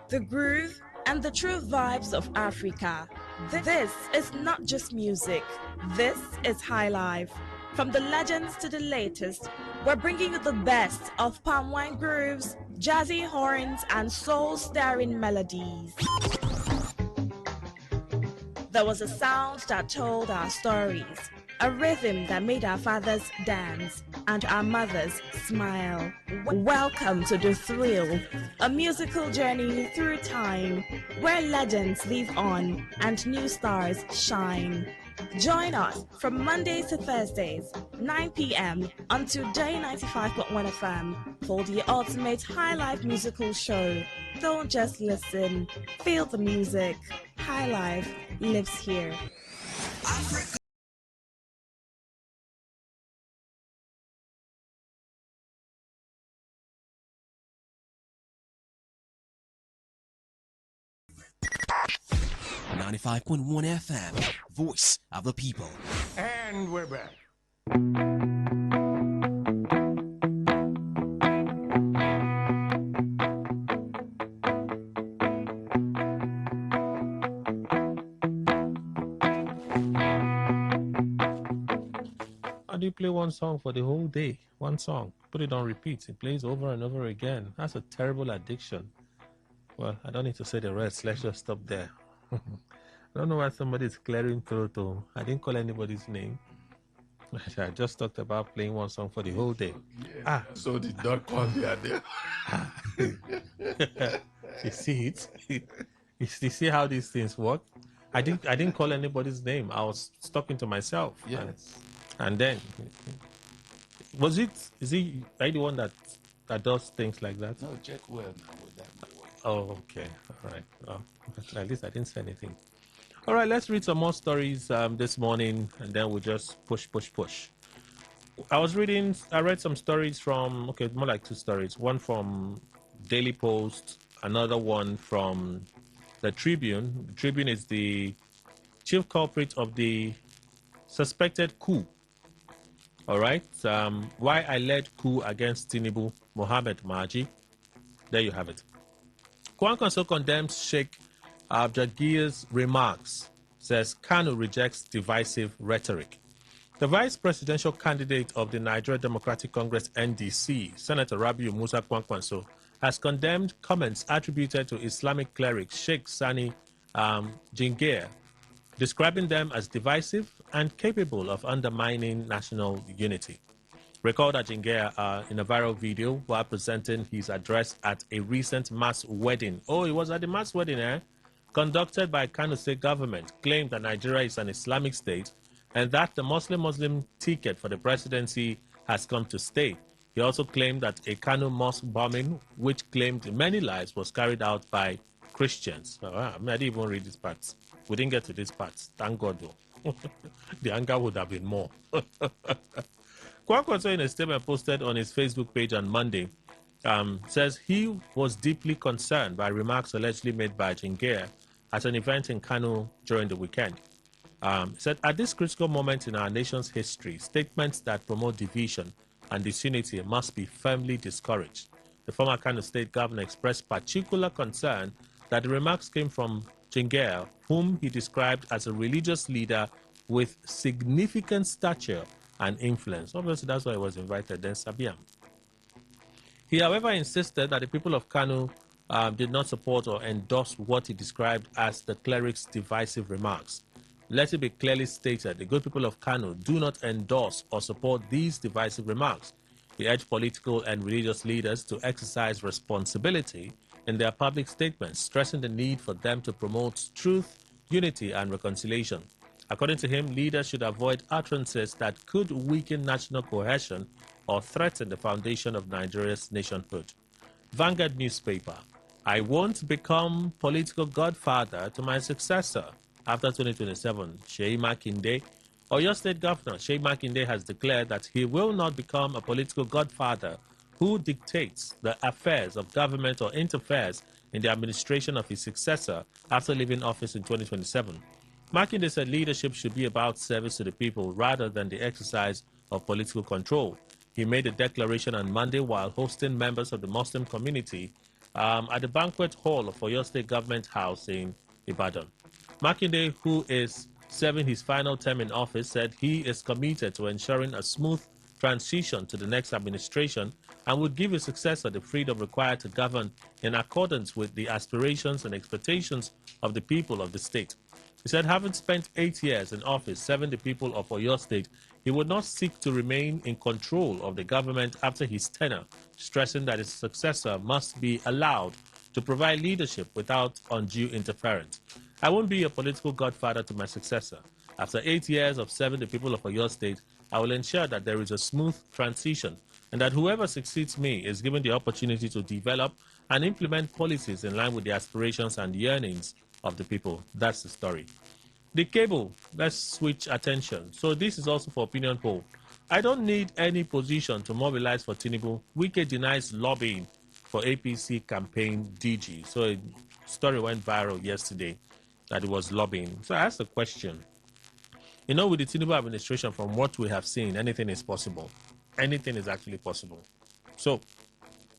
the groove, and the true vibes of Africa. This is not just music, this is high life. From the legends to the latest, we're bringing you the best of palm wine grooves, jazzy horns, and soul-stirring melodies. There was a sound that told our stories, a rhythm that made our fathers dance and our mothers smile. Welcome to The Thrill, a musical journey through time where legends live on and new stars shine. Join us from Mondays to Thursdays, 9 p.m. on Today95.1 FM for the ultimate high life musical show. Don't just listen, feel the music. High life lives here. Africa. 95.1 FM, voice of the people. And we're back. How do you play one song for the whole day? One song. Put it on repeat. It plays over and over again. That's a terrible addiction. Well, I don't need to say the rest. Let's just stop there. I don't know why somebody's clearing throat. I didn't call anybody's name. I just talked about playing one song for the whole day. Yeah, so did not call the other. You see it? You see how these things work? I didn't call anybody's name. I was talking to myself. Yes. And then, is he the one that does things like that? No, check well now with that. Oh, okay. All right. Well, at least I didn't say anything. All right, let's read some more stories this morning, and then we'll just push. I read some stories from, more like two stories. One from Daily Post, another one from the Tribune. The Tribune is the chief culprit of the suspected coup. All right. Why I led coup against Tinubu, Mohamed Maji. There you have it. Kwankwaso condemns Sheikh Abdulgir's remarks, says Kanu rejects divisive rhetoric. The vice presidential candidate of the Nigeria Democratic Congress NDC, Senator Rabiu Musa Kwankwaso, has condemned comments attributed to Islamic cleric Sheikh Sani Jingir, describing them as divisive and capable of undermining national unity. Recall that Jingir, in a viral video while presenting his address at a recent mass wedding. Oh, it was at the mass wedding, conducted by Kano State government, claimed that Nigeria is an Islamic state and that the Muslim ticket for the presidency has come to stay. He also claimed that a Kano mosque bombing, which claimed many lives, was carried out by Christians. I didn't even read these parts. We didn't get to these parts. Thank God, though. The anger would have been more. Kwankwaso, in a statement posted on his Facebook page on Monday, says he was deeply concerned by remarks allegedly made by Jingir at an event in Kano during the weekend. He said, at this critical moment in our nation's history, statements that promote division and disunity must be firmly discouraged. The former Kano State governor expressed particular concern that the remarks came from Jingir, whom he described as a religious leader with significant stature and influence. Obviously, that's why he was invited, then Sabiam. He, however, insisted that the people of Kanu did not support or endorse what he described as the cleric's divisive remarks. Let it be clearly stated, the good people of Kanu do not endorse or support these divisive remarks. He urged political and religious leaders to exercise responsibility in their public statements, stressing the need for them to promote truth, unity, and reconciliation. According to him, leaders should avoid utterances that could weaken national cohesion or threaten the foundation of Nigeria's nationhood. Vanguard newspaper. I won't become political godfather to my successor after 2027. Seyi Makinde. Oyo State Governor Seyi Makinde has declared that he will not become a political godfather who dictates the affairs of government or interferes in the administration of his successor after leaving office in 2027. Makinde said leadership should be about service to the people rather than the exercise of political control. He made a declaration on Monday while hosting members of the Muslim community at the banquet hall of Oyo State Government House in Ibadan. Makinde, who is serving his final term in office, said he is committed to ensuring a smooth transition to the next administration and would give his successor the freedom required to govern in accordance with the aspirations and expectations of the people of the state. He said, having spent 8 years in office serving the people of Oyo State, he would not seek to remain in control of the government after his tenure, stressing that his successor must be allowed to provide leadership without undue interference. I won't be a political godfather to my successor. After 8 years of serving the people of Oyo State, I will ensure that there is a smooth transition and that whoever succeeds me is given the opportunity to develop and implement policies in line with the aspirations and yearnings of the people. That's the story. The cable, let's switch attention. So this is also for opinion poll. I don't need any position to mobilize for Tinubu. Wike denies lobbying for APC campaign DG. So a story went viral yesterday that it was lobbying. So I asked the question, you know, with the Tinubu administration, from what we have seen, anything is possible. Anything is actually possible. So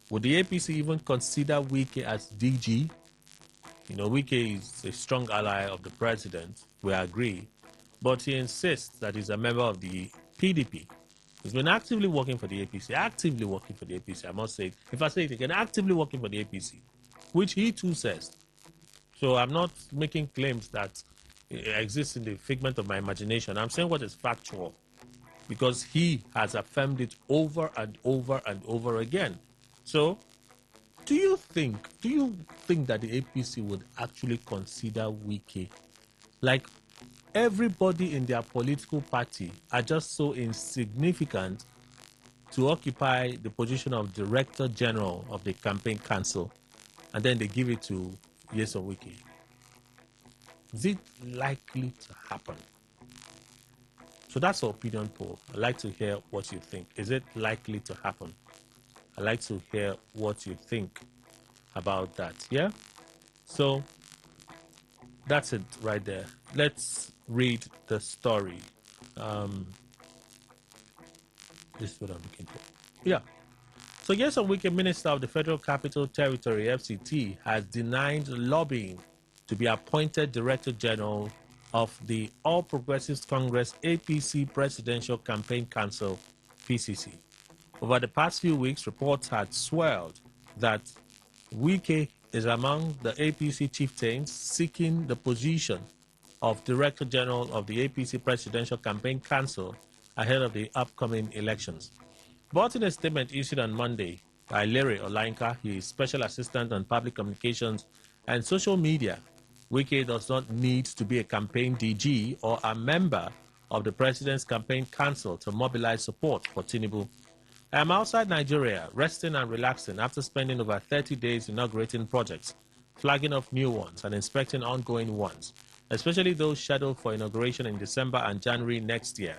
would the APC even consider Wike as DG? You know, Wike is a strong ally of the president, we agree, but he insists that he's a member of the PDP. He's been actively working for the APC, I must say. If I say it again, actively working for the APC, which he too says. So I'm not making claims that exist in the figment of my imagination. I'm saying what is factual, because he has affirmed it over and over and over again. So do you think that the APC would actually consider Wike? Like, everybody in their political party are just so insignificant to occupy the position of Director General of the Campaign Council, and then they give it to Nyesom Wike. Is it likely to happen? So that's our opinion poll. I'd like to hear what you think. Is it likely to happen? I'd like to hear what you think about that. Yeah? So that's it right there. Let's read the story. This is what I'm looking for. Yeah. So Nyesom Wike, Minister of the Federal Capital Territory, FCT, has denied lobbying to be appointed Director General of the All Progressives Congress APC Presidential Campaign Council, PCC. Over the past few weeks, reports had swirled that Wike is among the APC chieftains seeking the position of Director General of the APC Presidential Campaign Council ahead of the upcoming elections. But in a statement issued on Monday by Larry Olainka, his Special Assistant on Public Communications and Social Media, Wike does not need to be a campaign DG or a member of the President's Campaign Council to mobilize support for Tinubu. I am outside Nigeria, resting and relaxing after spending over 30 days inaugurating projects, flagging off new ones and inspecting ongoing ones, especially those scheduled for inauguration in December and January next year,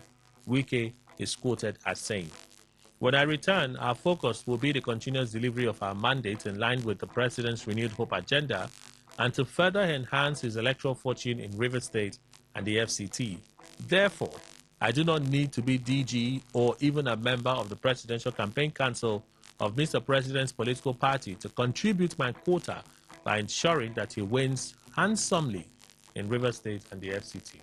Wike is quoted as saying. When I return, our focus will be the continuous delivery of our mandate in line with the President's renewed hope agenda and to further enhance his electoral fortune in Rivers State and the FCT. Therefore, I do not need to be DG or even a member of the Presidential Campaign Council of Mr. President's political party to contribute my quota by ensuring that he wins handsomely in Rivers State and the FCT.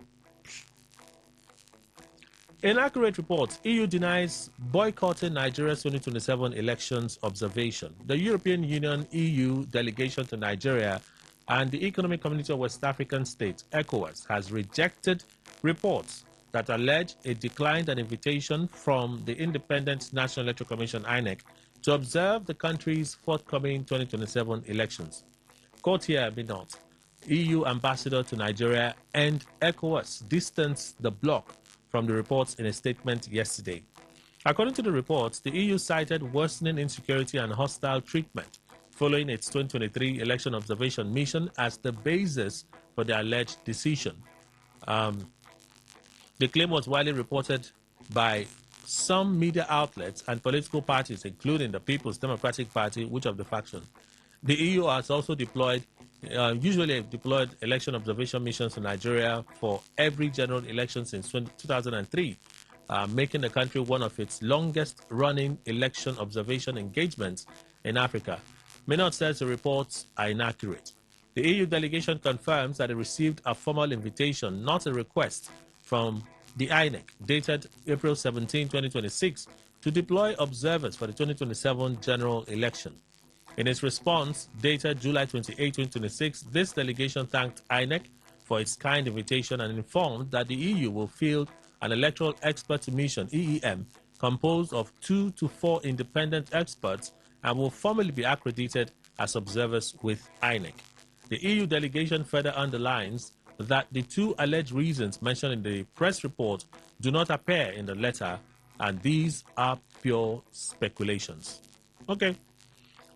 Inaccurate reports. EU denies boycotting Nigeria's 2027 elections observation. The European Union EU delegation to Nigeria and the Economic Community of West African States, ECOWAS, has rejected reports that allege it declined an invitation from the Independent National Electoral Commission, INEC, to observe the country's forthcoming 2027 elections. Courtier Minot, EU ambassador to Nigeria, and ECOWAS distanced the bloc from the reports in a statement yesterday. According to the reports, the EU cited worsening insecurity and hostile treatment following its 2023 election observation mission as the basis for the alleged decision. The claim was widely reported by some media outlets and political parties, including the People's Democratic Party, which of the faction. The EU has also usually deployed election observation missions to Nigeria for every general election since 2003, making the country one of its longest-running election observation engagements in Africa. Minot says the reports are inaccurate. The EU delegation confirms that it received a formal invitation, not a request, from the INEC, dated April 17, 2026, to deploy observers for the 2027 general election. In its response, dated July 28, 2026, this delegation thanked INEC for its kind invitation and informed that the EU will field an electoral experts mission, EEM, composed of 2 to 4 independent experts and will formally be accredited as observers with INEC. The EU delegation further underlines that the two alleged reasons mentioned in the press report do not appear in the letter, and these are pure speculations. Okay.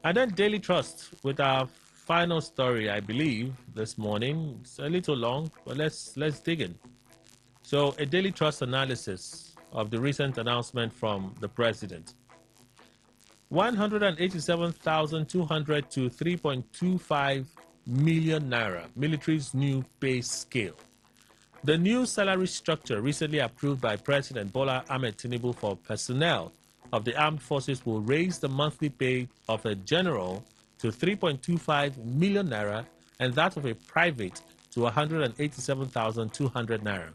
And then Daily Trust with our final story, I believe, this morning. It's a little long, but let's dig in. So, a Daily Trust analysis of the recent announcement from the president. 187,200 to 3.25 million naira, military's new pay scale. The new salary structure recently approved by President Bola Ahmed Tinubu for personnel of the armed forces will raise the monthly pay of a general to 3.25 million naira and that of a private to 187,200 naira.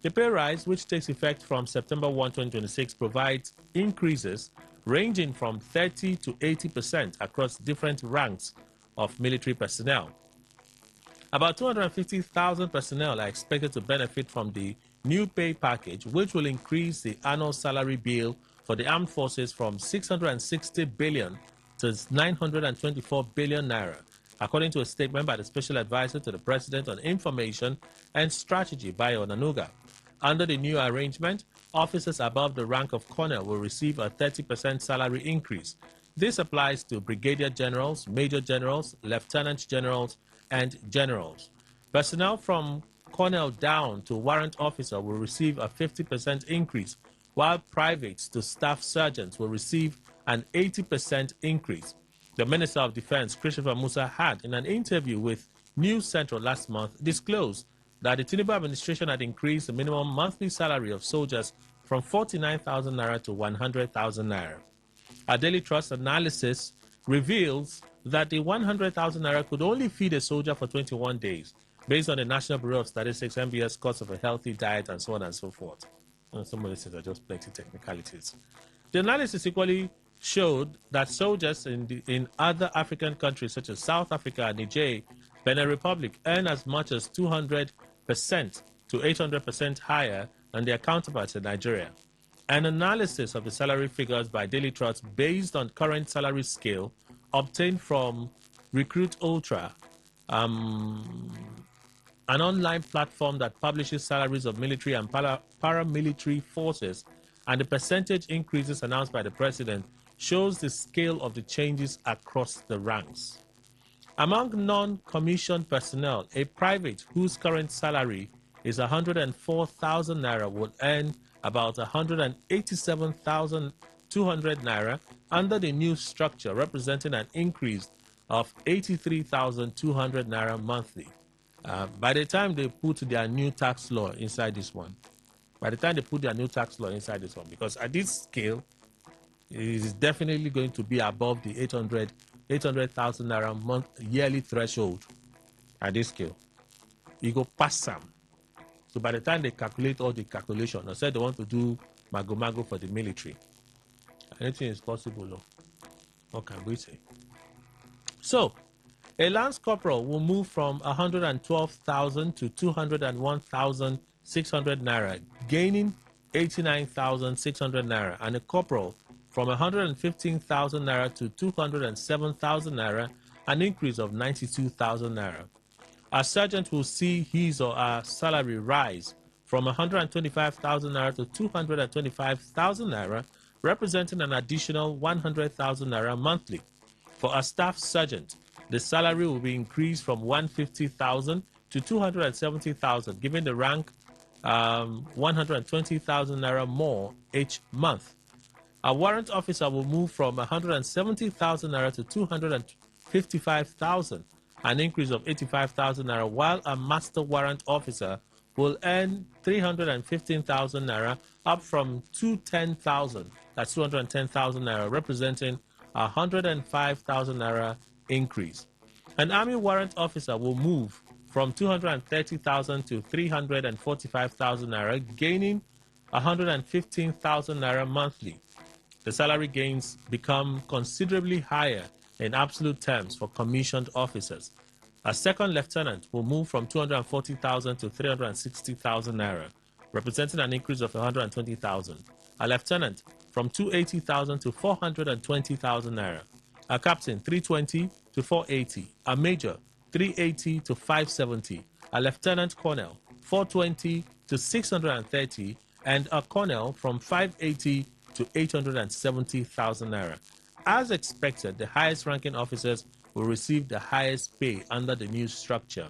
The pay rise, which takes effect from September 1, 2026, provides increases ranging from 30 to 80% across different ranks of military personnel. About 250,000 personnel are expected to benefit from the new pay package, which will increase the annual salary bill for the armed forces from 660 billion to 924 billion naira, according to a statement by the Special Advisor to the President on Information and Strategy, Bayo Onanuga. Under the new arrangement, officers above the rank of colonel will receive a 30% salary increase. This applies to brigadier generals, major generals, lieutenant generals, and generals. Personnel from colonel down to warrant officer will receive a 50% increase, while privates to staff sergeants will receive an 80% increase. The Minister of Defense, Christopher Musa, had, in an interview with News Central last month, disclosed that the Tinubu administration had increased the minimum monthly salary of soldiers from 49,000 naira to 100,000 naira. A Daily Trust analysis reveals that the 100,000 naira could only feed a soldier for 21 days, based on the National Bureau of Statistics, NBS cost of a healthy diet, and so on and so forth. And some of these things are just plenty technicalities. The analysis equally showed that soldiers in other African countries such as South Africa, Niger, Benin Republic earn as much as 200% to 800% higher than their counterparts in Nigeria. An analysis of the salary figures by Daily Trust based on current salary scale obtained from Recruit Ultra, an online platform that publishes salaries of military and paramilitary forces, and the percentage increases announced by the president shows the scale of the changes across the ranks. Among non-commissioned personnel, a private whose current salary is 104,000 naira would earn about 187,200 naira under the new structure, representing an increase of 83,200 naira monthly. By the time they put their new tax law inside this one, because at this scale, it is definitely going to be above the 800,000 naira month yearly threshold at this scale. You go past some. So by the time they calculate all the calculation, I said they want to do mago for the military. Anything is possible, no? What can we say? So, a lance corporal will move from 112,000 to 201,600 naira, gaining 89,600 naira, and a corporal from 115,000 naira to 207,000 naira, an increase of 92,000 naira. A sergeant will see his or her salary rise from 125,000 naira to 225,000 naira, representing an additional 100,000 naira monthly. For a staff sergeant, the salary will be increased from 150,000 to 270,000, giving the rank 120,000 naira more each month. A warrant officer will move from 170,000 naira to 255,000, an increase of 85,000 naira, while a master warrant officer will earn 315,000 naira, up from 210,000, that's 210,000 naira, representing 105,000 naira increase. An army warrant officer will move from 230,000 to 345,000 naira, gaining 115,000 naira monthly. The salary gains become considerably higher in absolute terms for commissioned officers. A second lieutenant will move from 240,000 to 360,000 naira, representing an increase of 120,000. A lieutenant from 280,000 to 420,000 naira. A captain 320 to 480. A major 380 to 570. A lieutenant colonel 420 to 630, and a colonel from 580 to 870,000 naira. As expected, the highest ranking officers will receive the highest pay under the new structure.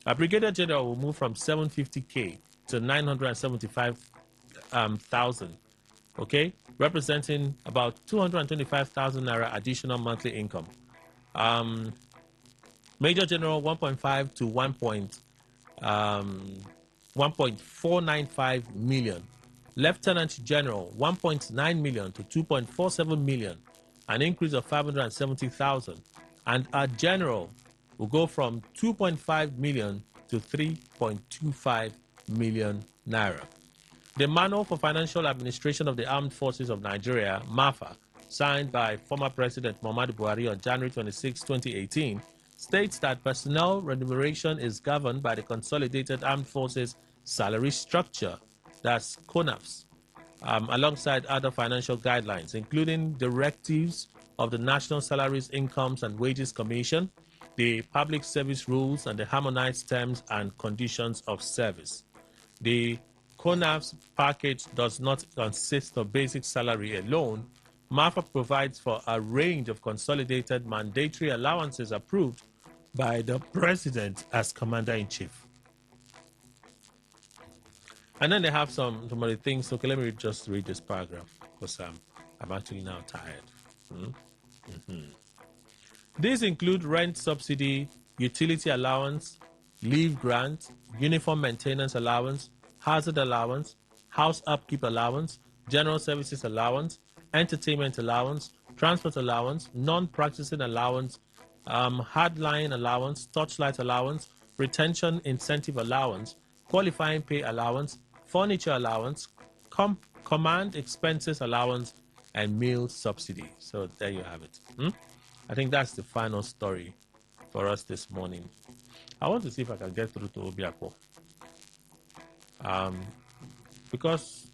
A brigadier general will move from 750k to 975,000, okay, representing about 225,000 naira additional monthly income. Major general 1.5 to 1.495 million. Lieutenant General 1.9 million to 2.47 million, an increase of 570,000. And a general will go from 2.5 million to 3.25 million naira. The Manual for Financial Administration of the Armed Forces of Nigeria, MAFA, signed by former President Muhammadu Buhari on January 26, 2018, states that personnel remuneration is governed by the Consolidated Armed Forces Salary Structure, that's CONAFS, alongside other financial guidelines, including directives of the National Salaries, Incomes and Wages Commission, the Public Service Rules, and the Harmonized Terms and Conditions of Service. The CONAFS package does not consist of basic salary alone. MAFA provides for a range of consolidated mandatory allowances approved by the President as Commander-in-Chief. And then they have some of the things. Okay, let me just read this paragraph because I'm actually now tired. These include rent subsidy, utility allowance, leave grant, uniform maintenance allowance, hazard allowance, house upkeep allowance, general services allowance, entertainment allowance, transport allowance, non-practicing allowance, hardline allowance, torchlight allowance, retention incentive allowance, qualifying pay allowance, furniture allowance, command expenses allowance, and meal subsidy. So there you have it. I think that's the final story for us this morning. I want to see if I can get through to Obiako. Because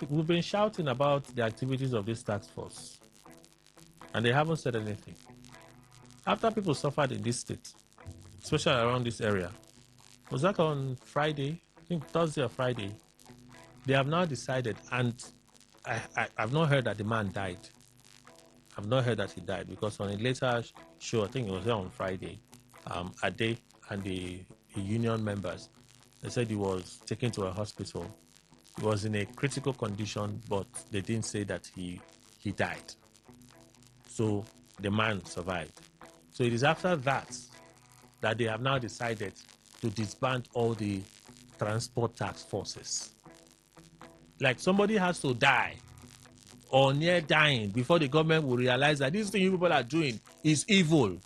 we've been shouting about the activities of this task force, and they haven't said anything. After people suffered in this state, especially around this area, was that on Friday? I think Thursday or Friday. They have now decided, and I've not heard that the man died. I've not heard that he died, because on a later show, I think it was there on Friday, Ade and the union members, they said he was taken to a hospital. He was in a critical condition, but they didn't say that he died. So the man survived. So it is after that that they have now decided to disband all the transport task forces. Like somebody has to die or near dying before the government will realize that this thing you people are doing is evil.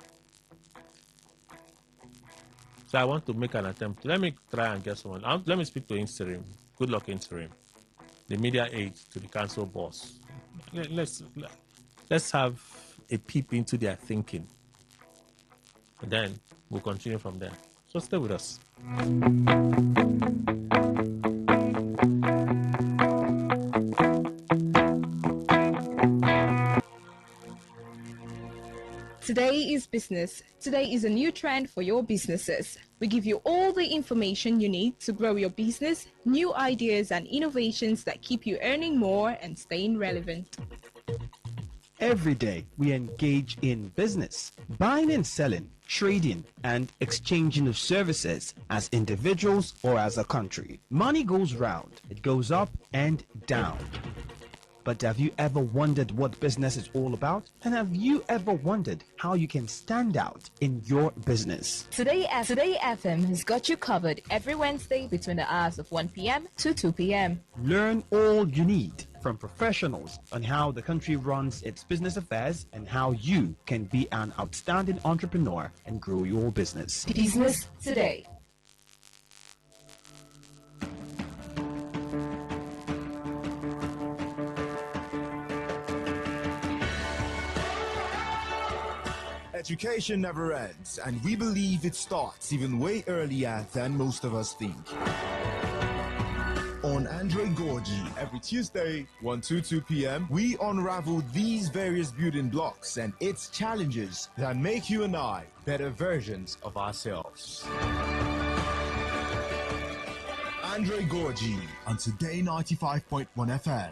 So I want to make an attempt. Let me try and get someone. Let me speak to Interim. Good luck, Interim. The media aide to the council boss. Let's have a peep into their thinking. And then we'll continue from there. So stay with us. Today is business. Today is a new trend for your businesses. We give you all the information you need to grow your business, new ideas and innovations that keep you earning more and staying relevant. Every day we engage in business, buying and selling, trading and exchanging of services as individuals or as a country. Money goes round, it goes up and down. But have you ever wondered what business is all about? And have you ever wondered how you can stand out in your business? Today FM has got you covered every Wednesday between the hours of 1 p.m. to 2 p.m. Learn all you need from professionals on how the country runs its business affairs and how you can be an outstanding entrepreneur and grow your business. Business Today. Education never ends, and we believe it starts even way earlier than most of us think. On Andre Gorgie, every Tuesday, 1 to 2 p.m., we unravel these various building blocks and its challenges that make you and I better versions of ourselves. Andre Gorgie on Today 95.1 FM.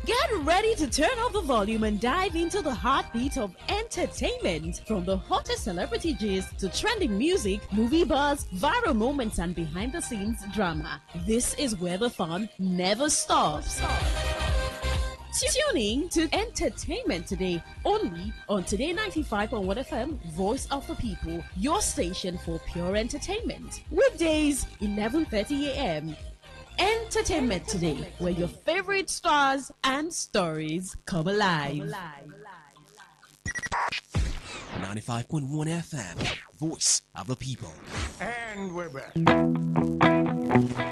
Get ready to turn up the volume and dive into the heartbeat of entertainment. From the hottest celebrity gist to trending music, movie buzz, viral moments, and behind-the-scenes drama. This is where the fun never stops. Tuning to Entertainment Today, only on Today 95.1 FM, Voice of the People, your station for pure entertainment. Weekdays, 11:30 a.m. Entertainment Today, where your favorite stars and stories come alive. 95.1 FM, Voice of the People. And we're back.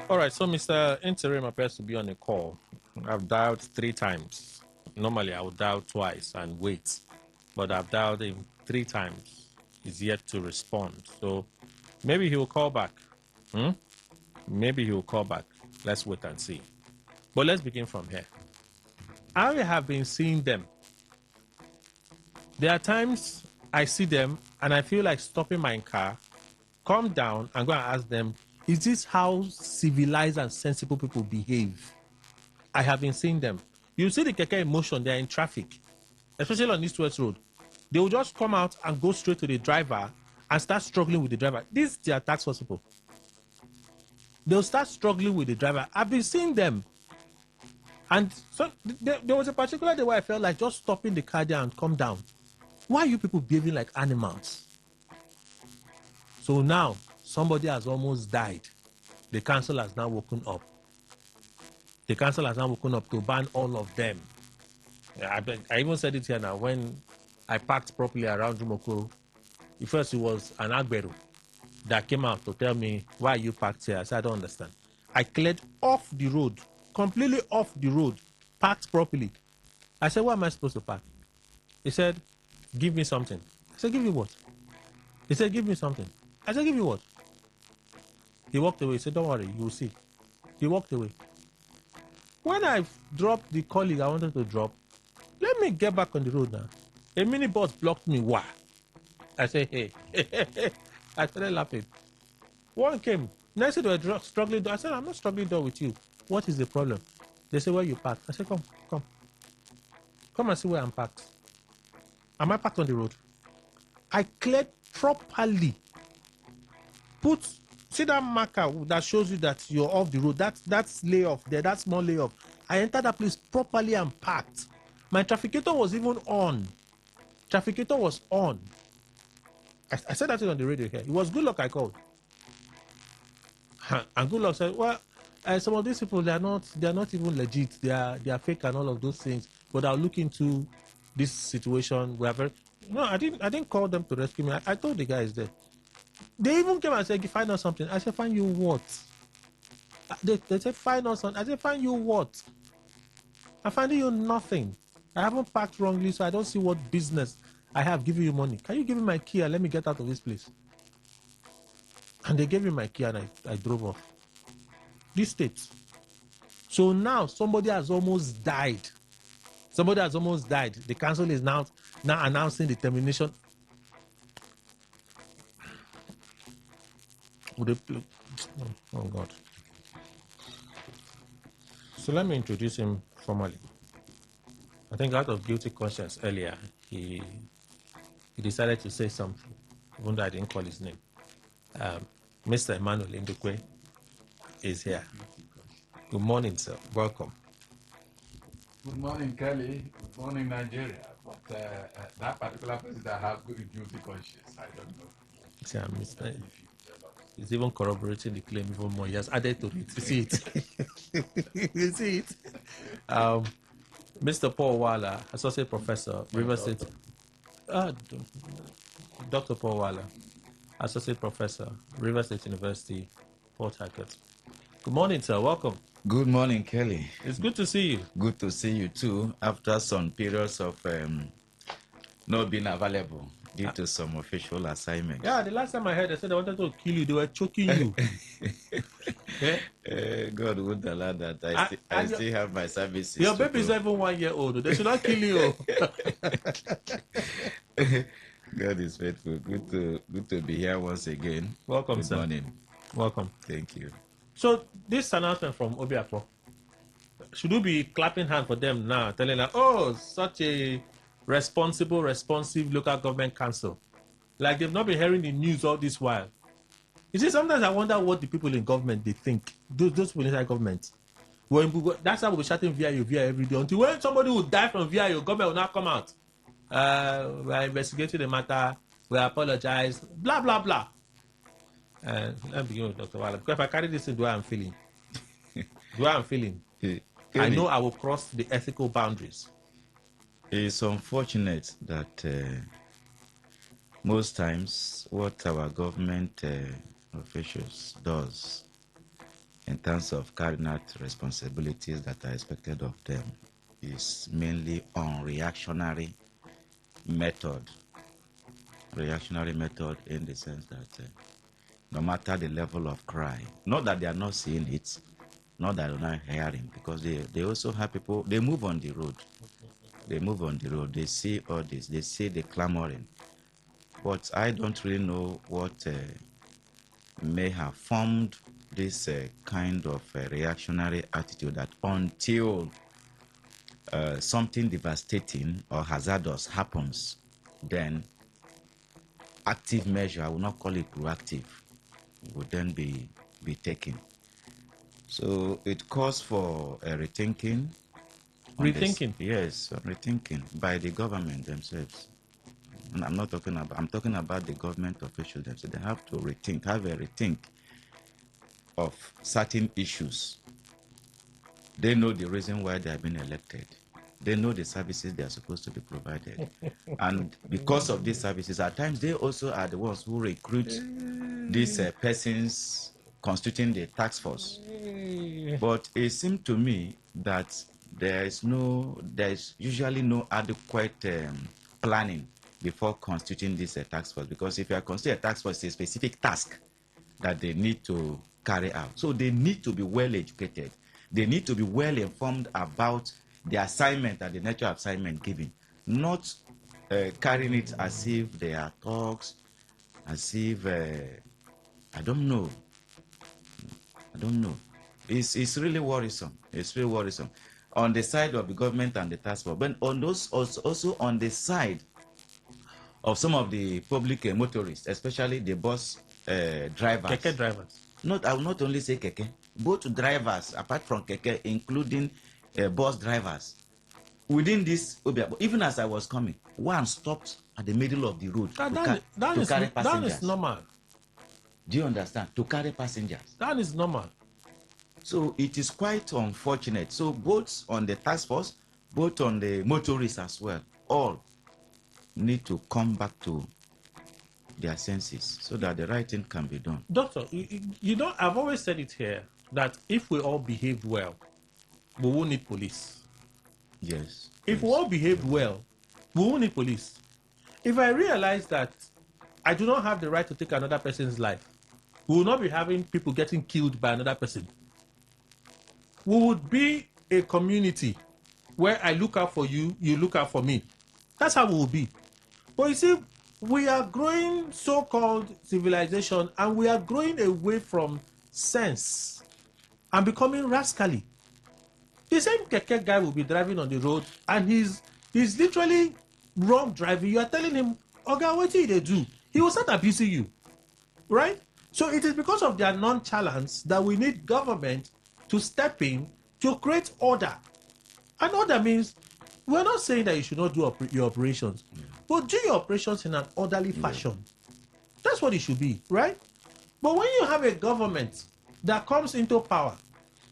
All right, so Mr. Interim appears to be on a call. I've dialed 3 times. Normally, I would dial twice and wait, but I've dialed him 3 times. He's yet to respond. So maybe he will call back. Maybe he will call back. Let's wait and see. But let's begin from here. I have been seeing them. There are times I see them and I feel like stopping my car, come down and go and ask them, is this how civilized and sensible people behave? I have been seeing them. You see the keke in motion, they're in traffic, especially on East West Road. They will just come out and go straight to the driver and start struggling with the driver. These are their tax force people. They'll start struggling with the driver. I've been seeing them. And so there was a particular day where I felt like just stopping the car there and come down. Why are you people behaving like animals? So now, somebody has almost died. The council has now woken up. The council has now woken up to ban all of them. I even said it here now. When I parked properly around Jumokoro, first it was an Agberu that came out to tell me, why you parked here? I said, I don't understand. I cleared off the road, completely off the road, parked properly. I said, where am I supposed to park? He said, give me something. I said, give you what? He said, give me something. I said, give you what? He walked away. He said, don't worry, you will see. He walked away. When I dropped the colleague I wanted to drop, let me get back on the road now. A minibus blocked me. Why? I said, hey. I started laughing. One came. Next to the struggling door. I said, I'm not struggling door with you. What is the problem? They said, where you parked? I said, come. Come and see where I'm parked. Am I parked on the road? I cleared properly. See that marker that shows you that you're off the road. That's layoff there. That small layoff. I entered that place properly and parked. My trafficator was even on. Trafficator was on. I said that on the radio here. It was Good Luck I called. And Good Luck said, well, some of these people, they are not even legit. They are fake and all of those things. But I'll look into this situation. No, I didn't call them to rescue me. I told the guys there. They even came and said, find us something. I said, find you what? They said, find us something. I said, find you what? I'm finding you nothing. I haven't parked wrongly, so I don't see what business I have giving you money. Can you give me my key and let me get out of this place? And they gave me my key and I drove off. This state. So now somebody has almost died. Somebody has almost died. The council is now announcing the termination. Oh God. So let me introduce him formally. I think out of guilty conscience earlier, he decided to say something, even though I didn't call his name. Mr. Emmanuel Indukwe is here. Good morning, sir. Welcome. Good morning, Kelly. Good morning, Nigeria. But that particular person that have good guilty conscience, I don't know. Yeah, Mr. He's even corroborating the claim even more. He has added to it. You see it? You see it? Mr. Paul Walla, Associate Professor, River State. Dr. Paul Walla, Associate Professor, River State University, Port Harcourt. Good morning, sir. Welcome. Good morning, Kelly. It's good to see you. Good to see you too, after some periods of not being available due to some official assignments. Yeah, the last time I heard, they said they wanted to kill you. They were choking you. God would allow that. I still have my services. Your baby is even 1 year old. They should not kill you. God is faithful. Good to be here once again. Welcome, Good sir. morning. Welcome. Thank you. So this announcement from Obiapo, should we be clapping hand for them now, telling them, oh, such a responsive local government council? Like they've not been hearing the news all this while. You see, sometimes I wonder what the people in government, they think. Those people inside government. That's why we're shouting VIO every day. Until when somebody will die from VIO, government will not come out. We're investigating the matter. We apologize. Blah, blah, blah. Let me begin with Dr. Walla. Because if I carry this in the way I'm feeling, I know I will cross the ethical boundaries. It's unfortunate that most times what our government officials does in terms of carrying out responsibilities that are expected of them is mainly on reactionary method. Reactionary method in the sense that no matter the level of crime, not that they are not seeing it, not that they're not hearing, because they also have people, they move on the road. They move on the road, they see all this, they see the clamoring. But I don't really know what may have formed this kind of reactionary attitude that until something devastating or hazardous happens, then active measure, I will not call it proactive, would then be taken. So it calls for a rethinking. Rethinking? Yes, rethinking by the government themselves. And I'm talking about the government officials themselves. They have to have a rethink of certain issues. They know the reason why they have been elected. They know the services they are supposed to be provided. And because of these services, at times they also are the ones who recruit these persons constituting the task force. But it seemed to me that there is usually no adequate planning before constituting this task force. Because if you are constituting a task force, it's a specific task that they need to carry out. So they need to be well educated. They need to be well informed about the assignment and the nature of assignment given, not carrying it as if they are talks, as if I don't know. It's really worrisome. It's really worrisome on the side of the government and the task force, but on those also on the side of some of the public motorists, especially the bus drivers. Keke drivers. I will not only say keke, both drivers apart from keke, including bus drivers. Within this, even as I was coming, one stopped at the middle of the road to carry passengers. That is normal. Do you understand? To carry passengers. That is normal. So it is quite unfortunate. So both on the task force, both on the motorists as well, all need to come back to their senses so that the right thing can be done. Doctor, you know, I've always said it here that if we all behaved well, we won't need police. Yes. If we all behaved well, we won't need police. If I realize that I do not have the right to take another person's life, we will not be having people getting killed by another person. We would be a community where I look out for you, you look out for me. That's how we will be. But you see, we are growing so-called civilization and we are growing away from sense and becoming rascally. The same keke guy will be driving on the road and he's literally wrong driving. You are telling him, Oga, what did they do? He will start abusing you, right? So it is because of their nonchalance that we need government to step in to create order. And order means we're not saying that you should not do your operations, but do your operations in an orderly fashion. That's what it should be, right? But when you have a government that comes into power,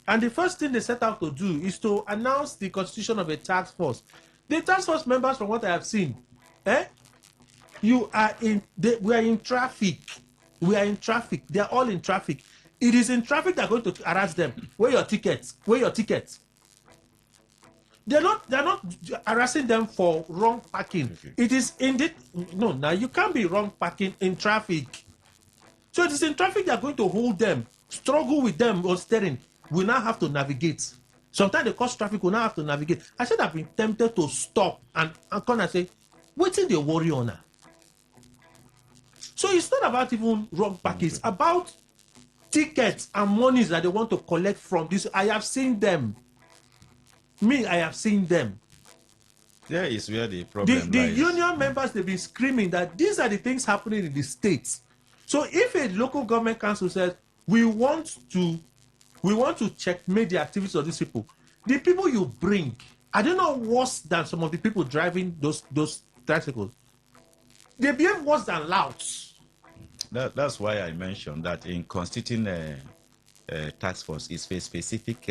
and the first thing they set out to do is to announce the constitution of a task force. The task force members, from what I have seen, we are in traffic. We are in traffic. They are all in traffic. It is in traffic they're going to harass them. Where your tickets? Where your tickets? They're not harassing them for wrong parking. Okay. It is indeed no. Now you can't be wrong parking in traffic. So it is in traffic they're going to hold them, struggle with them on steering. We now have to navigate. Sometimes they cause traffic, we now have to navigate. I said I've been tempted to stop and come and say, what did they worry on now? So it's not about even wrong parking, it's about tickets and monies that they want to collect from this. I have seen them. I have seen them. There is where the problem the lies. union members, they've been screaming that these are the things happening in the states. So if a local government council says we want to checkmate the activities of these people, the people you bring, I don't know, worse than some of the people driving those tricycles. They behave worse than louts. That's why I mentioned that in constituting a task force is a specific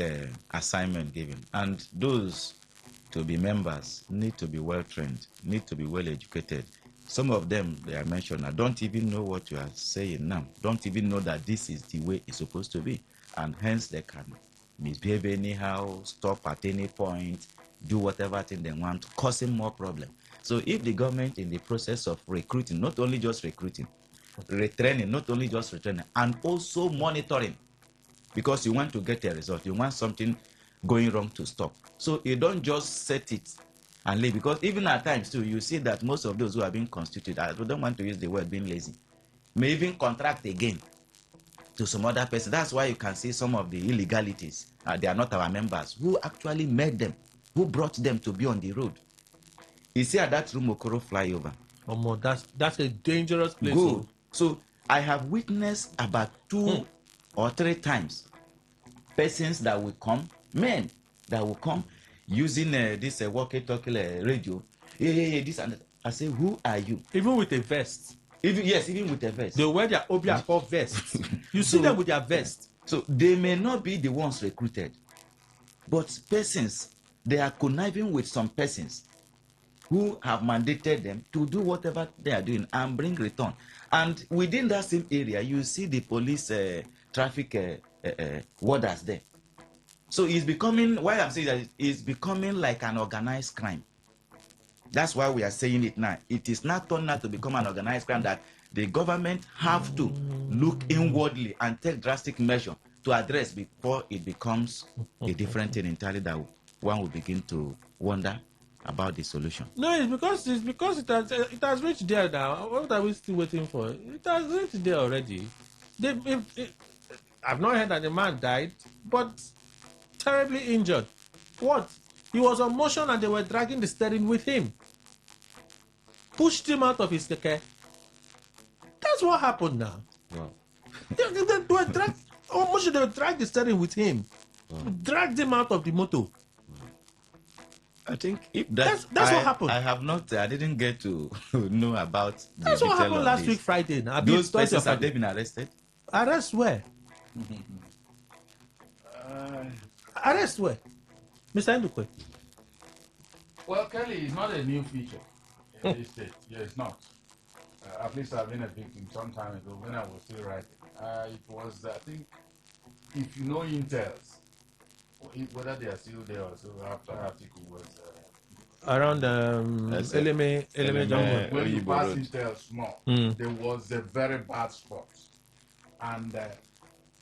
assignment given, and those to be members need to be well trained, need to be well educated. Some of them, they are mentioned, I don't even know what you are saying now, don't even know that this is the way it's supposed to be, and hence they can misbehave anyhow, stop at any point, do whatever thing they want, causing more problem. So if the government in the process of recruiting, not only just recruiting, retraining, not only just retraining, and also monitoring, because you want to get a result, you want something going wrong to stop. So you don't just set it and leave, because even at times too, you see that most of those who are being constituted, I don't want to use the word being lazy, may even contract again to some other person. That's why you can see some of the illegalities. They are not our members. Who actually made them? Who brought them to be on the road? You see at that room Okoro flyover. That's a dangerous place. Good. So I have witnessed about 2 or 3 times persons that will come, men that will come using this walkie-talkie radio. Hey, this and that. I say, who are you? Even with a vest. Even with a vest. They wear their Obiako vest. You see them with their vest. So they may not be the ones recruited, but persons, they are conniving with some persons who have mandated them to do whatever they are doing and bring return. And within that same area, you see the police traffic warders there. So it's becoming, why I'm saying that it's becoming like an organized crime. That's why we are saying it now. It is not turned out to become an organized crime that the government have to look inwardly and take drastic measure to address before it becomes a different thing entirely that one will begin to wonder about the solution. No, it's because it has reached there now. What are we still waiting for? It has reached there already. I've not heard that the man died, but terribly injured. What? He was on motion and they were dragging the steering with him. Pushed him out of his keke. That's what happened now. Wow. They were dragged the steering with him. Wow. Dragged him out of the motor. I think if that's what happened. I didn't get to know about the That's what happened last this. Week Friday. Now, those persons, have they been arrested? Arrest where? Arrest where? Mr. Ndukwe. Well, Kelly, it's not a new feature in this state. Yeah, it's not. At least I've been a victim some time ago when I was still writing. It was, I think, if you know Intels, whether they are still there or so, after article was around Eleme Jungle. when you pass Intel small, there was a very bad spot, and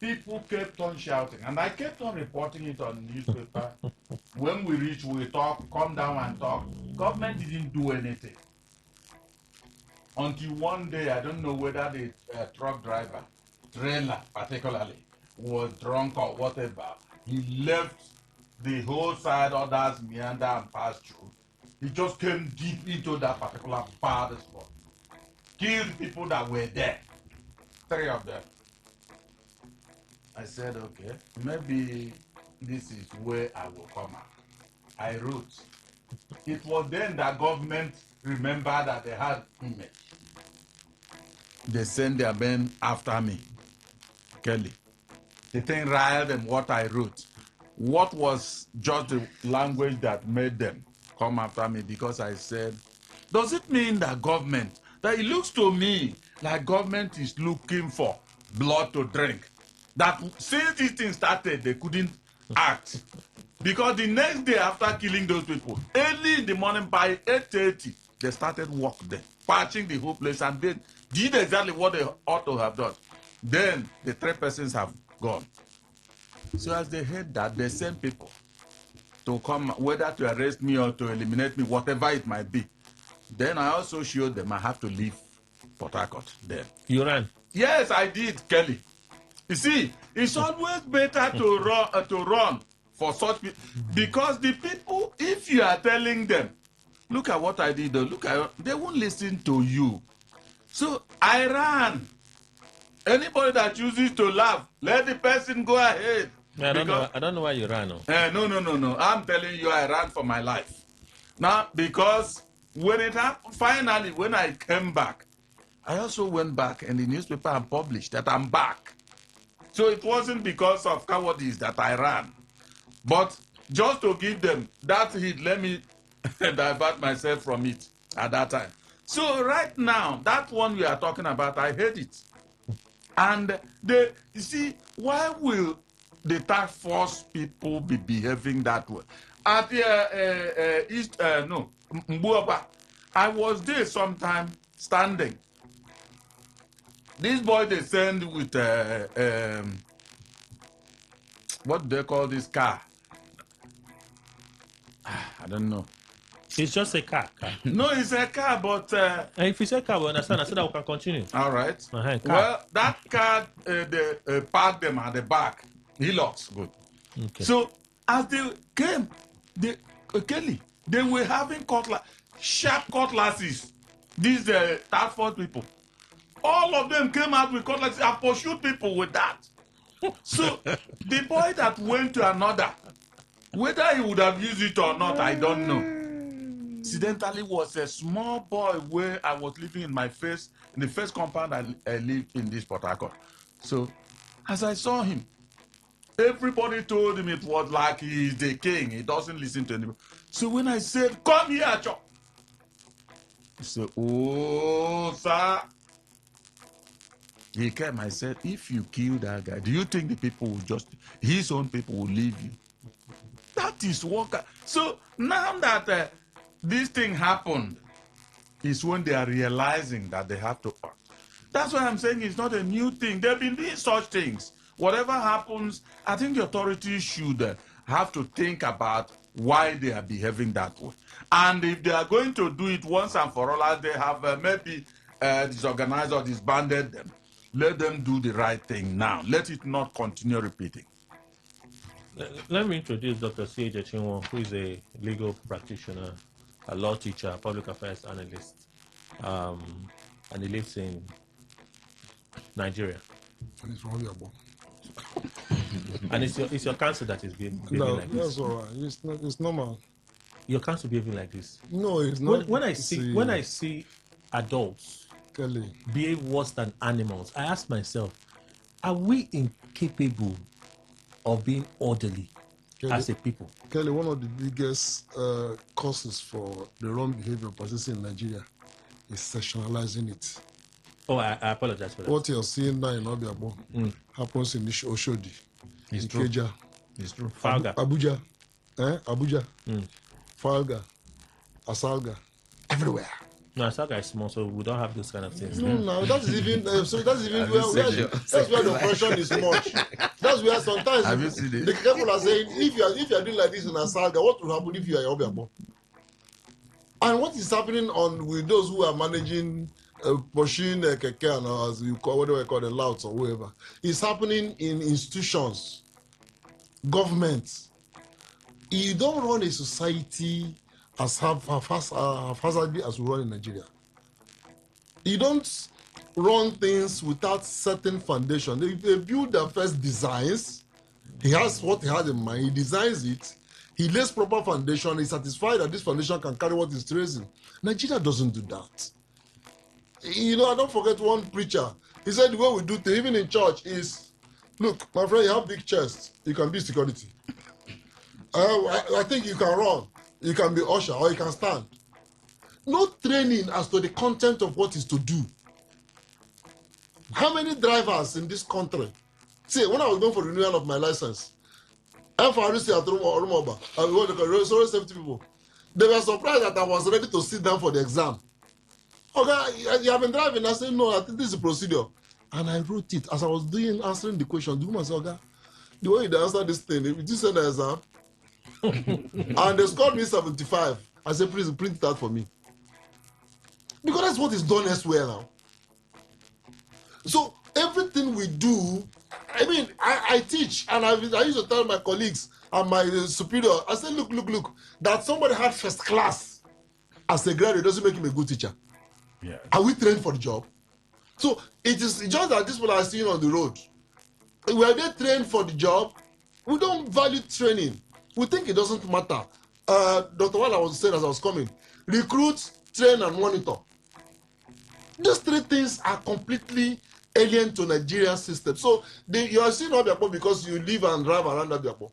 people kept on shouting, and I kept on reporting it on newspaper. When we reach, we talk, come down and talk. Government didn't do anything until one day, I don't know whether the truck driver, trailer particularly, was drunk or whatever. He left the whole side, others meander and passed through. He just came deep into that particular bad spot. Killed people that were there. 3 of them. I said, okay, maybe this is where I will come out. I wrote. It was then that government remembered that they had image. They sent their men after me. Kelly. The thing riled them what I wrote. What was just the language that made them come after me? Because I said, does it mean that government, that it looks to me like government is looking for blood to drink? That since this thing started, they couldn't act. Because the next day after killing those people, early in the morning by 8:30, they started work there, patching the whole place, and they did exactly what they ought to have done. Then the 3 persons have gone. So as they heard that, they sent people to come, whether to arrest me or to eliminate me, whatever it might be. Then I also showed them I have to leave Port Harcourt then. You ran? Yes, I did, Kelly. You see, it's always better to run for such people, because the people, if you are telling them, look at what I did, they won't listen to you. So I ran. Anybody that chooses to laugh, let the person go ahead. I don't know why you ran. No. I'm telling you, I ran for my life. Now, because when it happened, finally, when I came back, I also went back and the newspaper and published that I'm back. So it wasn't because of cowardice that I ran. But just to give them that hit, let me divert myself from it at that time. So right now, that one we are talking about, I hate it. And you see, why will the task force people be behaving that way? At Mbuoba, I was there sometime standing. This boy they send with what do they call this car? I don't know. It's just a car. No, it's a car, but and if it's a car, we understand. I said that we can continue. All right. Well, that car, they parked them at the back. He locks. Good. Okay. So as they came, Kelly, they were having sharp cutlasses. These task force people. All of them came out with cutlasses and pursued people with that. So the boy that went to another, whether he would have used it or not, I don't know. Incidentally, was a small boy where I was living in the first compound I lived in this Port Harcourt. So as I saw him, everybody told him it was like he's the king. He doesn't listen to anybody. So when I said, come here, Chop, he said, oh, sir. He came. I said, if you kill that guy, do you think the people will his own people will leave you? That is what. So now that this thing happened, is when they are realizing that they have to act. That's why I'm saying it's not a new thing. They've been doing such things. Whatever happens, I think the authorities should have to think about why they are behaving that way. And if they are going to do it once and for all, as they have maybe disorganized or disbanded them, let them do the right thing now. Let it not continue repeating. Let me introduce Dr. C.J. Chinwo, who is a legal practitioner, a law teacher, public affairs analyst, and he lives in Nigeria. And it's wrong about. And it's your counsel that is behaving like this. That's all right. It's normal. Your counsel behaving like this. No, it's not. When I see adults Kelly behave worse than animals, I ask myself, are we incapable of being orderly as a people? Kelly, one of the biggest causes for the wrong behavior persisting in Nigeria is sectionalizing it. Oh, I apologize for that. What you're seeing now in Obiabo happens in Oshodi, in Keja. It's true. Falga. Abuja. Abuja. Falga. Asalga. Everywhere. No, Asalga is small, so we don't have those kind of things. No, that is even where the oppression is much. That's where sometimes the people are saying, if you are doing like this in Asalga, what will happen if you are in Obiabo? And what is happening with those who are managing pushing keke and as you call whatever you call the louds or whatever, is happening in institutions, governments. You don't run a society as haphazardly as we run in Nigeria. You don't run things without certain foundation. They build their first designs. He has what he has in mind. He designs it. He lays proper foundation. He's satisfied that this foundation can carry what he's tracing. Nigeria doesn't do that. I don't forget one preacher. He said the way we do things, even in church, is Look, my friend, you have big chest. You can be security. I think you can run. You can be usher or you can stand. No training as to the content of what is to do. How many drivers in this country? See, when I was going for renewal of my license, FRC at Rumoba, road safety people, they were surprised that I was ready to sit down for the exam. Okay, you have been driving. I said, no, I think this is a procedure. And I wrote it as I was answering the question. The woman said, okay, the way you answer this thing, if you send the exam, and they scored me 75. I said, please print it out for me. Because that's what is done elsewhere now. So everything we do, I mean, I teach, and I used to tell my colleagues and my superior, I said, look, that somebody had first class as a graduate doesn't make him a good teacher. Yeah. Are we trained for the job? So it is just that these people are seeing on the road. Were they trained for the job? We don't value training. We think it doesn't matter. Dr. Wala was saying as I was coming, recruit, train, and monitor. These three things are completely alien to Nigerian system. So you are seeing Obiakpo because you live and drive around Obiakpo.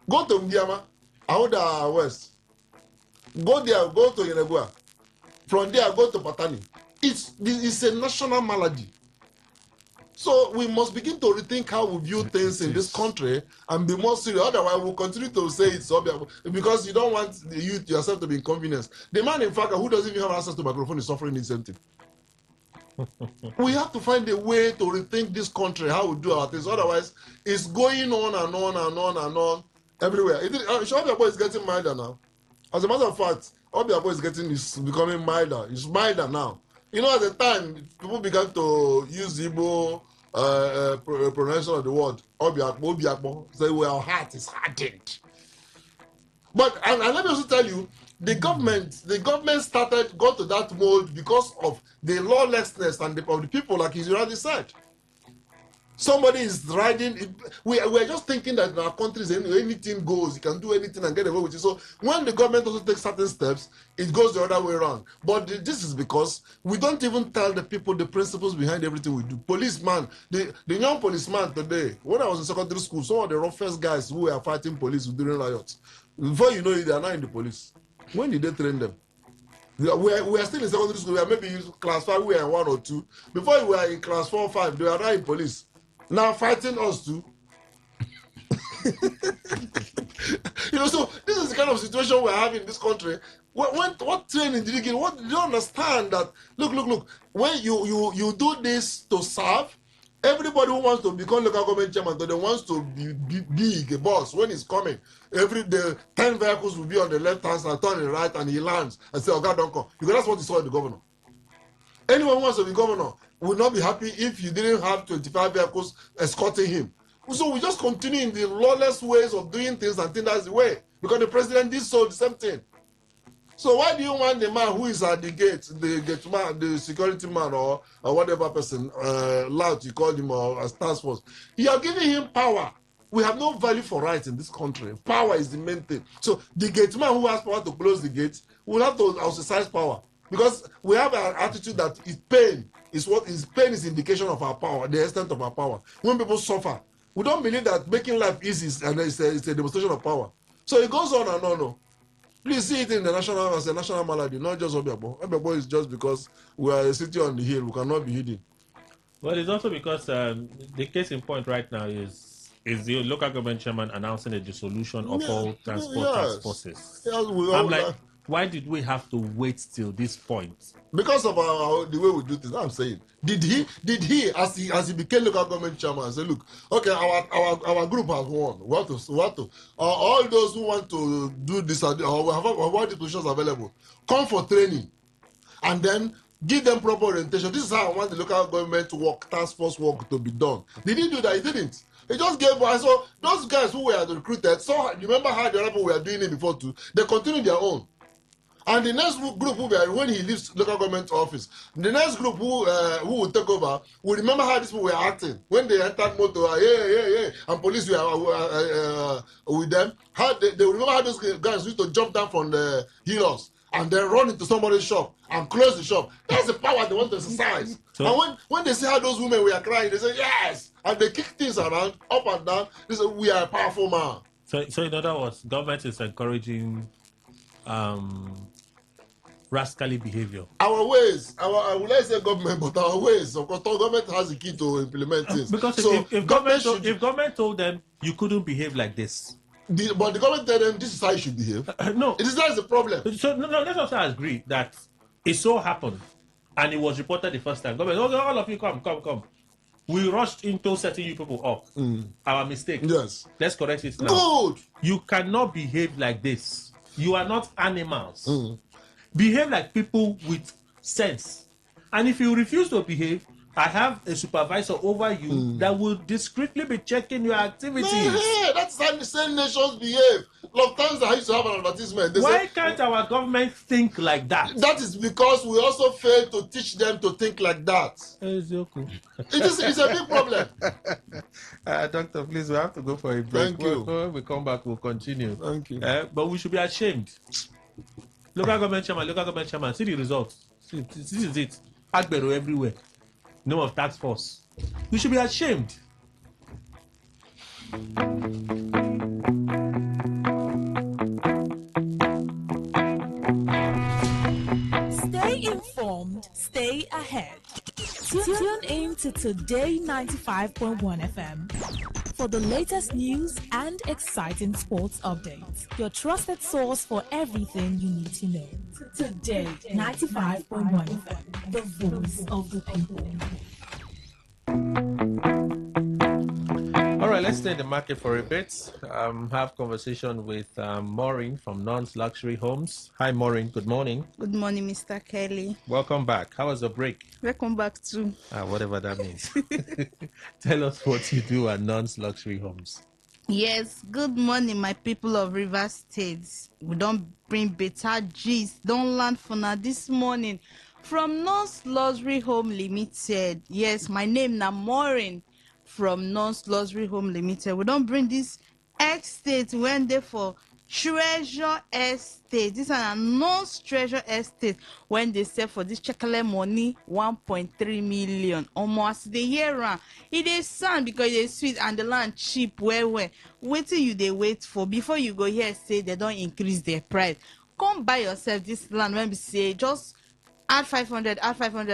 Go to Ndiama, Aoda West. Go there, go to Yenegua. From there, go to Patani. It's a national malady. So we must begin to rethink how we view things in this country and be more serious. Otherwise, we'll continue to say it's Obiakpo because you don't want the youth yourself to be inconvenienced. The man, in fact, who doesn't even have access to microphone is suffering the same thing. We have to find a way to rethink this country, how we do our things. Otherwise, it's going on and on and on and on everywhere. Obiakpo is getting milder now. As a matter of fact, Obiakpo is becoming milder. It's milder now. You know, at the time, people began to use the Igbo pronunciation of the word Obiakpo. Say, well, heart is hardened. But and let me also tell you, the government got to that mold because of the lawlessness and of the people, like he's already said. Somebody is riding. We're just thinking that in our countries, anything goes. You can do anything and get away with it. So when the government also takes certain steps, it goes the other way around. But this is because we don't even tell the people the principles behind everything we do. Policeman, the young policeman today, when I was in secondary school, some of the roughest guys who were fighting police during riots, before you know it, they are not in the police. When did they train them? We are still in secondary school. We are maybe in class 5, we are in 1 or 2. Before we were in class 4 or 5, they are not in police. Now fighting us too. So this is the kind of situation we're having in this country. What training did you get? What did you understand that? Look. When you do this to serve, everybody who wants to become local government chairman, they wants to be big, a boss. When he's coming, every day 10 vehicles will be on the left hand side, turn right, and he lands and say, "Oh God, don't come." Because that's what he saw in the governor. Anyone who wants to be governor will not be happy if you didn't have 25 vehicles escorting him. So we just continue in the lawless ways of doing things and think that's the way. Because the president did so the same thing. So why do you want the man who is at the gate man, the security man or whatever person, loud you call him or as task force? You are giving him power. We have no value for rights in this country. Power is the main thing. So the gate man who has power to close the gate will have to exercise power. Because we have an attitude that pain is indication of our power, the extent of our power. When people suffer, we don't believe that making life easy is a demonstration of power. So it goes on and on. No. Please see it in as a national malady, not just Obiakpo. Obiakpo is just because we are a city on the hill, we cannot be hidden. Well, it's also because the case in point right now is the local government chairman announcing a dissolution of all transport task forces. Yes, I'm like, why did we have to wait till this point? Because of the way we do things. I'm saying, did he as he became local government chairman say, look, okay, our group has won. What to all those who want to do this or what the positions available, come for training, and then give them proper orientation. This is how I want the local government task force work to be done. Did he do that? He didn't. He just gave one. So those guys who were recruited, so remember how the other people were doing it before too. They continued their own. And the next group who when he leaves local government office, the next group who will take over will remember how these people were acting when they entered motor, and police were with them. How they will remember how those guys used to jump down from the hills and then run into somebody's shop and close the shop. That's the power they want to exercise. So, and when they see how those women were crying, they say yes, and they kick things around up and down. They say we are a powerful man. So in other words, government is encouraging rascally behavior. Our ways, I would like to say government, but our ways, of course, government has the key to implement things. Because so if government told them you couldn't behave like this, but the government tell them this is how you should behave. No, it is not the problem. So no, let us agree that it so happened, and it was reported the first time. Government, okay, all of you come. We rushed into setting you people up. Our mistake. Yes. Let's correct it now. Good. You cannot behave like this. You are not animals. Behave like people with sense. And if you refuse to behave, I have a supervisor over you that will discreetly be checking your activities. Hey, that's how the same nations behave. A lot of times I used to have an advertisement. Why can't our government think like that? That is because we also fail to teach them to think like that. It's a big problem. Doctor, please, we have to go for a break. Thank you. When we come back, we'll continue. Thank you. But we should be ashamed. Local government chairman, see the results. This is it. Agbero everywhere. No of tax force. We should be ashamed. Stay informed, stay ahead. Tune in to Today 95.1 FM for the latest news and exciting sports updates. Your trusted source for everything you need to know. Today 95.1 FM, the voice of the people. All right, let's stay in the market for a bit. Have conversation with Maureen from Non's Luxury Homes. Hi, Maureen. Good morning. Good morning, Mr. Kelly. Welcome back. How was the break? Welcome back too. Whatever that means. Tell us what you do at Non's Luxury Homes. Yes, good morning, my people of River State. We don't bring better gist. Don't land for now this morning. From Non's Luxury Home Limited. Yes, my name is Maureen from Non's Luxury Home Limited. We don't bring this estate when they for Treasure Estate. This is a Non's Treasure Estate when they sell for this chocolate money 1.3 million. Almost the year round. It is sound because it is sweet and the land cheap. Wait till you they wait for before you go here say they don't increase their price. Come buy yourself this land when we say just add 500,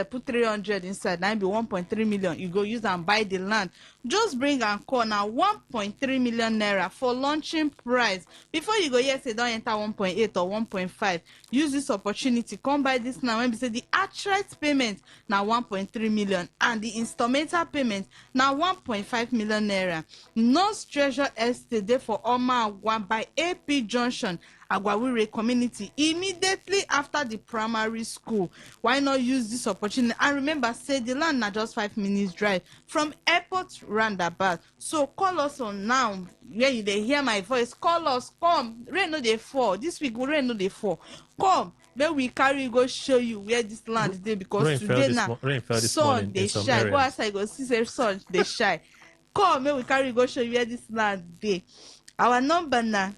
put 300 inside, now be 1.3 million. You go use and buy the land. Just bring and call now 1.3 million naira for launching price. Before you go here, say don't enter 1.8 or 1.5. Use this opportunity. Come buy this now. When we say the outright payment now 1.3 million and the instrumental payment now 1.5 million naira. Non's Treasure Estate there for Oma Agwa by AP Junction, Agwawure community, immediately after the primary school. Why not use this opportunity? And remember, say the land na just 5 minutes drive from airport roundabout. So call us on now. Where you they hear my voice, call us. Come, rain no dey fall. This week rain no dey fall. Come, then we carry go show you where this land is there because rain today now sun they shine. Go outside go see say sun they shine. Come, then we carry go show you where this land there. Our number now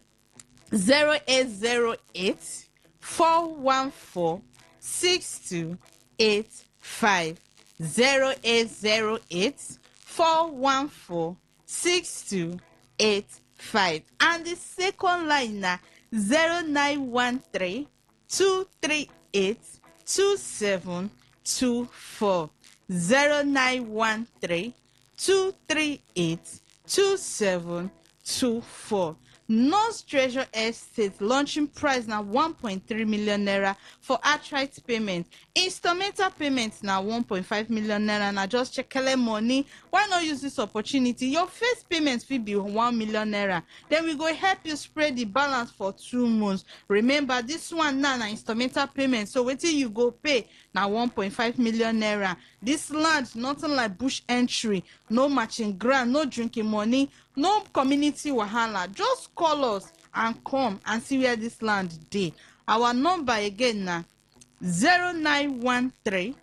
0808 414 6285 0808 414 6285 and the second line na 0913 238 2724 0913 238 2724. Non's Treasure Estate launching price now 1.3 million naira for outright payment. Instrumental payments now 1.5 million naira. Now just check money. Why not use this opportunity? Your first payment will be 1 million naira. Then we go help you spread the balance for 2 months. Remember this one now na instrumental payment. So wait till you go pay now 1.5 million naira. This land nothing like bush entry, no matching grant, no drinking money, no community wahala. Just call us and come and see where this land dey. Our number again na 0913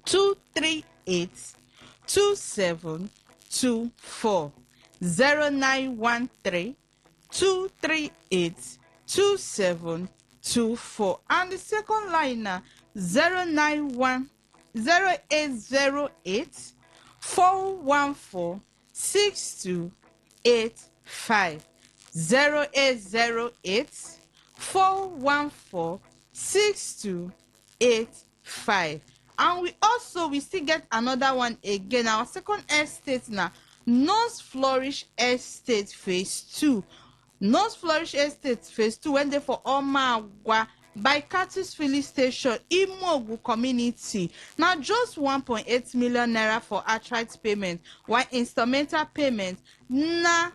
238 2724. 0913 238 2724. And the second line na 091 0808 414 6285. 0808 414 6285. And we still get another one again. Our second estate now, North Flourish Estate Phase 2. North Flourish Estate Phase 2 went there for Omagwa by Curtis Filling Station, Imogu community. Now just 1.8 million naira for outright payment, while instrumental payment na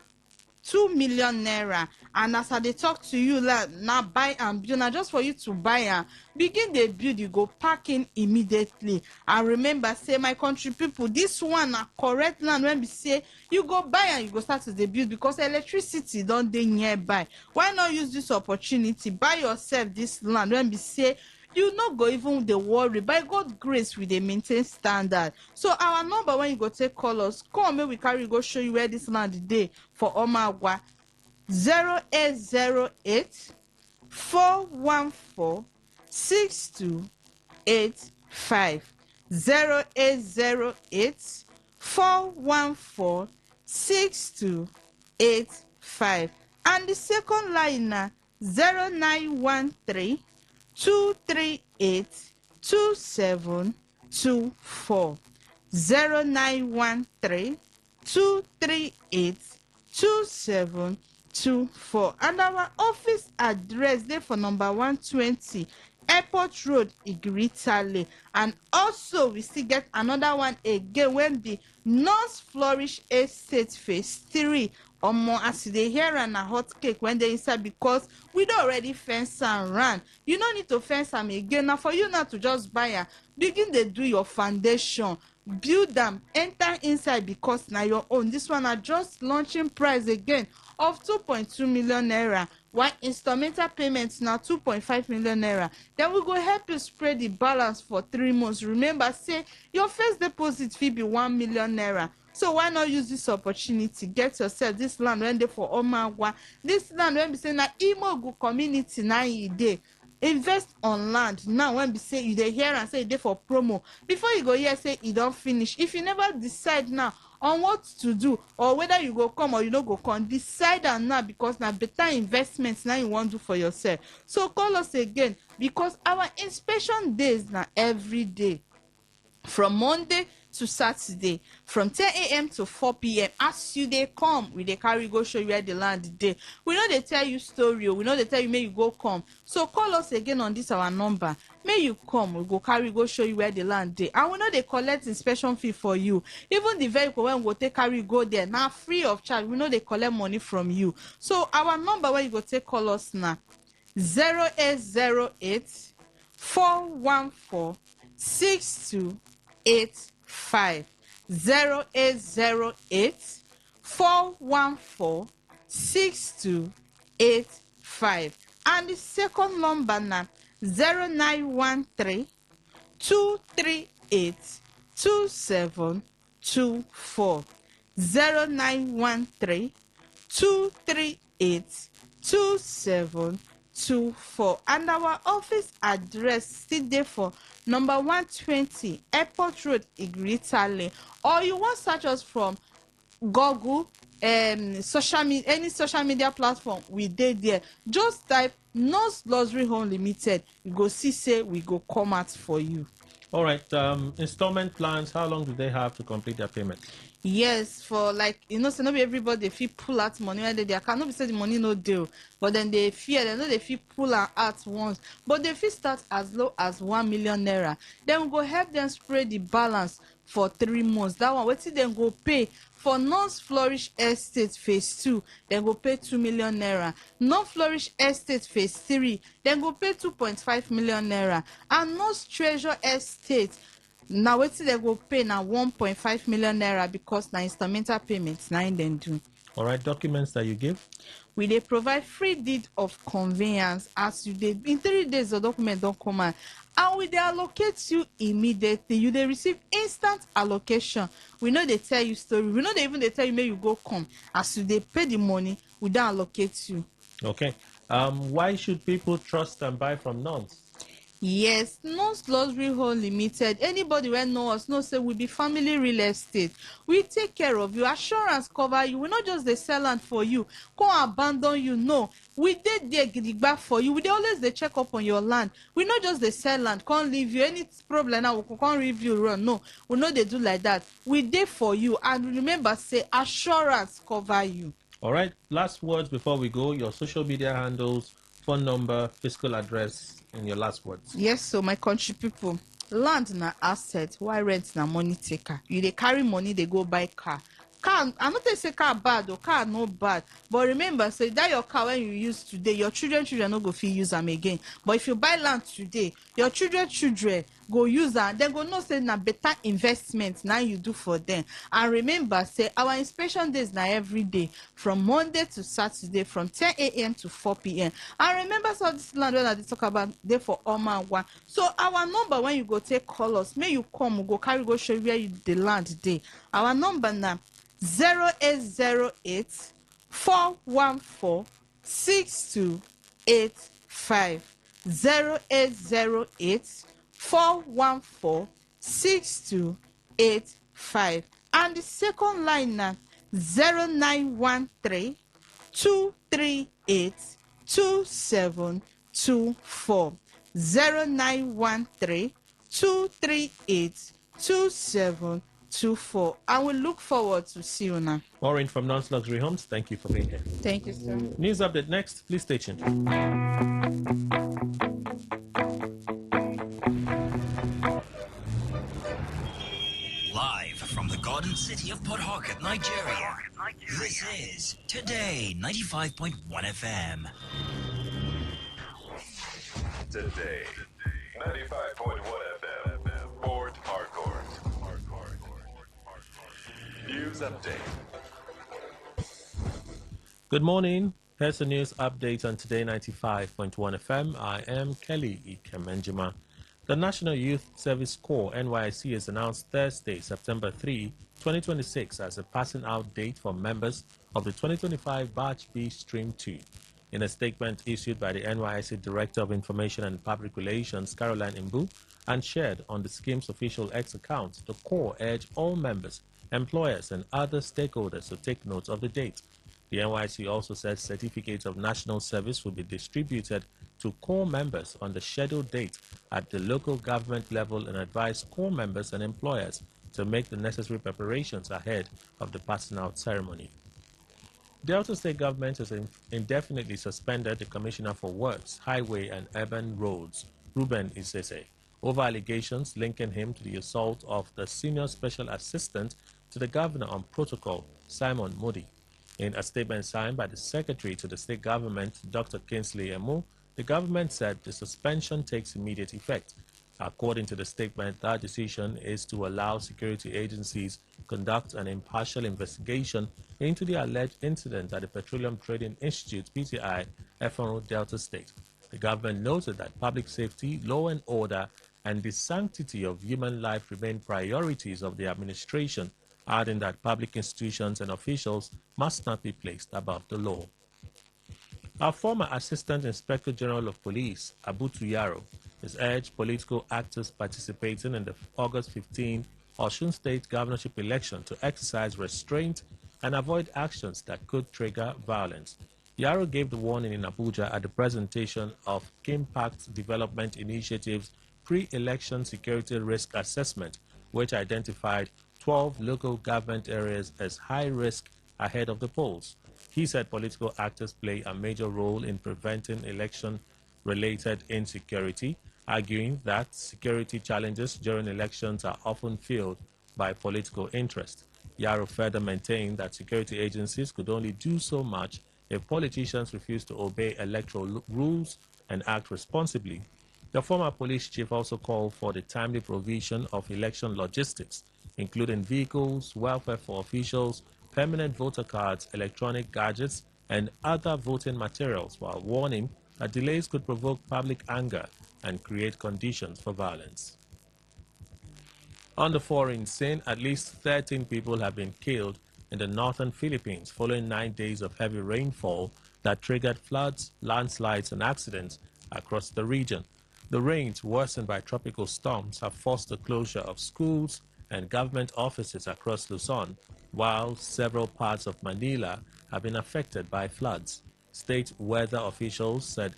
2 million naira. And as I dey talk to you, like, now buy and build. Now just for you to buy and begin the build, you go pack in immediately. And remember, say my country people, this one na correct land. When we say you go buy and you go start to the build, because electricity don't dey nearby. Why not use this opportunity? Buy yourself this land. When we say you no go even the worry. By God grace, we dey maintain standard. So our number when you go take call us, come make we carry go show you where this land dey for Omagwa. 0808 414 6285. 0808 414 6285. And the second line na 0913 238 2724. 0913 238 2724. And our office address there for number 120 Airport Road, Igritale. And also we still get another one again when the North Flourish Estate Phase 3. Omo, as they hear and a hot cake when they inside, because we don't already fence and run. You don't need to fence them again. Now for you not to just buy a begin to do your foundation, build them, enter inside, because now your own. This one are just launching price again of 2.2 million naira, while instrumental payments now 2.5 million naira. Then we go help you spread the balance for 3 months. Remember, say your first deposit fee be 1 million naira. So why not use this opportunity? Get yourself this land when they for Omagwa. This land when we say na Imogu community na day. Invest on land now when we say you dey hear and say they for promo. Before you go here say you don't finish. If you never decide now on what to do, or whether you go come or you no go come, decide and now, because now better investments now you want to do for yourself. So call us again, because our inspection days now every day from Monday to Saturday from 10 a.m. to 4 p.m. As you dey come, we dey carry go show you where the land dey. We know they tell you story, we know they tell you may you go come. So call us again on this our number. May you come, we go carry go show you where the land dey. And we know they collect inspection fee for you. Even the vehicle when we take carry go there now free of charge. We know they collect money from you. So our number where you go take call us now 0808 414 6285. 0808 414 6285. And the second number now 0913 238 2724. 0913 238 2724. And our office address still there for number 120 Airport Road, Igritale. Or you want search us from Google, social media, any social media platform, we did there. Just type Nurse Luxury Home Limited. You go see say we go come out for you. All right. Installment plans, how long do they have to complete their payment? Yes, for like, you know, so not be everybody they pull out money when they cannot be say the money no deal, but then they know they pull out once, but they feel start as low as 1 million naira. Then we go help them spread the balance for 3 months. That one, what then go pay for North Flourish Estate Phase 2, then go pay 2 million naira. North Flourish Estate Phase 3, then go pay 2.5 million naira. And North Treasure Estate, now wetin they go pay now 1.5 million naira, because na instrumental payments now in them do. All right, documents that you give? We dey provide free deed of conveyance as you dey in 3 days the document don come out, and we dey allocate you immediately. You dey receive instant allocation. We no dey tell you story. We no dey even dey tell you make you go come. As you dey pay the money, we don allocate you. Okay. Why should people trust and buy from Nons? Yes, Nons Luxury Home Limited. Anybody wey know us know say we be family real estate. We take care of you. Assurance cover you. We not just dey sell land for you, come abandon you. No, we dey there gidigba for you. We dey always dey check up on your land. We not just dey sell land, can't leave you. Any problem now, we can't review run. No, we no dey do like that. We dey for you, and remember say assurance cover you. All right. Last words before we go. Your social media handles, phone number, physical address, and your last words. Yes, so my country people, land na asset, why rent na money taker. You dey carry money, they go buy car. Car, I not say car bad or car no bad, but remember, say that your car when you use today, your children no go fit use them again. But if you buy land today, your children go use am, then go know say na better investment now you do for them. And remember, say our inspection days na every day from Monday to Saturday from 10 a.m. to 4 p.m. And remember, so this land when I talk about there for Oma one. So our number when you go take call us, may you come, we go carry go show you where you the land day. Our number now 0808 414 6285 0808 414 6285, and the second line now 0913 238 2724 0913 238 2724. I will look forward to see you now. Maureen from Nons Luxury Homes, thank you for being here. Thank you, sir. News update next. Please stay tuned. Live from the Garden City of Port Harcourt, Nigeria. This is Today 95.1 FM. Today 95.1 FM, Port Harcourt. News update. Good morning. Here's the news update on Today 95.1 FM. I am Kelly Ikemenjima. The National Youth Service Corps, NYSC, has announced Thursday, September 3, 2026 as a passing out date for members of the 2025 Batch B Stream 2. In a statement issued by the NYSC Director of Information and Public Relations, Caroline Imbu, and shared on the scheme's official X account, the Corps urged all members, employers, and other stakeholders to take note of the date. The NYSC also says certificates of national service will be distributed to Corps members on the scheduled date at the local government level and advised Corps members and employers to make the necessary preparations ahead of the passing out ceremony. Delta State government has indefinitely suspended the Commissioner for Works, Highway and Urban Roads, Ruben Isese, over allegations linking him to the assault of the Senior Special Assistant to the Governor on Protocol, Simon Modi. In a statement signed by the Secretary to the State Government, Dr. Kingsley Emu, the government said the suspension takes immediate effect. According to the statement, that decision is to allow security agencies conduct an impartial investigation into the alleged incident at the Petroleum Trading Institute, PTI, FNO Delta State. The government noted that public safety, law and order, and the sanctity of human life remain priorities of the administration, adding that public institutions and officials must not be placed above the law. Our former Assistant Inspector General of Police, Abu Tuyaro, has urged political actors participating in the August 15 Osun State governorship election to exercise restraint and avoid actions that could trigger violence. Yaro gave the warning in Abuja at the presentation of Impact Development Initiative's pre-election security risk assessment, which identified 12 local government areas as high risk ahead of the polls. He said political actors play a major role in preventing election-related insecurity, arguing that security challenges during elections are often fueled by political interest. Yaro further maintained that security agencies could only do so much if politicians refuse to obey electoral rules and act responsibly. The former police chief also called for the timely provision of election logistics, including vehicles, welfare for officials, permanent voter cards, electronic gadgets, and other voting materials, while warning that delays could provoke public anger and create conditions for violence. On the foreign scene, at least 13 people have been killed in the northern Philippines following 9 days of heavy rainfall that triggered floods, landslides, and accidents across the region. The rains, worsened by tropical storms, have forced the closure of schools and government offices across Luzon, while several parts of Manila have been affected by floods. State weather officials said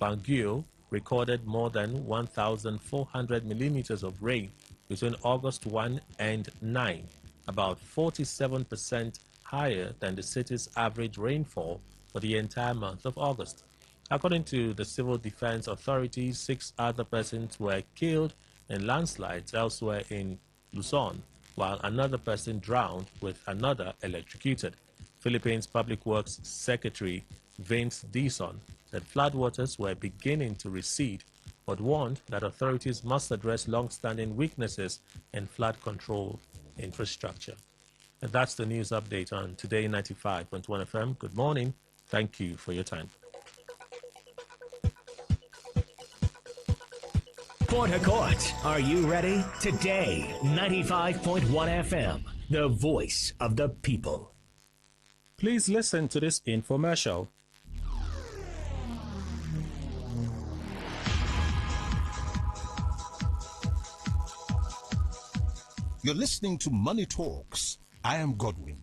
Baguio recorded more than 1,400 millimeters of rain between August 1 and 9, about 47% higher than the city's average rainfall for the entire month of August. According to the Civil Defense Authorities, 6 other persons were killed in landslides elsewhere in Luzon, while another person drowned with another electrocuted. Philippines Public Works Secretary Vince Dison said floodwaters were beginning to recede, but warned that authorities must address long-standing weaknesses in flood control infrastructure. And that's the news update on Today 95.1 FM. Good morning. Thank you for your time. Port Harcourt, are you ready? Today 95.1 FM, the voice of the people. Please listen to this infomercial. You're listening to Money Talks. I am Godwin,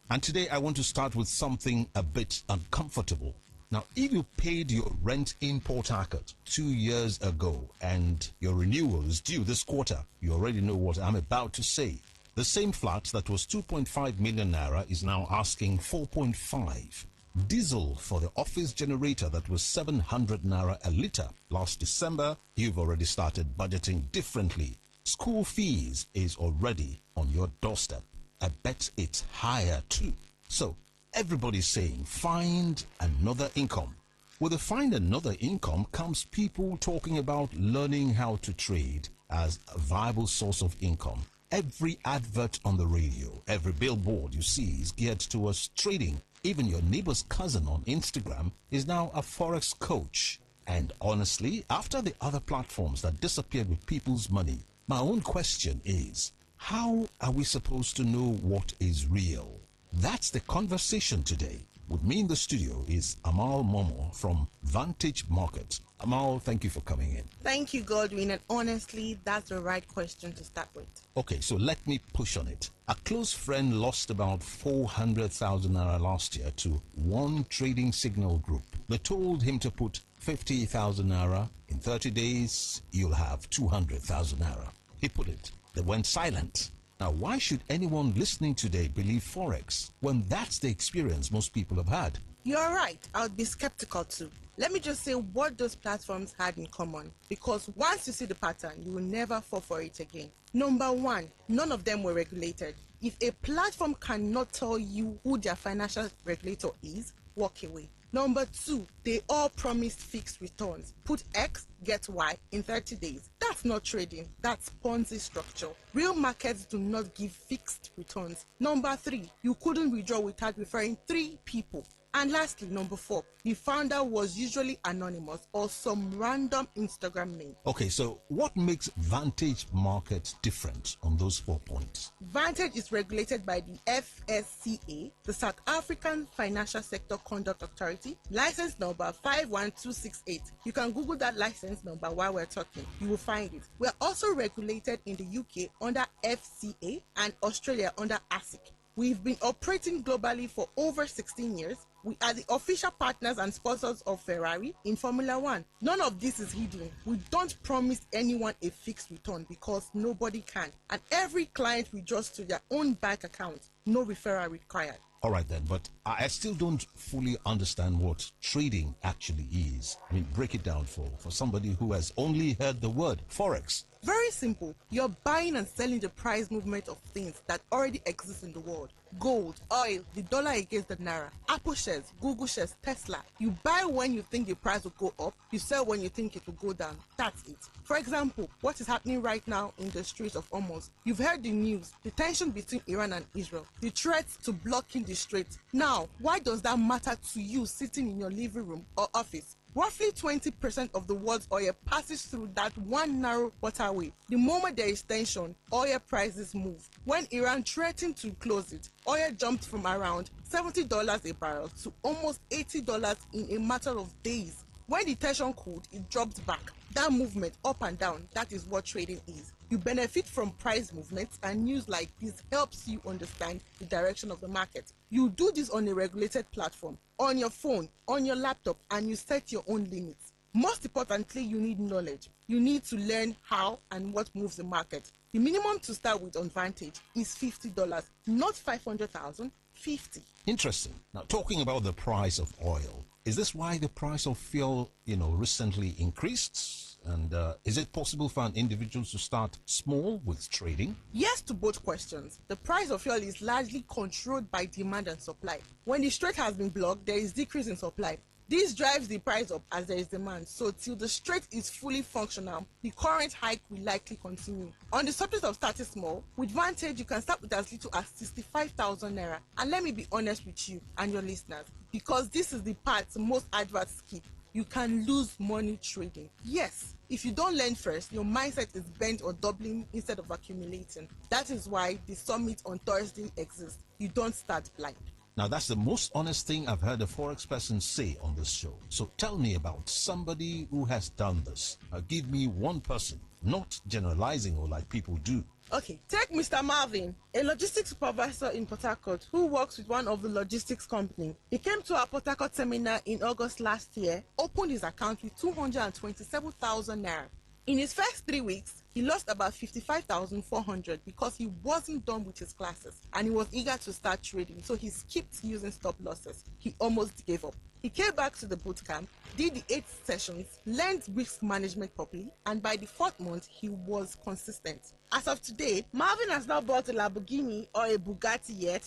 and today I want to start with something a bit uncomfortable. Now, if you paid your rent in Port Harcourt 2 years ago and your renewal is due this quarter, you already know what I'm about to say. The same flat that was 2.5 million naira is now asking 4.5. Diesel for the office generator that was 700 naira a litre last December, you've already started budgeting differently. School fees is already on your doorstep. I bet it's higher too. So everybody's saying find another income. With the find another income comes people talking about learning how to trade as a viable source of income. Every advert on the radio, every billboard you see is geared towards trading. Even your neighbor's cousin on Instagram is now a forex coach. And honestly, after the other platforms that disappeared with people's money, my own question is, how are we supposed to know what is real? That's the conversation today. With me in the studio is Amal Momo from Vantage Market. Amal, thank you for coming in. Thank you, Godwin, and honestly, that's the right question to start with. Okay, so let me push on it. A close friend lost about 400,000 naira last year to one trading signal group. They told him to put 50,000 naira. In 30 days, you'll have 200,000 naira. He put it. They went silent. Now, why should anyone listening today believe Forex when that's the experience most people have had? You're right. I would be skeptical too. Let me just say what those platforms had in common, because once you see the pattern, you will never fall for it again. Number one, none of them were regulated. If a platform cannot tell you who their financial regulator is, walk away. Number two, they all promised fixed returns. Put X, get Y in 30 days. That's not trading. That's Ponzi structure. Real markets do not give fixed returns. Number three, you couldn't withdraw without referring 3 people. And lastly, number 4, the founder was usually anonymous or some random Instagram name. Okay, so what makes Vantage Market different on those 4 points? Vantage is regulated by the FSCA, the South African Financial Sector Conduct Authority, license number 51268. You can Google that license number while we're talking. You will find it. We are also regulated in the UK under FCA and Australia under ASIC. We've been operating globally for over 16 years. We are the official partners and sponsors of Ferrari in Formula One. None of this is hidden. We don't promise anyone a fixed return because nobody can. And every client withdraws to their own bank account. No referral required. All right then, but I still don't fully understand what trading actually is. I mean, break it down for somebody who has only heard the word Forex. Very very simple. You're buying and selling the price movement of things that already exist in the world. Gold, oil, the dollar against the naira, Apple shares, Google shares, Tesla. You buy when you think the price will go up, you sell when you think it will go down. That's it. For example, what is happening right now in the streets of Hormuz? You've heard the news, the tension between Iran and Israel, the threats to blocking the strait. Now, why does that matter to you sitting in your living room or office? Roughly 20% of the world's oil passes through that one narrow waterway. The moment there is tension, oil prices move. When Iran threatened to close it, oil jumped from around $70 a barrel to almost $80 in a matter of days. When the tension cooled, it dropped back. That movement up and down, that is what trading is. You benefit from price movements, and news like this helps you understand the direction of the market. You do this on a regulated platform, on your phone, on your laptop, and you set your own limits. Most importantly, you need knowledge. You need to learn how and what moves the market. The minimum to start with on Vantage is $50, not $500,000, $50. Interesting. Now, talking about the price of oil, is this why the price of fuel, recently increased? And is it possible for an individual to start small with trading? Yes to both questions. The price of fuel is largely controlled by demand and supply. When the strait has been blocked, there is decrease in supply. This drives the price up as there is demand. So till the strait is fully functional, the current hike will likely continue. On the subject of starting small, with Vantage, you can start with as little as 65,000 naira. And let me be honest with you and your listeners, because this is the part most adverts skip. You can lose money trading. Yes, if you don't learn first, your mindset is bent on doubling instead of accumulating. That is why the summit on Thursday exists. You don't start blind. Now, that's the most honest thing I've heard a Forex person say on this show. So tell me about somebody who has done this. Give me one person, not generalizing or like people do. Okay, take Mr. Marvin, a logistics supervisor in Port Harcourt who works with one of the logistics companies. He came to our Port Harcourt seminar in August last year, opened his account with 227,000 naira. In his first 3 weeks, he lost about 55,400 because he wasn't done with his classes and he was eager to start trading, so he skipped using stop losses. He almost gave up. He came back to the bootcamp, did the 8 sessions, learned risk management properly, and by the 4th month, he was consistent. As of today, Marvin has not bought a Lamborghini or a Bugatti yet.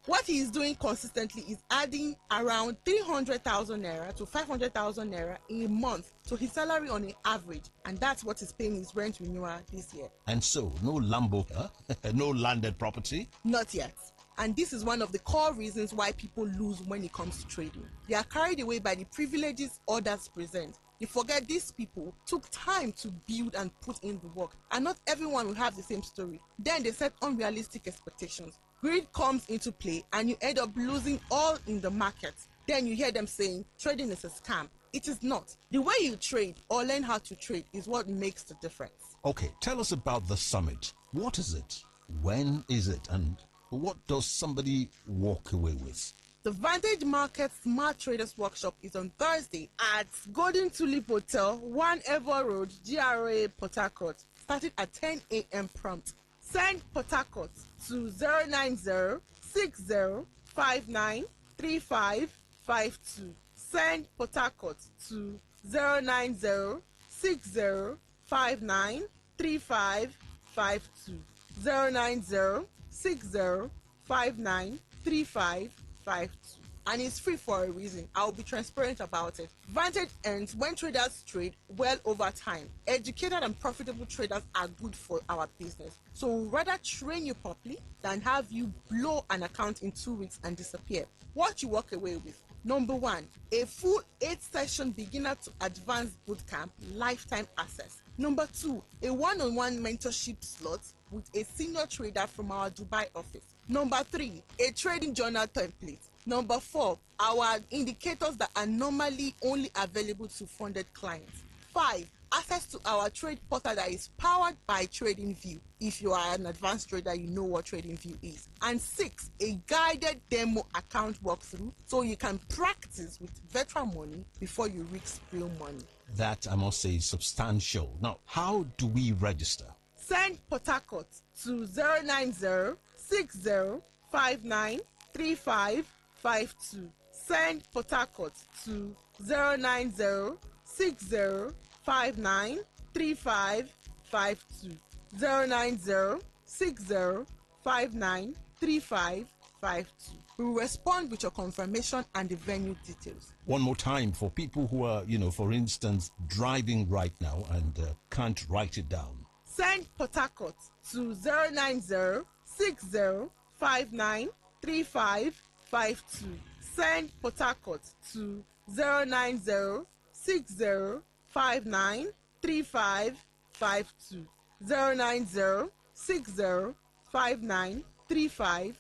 What he is doing consistently is adding around 300,000 naira to 500,000 naira in a month to his salary on an average, and that's what is paying his rent renewal this year. And so, no Lambo, no landed property? Not yet. And this is one of the core reasons why people lose when it comes to trading. They are carried away by the privileges others present. You forget these people took time to build and put in the work, and not everyone will have the same story. Then they set unrealistic expectations. Greed comes into play and you end up losing all in the market. Then you hear them saying trading is a scam. It is not. The way you trade or learn how to trade is what makes the difference. Okay, tell us about the summit. What is it? When is it? And what does somebody walk away with? The Vantage Market Smart Traders Workshop is on Thursday at Golden Tulip Hotel, 1 Ever Road, GRA, Port Harcourt, starting at 10 a.m. prompt. Send Port Harcourt to 090-6059-3552. Send Port Harcourt to 090-6059-3552. 090-6059-3552. And it's free for a reason. I'll be transparent about it. Vantage earns when traders trade well over time. Educated and profitable traders are good for our business. So we'll rather train you properly than have you blow an account in 2 weeks and disappear. What you walk away with: number 1, a full 8-session beginner to advanced bootcamp lifetime access. Number 2, a one-on-one mentorship slot with a senior trader from our Dubai office. Number 3, a trading journal template. Number 4, our indicators that are normally only available to funded clients. 5, access to our trade portal that is powered by TradingView. If you are an advanced trader, you know what TradingView is. And 6, a guided demo account walkthrough so you can practice with virtual money before you risk real money. That, I must say, is substantial. Now, how do we register? Send Port Harcourt to 090-6059-3552. Send Port Harcourt to 090-6059-3552. 3552. 09060593552. We will respond with your confirmation and the venue details. One more time for people who are, for instance, driving right now and can't write it down. Send Port Harcourt to 09060593552. Send Port Harcourt to 09060593552. 09060593552.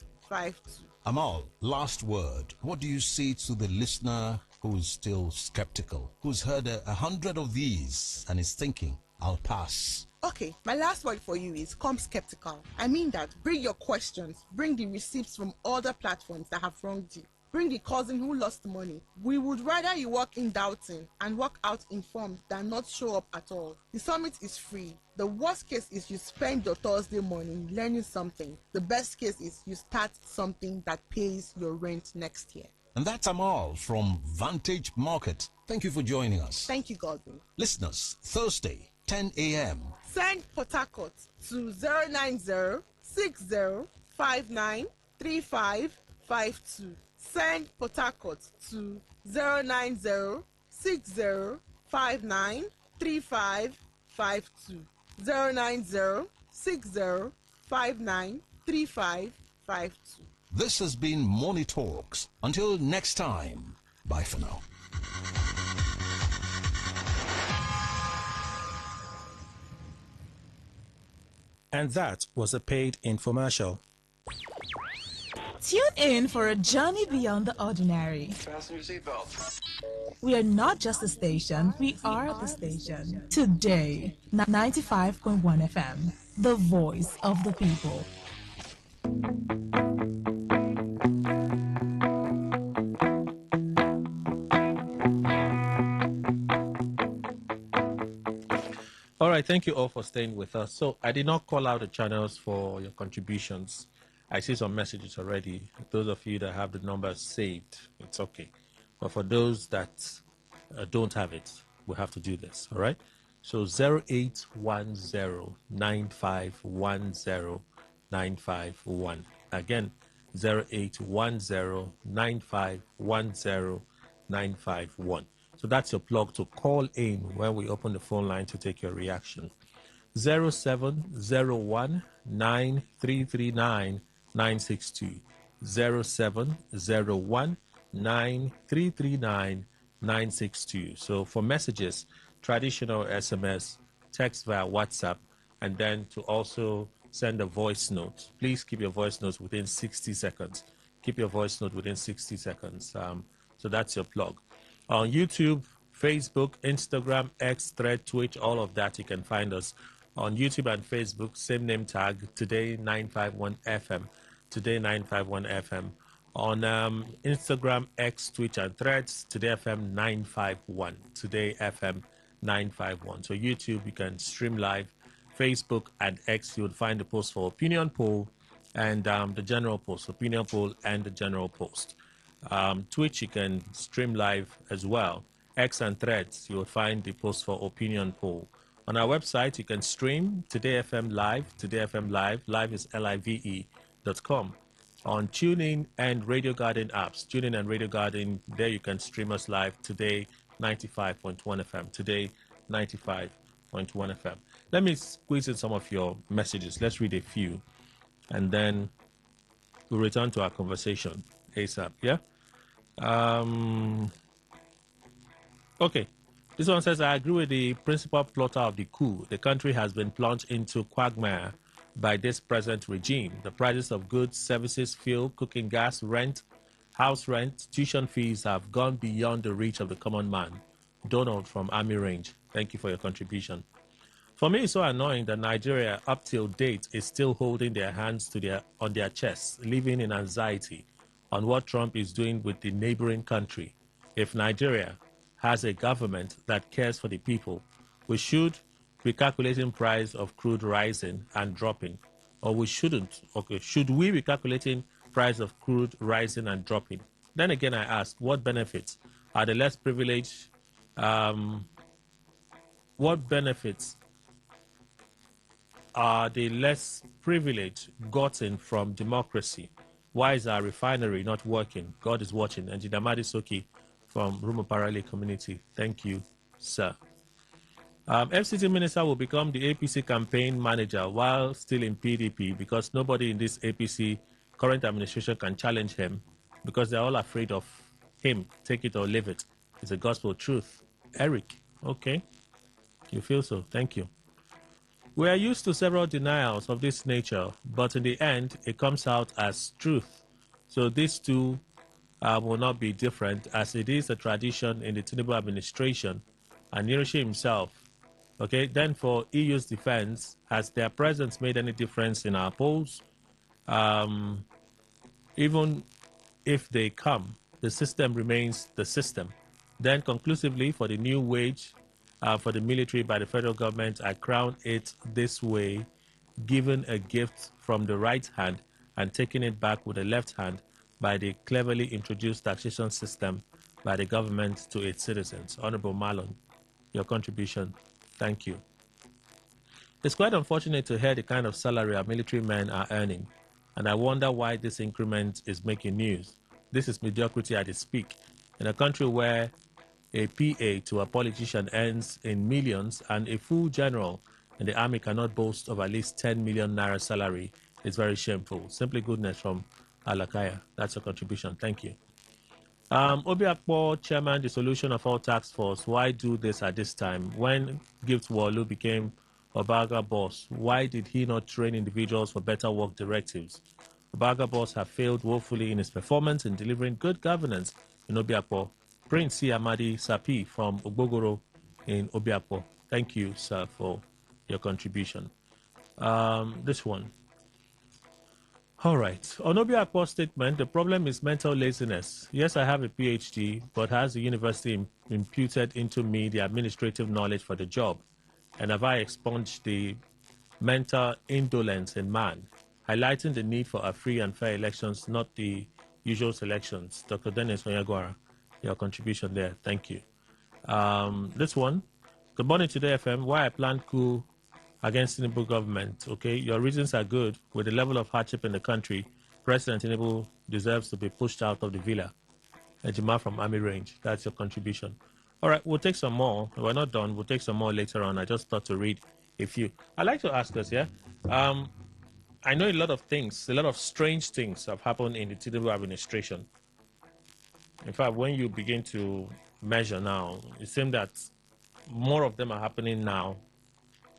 Amal, last word. What do you say to the listener who's still skeptical, who's heard 100 of these and is thinking, I'll pass? Okay, my last word for you is come skeptical. I mean that. Bring your questions. Bring the receipts from other platforms that have wronged you. Bring the cousin who lost money. We would rather you walk in doubting and walk out informed than not show up at all. The summit is free. The worst case is you spend your Thursday morning learning something. The best case is you start something that pays your rent next year. And that's Amal from Vantage Market. Thank you for joining us. Thank you, Godwin. Listeners, Thursday, 10 a.m. Send Port Harcourt to 09060593552. Send Port Harcourt to 09060593552. 09060593552. This has been Money Talks. Until next time, bye for now. And that was a paid infomercial. Tune in for a journey beyond the ordinary. Fasten your seatbelts. We are not just a station, we are the station. Today, 95.1 FM, the voice of the people. All right, thank you all for staying with us. So I did not call out the channels for your contributions. I see some messages already. Those of you that have the numbers saved, it's okay. But for those that don't have it, we have to do this, all right? So 0810-9510-951. Again, 0810-9510-951. So that's your plug to call in when we open the phone line to take your reaction. 0701-9339-962. 0701-9339-962. So for messages, traditional SMS, text via WhatsApp, and then to also send a voice note. Please keep your voice notes within 60 seconds. Keep your voice note within 60 seconds. So that's your plug. On YouTube, Facebook, Instagram, X, Thread, Twitch, all of that, you can find us. On YouTube and Facebook, same name tag, Today951FM. Today951FM. On Instagram, X, Twitch, and Threads, Today FM 951. Today FM 951. So YouTube, you can stream live. Facebook and X, you would find the post for opinion poll and the general post, opinion poll and the general post. Twitch, you can stream live as well. X and Threads, you will find the post for opinion poll. On our website, you can stream Today FM Live. Today FM Live. Live is live.com. On TuneIn and Radio Garden apps. TuneIn and Radio Garden, there you can stream us live. Today 95.1 FM. Today 95.1 FM. Let me squeeze in some of your messages. Let's read a few. And then we'll return to our conversation ASAP. Yeah? Okay. This one says, I agree with the principal plotter of the coup. The country has been plunged into quagmire by this present regime. The prices of goods, services, fuel, cooking gas, rent, house rent, tuition fees have gone beyond the reach of the common man. Donald from Army Range. Thank you for your contribution. For me, it's so annoying that Nigeria, up till date, is still holding their hands on their chests, living in anxiety on what Trump is doing with the neighboring country. If Nigeria has a government that cares for the people, we should be calculating price of crude rising and dropping, or we shouldn't. Okay, should we be calculating price of crude rising and dropping? Then again, I ask, what benefits are the less privileged? What benefits are the less privileged gotten from democracy? Why is our refinery not working? God is watching. And Jidamadi Soki from Rumo Parale community. Thank you, sir. FCT minister will become the APC campaign manager while still in PDP because nobody in this APC current administration can challenge him because they're all afraid of him. Take it or leave it. It's a gospel truth. Eric, okay. You feel so? Thank you. We are used to several denials of this nature, but in the end, it comes out as truth. So these two will not be different as it is a tradition in the Tinubu administration and Hiroshi himself. Okay, then for EU's defense, has their presence made any difference in our polls? Even if they come, the system remains the system. Then conclusively, for the new wage for the military by the federal government, I crown it this way, given a gift from the right hand and taking it back with the left hand by the cleverly introduced taxation system by the government to its citizens. Honorable Marlon, your contribution. Thank you. It's quite unfortunate to hear the kind of salary our military men are earning, and I wonder why this increment is making news. This is mediocrity at its peak. In a country where a PA to a politician earns in millions and a full general in the army cannot boast of at least 10 million naira salary, is very shameful. Simply goodness from Alakaya. That's your contribution. Thank you. Obiakpo, chairman, the solution of all task force. Why do this at this time? When Gift Walu became Obaga boss, why did he not train individuals for better work directives? Obaga boss have failed woefully in his performance in delivering good governance in Obiakpo. Prince Amadi Sapi from Ogbogoro in Obiakpo. Thank you, sir, for your contribution. This one. All right. On Obiakpo's statement, the problem is mental laziness. Yes, I have a PhD, but has the university imputed into me the administrative knowledge for the job? And have I expunged the mental indolence in man, highlighting the need for a free and fair elections, not the usual selections? Dr. Dennis Onyagwara, your contribution there. Thank you. This one. Good morning, Today FM. Why I planned coup against Tinubu government. Okay, your reasons are good. With the level of hardship in the country, President Tinubu deserves to be pushed out of the villa. Ejima from Army Range. That's your contribution. All right, we'll take some more. We're not done. We'll take some more later on. I just thought to read a few. I'd like to ask us, I know a lot of things, a lot of strange things have happened in the Tinubu administration. In fact, when you begin to measure now, it seems that more of them are happening now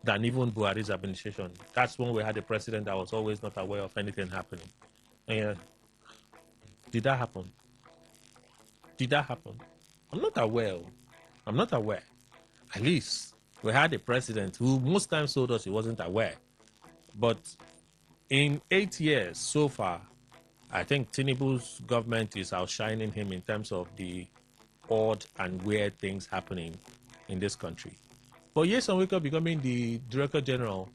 than even Buhari's administration. That's when we had a president that was always not aware of anything happening. And, did that happen? Did that happen? I'm not aware. I'm not aware. At least we had a president who most times told us he wasn't aware. But in 8 years so far, I think Tinubu's government is outshining him in terms of the odd and weird things happening in this country. But yes, Wika becoming the Director General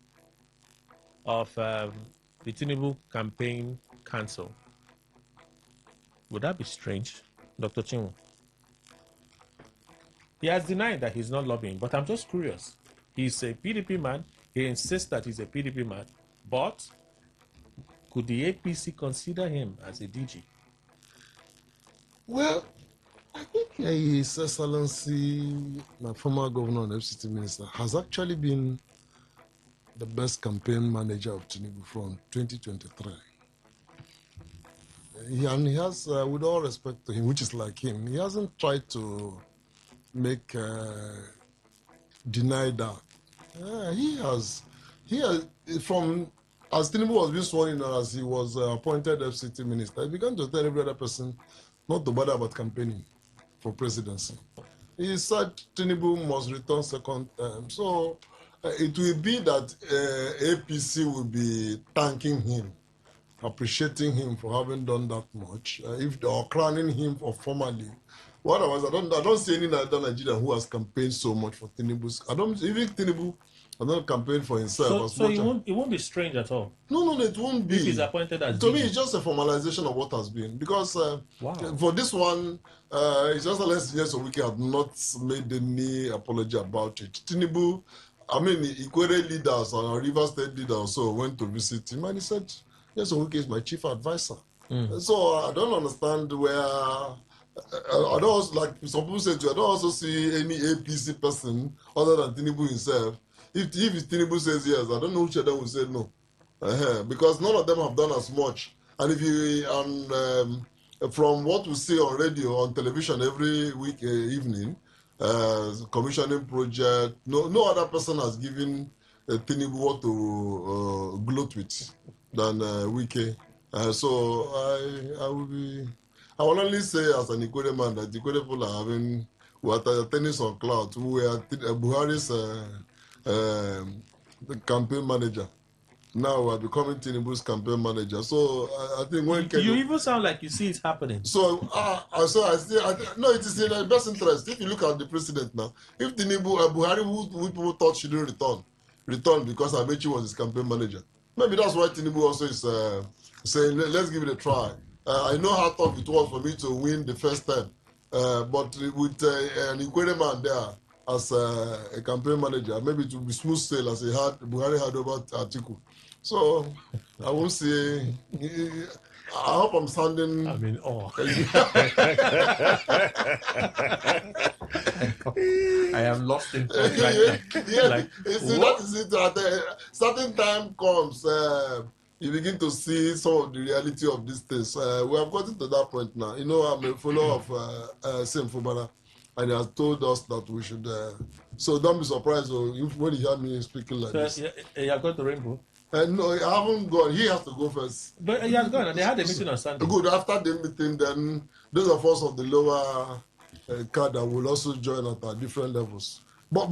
of the Tinubu Campaign Council. Would that be strange, Dr. Chinwo? He has denied that he's not lobbying, but I'm just curious. He's a PDP man. He insists that he's a PDP man. But could the APC consider him as a DG? Well, I think His Excellency, my former governor and FCT minister, has actually been the best campaign manager of Tinubu from 2023. And he has, with all respect to him, which is like him, he hasn't tried to deny that. He has, from, as Tinubu was being sworn in as he was appointed FCT minister, he began to tell every other person not to bother about campaigning for presidency. He said Tinubu must return second term. So it will be that APC will be thanking him, appreciating him for having done that much, if they are crowning him for formally. What I don't see any other Nigerian who has campaigned so much for Tinubu's. Even Tinubu has not campaigned for himself. So it won't be strange at all. No, it won't be. If he's appointed as to DG. me, it's just a formalization of what has been. Because for this one, His Excellency Wike have not made any apology about it. Tinubu I mean, Ikwere leaders and River State leaders also went to visit him, and he said, yes, Wike is my chief advisor. So I don't understand where, I don't also, like some people say, I don't also see any APC person other than Tinubu himself. If Tinubu says yes, I don't know which of them will say no. Because none of them have done as much. And if you, from what we see on radio, on television every week evening, commissioning project, no other person has given Tinubu what to gloat with than Wike. So I will only say as an Ikwere man that Ikwere people are having, we are attending some cloud. We are Buhari's the campaign manager. Now we are becoming Tinubu's campaign manager. So I think when you even sound like you see it happening. So I no, it is in the best interest. If you look at the president now, if Tinubu Buhari, who people thought she didn't return because Amechi was his campaign manager. Maybe that's why Tinubu also is saying let's give it a try. I know how tough it was for me to win the first time, but with an Ikwere man there as a campaign manager, maybe it will be smooth sail as Buhari had over Atiku. So I won't say. I hope I'm sounding. I mean, oh. I am lost in thought right now. Yeah, like, see, that is it. At a certain time comes, you begin to see some of the reality of these things. We have gotten to that point now. You know, I'm a follower of Sim Fubara, and he has told us that we should. So don't be surprised when you hear me speaking like this. You are going to Rainbow? No, I haven't gone. He has to go first. But he has gone. They had a meeting on Sunday. Good. After the meeting, then those of us of the lower cadre will also join at our different levels. But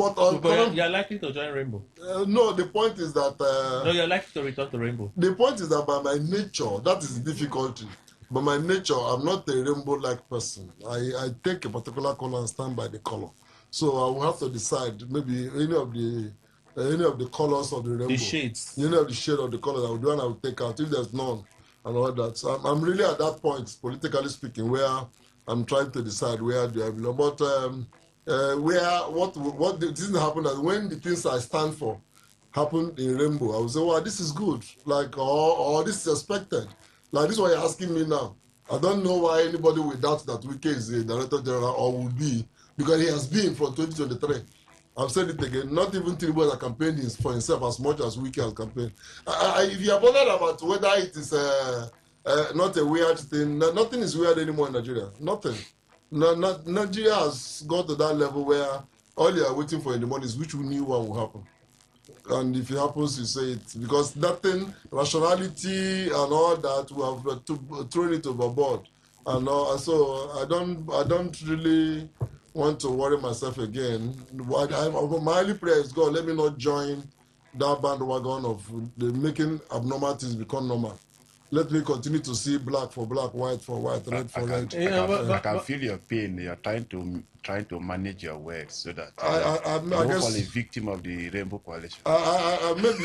you're likely to join Rainbow. No, the point is that. No, you're likely to return to Rainbow. The point is that by my nature, that is the difficulty. By my nature, I'm not a rainbow-like person. I take a particular color and stand by the color. So I will have to decide maybe any of the colors of the rainbow. The shades. Any of the shade of the colors I will do and I will take out if there's none and all that. So I'm really at that point, politically speaking, where I'm trying to decide where do I belong. But what didn't happen is when the things I stand for happen in Rainbow, I will say, well, this is good. Like, or this is expected. Like this is what you're asking me now. I don't know why anybody will doubt that Wike is the Director General or will be, because he has been from 2023. I've said it again, not even Tinubu has campaigned for himself as much as Wike has campaigned. If you are bothered about whether it is not a weird thing, nothing is weird anymore in Nigeria. Nothing. Nigeria has got to that level where all you are waiting for in the morning is which new one will happen. And if it happens, you say it. Because nothing, rationality and all that, we have thrown it overboard. And so I don't really want to worry myself again. My only prayer is, God, let me not join that bandwagon of making abnormalities become normal. Let me continue to see black for black, white for white, red for red. I can feel your pain. You're trying to manage your words so that you don't fall a victim of the Rainbow Coalition. Maybe.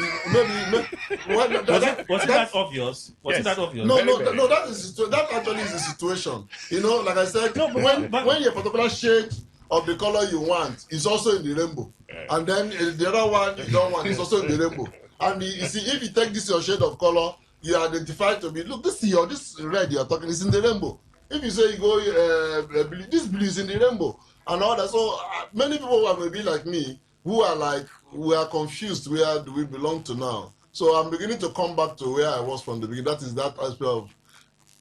Was it that obvious? Was it that obvious? No. That actually is the situation. You know, like I said, when your particular shade of the color you want is also in the rainbow, and then the other one you don't want is also in the rainbow. And you see, if you take this your shade of color, you identify to be, look, this red you're talking is in the rainbow. If you say you go, this blue is in the rainbow, and all that. So many people who are maybe like me, who are like, we are confused, where do we belong to now? So I'm beginning to come back to where I was from the beginning. That is that aspect of,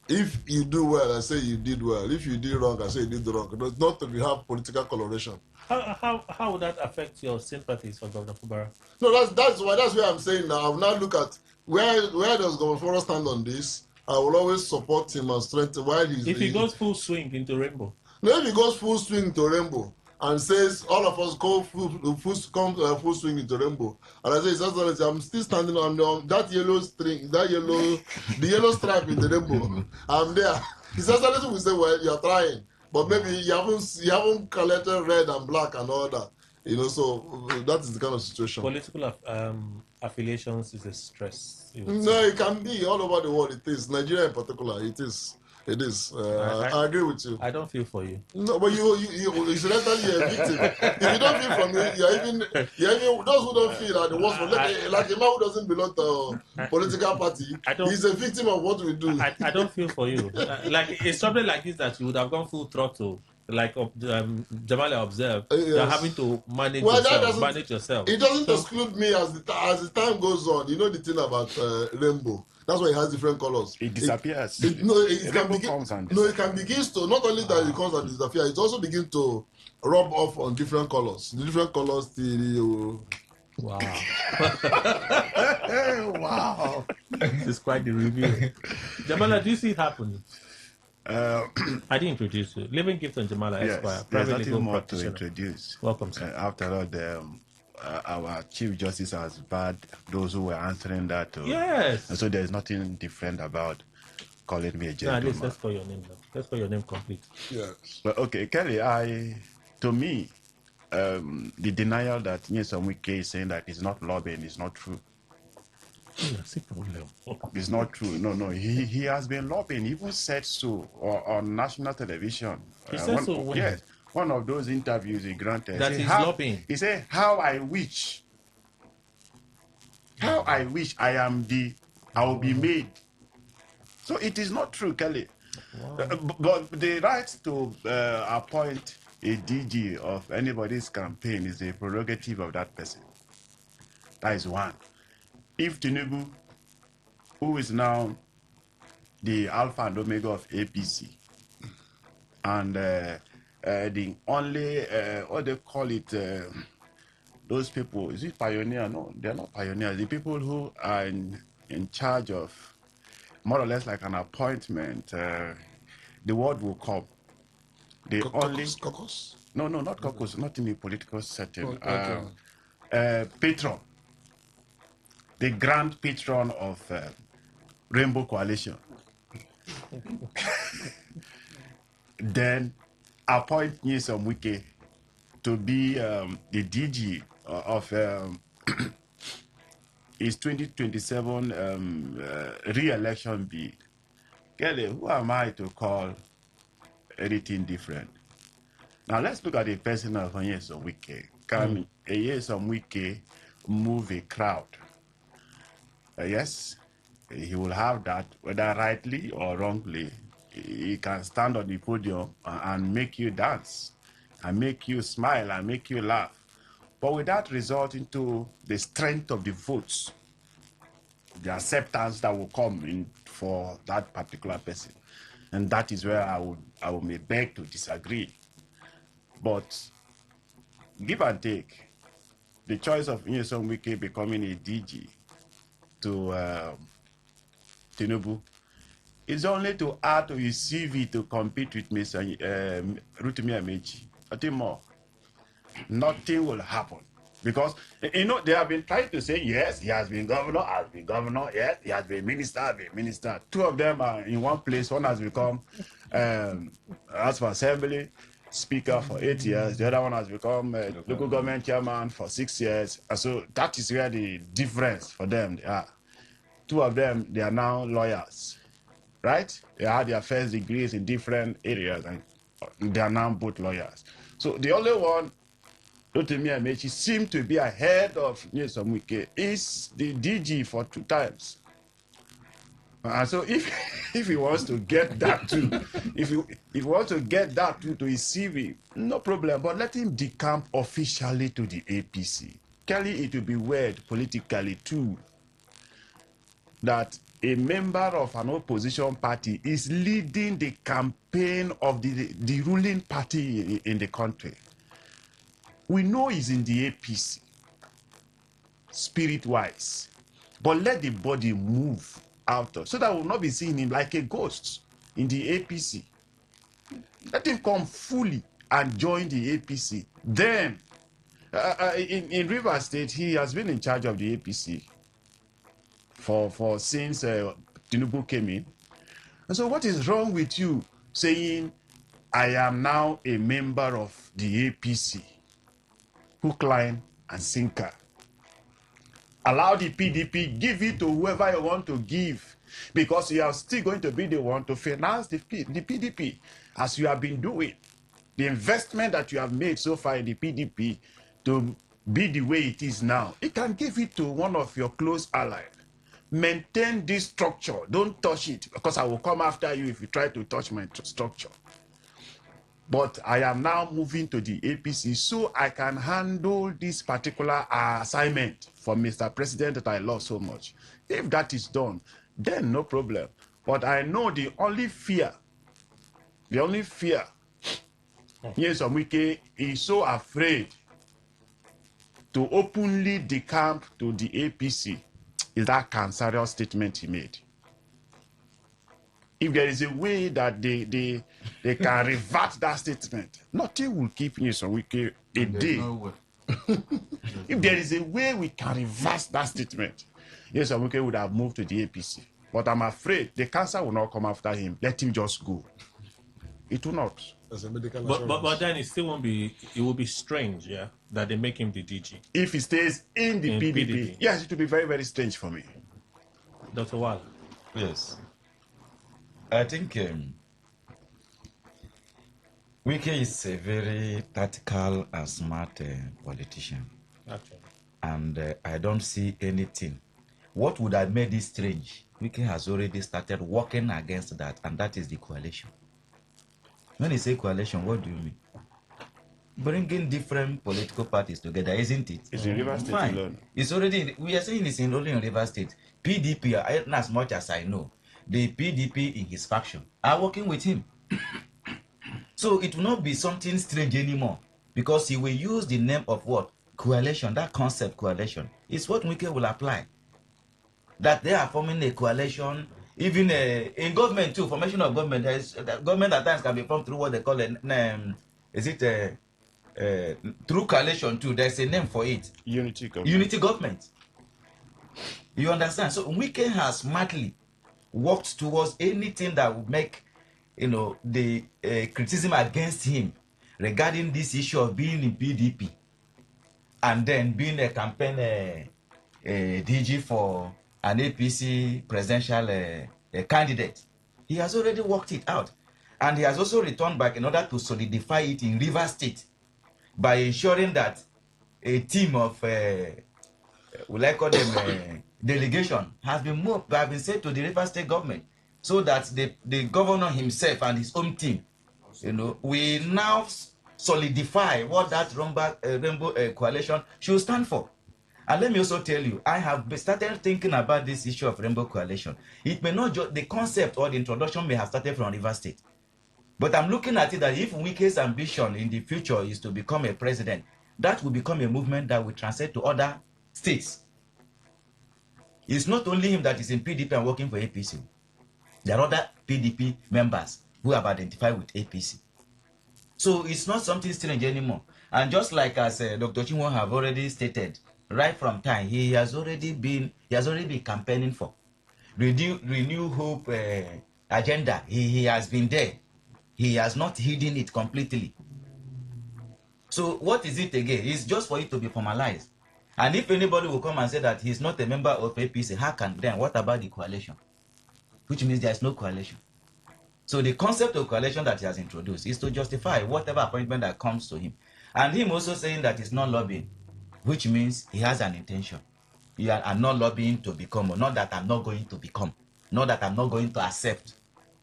if you do well, I say you did well. If you did wrong, I say you did wrong. It's not that we have political coloration. How would that affect your sympathies for Governor Fubara? No, that's where I'm saying now. I'll now look at where does Governor Fubara stand on this. I will always support him and strengthen while he's. If he goes full swing into Rainbow. No, if he goes full swing into Rainbow and says all of us go full swing into Rainbow, and I say, I'm still standing on that yellow string, the yellow stripe in the rainbow. I'm there. His Excellency will say, well, you're trying, but maybe you haven't collected red and black and all that. You know, so that is the kind of situation. Political affiliations is a stress. No, it can be all over the world. It is Nigeria in particular. It is. It is. I agree with you. I don't feel for you. No, but you incidentally you're a victim. If you don't feel for me, you're even those who don't feel are the worst. Like a man who doesn't belong to a political party, he's a victim of what we do. I don't feel for you. Like it's something like this that you would have gone full throttle. Like Jamala observed, Yes. You're having to manage yourself. It doesn't exclude me as the time goes on. You know the thing about rainbow. That's why it has different colors. It disappears. It can begin to, not only that it comes and disappears, it also begins to rub off on different colors. The different colors till Wow. Wow. This is quite the review. Jamala, do you see it happening? I didn't introduce you. Living Gift and Jamala Esquire. There's nothing more to introduce. Welcome, sir. After all, our Chief Justice has barred those who were answering that. Yes. And so there's nothing different about calling me a gentleman. Let's call your name now. Let's call your name complete. Yes. But okay, Kelly, to me, the denial that Nyesom Wike is saying that it's not lobbying is not true. It's not true. No. He has been lobbying. He even said so on national television. He said so when? Yes. One of those interviews he granted. That he's lobbying. He said, how I wish I will be made. So it is not true, Kelly. Wow. But the right to appoint a DG of anybody's campaign is a prerogative of that person. That is one. If Tinubu, who is now the alpha and omega of APC, and the only, what they call it, those people, is it pioneer? No, they're not pioneers. The people who are in charge of more or less like an appointment, the word will come. Caucus? No, not caucus, not in a political setting. Patron. The grand patron of Rainbow Coalition. Then appoint Nyesom Wike to be the DG of his 2027 re-election bid. Kelly, who am I to call anything different? Now let's look at the person of Nyesom Wike. Can Nyesom Wike move a crowd? Yes, he will have that, whether rightly or wrongly. He can stand on the podium and make you dance, and make you smile, and make you laugh. But without resorting to the strength of the votes, the acceptance that will come in for that particular person. And that is where I may beg to disagree. But give and take, the choice of Nyesom Wike becoming a DG to Tinubu is only to add to his CV to compete with Rotimi Amaechi. Nothing more. Nothing will happen. Because, they have been trying to say, yes, he has been governor, yes, he has been minister. Two of them are in one place. One has become House of Assembly Speaker for 8 years. The other one has become local government chairman for 6 years. And so that is where the difference for them are. Two of them, they are now lawyers, right? They had their first degrees in different areas, and they are now both lawyers. So the only one, Rotimi Amaechi, seemed to be ahead of Nyesom Wike, is the DG for 2 times. And so if he wants to get that too, if he wants to get that too to his CV, no problem. But let him decamp officially to the APC. Kelly, it will be weird politically too that a member of an opposition party is leading the campaign of the ruling party in the country. We know he's in the APC, spirit-wise, but let the body move out of, so that we'll not be seeing him like a ghost in the APC. Let him come fully and join the APC. Then, in Rivers State, he has been in charge of the APC for since Tinubu came in. And so what is wrong with you saying, I am now a member of the APC, hook, line, and sinker? Allow the PDP, give it to whoever you want to give, because you are still going to be the one to finance the PDP, as you have been doing. The investment that you have made so far in the PDP to be the way it is now, you can give it to one of your close allies. Maintain this structure. Don't touch it, because I will come after you if you try to touch my structure. But I am now moving to the APC so I can handle this particular assignment for Mr. President that I love so much. If that is done, then no problem. But I know the only fear, yes, Omike is so afraid to openly decamp to the APC is that cancerous statement he made. If there is a way that they can revert that statement, nothing will keep Nyesom Wike a day. No way. If there is a way we can reverse that statement, Nyesom Wike would have moved to the APC. But I'm afraid the cancer will not come after him. Let him just go. It will not. As a medical but then it still won't be. It will be strange, yeah, that they make him the DG. If he stays in the PDP, yes, it will be very, very strange for me. Dr. Wall. Yes. I think Wike is a very tactical and smart politician. Okay. And I don't see anything. What would have made it strange? Wike has already started working against that, and that is the coalition. When you say coalition, what do you mean? Bringing different political parties together, isn't it? It's in Rivers State alone. It's already, we are saying it's only in Rivers State. PDP, as much as I know, the PDP in his faction are working with him. So it will not be something strange anymore, because he will use the name of what? Coalition. That concept, coalition, is what Wike will apply. That they are forming a coalition, even in government too, formation of government. Government at times can be formed through what they call through coalition too. There's a name for it. Unity government. Unity government. You understand? So Wike has smartly worked towards anything that would make, the criticism against him regarding this issue of being in PDP and then being a campaign DG for an APC presidential candidate. He has already worked it out, and he has also returned back in order to solidify it in Rivers State by ensuring that a team of delegation has been moved, have been sent to the Rivers State government, so that the governor himself and his own team, will now solidify what that Rainbow Coalition should stand for. And let me also tell you, I have started thinking about this issue of Rainbow Coalition. It may not just, the concept or the introduction may have started from Rivers State, but I'm looking at it that if Wike's ambition in the future is to become a president, that will become a movement that will translate to other states. It's not only him that is in PDP and working for APC. There are other PDP members who have identified with APC. So it's not something strange anymore. And just like as Dr. Chinwo have already stated, right from time, he has already been campaigning for Renew Hope agenda. He has been there. He has not hidden it completely. So what is it again? It's just for it to be formalized. And if anybody will come and say that he's not a member of APC, how can then? What about the coalition? Which means there is no coalition. So the concept of coalition that he has introduced is to justify whatever appointment that comes to him. And him also saying that he's not lobbying, which means he has an intention. I'm not lobbying to become, or not that I'm not going to become, not that I'm not going to accept.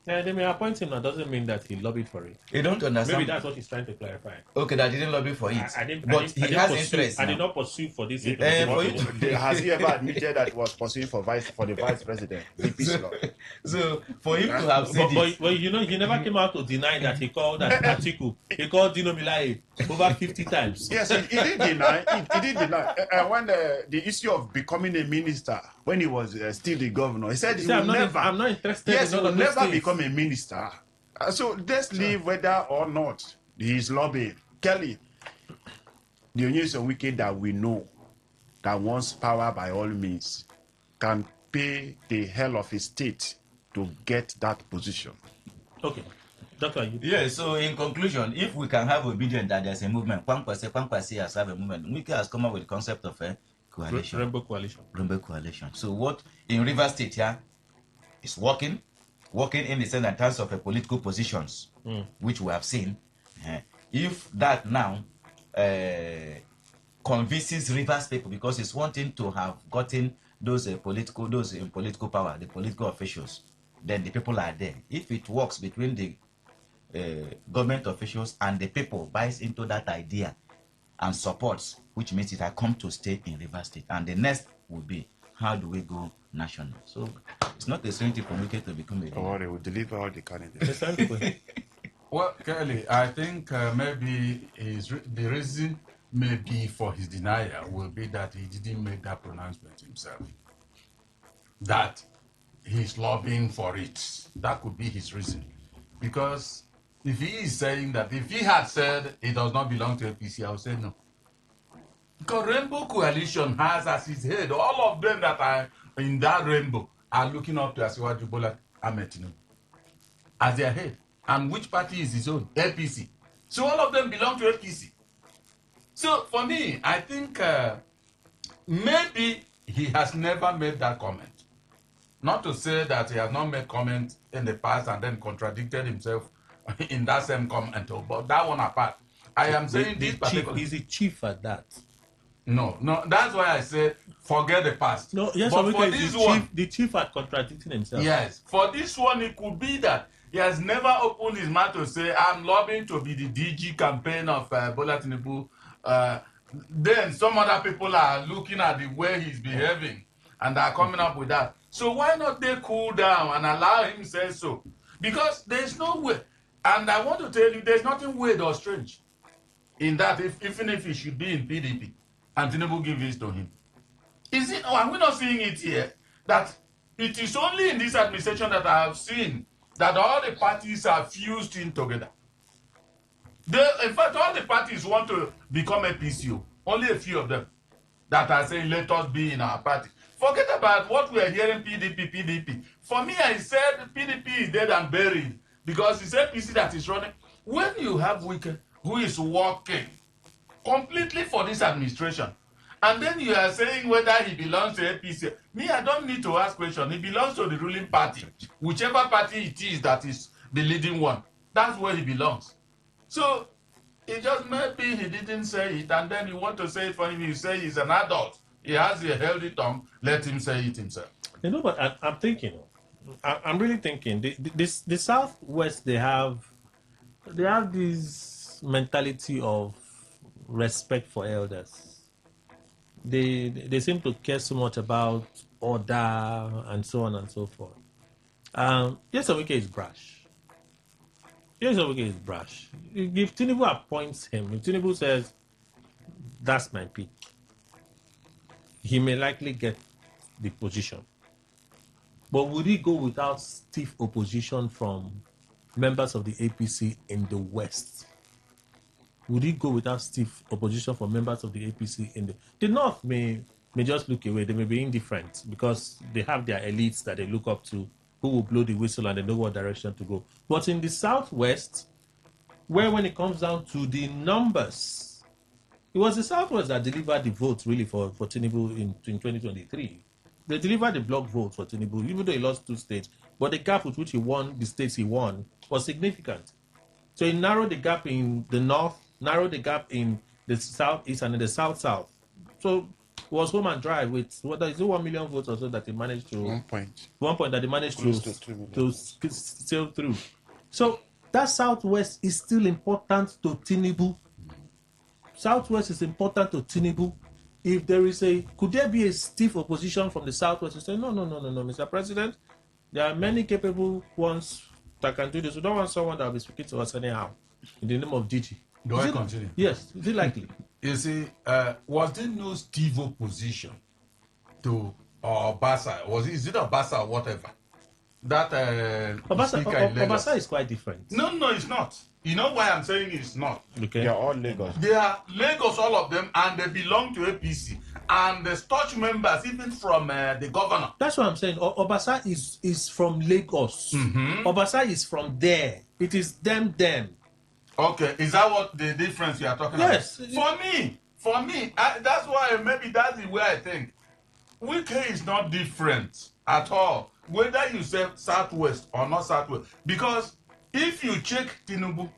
Yeah, they may appoint him. That doesn't mean that he lobbied for it. You don't understand. Maybe that's what he's trying to clarify. Okay, that didn't lobby for it. He has interest. I did not pursue for this. Has he ever admitted that he was pursuing for the vice president? So for him to have said it, but he never came out to deny that he called that article. He called Dino Milai over 50 times. Yes, he did deny. He did deny. When the issue of becoming a minister, when he was still the governor, he said I'm not interested. Yes, in he will never become a minister. So let's leave whether or not he is lobbying. Kelly, the Nyesom Wike that we know, that wants power by all means, can pay the hell of his state to get that position. Okay. Doctor, yeah, so in conclusion, if we can have obedience that there's a movement, Kwangkwasi has have a movement. Wike has come up with the concept of coalition. Rainbow Coalition. Rainbow Coalition. So what in River State here is working in the sense in terms of political positions, which we have seen. If that now convinces Rivers people, because it's wanting to have gotten those in political power, the political officials, then the people are there. If it works between the government officials and the people, buys into that idea and supports, which means it has come to stay in Rivers State. And the next will be, how do we go national? So it's not the same thing for Wike to become a leader. Or they will deliver all the candidates. Well, Kelly, I think maybe the reason maybe for his denial will be that he didn't make that pronouncement himself. That he's lobbying for it. That could be his reason. Because if he is saying that, if he had said it does not belong to APC, I would say no. Because Rainbow Coalition has as his head, all of them that are in that rainbow are looking up to Asiwaju Bola Ahmed Tinubu as their head. And which party is his own? APC. So all of them belong to APC. So for me, I think maybe he has never made that comment. Not to say that he has not made comment in the past and then contradicted himself in that same comment, but that one apart. I am saying this particular... Is he chief at that? No, that's why I say forget the past. No, yes, but for this one... The chief had contradicting himself. Yes, for this one, it could be that he has never opened his mouth to say, I'm lobbying to be the DG campaign of Bola Tinubu. Then some other people are looking at the way he's behaving and are coming up with that. So why not they cool down and allow him say so? Because there's no way. And I want to tell you, there's nothing weird or strange in that, even if he should be in PDP and Tinubu give this to him. Is it? Oh, are we not seeing it here? That it is only in this administration that I have seen that all the parties are fused in together. In fact, all the parties want to become a PCO. Only a few of them that are saying, let us be in our party. Forget about what we are hearing, PDP. For me, I said PDP is dead and buried because it's APC that is running. When you have Wike, who is working completely for this administration, and then you are saying whether he belongs to APC. Me, I don't need to ask question. He belongs to the ruling party. Whichever party it is that is the leading one, that's where he belongs. So, it just maybe he didn't say it, and then you want to say it for him. You say he's an adult. He has a healthy tongue. Let him say it himself. You know, but I'm thinking, I'm really thinking, the Southwest, they have this mentality of respect for elders. They seem to care so much about order and so on and so forth. Yes, Wike is brash. If Tinubu appoints him, if Tinubu says, that's my pick, he may likely get the position. But would he go without stiff opposition from members of the APC in the West? Would he go without stiff opposition from members of the APC in the North? May just look away. They may be indifferent because they have their elites that they look up to, who will blow the whistle and they know what direction to go. But in the Southwest, where when it comes down to the numbers, it was the Southwest that delivered the votes really for Tinubu in 2023. They delivered the block vote for Tinubu, even though he lost 2 states. But the gap with which he won the states he won was significant. So he narrowed the gap in the North, narrowed the gap in the Southeast and in the South-South. So it was home and dry with, what is it, 1 million votes or so that he managed to... 1 point. 1 point that he managed to sail through. So that Southwest is still important to Tinubu. Southwest is important to Tinubu. If there is could there be a stiff opposition from the Southwest? You say, no, Mr. President, there are many capable ones that can do this. We don't want someone that will be speaking to us anyhow in the name of DG. Do I continue? Yes. Is it likely? You see, was there no stiff opposition to Obasa? Is it Obasa or whatever? That Obasa is quite different. No, it's not. You know why I'm saying it's not? Okay. They are all Lagos. They are Lagos, all of them, and they belong to APC. And the stretch members, even from the governor. That's what I'm saying. Obasa is from Lagos. Mm-hmm. Obasa is from there. It is them. Okay, is that what the difference you are talking about? Yes. for me, that's why maybe that's the way I think. Wike is not different at all, whether you say Southwest or not Southwest. Because if you check Tinubu,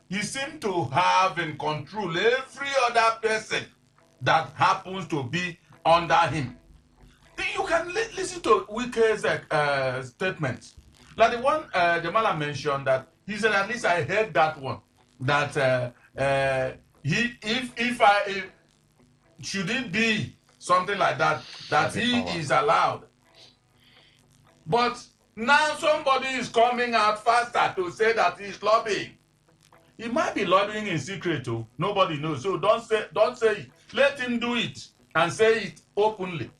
he seems to have in control every other person that happens to be under him. Then you can listen to Wike's statements. Like the one Jamala mentioned, that he said, at least I heard that one, that if should it be something like that, that he is allowed. But now somebody is coming out faster to say that he's lobbying. He might be lobbying in secret too. Nobody knows. So don't say it. Let him do it and say it openly.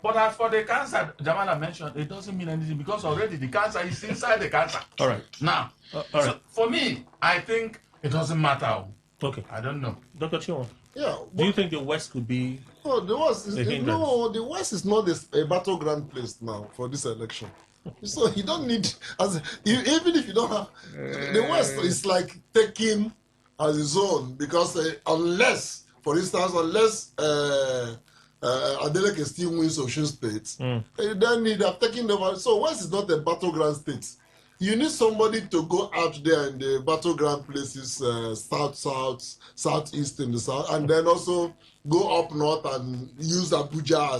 But as for the cancer Jamala mentioned, it doesn't mean anything because already the cancer is inside the cancer. All right. Now, so for me, I think it doesn't matter. Okay. I don't know. Dr. Chion, yeah. Do you think the West could be the West is, the West is not a battleground place now for this election. So you don't need, even if you don't have, the West is like taking as its own because unless, for instance, Adeleke still wins Osun State, then he'd have taken over. So West is not a battleground state. You need somebody to go out there in the battleground places, southeast in the south, and then also go up north and use Abuja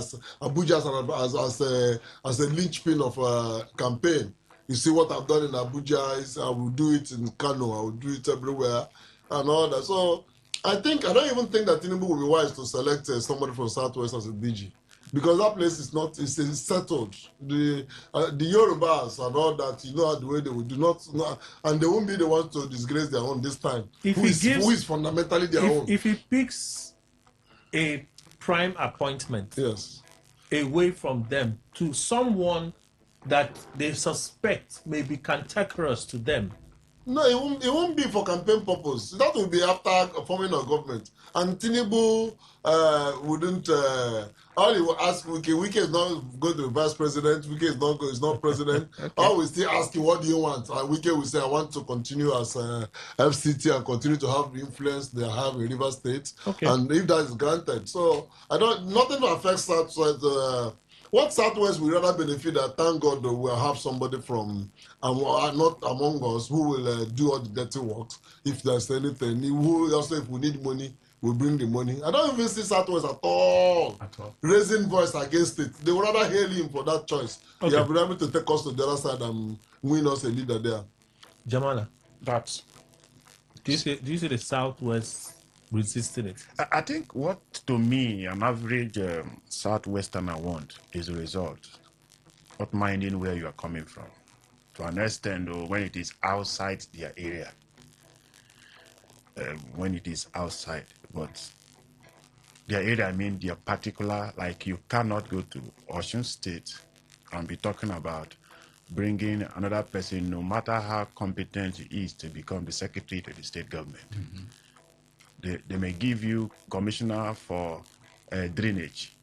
as a linchpin of a campaign. You see what I've done in Abuja is I will do it in Kano, I will do it everywhere, and all that. So I don't even think that Tinubu will be wise to select somebody from Southwest as a DG. Because that place is not, it's settled. The Yorubas and all that, you know the way they will do not, and they won't be the ones to disgrace their own this time. Who is fundamentally their own? If he picks a prime appointment, yes, away from them to someone that they suspect may be cantankerous to them. No, it won't be for campaign purpose. That will be after forming a government. And Tinubu wouldn't. All he will ask Wike is not going to be vice president. Wike is not president. Okay. All we still ask you, what do you want? And Wike will say, I want to continue as FCT and continue to have the influence they have in River State. Okay. And if that is granted, so nothing affects Southwest. What Southwest will rather benefit that, thank God, we'll have somebody from not among us who will do all the dirty works. If there's anything, also if we need money, we'll bring the money. I don't even see Southwest at all raising voice against it. They would rather hail him for that choice. Okay. He have been able to take us to the other side and win us a leader there. Jamala, do you see the Southwest resisting it? I think what, to me, an average Southwesterner want is a result, not minding where you are coming from. To an extent, though, when it is outside their area, when it is outside, but their area, I mean their particular, like you cannot go to Osun State and be talking about bringing another person, no matter how competent he is, to become the secretary to the state government. Mm-hmm. They may give you commissioner for drainage,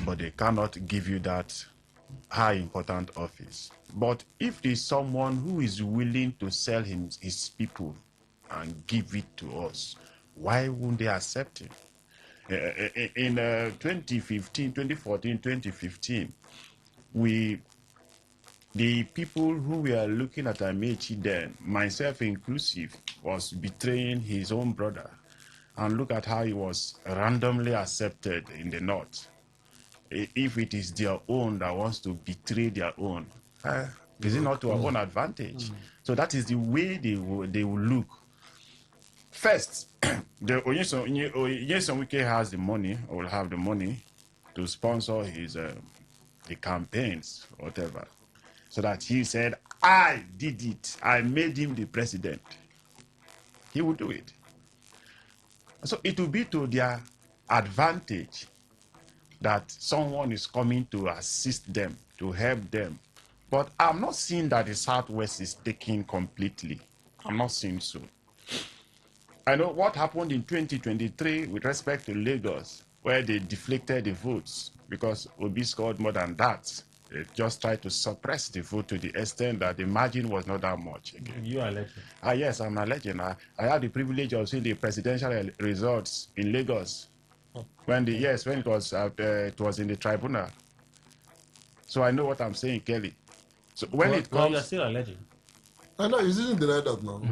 but they cannot give you that high important office. But if there is someone who is willing to sell his people and give it to us, why wouldn't they accept it? In 2014, 2015, the people who were looking at Amechi then, myself inclusive, was betraying his own brother. And look at how he was randomly accepted in the north. If it is their own that wants to betray their own, is it not to our own advantage? So that is the way they will look. First, the Onyeson Wike has the money, or will have the money, to sponsor his the campaigns, whatever. So that he said, I did it. I made him the president. He would do it. So it will be to their advantage that someone is coming to assist them, to help them. But I'm not seeing that the Southwest is taking completely. I'm not seeing so. I know what happened in 2023 with respect to Lagos, where they deflected the votes because Obi scored more than that. just tried to suppress the vote to the extent that the margin was not that much again. You are a legend. Yes, I'm a legend. I had the privilege of seeing the presidential results in Lagos when it was in the tribunal. So I know what I'm saying, Kelly. So when it comes, you're still a legend. I know, he didn't deny that now.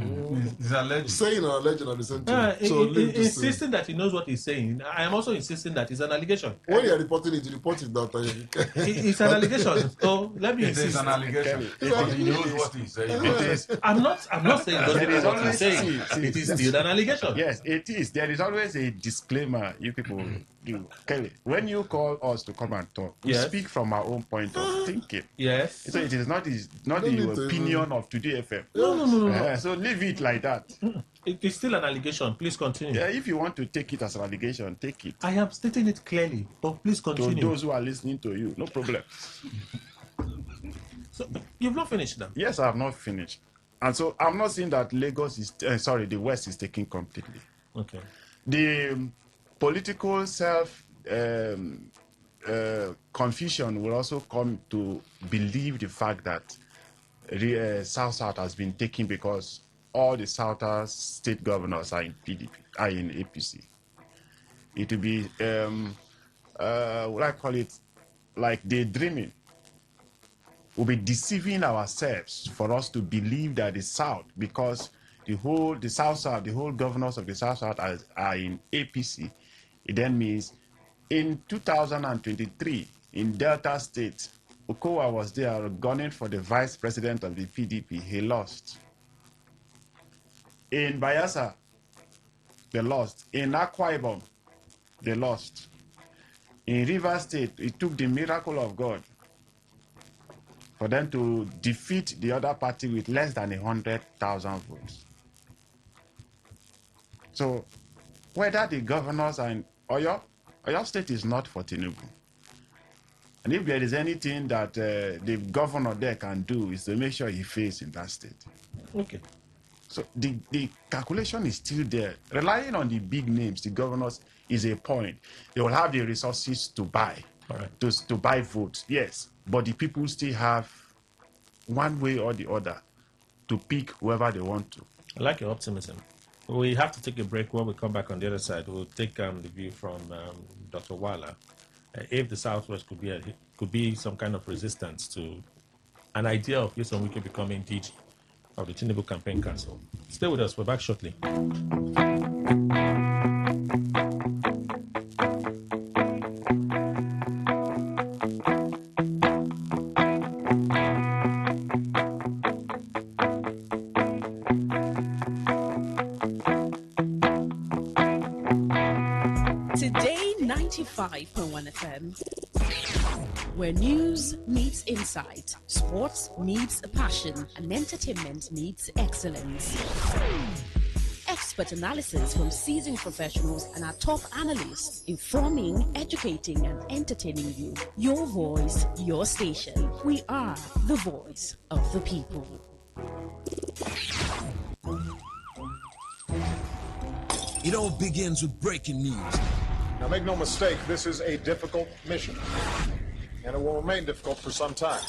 He's a legend. Saying a legend at the same time. Insisting that he knows what he's saying. I am also insisting that it's an allegation. When you are reporting it, you report it that time. It's an allegation. So let me insist. It is an allegation. Because he knows what he's saying. I'm not saying there is what always he's saying. It is still an allegation. Yes, it is. There is always a disclaimer you people do. Kelly, when you call us to come and talk, we speak from our own point of thinking. Yes. So it is not the opinion of Today FM. No. So leave it like that. It is still an allegation. Please continue. Yeah, if you want to take it as an allegation, take it. I am stating it clearly, but please continue. To those who are listening to you, no problem. So you've not finished now? Yes, I have not finished. And so I'm not saying that Lagos is, the West is taken completely. Okay. The political confusion will also come to believe the fact that the South has been taken because all the South state governors are in PDP, are in APC. It will be, what I call it, like daydreaming. We'll be deceiving ourselves for us to believe that the South, because the whole governors of the South are in APC, it then means in 2023 in Delta State, Okowa was there gunning for the vice president of the PDP. He lost. In Bayelsa, they lost. In Akwa Ibom, they lost. In Rivers State, it took the miracle of God for them to defeat the other party with less than 100,000 votes. So, whether the governors are in Oyo State is not for Tinubu. And if there is anything that the governor there can do, is to make sure he fails in that state. Okay. So the calculation is still there. Relying on the big names, the governors, is a point. They will have the resources to buy, to buy votes, yes. But the people still have one way or the other to pick whoever they want to. I like your optimism. We have to take a break. When we come back on the other side, we'll take the view from Dr. Wala. If the Southwest could be some kind of resistance to an idea of Nyesom Wike becoming DG of the Tinubu Campaign Council. Stay with us. We're back shortly. Today 95.1 FM, where news meets insight, sports meets passion, and entertainment meets excellence. Expert analysis from seasoned professionals and our top analysts, informing, educating, and entertaining you. Your voice, your station. We are the voice of the people. It all begins with breaking news. Now, make no mistake, this is a difficult mission, and it will remain difficult for some time.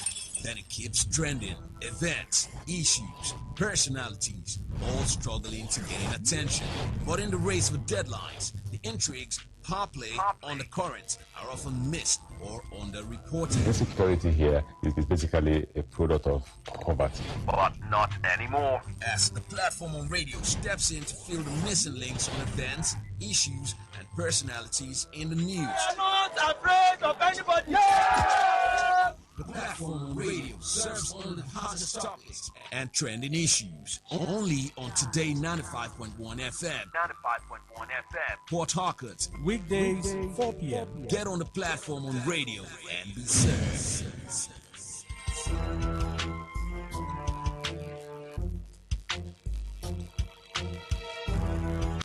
Then it keeps trending. Events, issues, personalities, all struggling to gain attention. But in the race for deadlines, the intrigues, power play on the current are often missed or underreported. Insecurity here is basically a product of poverty. But not anymore. As the platform on radio steps in to fill the missing links on events, issues, and personalities in the news. I'm not afraid of anybody. Yeah! The platform on radio serves only the hottest topics and trending issues. Only on Today 95.1 FM. 95.1 FM. Port Harcourt. Weekdays, 4 p.m. Get on the platform on radio and be served.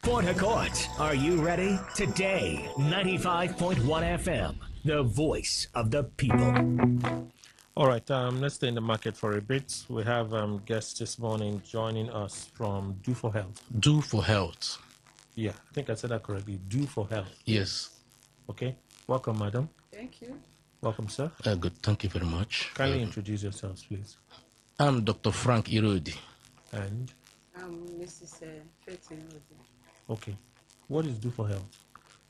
Port Harcourt, are you ready? Today, 95.1 FM. The voice of the people. All right, let's stay in the market for a bit. We have guests this morning joining us from Do for Health. Do for Health. Yeah, I think I said that correctly. Do for Health. Yes. Okay. Welcome, madam. Thank you. Welcome, sir. Good, thank you very much. Kindly introduce yourselves, please. I'm Dr. Frank Irodi. And? I'm Mrs. Faith Irodi. Okay. What is Do for Health?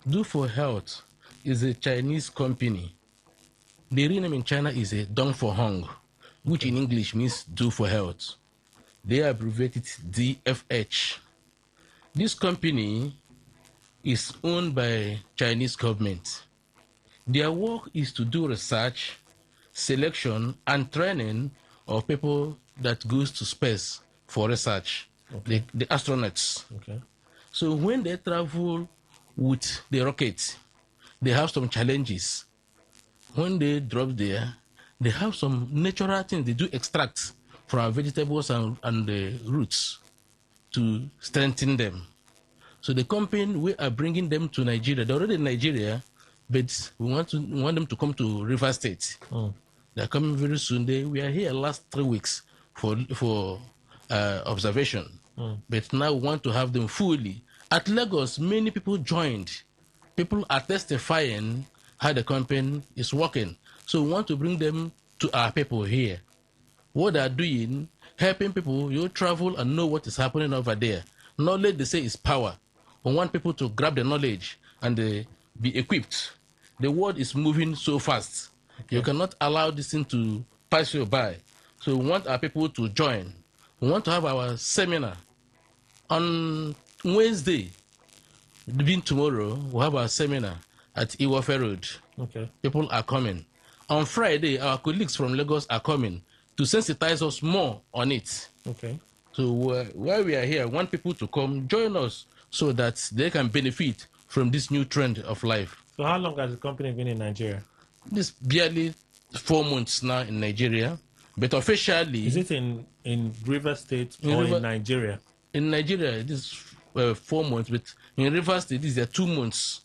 Do for Health is a Chinese company. The real name in China is a Dong for Hong, which in English means Do for Health. They abbreviated DFH. This company is owned by Chinese government. Their work is to do research, selection, and training of people that goes to space for research, the astronauts. Okay. So when they travel with the rocket, they have some challenges. When they drop there, they have some natural things they do extract from vegetables and the roots to strengthen them. So the company, we are bringing them to Nigeria. They're already in Nigeria, but we want them to come to River State. They're coming very soon. We are here last 3 weeks for observation, but now we want to have them fully. At Lagos, many people joined. People are testifying how the company is working. So we want to bring them to our people here. What they're doing, helping people, you travel and know what is happening over there. Knowledge, they say, is power. We want people to grab the knowledge and be equipped. The world is moving so fast. You cannot allow this thing to pass you by. So we want our people to join. We want to have our seminar on Wednesday. Being tomorrow, we'll have our seminar at Iwafe Road. Okay. People are coming. On Friday, our colleagues from Lagos are coming to sensitize us more on it. Okay. So while we are here, I want people to come join us so that they can benefit from this new trend of life. So how long has the company been in Nigeria? This barely 4 months now in Nigeria, but officially... Is it in River State or in Nigeria? In Nigeria, this is 4 months, but in River State, these are 2 months.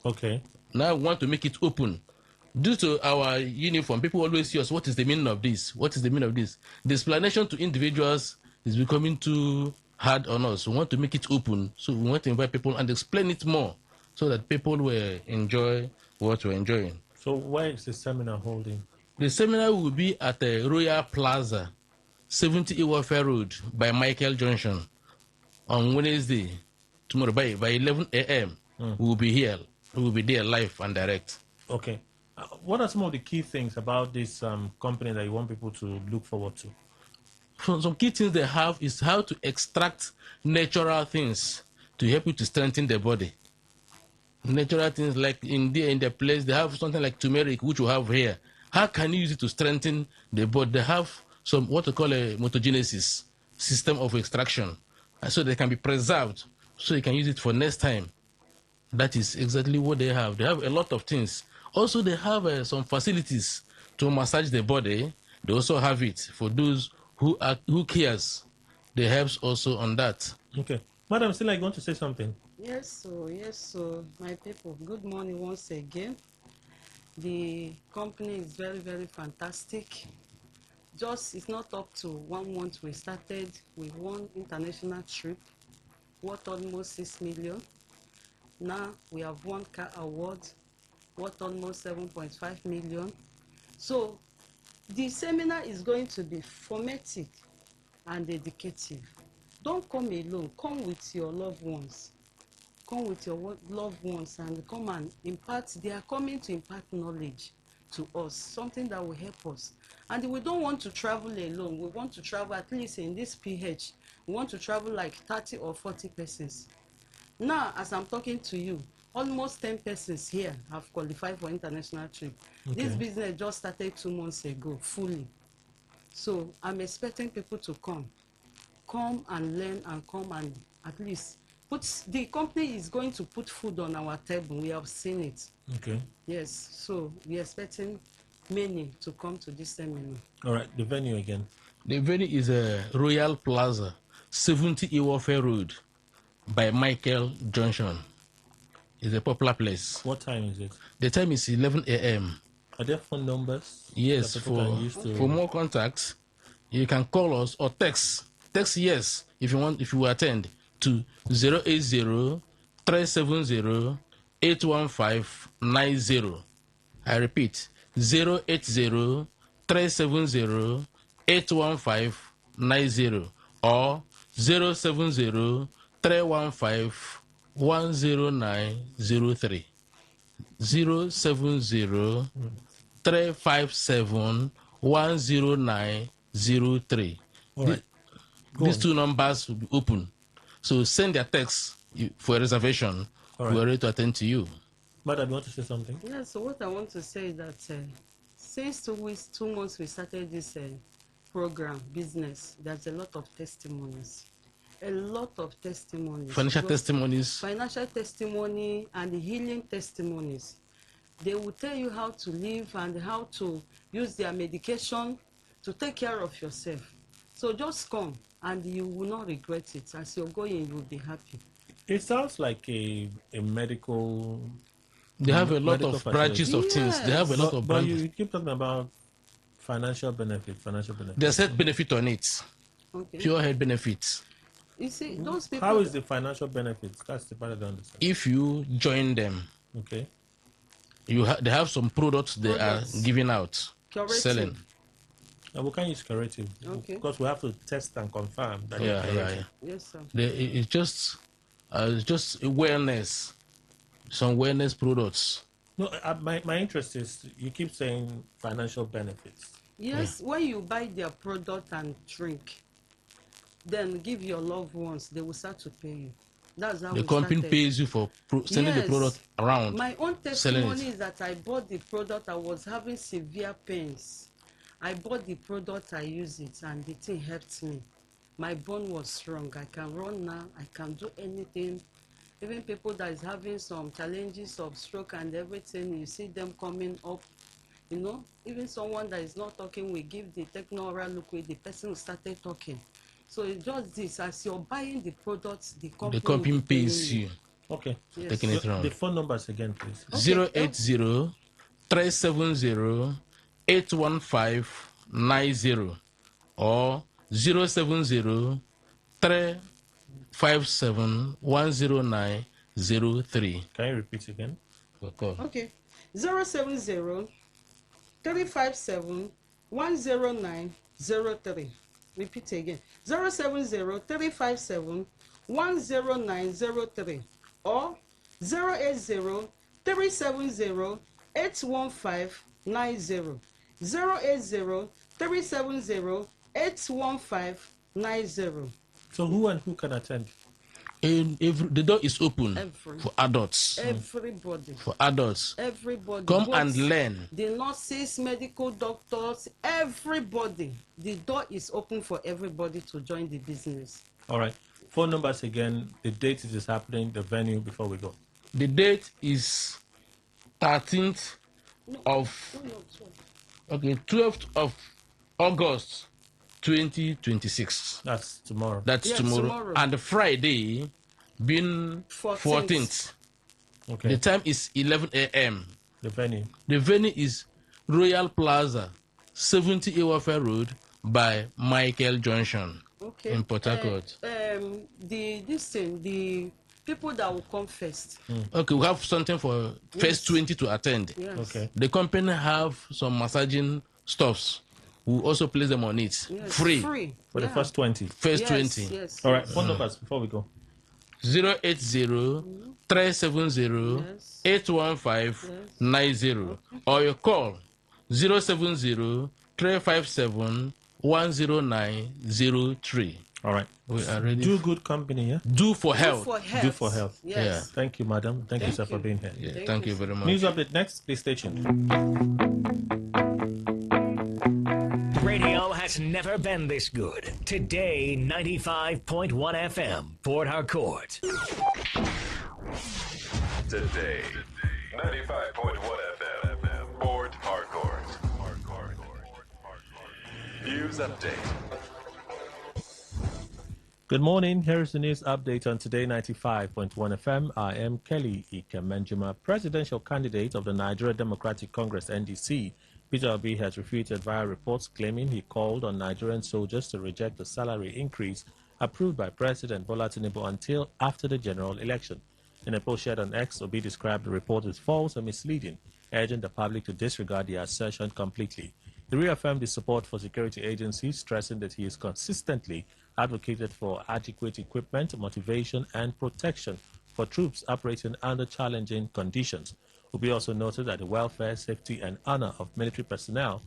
Okay. Now we want to make it open. Due to our uniform, people always see us, what is the meaning of this? What is the meaning of this? The explanation to individuals is becoming too hard on us. We want to make it open, so we want to invite people and explain it more so that people will enjoy what we're enjoying. So where is the seminar holding? The seminar will be at the Royal Plaza, 70 Iwafe Road by Michael Junction on Wednesday, tomorrow by 11 a.m. We will be here. We will be there live and direct. Okay. What are some of the key things about this company that you want people to look forward to? Some key things they have is how to extract natural things to help you to strengthen the body. Natural things like in the place, they have something like turmeric, which we have here. How can you use it to strengthen the body? They have some what we call a mutagenesis system of extraction, so they can be preserved, so you can use it for next time. That is exactly what they have. They have a lot of things. Also, they have some facilities to massage the body. They also have it for those who cares. They helps also on that. Okay. Madam, still I want to say something. Yes, so my people, good morning once again. The company is very, very fantastic. It's not up to 1 month we started with one international trip worth almost 6 million. Now we have won car award worth almost 7.5 million. So the seminar is going to be formative and educative. Don't come alone, come with your loved ones. Come with your loved ones and come and impart. They are coming to impart knowledge to us, something that will help us. And we don't want to travel alone. We want to travel, at least in this PH, we want to travel like 30 or 40 persons. Now, as I'm talking to you, almost 10 persons here have qualified for international trip. Okay. This business just started 2 months ago, fully. So I'm expecting people to come and learn and come and at least the company is going to put food on our table. We have seen it. Okay. Yes. So we're expecting many to come to this seminar. All right. The venue again. The venue is a Royal Plaza, 70 Iwafe Road by Michael Junction. It's a popular place. What time is it? The time is 11 a.m. Are there phone numbers? Yes. For more contacts, you can call us or text. Text yes if you will attend to 080-370-81590. I repeat, 080-370-81590 or 070-315-10903. 070-357-10903. All right. These two numbers will be open. So send their text for a reservation. All We right. are ready to attend to you. Madam, you want to say something? Yeah, so what I want to say is that since 2 months we started this program, business, there's a lot of testimonies. A lot of testimonies. Financial testimonies. Financial testimony and the healing testimonies. They will tell you how to live and how to use their medication to take care of yourself. So just come and you will not regret it. As you're going, you will be happy. It sounds like a medical. They have a lot of branches of things. They have a lot of branches. But you keep talking about financial benefit. There's health benefit on it. Okay. Pure health benefits. You see, those people. How is the financial benefits? That's the part I don't understand. If you join them, okay, they have some products they are giving out, curative. Selling. We can't use curative because we have to test and confirm that. Yeah. Yes, sir. It's just awareness. Some wellness products. No, my interest is you keep saying financial benefits. Yes, when you buy their product and drink, then give your loved ones, they will start to pay you. That's how the company pays you for sending the product around. My own testimony is that I bought the product. I was having severe pains. I bought the product, I used it, and the thing helped me. My bone was strong. I can run now. I can do anything. Even people that is having some challenges of stroke and everything, you see them coming up. You know, even someone that is not talking, we give the techno-oral liquid, the person who started talking. So it's just this, as you're buying the products, the company pays you. Okay. Yes. Taking it around. The phone numbers again, please. 080-370-81590 or 070-357-10903. Can you repeat again? Okay. 070-357-10903. Repeat again. 070-357-10903 or 080-370-81590. 080-370-81590. So who and who can attend? The door is open for adults. Everybody. For adults. Everybody. Come and learn. The nurses, medical doctors, everybody. The door is open for everybody to join the business. All right. Phone numbers again. The date it is happening, the venue before we go. The date is 13th of 12th of August 2026. That's tomorrow. That's tomorrow. And Friday being 14th. Okay. The time is 11 a.m. The venue. The venue is Royal Plaza, 70 Iwafe Road by Michael Junction in Port Harcourt. The people that will come first. Okay, we have something for first 20 to attend. Yes. Okay. The company have some massaging stuffs. We also place them on it. Yes. Free. For the first 20. First 20. Yes. All right. Phone numbers before we go. 080-370-81590 or you call 070-357-10903. All right. We are ready. Do good company, yeah? Do for health. Do for health. Yes. Yeah. Thank you, madam. Thank you, sir, for being here. Yeah, thank you very much. News update next. Please stay tuned. Radio has never been this good. Today, 95.1 FM, Port Harcourt. Today, 95.1 FM, Port Harcourt. News update. Good morning. Here is the news update on Today 95.1 FM. I am Kelly Ikemenjima, presidential candidate of the Nigeria Democratic Congress NDC. Peter Obi has refuted via reports claiming he called on Nigerian soldiers to reject the salary increase approved by President Bola Tinubu until after the general election. In a post shared on X, Obi described the report as false and misleading. urging the public to disregard the assertion completely. He reaffirmed his support for security agencies, stressing that he has consistently advocated for adequate equipment, motivation, and protection for troops operating under challenging conditions. Obi also noted that the welfare, safety, and honor of military personnel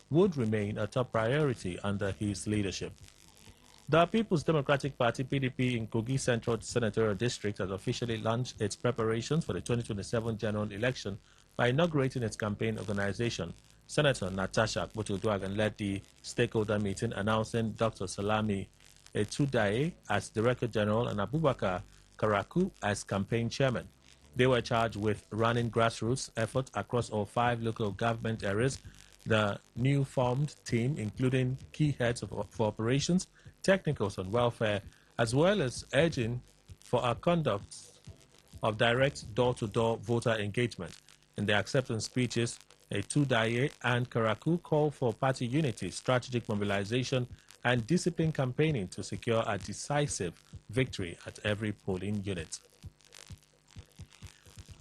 would remain a top priority under his leadership. The People's Democratic Party, PDP, in Kogi Central Senatorial District has officially launched its preparations for the 2027 general election by inaugurating its campaign organization. Senator Natasha Akpoti-Uduaghan led the stakeholder meeting, announcing Dr. Salami Etudaye as Director General and Abubakar Karaku as campaign chairman. They were charged with running grassroots efforts across all 5 local government areas. The new formed team, including key heads for operations, technicals on welfare, as well as urging for a conduct of direct door-to-door voter engagement. In their acceptance speeches, Etudaye and Karaku called for party unity, strategic mobilization, and disciplined campaigning to secure a decisive victory at every polling unit.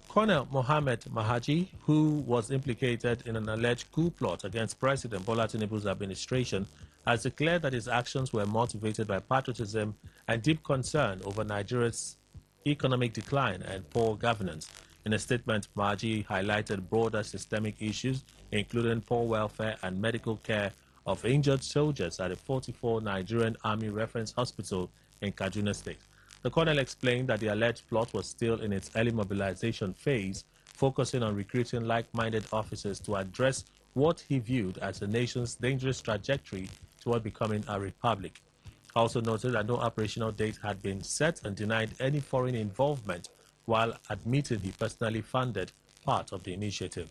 Colonel Mohammed Mahaji, who was implicated in an alleged coup plot against President Bola Tinubu's administration, has declared that his actions were motivated by patriotism and deep concern over Nigeria's economic decline and poor governance. In a statement, Mahaji highlighted broader systemic issues, including poor welfare and medical care of injured soldiers at the 44 Nigerian Army Reference Hospital in Kaduna State. The colonel explained that the alleged plot was still in its early mobilization phase, focusing on recruiting like-minded officers to address what he viewed as the nation's dangerous trajectory toward becoming a republic. Also noted that no operational date had been set and denied any foreign involvement, while admitting he personally funded part of the initiative.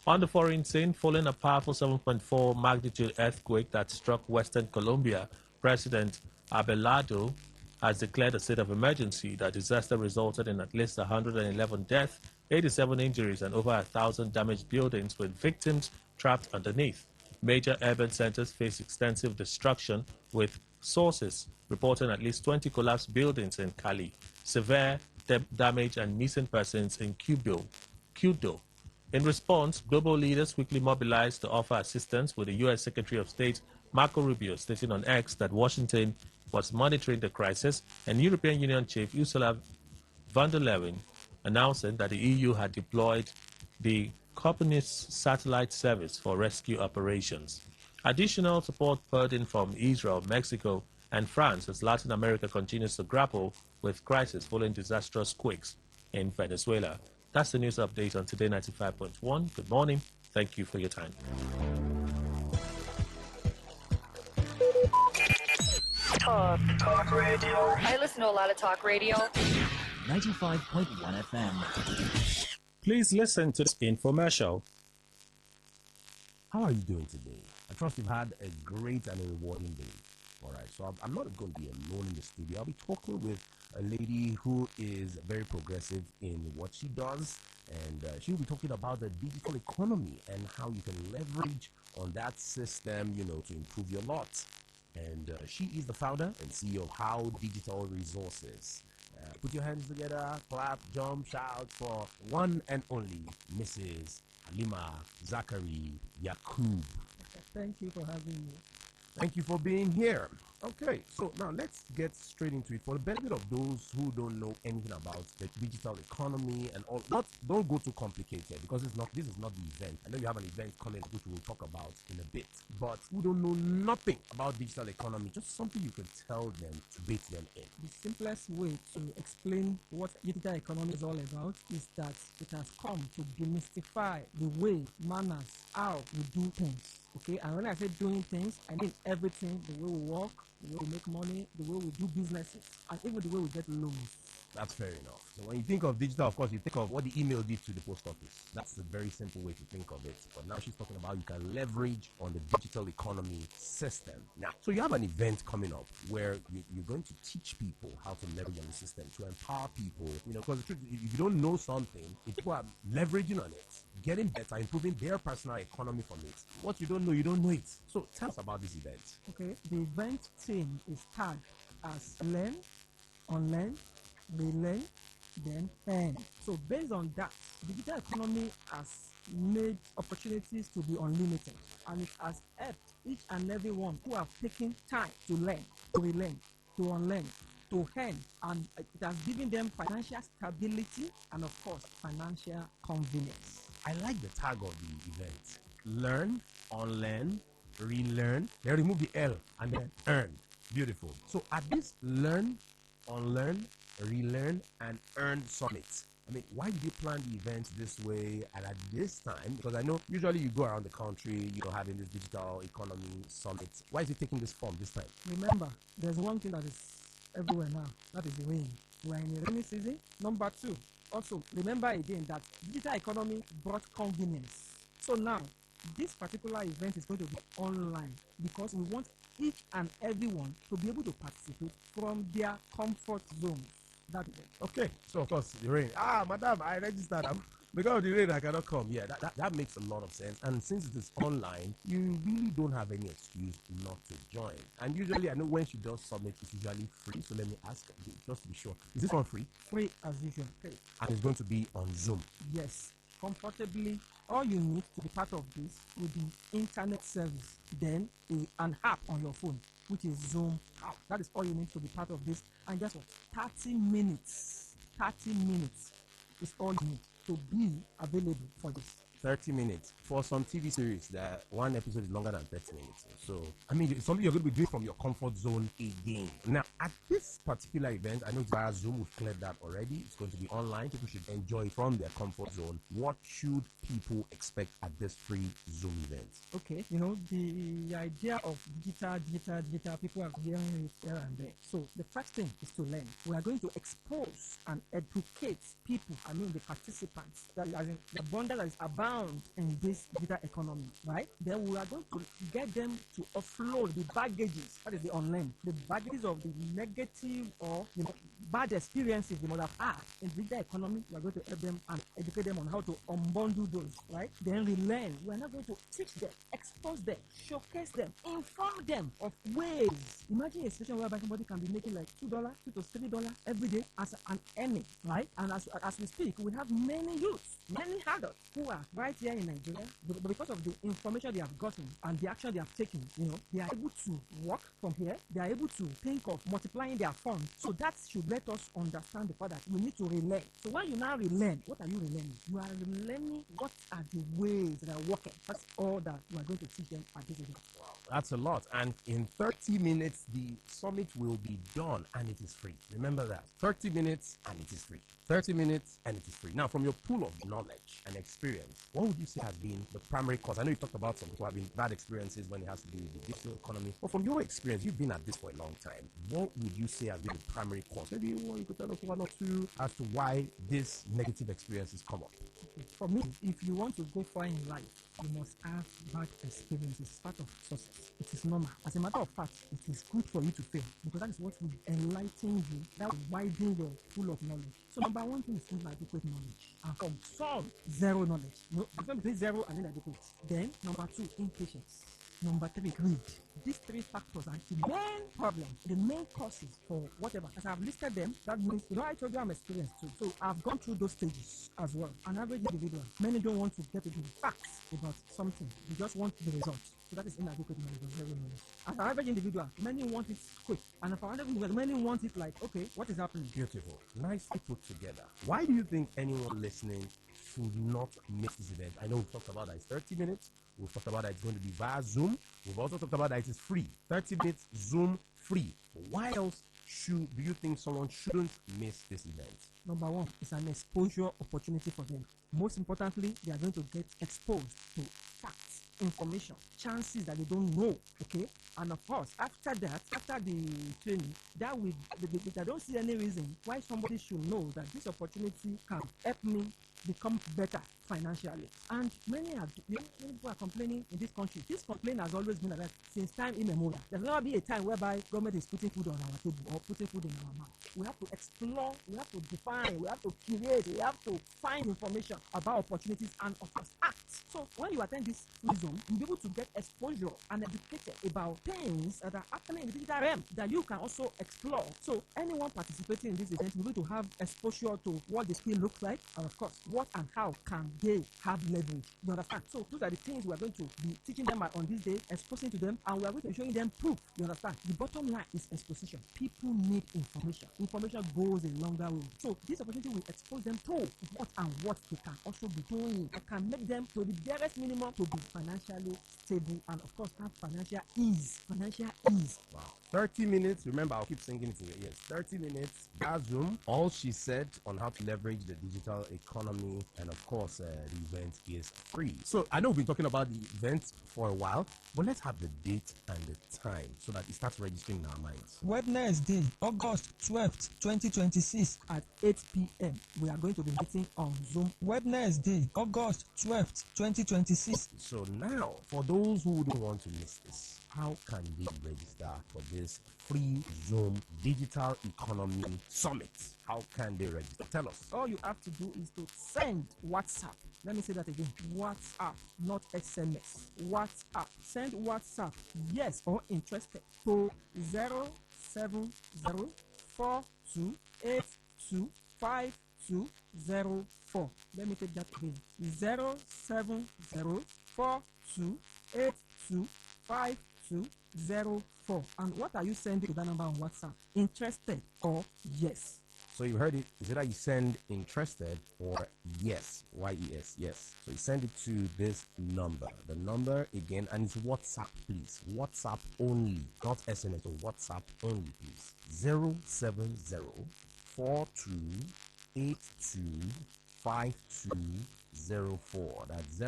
On the foreign scene, following a powerful 7.4 magnitude earthquake that struck Western Colombia, President Abelardo has declared a state of emergency. The disaster resulted in at least 111 deaths, 87 injuries, and over 1,000 damaged buildings with victims trapped underneath. Major urban centers face extensive destruction, with sources reporting at least 20 collapsed buildings in Cali, severe damage and missing persons in Quito. In response, global leaders quickly mobilized to offer assistance, with the U.S. Secretary of State Marco Rubio stating on X that Washington was monitoring the crisis, and European Union Chief Ursula von der Leyen announcing that the EU had deployed the Copernicus satellite service for rescue operations. Additional support poured in from Israel, Mexico, and France as Latin America continues to grapple with crisis following disastrous quakes in Venezuela. That's the news update on Today 95.1. Good morning. Thank you for your time. Talk radio. I listen to a lot of talk radio. 95.1 FM. Please listen to this infomercial. How are you doing today? I trust you've had a great and a rewarding day. Alright, so I'm not going to be alone in the studio. I'll be talking with a lady who is very progressive in what she does, and she'll be talking about the digital economy and how you can leverage on that system, to improve your lot. And she is the founder and CEO of How Digital Resources. Put your hands together, clap, jump, shout for one and only Mrs. Halima Zachary Yakub. Thank you for having me. Thank you for being here. Okay, so now let's get straight into it. For the benefit of those who don't know anything about the digital economy and all, don't go too complicated, because this is not the event. I know you have an event coming which we'll talk about in a bit, but who don't know nothing about digital economy, just something you can tell them to bait them in. The simplest way to explain what digital economy is all about is that it has come to demystify the way, manners, how we do things. Okay, and when I say doing things, I mean everything: the way we work, the way we make money, the way we do businesses, and even the way we get loans. That's fair enough. So when you think of digital, of course, you think of what the email did to the post office. That's a very simple way to think of it. But now she's talking about you can leverage on the digital economy system. Now, so you have an event coming up where you're going to teach people how to leverage on the system to empower people. Because the truth is, if you don't know something, if people are leveraging on it, getting better, improving their personal economy from it. What you don't know it. So tell us about this event. Okay, the event theme is tagged as learn, unlearn, relearn, then earn. So based on that, digital economy has made opportunities to be unlimited, and it has helped each and every one who have taken time to learn, to relearn, to unlearn, to earn, and it has given them financial stability and, of course, financial convenience. I like the tag of the event. Learn, unlearn, relearn, then remove the L and then earn. Beautiful. So at this learn, unlearn, relearn, and earn summit, I mean, why did you plan the event this way and at this time? Because I know usually you go around the country, having this digital economy summit. Why is it taking this form this time? Remember, there's one thing that is everywhere now. That is the rain. We are in a rainy season. Number two, also remember again that digital economy brought convenience. So now, this particular event is going to be online because we want each and everyone to be able to participate from their comfort zone. That is it. Okay, so of course the rain. Madam, I registered. Because of the rain, I cannot come. Yeah, that makes a lot of sense. And since it is online, you really don't have any excuse not to join. And usually, I know when she does submit, it's usually free. So let me ask, just to be sure, is this one free? Free as usual. Okay. And it's going to be on Zoom. Yes, comfortably. All you need to be part of this will be internet service, then an app on your phone, which is Zoom app. That is all you need to be part of this. And guess what? 30 minutes. 30 minutes is all you need to be available for this. 30 minutes. For some TV series, that one episode is longer than 30 minutes. So, I mean, it's something you're going to be doing from your comfort zone again. Now, at this particular event, I know it's via Zoom, we've cleared that already. It's going to be online. People should enjoy it from their comfort zone. What should people expect at this free Zoom event? Okay, the idea of digital, people are hearing it here and there. So, the first thing is to learn. We are going to expose and educate people, the participants, the abundance that is abound in this digital economy, right? Then we are going to get them to offload the baggages, that is the online, the baggages of the negative or bad experiences they might have had in digital economy. We are going to help them and educate them on how to unbundle those, right? Then relearn. We are not going to teach them, expose them, showcase them, inform them of ways. Imagine a situation whereby somebody can be making like $2 to $3 every day as an earning, right? And as we speak, we have many youths, many adults who are right here in Nigeria, but because of the information they have gotten and the action they have taken, they are able to work from here. They are able to think of multiplying their funds. So that should let us understand the fact that we need to relearn. So when you now relearn, what are you relearning? You are relearning what are the ways that are working. That's all that we are going to teach them at this event. Wow, that's a lot. And in 30 minutes, the summit will be done and it is free. Remember that. 30 minutes and it is free. 30 minutes and it is free. Now, from your pool of knowledge and experience, what would you say has been the primary cause? I know you talked about some people having bad experiences when it has to do with the digital economy, but from your experience, you've been at this for a long time. What would you say has been the primary cause? Maybe you could tell us one or two as to why this negative experiences come up. For me, if you want to go far in life, you must have bad experiences. It's part of success. It is normal. As a matter of fact, it is good for you to fail because that is what will enlighten you. That will widen your pool of knowledge. So number one thing is inadequate knowledge. And from some, zero knowledge. The difference between zero and inadequate. Then number two, impatience. Number three, greed. These three factors are the main problems, the main causes for whatever. As I've listed them, that means, I told you I'm experienced too. So I've gone through those stages as well. An average individual, many don't want to get to the facts about something. They just want the results. So that is inadequate knowledge or zero knowledge. As an average individual, many want it quick. And for other individuals, many want it like, okay, what is happening? Beautiful. Nicely put together. Why do you think anyone listening should not miss this event? I know we've talked about that it's 30 minutes. We've talked about that it's going to be via Zoom. We've also talked about that it is free. 30 minutes, Zoom, free. Why else do you think someone shouldn't miss this event? Number one, it's an exposure opportunity for them. Most importantly, they are going to get exposed to facts, information, chances that they don't know, okay? And of course, after that, after the training, I don't see any reason why somebody should know that this opportunity can help me become better financially. And many people are complaining in this country. This complaint has always been like that since time immemorial. There's never been a time whereby government is putting food on our table or putting food in our mouth. We have to explore, we have to define, we have to create, we have to find information about opportunities and of course act. So when you attend this free zone, you'll be able to get exposure and educated about things that are happening in the digital realm that you can also explore. So anyone participating in this event will be able to have exposure to what the skill looks like, and of course, what and how can they have leverage. You understand? So those are the things we are going to be teaching them on this day, exposing to them, and we are going to be showing them proof. You understand? The bottom line is exposition. People need information. Information goes a longer way. So this opportunity will expose them to what they can also be doing. It can make them to the barest minimum to be financially stable and of course have financial ease. Wow. 30 minutes. Remember, I'll keep singing it in your ears. 30 minutes. Zoom. All she said on how to leverage the digital economy, and of course, the event is free. So I know we've been talking about the event for a while, but let's have the date and the time so that it starts registering in our minds. Wednesday, August 12th, 2026 at 8 p.m. We are going to be meeting on Zoom. Wednesday, August 12th, 2026. So now, for those who don't want to miss this, how can they register for this free Zoom Digital Economy Summit? How can they register? Tell us. All you have to do is to send WhatsApp. Let me say that again. WhatsApp, not SMS. WhatsApp. Send WhatsApp, yes or interested, to 07042825204. Let me take that again. 07042825204. And what are you sending to that number on WhatsApp? Interested or yes? So you heard it. Is it that you send interested or yes? Y-E-S, yes. So you send it to this number. The number again, and it's WhatsApp, please. WhatsApp only, not SMS, or WhatsApp only, please. 070-4282-5204. That's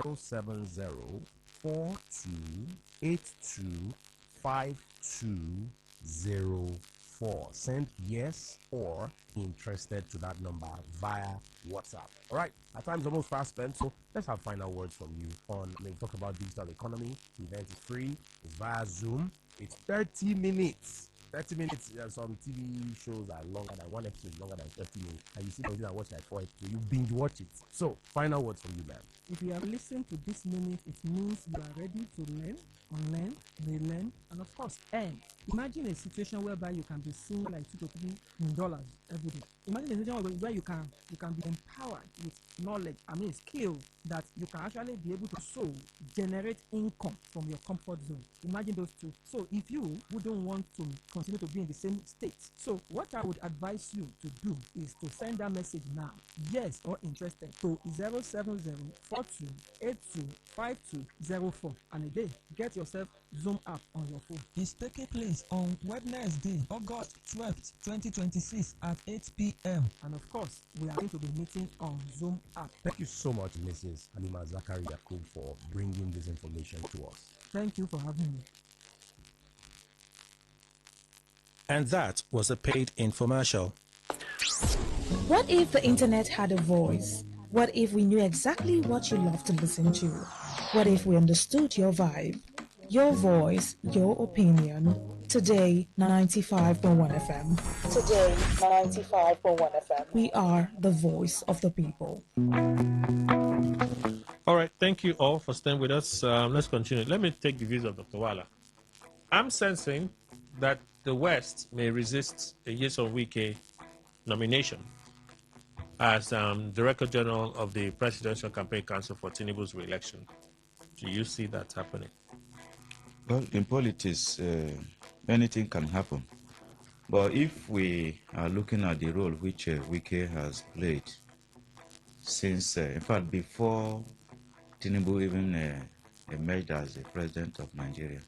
070-4282-5204. Send yes or interested to that number via WhatsApp. All right, our time's almost fast spent, so let's have final words from you on. We talk about digital economy. The event is free. It's via Zoom. It's 30 minutes. 30 minutes. There are some TV shows that are longer than one episode, is longer than 30 minutes. And you see something and watch like 4 episodes. You binge watch it. So, final words from you, ma'am. If you have listened to this minute, it means you are ready to learn, unlearn, relearn, and of course, earn. Imagine a situation whereby you can be seeing like $2 to $3 every day. Imagine a situation where you can be empowered with knowledge, skills that you can actually be able to generate income from your comfort zone. Imagine those two. So if you wouldn't want to continue to be in the same state, so what I would advise you to do is to send that message now, yes or interested, to 070-4282-5204. And again, get yourself Zoom app on your phone. It's taking place on Wednesday, August 12th, 2026 at 8 p.m. And of course, we are going to be meeting on Zoom app. Thank you so much, Mrs. Halima Zakari Yakub, for bringing this information to us. Thank you for having me. And that was a paid infomercial. What if the internet had a voice? What if we knew exactly what you love to listen to? What if we understood your vibe, your voice, your opinion? Today, 95.1 FM. Today, 95.1 FM. We are the voice of the people. All right, thank you all for staying with us. Let's continue. Let me take the views of Dr. Wala. I'm sensing that the West may resist a Nyesom Wike nomination as Director General of the Presidential Campaign Council for Tinubu's re-election. Do you see that happening? Well, in politics, anything can happen. But if we are looking at the role which Wike has played since, in fact, before Tinubu even emerged as the president of Nigeria,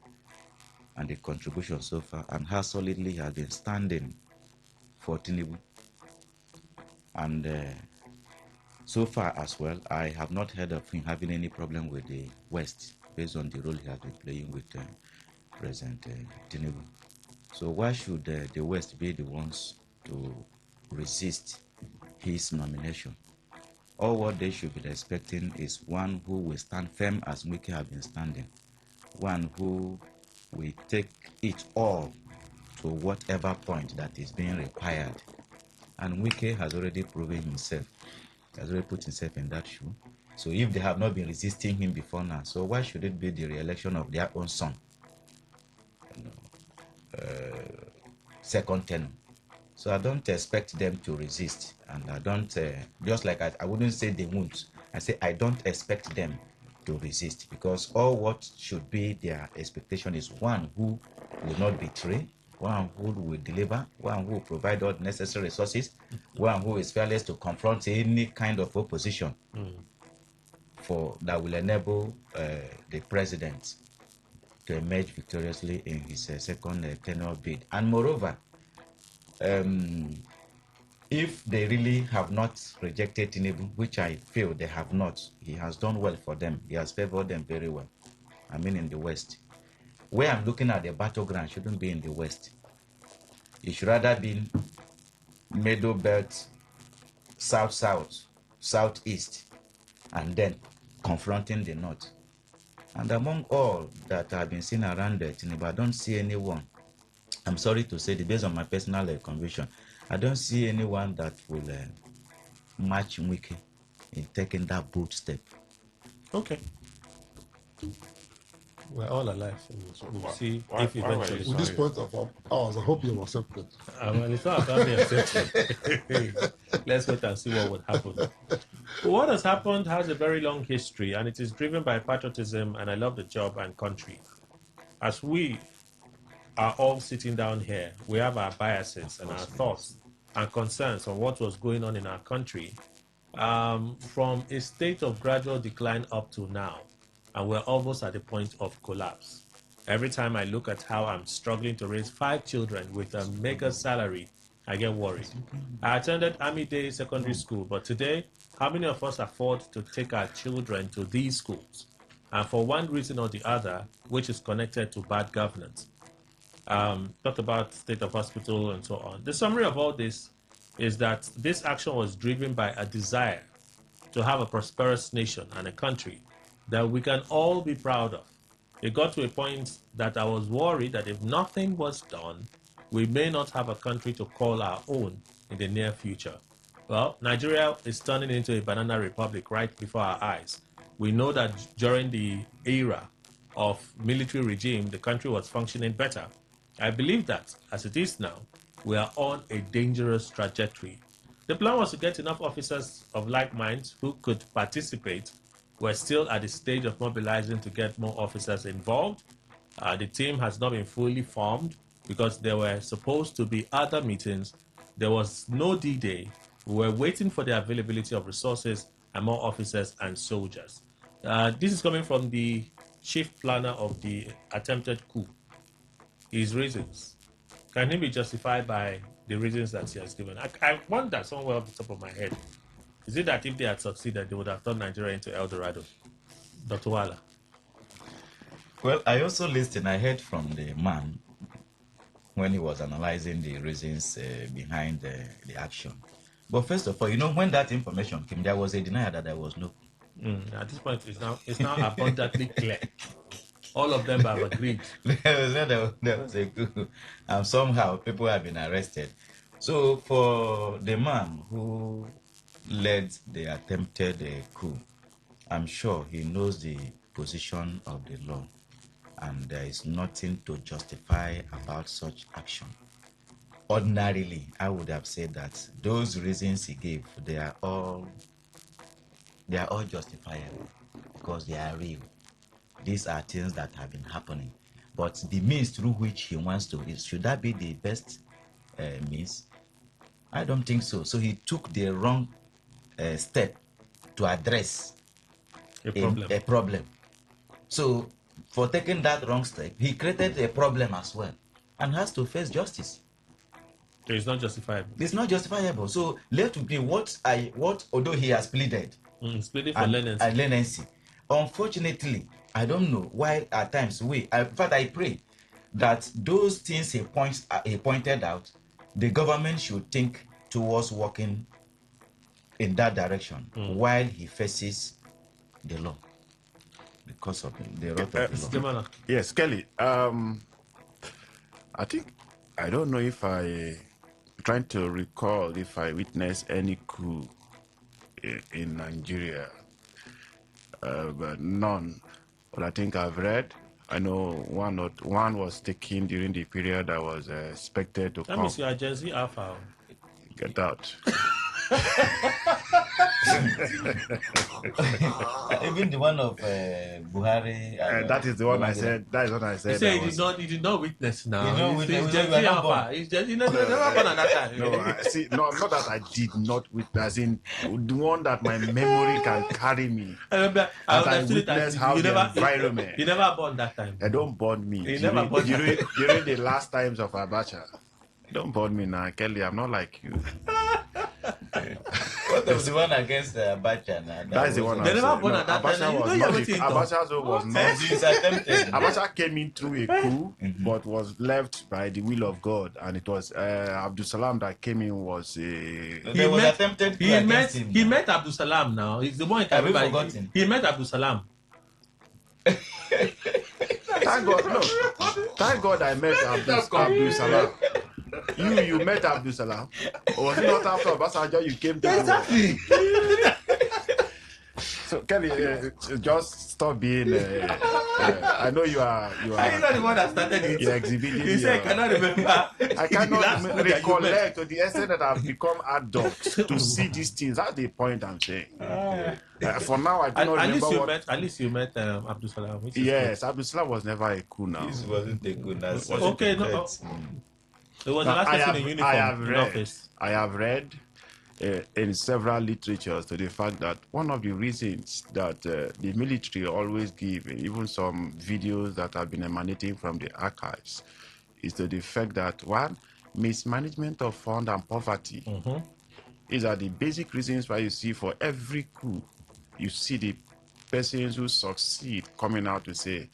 and the contribution so far, and how solidly he has been standing for Tinubu. And so far as well, I have not heard of him having any problem with the West based on the role he has been playing with President Tinubu. So why should the West be the ones to resist his nomination? All what they should be expecting is one who will stand firm as Wike has been standing, one who will take it all to whatever point that is being required. And Wike has already proven himself. He has already put himself in that shoe. So if they have not been resisting him before now, so why should it be the re-election of their own son? Second term. So I don't expect them to resist, and I don't just like I wouldn't say they won't. I say I don't expect them to resist, because all what should be their expectation is one who will not betray, one who will deliver, one who will provide all necessary resources, one who is fearless to confront any kind of opposition for that will enable the president to emerge victoriously in his second tenure bid. And moreover, if they really have not rejected Tinubu, which I feel they have not, he has done well for them. He has favored them very well. I mean, in the West. Where I'm looking at the battleground shouldn't be in the West. It should rather be Middle Belt, South-South, Southeast, and then confronting the North. And among all that have been seen around Tinubu, I don't see anyone. I'm sorry to say, based on my personal conviction, I don't see anyone that will match Wiki in taking that bold step. Okay. We're all alive, so we'll see if eventually. With this point of ours, I hope you accept it. Well, it's not about me accepting. Let's wait and see what would happen. What has happened has a very long history, and it is driven by patriotism, and I love the job and country. As we are all sitting down here, we have our biases and our thoughts and concerns on what was going on in our country from a state of gradual decline up to now, and we're almost at the point of collapse. Every time I look at how I'm struggling to raise 5 children with a mega salary, I get worried. I attended Army Day Secondary School, but today, how many of us afford to take our children to these schools? And for one reason or the other, which is connected to bad governance. Talked about state of hospital and so on. The summary of all this is that this action was driven by a desire to have a prosperous nation and a country that we can all be proud of. It got to a point that I was worried that if nothing was done, we may not have a country to call our own in the near future. Well, Nigeria is turning into a banana republic right before our eyes. We know that during the era of military regime, the country was functioning better. I believe that, as it is now, we are on a dangerous trajectory. The plan was to get enough officers of like minds who could participate. We're still at the stage of mobilizing to get more officers involved. The team has not been fully formed because there were supposed to be other meetings. There was no D-Day. We were waiting for the availability of resources and more officers and soldiers. This is coming from the chief planner of the attempted coup. His reasons. Can he be justified by the reasons that he has given? I wonder somewhere off the top of my head. Is it that if they had succeeded, they would have turned Nigeria into El Dorado? Dr. Wala. Well, I also listened. I heard from the man when he was analyzing the reasons behind the action. But first of all, when that information came, there was a denial that there was no. At this point, it's now abundantly clear. All of them have agreed. There was a coup, and somehow people have been arrested. So for the man who led the attempted coup, I'm sure he knows the position of the law, and there is nothing to justify about such action. Ordinarily, I would have said that those reasons he gave, they are all justifiable because they are real. These are things that have been happening. But the means through which he wants to, should that be the best means? I don't think so. So he took the wrong step to address a problem. So for taking that wrong step, he created a problem as well and has to face justice. So it's not justifiable. It's not justifiable. So let it be what although he has pleaded. He's pleading for leniency. Leniency. Unfortunately, I don't know why at times in fact I pray that those things he pointed out, the government should think towards working in that direction while he faces the law because of the wrath of the law. Yes, Kelly. I don't know if trying to recall if I witnessed any coup in Nigeria. but none. But I think I've read. I know one was taken during the period I was expected to That come. means you are Gen Z Alpha. Get out. Even the one of Buhari. That is the one I said. That is what I said. You say you did not witness now. You know, He's Gen Z Alpha. He's Gen Z. Never born at that time. No, not that I did not witness. In the one that my memory can carry me. I remember. I witnessed how the environment. You never born that time. Don't burn me. During the last times of Abacha. Don't burn me now, Kelly. I'm not like you. What was the one against Abacha? That's the one. They never born at that time. Abacha was not. Abacha came in through a coup, but was left by the will of God, and it was Abdul Salam that came in. He met Abdul Salam. Now he's the one. He met Abdul Salam. Thank God, no. Thank God I met Abdul Salam. You met Abdul Salam. Or was it not after Obasanjo you came to? Exactly. So Kelly, just stop being. I know you are. Are you not the one that started it? You're exhibiting. You say I cannot remember. I cannot recollect to the extent that I've become adult to see these things. That's the point I'm saying. For now, I do not remember At least you met Abdul Salam. Yes, Abdul Salam was never a coup now. This wasn't a coup now. Okay, no. It was the last person in uniform in office. I have read in several literatures to the fact that one of the reasons that the military always give, even some videos that have been emanating from the archives, is to the fact that one, mismanagement of fund and poverty is are the basic reasons why you see for every coup, you see the persons who succeed coming out to say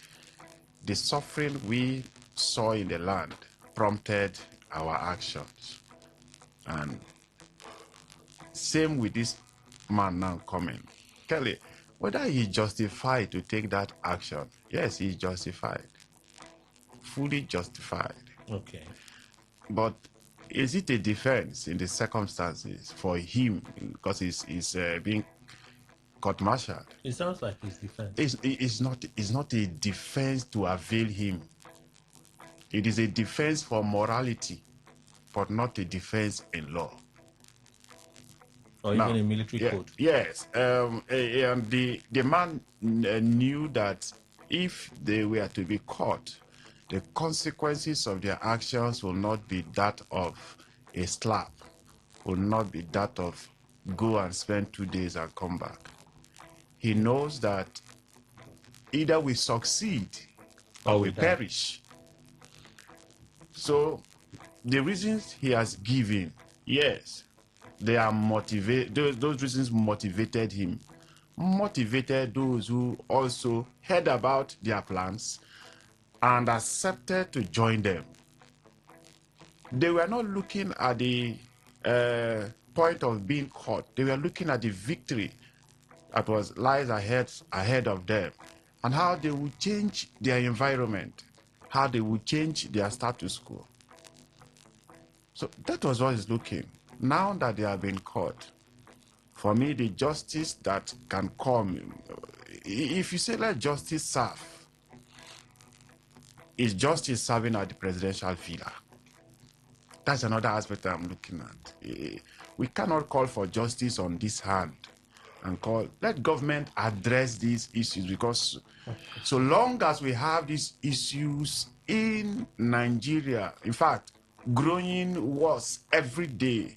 the suffering we saw in the land prompted our actions. And same with this man now coming. Kelly, whether he's justified to take that action, yes, he's justified. Fully justified. Okay. But is it a defense in the circumstances for him because he's being court-martialed? It sounds like his defense. It's not a defense to avail him. It is a defense for morality, but not a defense in law. Or even a military code. Yes. And the man knew that if they were to be caught, the consequences of their actions will not be that of a slap, will not be that of go and spend 2 days and come back. He knows that either we succeed or we perish. So the reasons he has given, yes, they are motivated. Those reasons motivated him, motivated those who also heard about their plans and accepted to join them. They were not looking at the point of being caught. They were looking at the victory that lies ahead of them, and how they would change their environment, how they would change their status quo. So that was what he's looking. Now that they have been caught, for me, the justice that can come, if you say let justice serve, is justice serving at the presidential villa? That's another aspect I'm looking at. We cannot call for justice on this hand and let government address these issues, because so long as we have these issues in Nigeria, in fact, growing worse every day,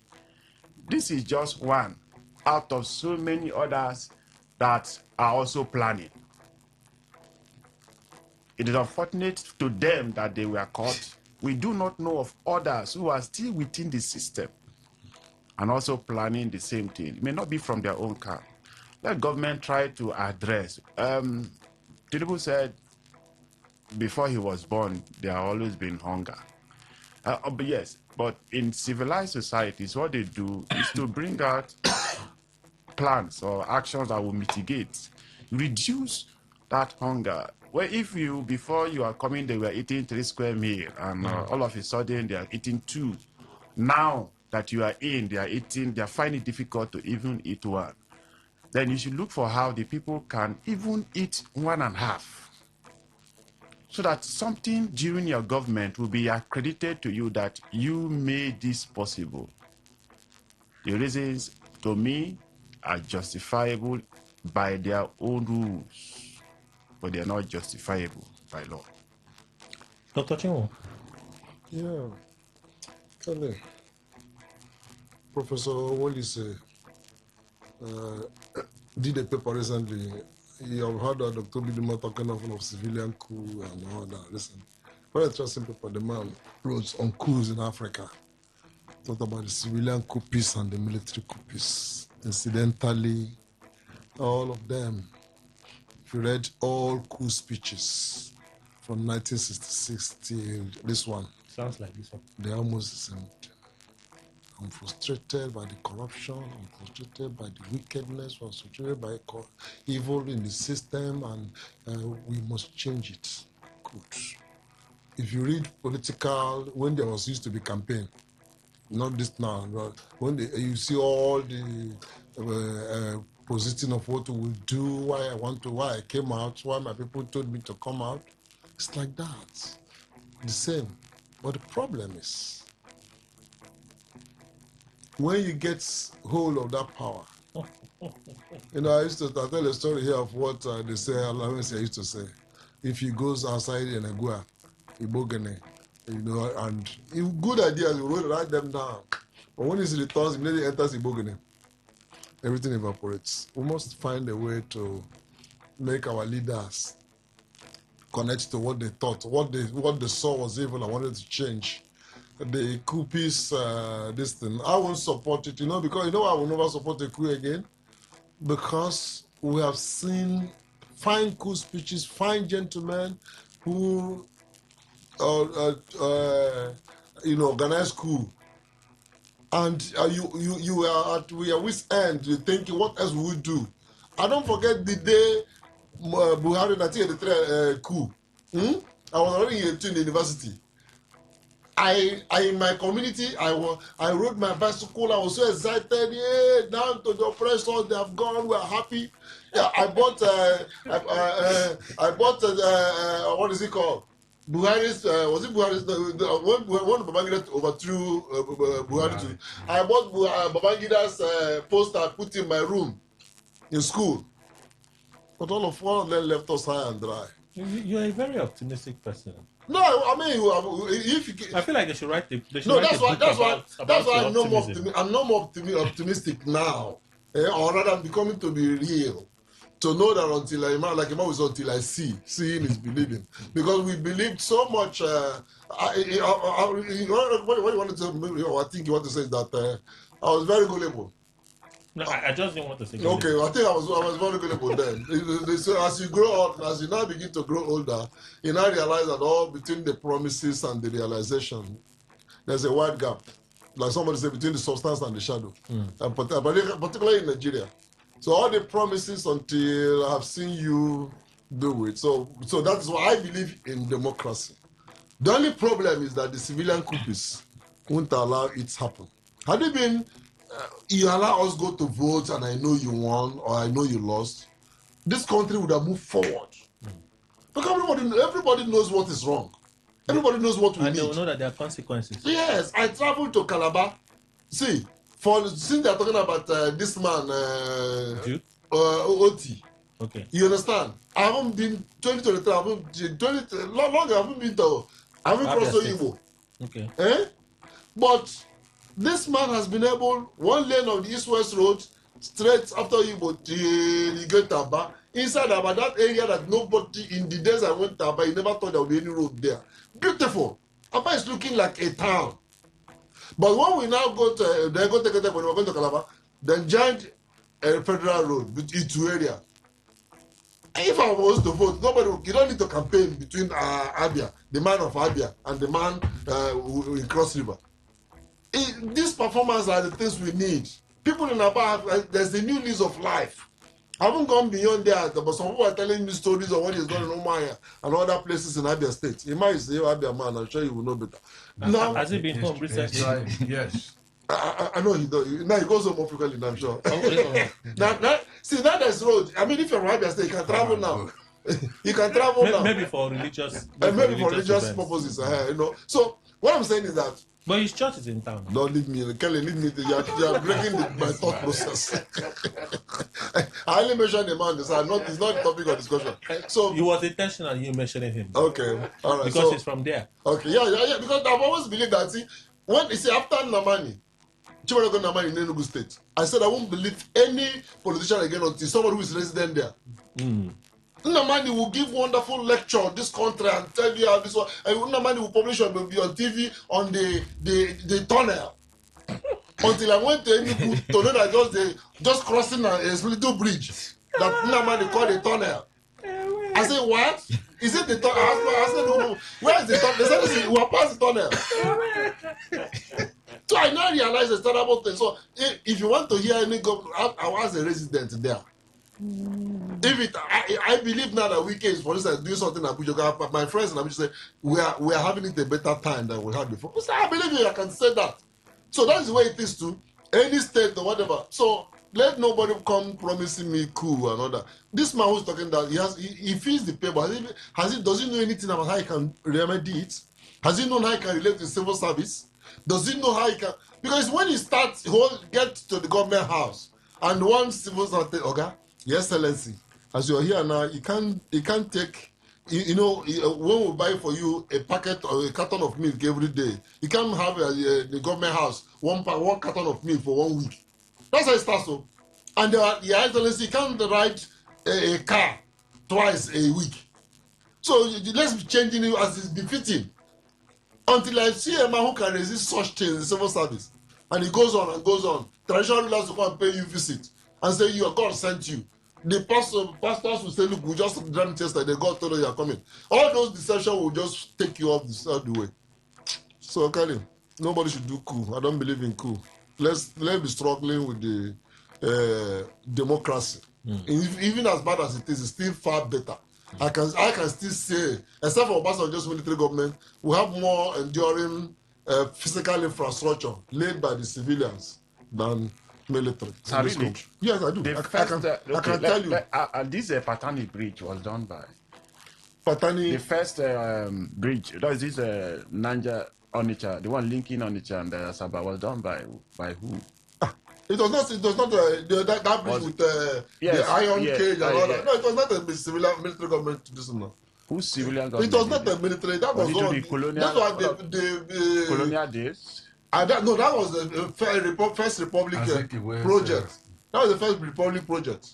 this is just one out of so many others that are also planning. It is unfortunate to them that they were caught. We do not know of others who are still within the system and also planning the same thing. It may not be from their own camp. Let government try to address. Tinubu said before he was born, there have always been hunger. But yes, but in civilized societies, what they do is to bring out plans or actions that will mitigate, reduce that hunger. Well, if you, before you are coming, they were eating 3 square meals, and all of a sudden they are eating 2. Now that you are in, they are finding it difficult to even eat 1. then you should look for how the people can even eat 1.5, so that something during your government will be accredited to you that you made this possible. The reasons, to me, are justifiable by their own rules, but they are not justifiable by law. Dr. Chinwo. Yeah. Kelly. Professor Wallis did a paper recently. You have heard Dr. Biduma talking of civilian coup and all that. Listen, very interesting paper. The man wrote on coups in Africa. Talked about the civilian coups and the military coups. Incidentally, all of them. If you read all coup speeches from 1966 till this one. Sounds like this one. They're almost the same. I'm frustrated by the corruption. I'm frustrated by the wickedness. I'm frustrated by evil in the system, and we must change it. Good. If you read political, when there was used to be campaign, not this now, but when you see all the positing of what we will do, why I came out, why my people told me to come out, it's like that. The same. But the problem is, when you get hold of that power, I used to tell a story here of what they say, I used to say, if he goes outside in a gua, and good ideas, you will write them down. But when he returns, immediately enters Ibogene, everything evaporates. We must find a way to make our leaders connect to what they thought, what they saw was evil and wanted to change. The coup piece, this thing, I won't support it, because I will never support a coup again, because we have seen fine coup speeches, fine gentlemen who, organize coup, and we are with end, you're thinking, what else will we do? I don't forget the day Buhari, I think the coup. I was already in the university. I in my community, I rode my bicycle. I was so excited. Yeah, down to the oppressors, they have gone. We're happy. Yeah, I bought. What is it called? Buhari's. Was it Buhari's? When Babangida overthrew Buhari, I bought Babangida's poster. Put in my room in school. But all of them left us high and dry. You're a very optimistic person. No, I mean, I feel like they should write the. That's why I'm no more optimistic now, or rather, I'm becoming to be real. To know that until I see, seeing is believing, because we believed so much. What you wanted to, I think you want to say is that I was very gullible. No, I just didn't want to say. Okay, I think I was very gullible then. So as you grow up, as you now begin to grow older, you now realize that all between the promises and the realization, there's a wide gap. Like somebody said, between the substance and the shadow, and particularly in Nigeria. So all the promises until I have seen you do it. So that's why I believe in democracy. The only problem is that the civilian coups won't allow it to happen. Had it been you allow us go to vote and I know you won or I know you lost, this country would have moved forward. Because everybody knows what is wrong. Everybody knows what we need. And they will know that there are consequences. Yes, I traveled to Calabar. See, since they're talking about this man, Oti. Okay. You understand? I haven't been 2023. I haven't been to. I haven't crossed the Igbo. Okay. But this man has been able, one lane of the east-west road, straight after Igbo till you get Aba. Inside Aba, that area that nobody, in the days I went to Aba, you never thought there would be any road there. Beautiful. Aba is looking like a town. But when we now go to, when we were going to Calabar, then joined a federal road with Pt2 area. If I was to vote, you don't need to campaign between Abia, the man of Abia, and the man in Cross River. These performances are the things we need. People in Aba, there's a new lease of life. I haven't gone beyond that, but some people are telling me stories of what is going on in Umaya and other places in Abia State. He might say, Abia man, I'm sure you will know better. Has it been home recently? Yes. I know he does. Now he goes home more frequently, I'm sure. Now there's road. I mean, if you're from Abia State, you can travel now. You can travel now. Maybe for religious, maybe for religious purposes. You know. So what I'm saying is that. But his church is in town. Don't leave me, Kelly. Leave me. You are breaking my thought process. I only mentioned the man. It's not the topic of discussion. So it was intentional. You mentioning him. Okay, all right. Because he's from there. Okay, yeah. Because I've always believed that. See, when you see after Namani, Chimarago Namani in Enugu State, I said I won't believe any politician again until somebody who is resident there. Nnamani will give wonderful lecture on this country and tell you how this one. And Nnamani will publish on TV on the tunnel. Until I went to Enugu to know that just crossing a little bridge that Nnamani called a tunnel. I said, what? Is it the tunnel? I said, no. Where is the tunnel? They said, we are past the tunnel. So I now realize the terrible thing. So if you want to hear any government, I was a resident there. I believe now that weekends, for instance, doing something in Abuja, my friends in Abuja say we are having it a better time than we had before. I believe you, I can say that. So that's the way it is to any state or whatever. So let nobody come promising me cool and all that. This man who's talking that he feels the paper. Does he know anything about how he can remedy it? Has he known how he can relate to civil service? Does he know how he can? Because when he starts, he will get to the government house and one civil service, okay, Your Excellency, as you're here now, you can't take, when we buy for you a packet or a carton of milk every day, you can't have the government house one carton of milk for 1 week. That's how it starts. So, and Your Excellency, you can't ride a car twice a week. So let's be changing it as it's befitting. Until I see a man who can resist such things in civil service, and he goes on and goes on. Traditional rulers will come and pay you visit and say your God sent you. The pastors will say, look, we just drank yesterday, God told us you are coming. All those deceptions will just take you off the way. So, Kelly, nobody should do coup. I don't believe in coup. Let's be struggling with the democracy. Even as bad as it is, it's still far better. I can still say, except for Obasanjo's military government, we have more enduring physical infrastructure laid by the civilians than military. Really? Yes, I do. I can tell you. This Patani bridge was done by Patani. The first bridge, that is this Nanja Onitsha, the one linking Onitsha and Sabah, was done by who? It was not that bridge with the iron cage and all that. No, it was not a civilian military government to do so now. Who's civilian government? It was not a military. That was one. That was the colonial days. That was the first Republic project. That was the first Republic project.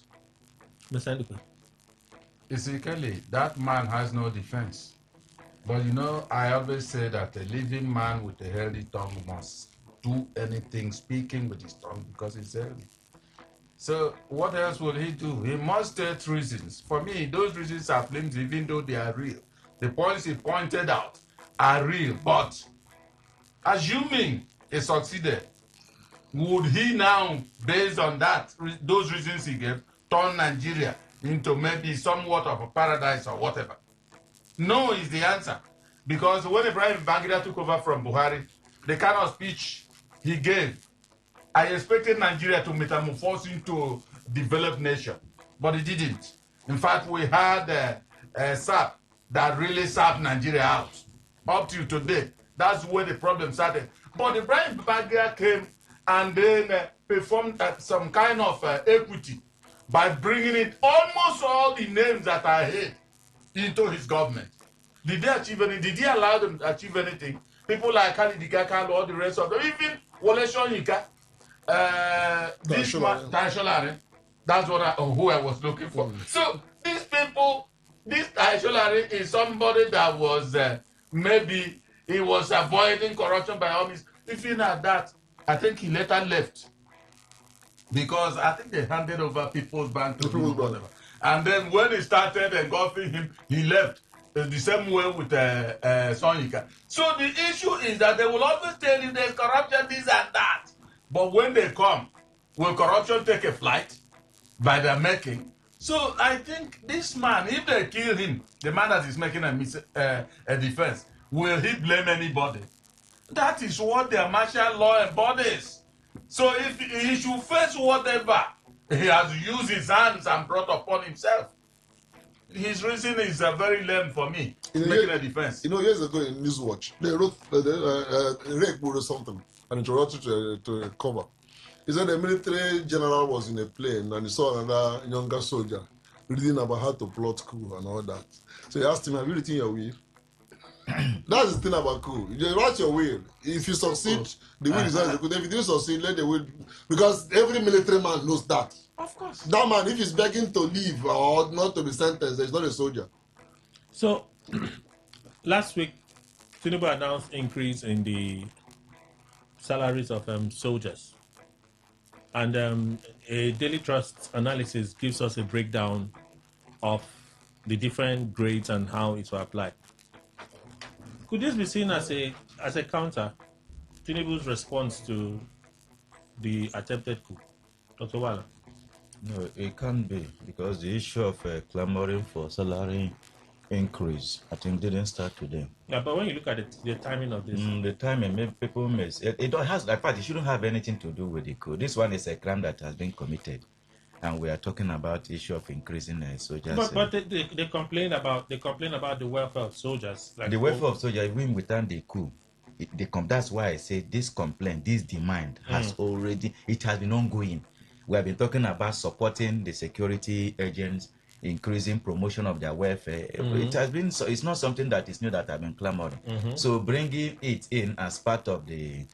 You see, Kelly, that man has no defense. But I always say that a living man with a healthy tongue must do anything speaking with his tongue because it's healthy. So what else will he do? He must state reasons. For me, those reasons are flimsy, even though they are real. The points he pointed out are real, but assuming he succeeded, would he now, based on those reasons he gave, turn Nigeria into maybe somewhat of a paradise or whatever? No is the answer. Because when Ibrahim Babangida took over from Buhari, the kind of speech he gave, I expected Nigeria to metamorphose into a developed nation, but it didn't. In fact, we had a SAP that really sapped Nigeria out. Up to today, that's where the problem started. But Ibrahim Babangida came and then performed some kind of equity by bringing in almost all the names that I hate into his government. Did they achieve anything? Did he allow them to achieve anything? People like Khalid Ikaka, all the rest of them, even Wole Soyinka, this man, Taisholare, that's who I was looking for. So these people, this Taisholare is somebody that was maybe he was avoiding corruption by all means. If you know that, I think he later left because I think they handed over People's Bank to him, whatever. And then when he started engulfing him, he left. The same way with Sonika. So the issue is that they will always tell you there's corruption, this and that. But when they come, will corruption take a flight by their making? So I think this man, if they kill him, the man that is making a defense, will he blame anybody? That is what their martial law embodies. So if he should face whatever he has used his hands and brought upon himself, his reason is very lame for me, making a defense. Years ago in Newswatch, they wrote, Rick wrote something, an introduction to a cover. He said the military general was in a plane and he saw another younger soldier reading about how to plot coup and all that. So he asked him, have you written your will? That's the thing about coup. You write your will. If you succeed, the will is not executed. If you didn't succeed, let the will. Because every military man knows that. Of course. That man, if he's begging to leave or not to be sentenced, he's not a soldier. So, last week, Tinubu announced increase in the salaries of soldiers. And a Daily Trust analysis gives us a breakdown of the different grades and how it will apply. Could this be seen as a counter Tinubu's response to the attempted coup? Dr. Wala? No, it can't be, because the issue of clamoring for salary increase, I think, didn't start today. Yeah, but when you look at the timing of this, the timing, maybe people may say, it has, in fact, it shouldn't have anything to do with the coup. This one is a crime that has been committed, and we are talking about the issue of increasing soldiers. But they complain about the welfare of soldiers. Like the welfare of soldiers, even without the coup, that's why I say this complaint, this demand has been ongoing. We have been talking about supporting the security agents, increasing promotion of their welfare. It has been, so it's not something that is new that have been clamoring. So bringing it in as part of the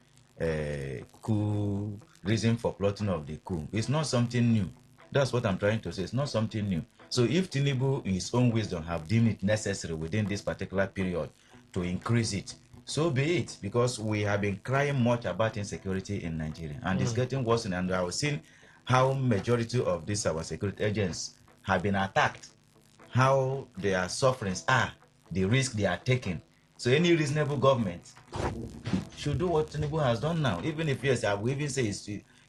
coup, reason for plotting of the coup, it's not something new. That's what I'm trying to say. It's not something new. So if Tinubu, in his own wisdom, have deemed it necessary within this particular period to increase it, so be it, because we have been crying much about insecurity in Nigeria, and it's getting worse. And I was seeing how majority of these our security agents have been attacked, how their sufferings are, the risk they are taking. So any reasonable government should do what Tinubu has done now. Even if, yes, I will even say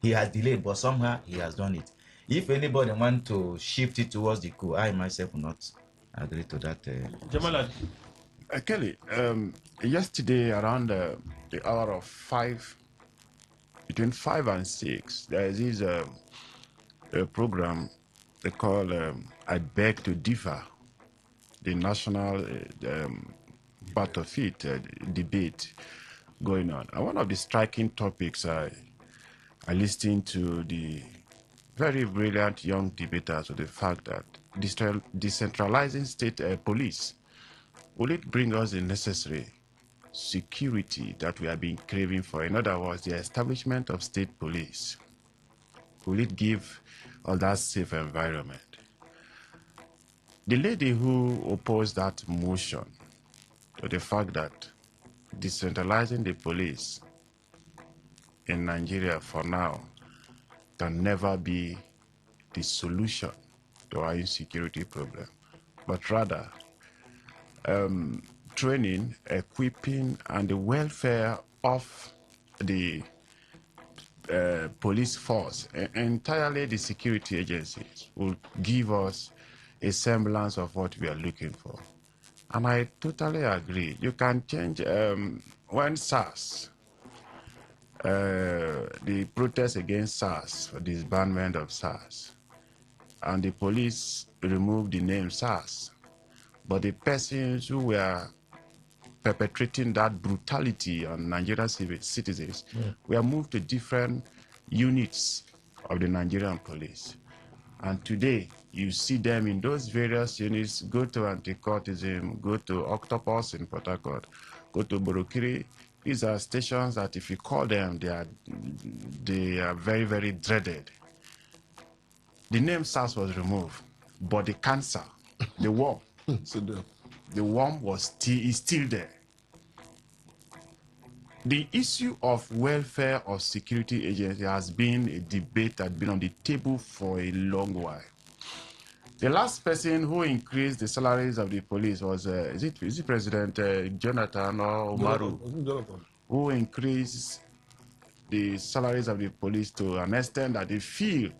he has delayed, but somehow he has done it. If anybody want to shift it towards the coup, I myself will not agree to that. Jamala. Kelly, yesterday around the hour of 5, between 5 and 6, there is a program they call I Beg to Differ, the national battlefield debate going on. And one of the striking topics I listened to the very brilliant young debaters with the fact that decentralizing state police, will it bring us the necessary security that we have been craving for? In other words, the establishment of state police, will it give us that safe environment? The lady who opposed that motion to the fact that decentralizing the police in Nigeria for now can never be the solution to our insecurity problem, but rather training, equipping, and the welfare of the police force, entirely the security agencies, will give us a semblance of what we are looking for. And I totally agree. You can change when SARS, the protest against SARS, for disbandment of SARS, and the police removed the name SARS, but the persons who were perpetrating that brutality on Nigerian citizens were moved to different units of the Nigerian police. And today, you see them in those various units, go to anti-cultism, go to Octopus in Port Harcourt, go to Borokiri. These are stations that if you call them, they are very, very dreaded. The name SARS was removed, but the cancer, the worm, the worm is still there. The issue of welfare of security agencies has been a debate that has been on the table for a long while. The last person who increased the salaries of the police was, is it President Jonathan or Umaru? Jonathan. Who increased the salaries of the police to an extent that they feel,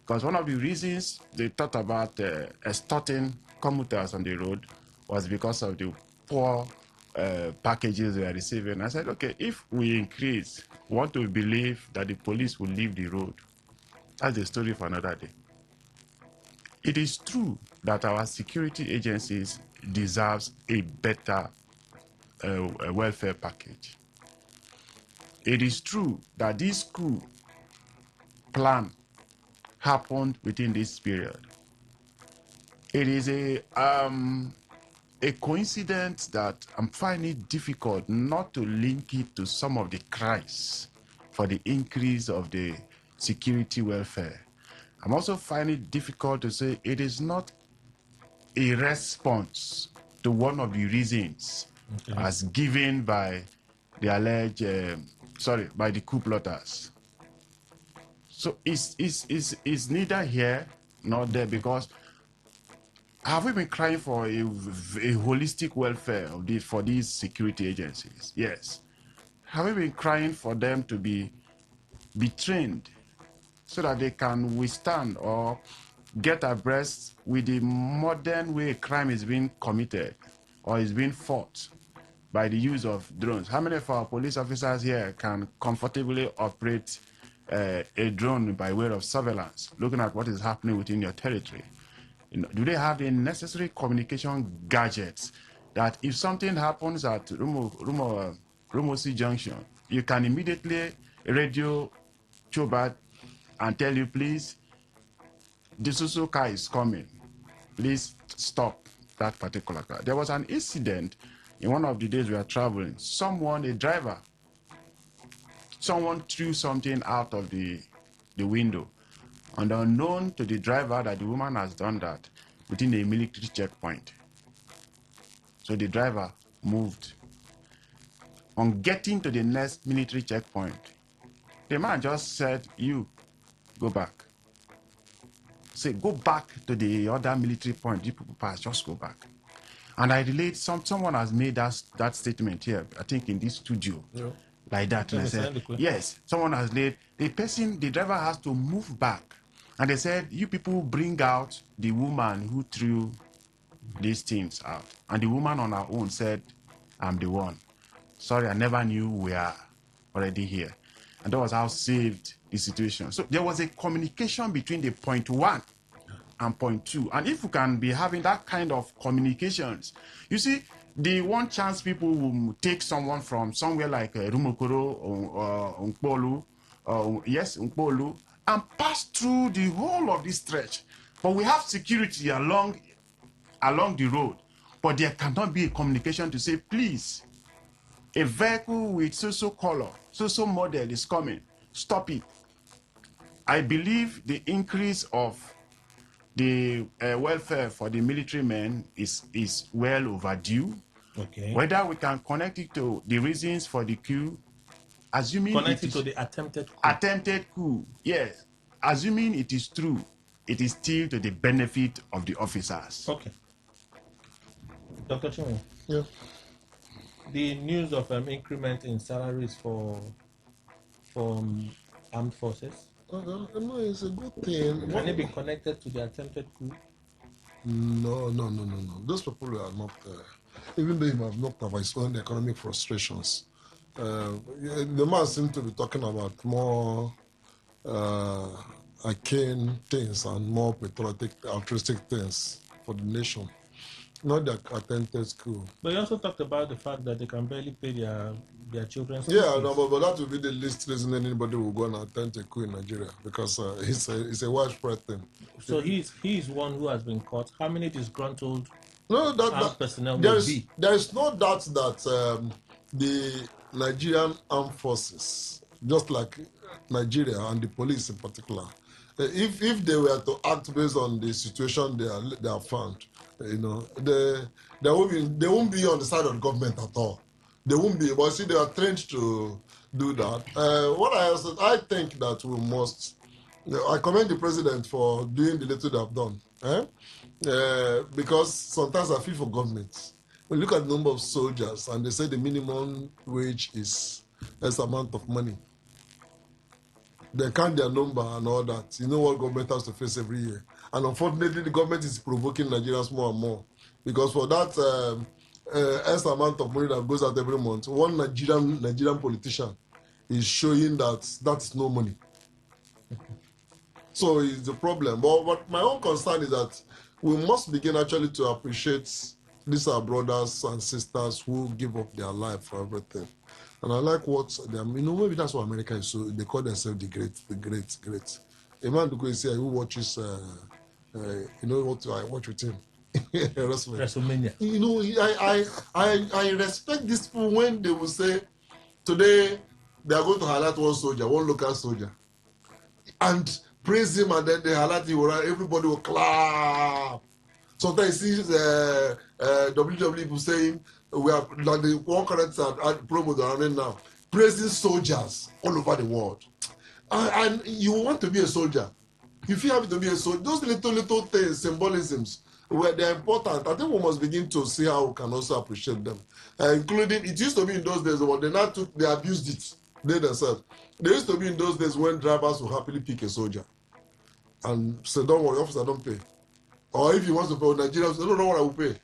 because one of the reasons they thought about extorting commuters on the road was because of the poor packages we are receiving. I said, okay, if we increase, want to believe that the police will leave the road. That's a story for another day. It is true that our security agencies deserves a better welfare package. It is true that this coup plan happened within this period. It is a coincidence that I'm finding it difficult not to link it to some of the cries for the increase of the security welfare. I'm also finding it difficult to say it is not a response to one of the reasons as given by the alleged, by the coup plotters. So it's neither here nor there, because have we been crying for a holistic welfare for these security agencies? Yes. Have we been crying for them to be trained so that they can withstand or get abreast with the modern way crime is being committed or is being fought by the use of drones? How many of our police officers here can comfortably operate a drone by way of surveillance, looking at what is happening within your territory? Do they have the necessary communication gadgets that if something happens at Rumosi Junction, you can immediately radio Chobat and tell you, please, the Susu car is coming. Please stop that particular car. There was an incident in one of the days we were traveling. A driver, someone threw something out of the window. And unknown to the driver that the woman has done that within a military checkpoint. So the driver moved. On getting to the next military checkpoint, the man just said, you, go back. Say, go back to the other military point. You people pass, just go back. And I relate, someone has made that statement here, I think in this studio, like that. And I said, yes, someone has laid, the driver has to move back. And they said, you people bring out the woman who threw these things out. And the woman on her own said, I'm the one. Sorry, I never knew we are already here. And that was how saved the situation. So there was a communication between the point one and point two. And if we can be having that kind of communications, you see, the one chance people will take someone from somewhere like Rumokoro or Nkpolu, Nkpolu, and pass through the whole of this stretch. But we have security along the road. But there cannot be a communication to say, please, a vehicle with so-so color, so-so model is coming. Stop it. I believe the increase of the welfare for the military men is well overdue. Okay. Whether we can connect it to the reasons for the coup, assuming connect it to the attempted coup. Attempted coup, yes. Assuming it is true, it is still to the benefit of the officers. Okay. Dr. Chinwe. Yeah. The news of increment in salaries for armed forces. No, it's a good thing. Can it be connected to the attempted coup? No. Those people are not, even though he might not have his own economic frustrations. The man seems to be talking about more arcane things and more patriotic, altruistic things for the nation. Not the attempted coup. But you also talked about the fact that they can barely pay their children's school fees. No, but that would be the least reason anybody will go and attempt a coup in Nigeria, because it's a widespread thing. So he's one who has been caught. How many disgruntled personnel there will be? There is no doubt that the Nigerian armed forces, just like Nigeria and the police in particular, if they were to act based on the situation they are found, they won't be on the side of the government at all. They won't be, but see, they are trained to do that. I think that we must. I commend the president for doing the little they have done, because sometimes I feel for governments. When you look at the number of soldiers and they say the minimum wage is X amount of money, they count their number and all that. You know what government has to face every year. And unfortunately, the government is provoking Nigerians more and more. Because for that X amount of money that goes out every month, one Nigerian politician is showing that that's no money. So it's the problem. But my own concern is that we must begin actually to appreciate these our brothers and sisters who give up their life for everything. And I like what maybe that's why America is so, they call themselves the great. A man who say who watches, you know what I watch with him? WrestleMania. You know, I respect these people when they will say, today they are going to highlight one local soldier, and praise him, and then they highlight him, everybody will clap. Sometimes you see WWE people saying, we are like the one current promo that are running now, praising soldiers all over the world. And you want to be a soldier. If you have to be a soldier, those little things, symbolisms, where they're important, I think we must begin to see how we can also appreciate them. Including, it used to be in those days, but they abused it, they themselves. There used to be in those days when drivers would happily pick a soldier and say, don't worry, officer, don't pay. Or if you want to pay Nigerians, I don't know what I will pay.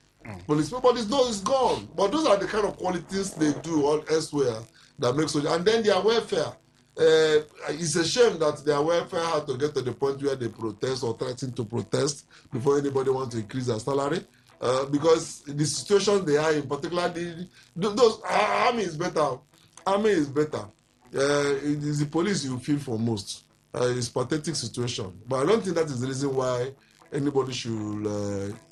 Police, but it's gone. But those are the kind of qualities they do all elsewhere that makes soldiers. And then their welfare. It's a shame that their welfare had to get to the point where they protest or threaten to protest before anybody wants to increase their salary. Because the situation they are in, particularly those army is better. Army is better. It is the police you feel for most. It's a pathetic situation. But I don't think that is the reason why anybody should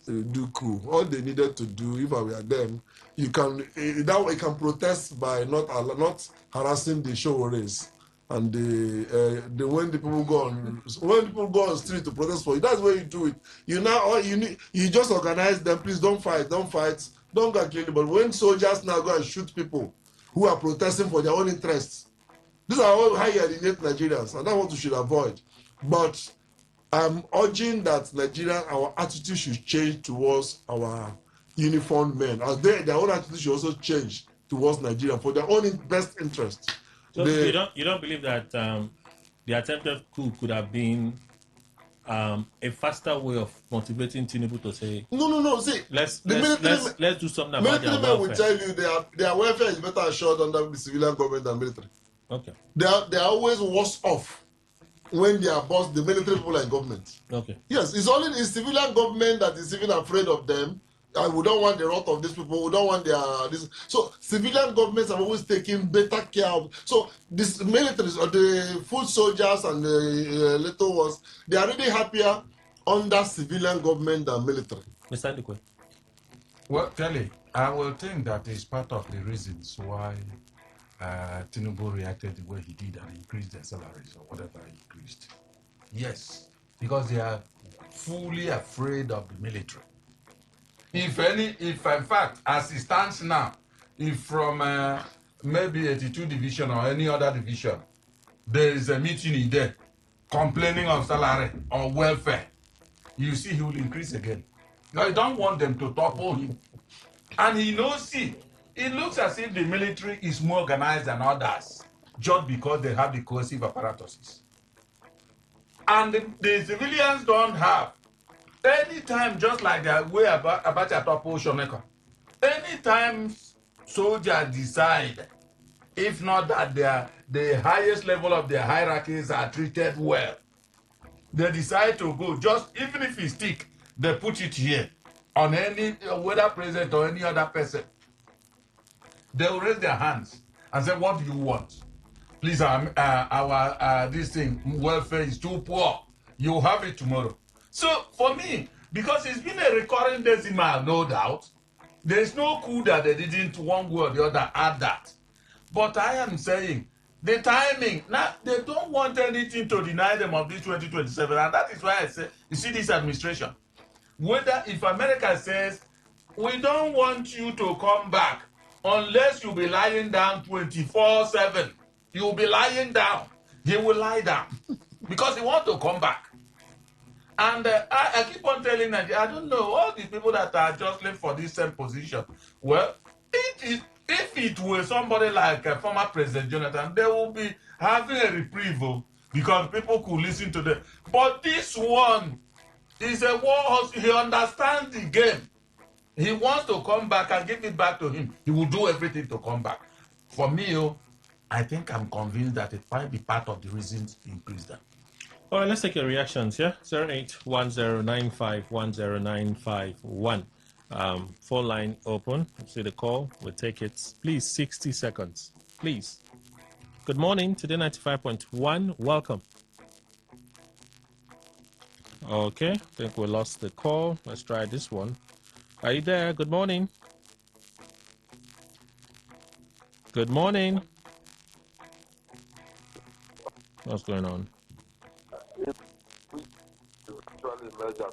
do coup. All they needed to do, if I were them, you can that way you can protest by not harassing the show race. And when the people go on the street to protest for you, that's where you do it. You just organize them. Please don't fight, don't go and kill anybody. When soldiers now go and shoot people who are protesting for their own interests, these are all how you alienate Nigerians, and that's what we should avoid. But I'm urging that Nigeria, our attitude should change towards our uniformed men. As their own attitude should also change towards Nigeria for their own best interest. So you don't believe that the attempted coup could have been a faster way of motivating Tinubu to say no. See, let's do something about their welfare. Military men will tell you their welfare is better assured under the civilian government than military. Okay. They are always worse off when they are boss, the military people are in government. Okay. Yes, it's only the civilian government that is even afraid of them. And we don't want the wrath of these people. We don't want this. So civilian governments have always taken better care of. So these militaries or the foot soldiers and the little ones, they are really happier under civilian government than military. Mr. Ndikwe. Well, Kelly, I will think that is part of the reasons why Tinubu reacted the way he did and increased their salaries or whatever he increased. Yes, because they are fully afraid of the military. If in fact, as it stands now, if from maybe 82 division or any other division, there is a meeting there complaining of salary or welfare, you see he will increase again. I don't want them to topple him. And he knows, it looks as if the military is more organized than others just because they have the coercive apparatuses. And the civilians don't have. Anytime, just like the way Abacha toppled Shoneka, anytime soldiers decide, if not that the highest level of their hierarchies are treated well, they decide to go, just even if it's stick, they put it here on any, whether president or any other person. They will raise their hands and say, what do you want? Please, our this thing, welfare is too poor. You have it tomorrow. So for me, because it's been a recurring decimal, no doubt, there is no coup that they didn't one way or the other add that. But I am saying, the timing, now they don't want anything to deny them of this 2027, and that is why I say, you see this administration, whether if America says, we don't want you to come back unless you be lying down 24/7, you'll be lying down, he will lie down because he wants to come back. And I keep on telling Nigeria, I don't know, all these people that are jostling for this same position, well, if it were somebody like former President Jonathan, they will be having a reprieve because people could listen to them. But this one is a war horse. He understands the game. He wants to come back and give it back to him. He will do everything to come back. For me, I think I'm convinced that it might be part of the reasons he increased them. All right, let's take your reactions, yeah? 0810951091. Phone line open. See the call. We'll take it. Please, 60 seconds. Please. Good morning. Today 95.1. Welcome. Okay, I think we lost the call. Let's try this one. Are you there? Good morning. Good morning. What's going on? Actually measure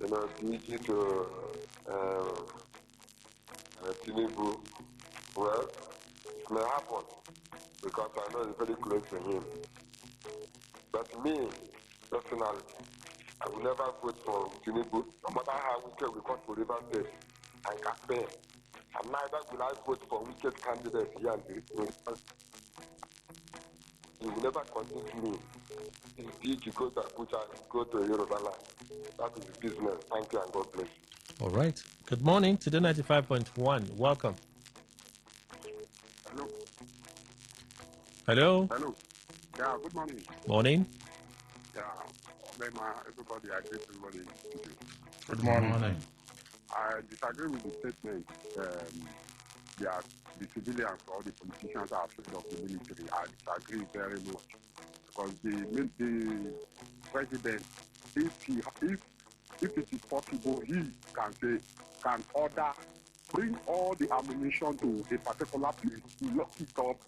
it's easy to Tinubu. Well, it may happen because I know it's very close to him. But me, personally, I will never vote for Tinubu, no matter how wicked we got for River State and campaign. And neither will I vote for wicked candidates here and there. You will never convince me. Indeed, you go to Abuja, go to Yoruba land. That is the business. Thank you and God bless you. All right. Good morning. Today 95.1. Welcome. Hello. Hello. Hello. Yeah, good morning. Morning. Yeah, everybody, I greet everybody. Good morning. I disagree with the statement that the civilians or the politicians are afraid of the military. I disagree very much because the president, if it is possible, he can order, bring all the ammunition to a particular place, lock it up,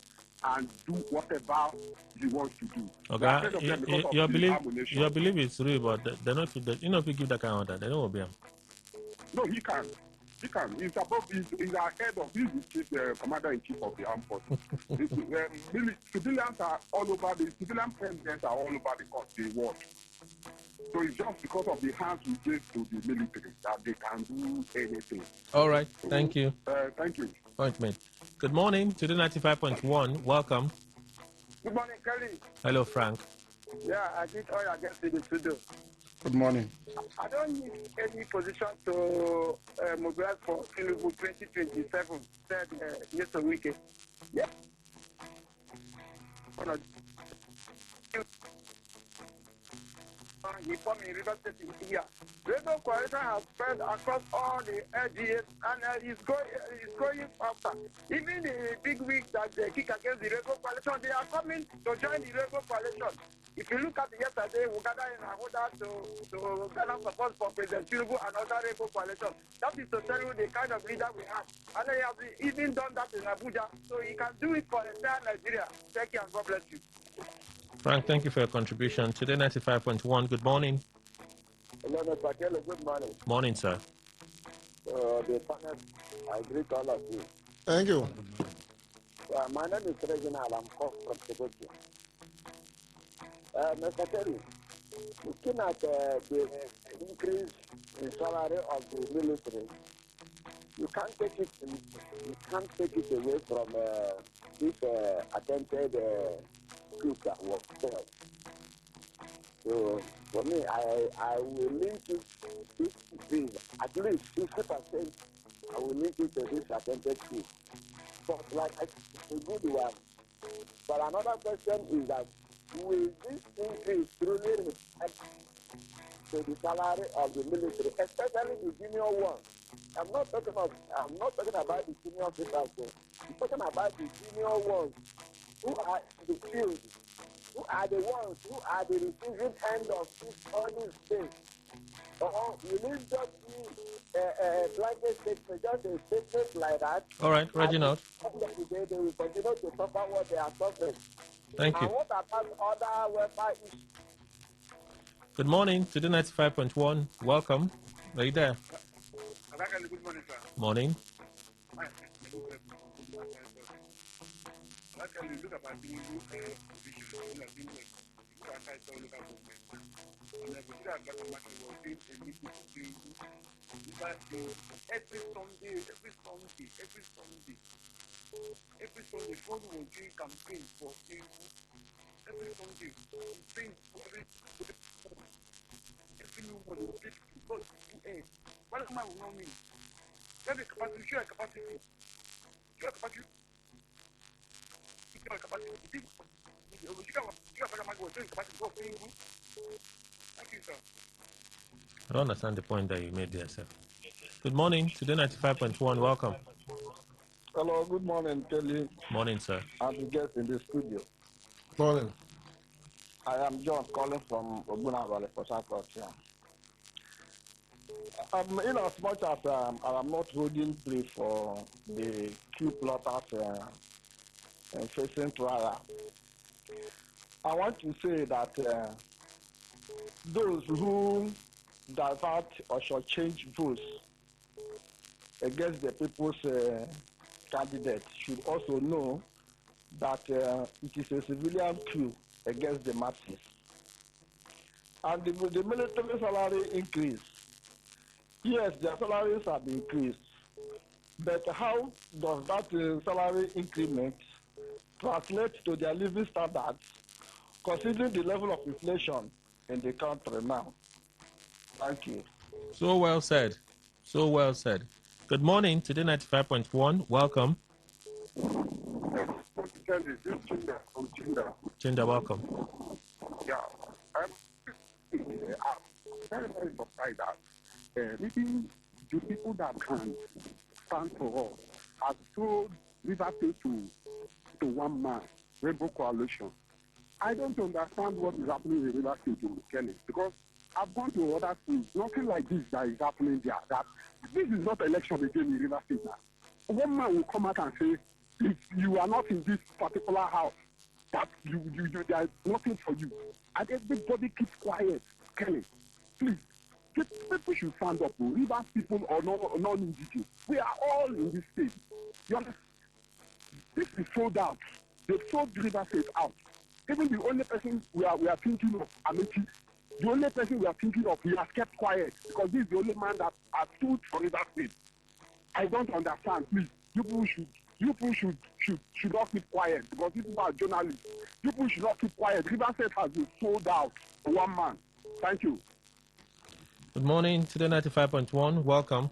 and do whatever he wants to do. Okay, your belief is true, but they're not. If you give that kind of order, they don't obey him. No, he can. He can. He's ahead of. He's the chief commander-in-chief of the armed forces. Civilians are all over. The civilian presidents are all over the world. So it's just because of the hands we gave to the military that they can do anything. All right. Thank you. Thank you. Point made. Good morning. Today 95.1. Welcome. Good morning, Kelly. Hello, Frank. Yeah, I did all I guess in the studio. Good morning. I don't need any position to mobilize for Tinubu 2027. Said yesterday weekend. Yeah. Inform me, River State is here. Rainbow Coalition has spread across all the LGAs and is going after. Even the big wigs that they kick against the Rainbow Coalition, they are coming to join the Rainbow Coalition. If you look at yesterday, we gathered in Abuja to gather support for President Tinubu and other Rainbow Coalition. That is to tell you the kind of leader we have. And he has even done that in Abuja. So he can do it for entire Nigeria. Thank you and God bless you. Frank, thank you for your contribution. Today 95.1. Good morning. Hello, Mr. Kelly. Good morning. Morning, sir. The panel, I greet all of you. Thank you. My name is Reginald. I'm called from Pt2. Mr. Kelly, looking at the increase in salary of the military, you can't take it away from this attempted coup that was failed. So for me, I will link it this increase at least 50%. I will link it to this attempted coup. But like it's a good one. But another question is that will this increase truly reflect to the salary of the military, especially the junior ones? I'm not talking about the senior officers. I'm talking about the junior ones who are in the field, who are the ones who are the receiving end of all these things. Or will it just be a blanket statement, just a statement like that? All right, Reginald. At the end of the day, they will continue to suffer what they are suffering. Thank you. And what about other welfare issues? Good morning. Today 95.1. Welcome. Are you there? Good morning, sir. Morning. Actually, look at my position. Every Sunday, phone will do campaign for every Sunday. Every nobody will take to God to end. Why What man will know me? That is capacity, share capacity. Share capacity. Share capacity. Thank you, sir. I don't understand the point that you made there, sir. Good morning. Today 95.1. Welcome. Hello, good morning, Kelly. Morning, sir. I'm the guest in the studio. Morning. I am John calling from Obuna Valley, Port Harcourt. In as much as I am not holding brief for the Q plotters facing trial, I want to say that those who divert or shall change votes against the people's candidate should also know that it is a civilian coup against the masses. And the military salary increase, yes, their salaries have increased, but how does that salary increment translate to their living standards, considering the level of inflation in the country now? Thank you. So well said. So well said. Good morning. Today 95.1. Welcome. Chinda, welcome. Yeah, I'm very, very surprised that maybe the people that can stand for us have told River State to one man, Rainbow Coalition. I don't understand what is happening in River State in Kenya, because I've gone to other states, nothing like this that is happening there. That this is not election again in River State now. One man will come out and say, if you are not in this particular house, that you there is nothing for you. And everybody keeps quiet. Kelly, please, people should stand up. River people or non-indigenous. We are all in this state. You understand? This is sold out. They've sold River State out. Even the only person we are thinking of, Amici, the only person we are thinking of, he has kept quiet because this is the only man that has stood for River State. I don't understand. Please, people should not keep quiet because people are journalists. People should not keep quiet. River State has been sold out for one man. Thank you. Good morning. Today 95.1. Welcome.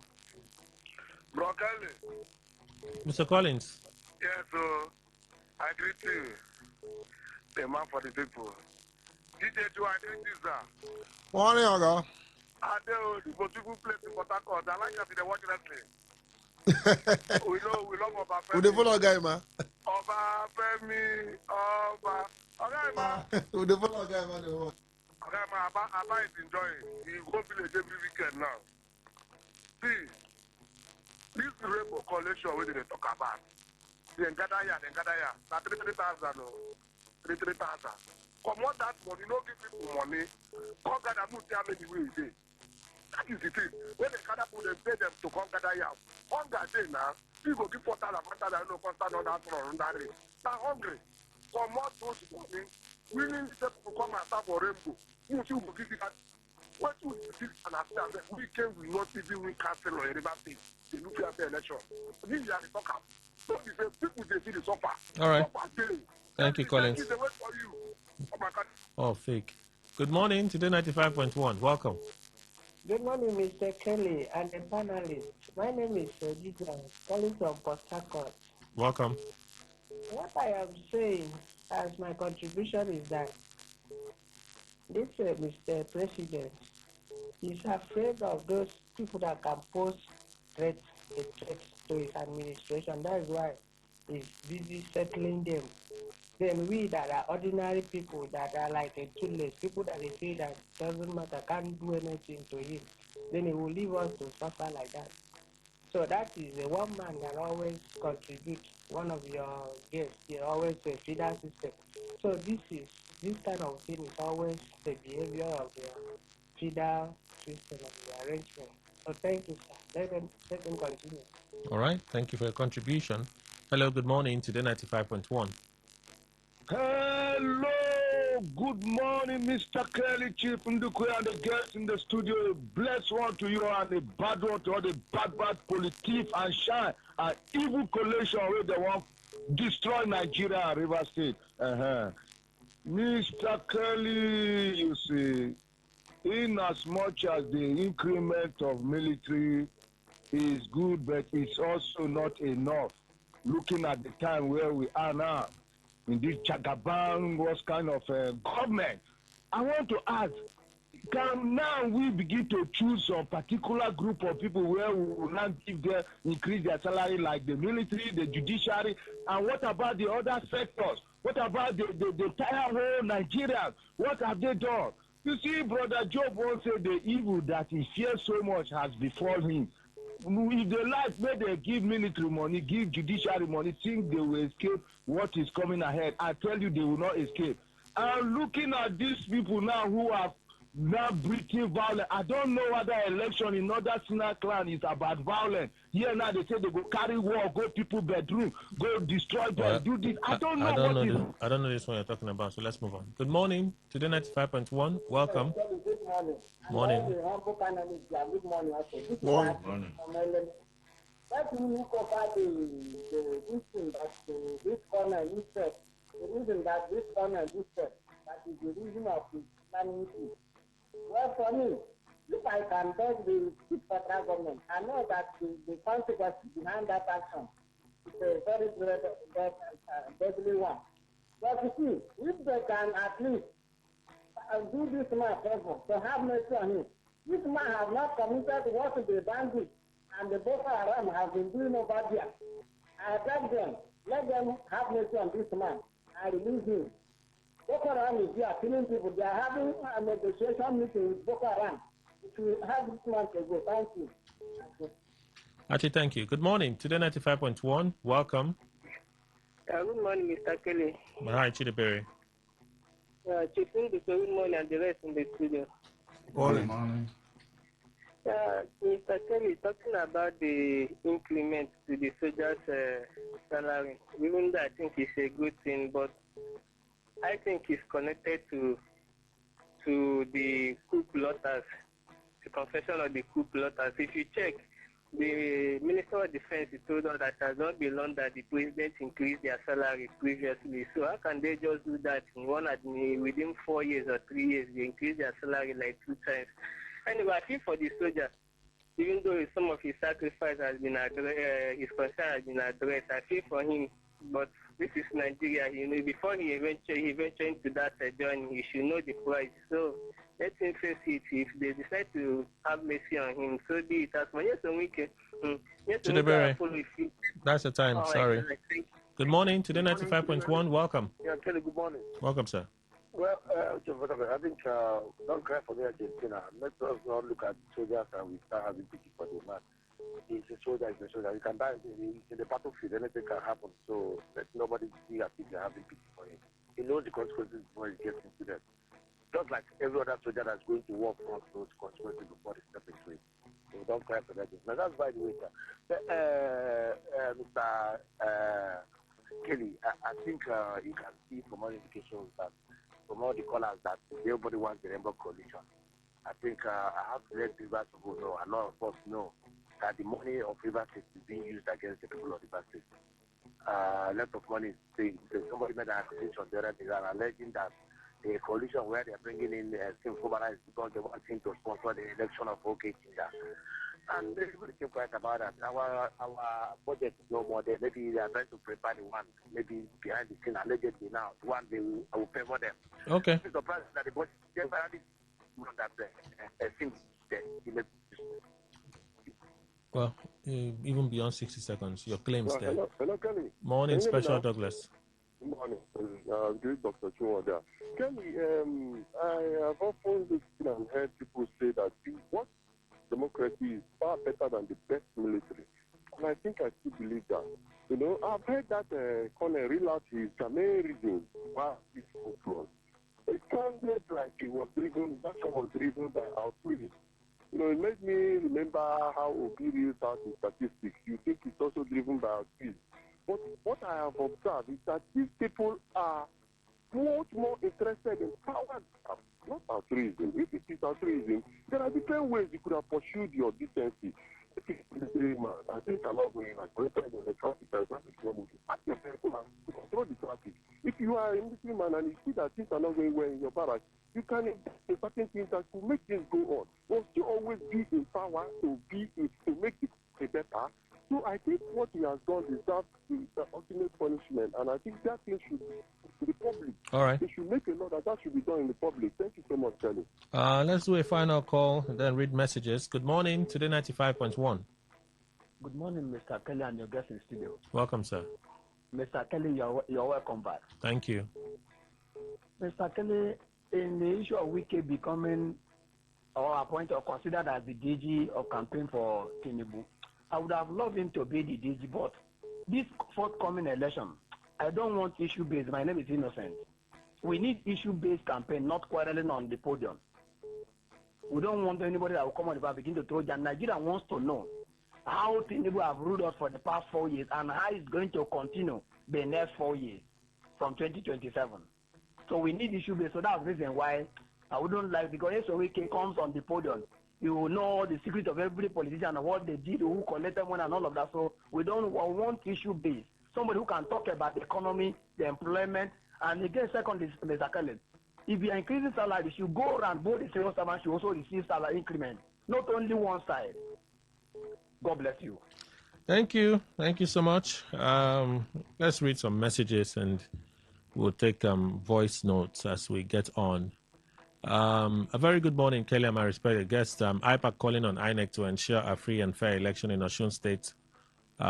Bro Kelly. Mr. Collins. Yes, so I greet you. The man for the people. Pt2, I greet you, sir. Morning, Oga. I know the people play in Port Harcourt. I like that they watch wrestling. we love Oba Femi. We dey follow guy, man. Oba Femi, Oba. Okay, man. We dey follow guy, man. Okay, man. Aba is enjoying. He go village every weekend now. See, this rainbow collection wey they talk about. Then gather here. Na 3,000 o. 3,000. Comot that money, no give people money. Come gather, no tell me the way it is. That is the thing. When they gather people, they pay them to come gather here. Hunger day now. People give 4,000, 5,000, no constant on that front, that rate. Now hungry. Comot those money. We need people to come and start for rainbow. Who will give you that? What you think and after that weekend will not even win council or River State. They look at the election. This is the talk. So if the people they see the suffer. All right. Suffer, thank you, Collins. wait for you. Oh my God. Oh, fake. Good morning. Today 95.1. Welcome. Good morning, Mr. Kelly and the panelists. My name is Gideon, calling from Port Harcourt. Welcome. What I am saying as my contribution is that this Mr. President is afraid of those people that can pose threats to his administration. That is why he's busy settling them. Then we that are ordinary people that are like a toothless, people that they say that doesn't matter, can't do anything to him, then he will leave us to suffer like that. So that is the one man that always contribute. One of your guests, they always say feeder system. So this kind of thing is always the behavior of the feeder system of the arrangement. So thank you, sir. Let them continue. All right. Thank you for your contribution. Hello. Good morning. Today 95.1. Hello, good morning, Mr. Kelly, Chief Ndukwe, and the guests in the studio. A blessed one to you and a bad one to all the bad politif and shine and evil collation where they want destroy Nigeria and River State. Mr. Kelly, you see, in as much as the increment of military is good, but it's also not enough. Looking at the time where we are now, in this Chagabang, what kind of government? I want to ask, can now we begin to choose a particular group of people where we will not give them, increase their salary, like the military, the judiciary, and what about the other sectors? What about the entire whole Nigerians? What have they done? You see, Brother Job once said the evil that he fears so much has befallen him. If they like, may they give military money, give judiciary money, think they will escape what is coming ahead. I tell you, they will not escape. And looking at these people now who are now breathing violence, I don't know whether election in other Sinai clan is about violence. Here now they say they go carry war, go people bedroom, go destroy them, do this. I don't know I don't know this one you're talking about, so let's move on. Good morning, Today 95.1. Welcome. Good morning. Morning. Good morning. Morning. Let me look over this thing that this corner you said. The reason that this corner you said, that is the reason of the planning. Well, for me, if I can beg the federal government, I know that the consequences behind that action is a very deadly one. But you see, if they can at least do this man a favor, to have mercy on him. This man has not committed what the bandits and the Boko Haram have been doing over there. I beg them, let them have mercy on this man and release him. Boko Haram is here killing people. They are having a negotiation meeting with Boko Haram. If you have this man to go, thank you. Actually, thank you. Good morning, Today 95.1. Welcome. Good morning, Mr. Kelly. Hi, Chidiberry. Chief, good morning, and the rest in the studio. Good morning. Mr. Kelly, talking about the increment to the soldiers' salary, even though I think it's a good thing, but I think it's connected to the coup plotters, the confession of the coup plotters. If you check, the Minister of Defense told us that it has not been long that the president increased their salary previously. So how can they just do that in within 4 years or 3 years, they increase their salary like 2 times? Anyway, I feel for the soldier, even though some of his sacrifice has been addressed, his concern has been addressed, I feel for him. But this is Nigeria, before he ventured into that journey, he should know the price. So let him face it. If they decide to have mercy on him, so be it. As well. Yes, we can. Chidiberry, that's the time. Sorry. Good morning, Today 95.1. Welcome. Yeah, Kelly, good morning. Welcome, sir. Well, I think don't cry for the Argentina. Let us not look at soldiers and we start having pity for the man. He's a soldier, he's a soldier. You can die in the battlefield, anything can happen. So let nobody see as if they're having pity for him. He knows the consequences before he gets into them. Just like every other soldier that's going to war front knows the consequences before they step into it. So don't cry for that. Now that's by the way, sir. Mr. Kelly, I think you can see from all indications that from all the callers that everybody wants the Rainbow Coalition. I think I have to let Rivers people know, and all of us know, that the money of Rivers State is being used against the people of Rivers State. A lot of money is being, somebody made an accusation the other day alleging that the coalition where they're bringing in Tim Fubara is because they want him to sponsor the election of OK Kinda. And everybody keep quiet about that. Our budget is no more there. Maybe they are trying to prepare the one, maybe behind the scene, allegedly now. The one they will pay for them. Okay. I'm surprised that the budget is that seems that Well, even beyond 60 seconds, your claims there. Hello, Kelly. Morning, Special Douglas. Good morning. This is Dr. Chumoda. Kelly, I have often listened and heard people say that what democracy is far better than the best military. And I think I still believe that. You know, I've heard that Colonel Rilat is the main reason why this was. It sounded like it was driven, that was driven by our police. You know, it made me remember how Obi reads out in statistics. You think it's also driven by our police. But what I have observed is that these people are much more interested in power, not altruism. If it is altruism, there are different ways you could have pursued your decency. If it is a man, I think I'm not going like in the traffic, I want to ask yourself and control the traffic. If you are a military man and you see that things are not going well in your barracks, you can do certain things that will make things go on. Must you always be in power to make it better? So I think what he has done deserves the ultimate punishment, and I think that thing should be to the public. All right. They should make a law that should be done in the public. Thank you so much, Kelly. Let's do a final call and then read messages. Good morning, Today 95.1. Good morning, Mr. Kelly and your guest in studio. Welcome, sir. Mr. Kelly, you're welcome back. Thank you. Mr. Kelly, in the issue of Wike becoming or appointed or considered as the DG of campaign for Tinubu, I would have loved him to be the DG, but this forthcoming election, I don't want issue-based. My name is Innocent. We need issue-based campaign, not quarreling on the podium. We don't want anybody that will come on the bar begin to throw down. Nigeria wants to know how Tinubu have ruled us for the past 4 years and how it's going to continue the next 4 years from 2027. So we need issue-based. So that's the reason why I wouldn't like, because Wike comes on the podium, you will know the secret of every politician and what they did, who collected money and all of that. So we want issue-based. Somebody who can talk about the economy, the employment, and again, second is Mr. Kelly. If you are increasing salary, you should go around, both the civil servants should also receive salary increment, not only one side. God bless you. Thank you. Thank you so much. Let's read some messages and we'll take voice notes as we get on. A very good morning, Kelly, and my respected guest. IPAC calling on INEC to ensure a free and fair election in Osun State.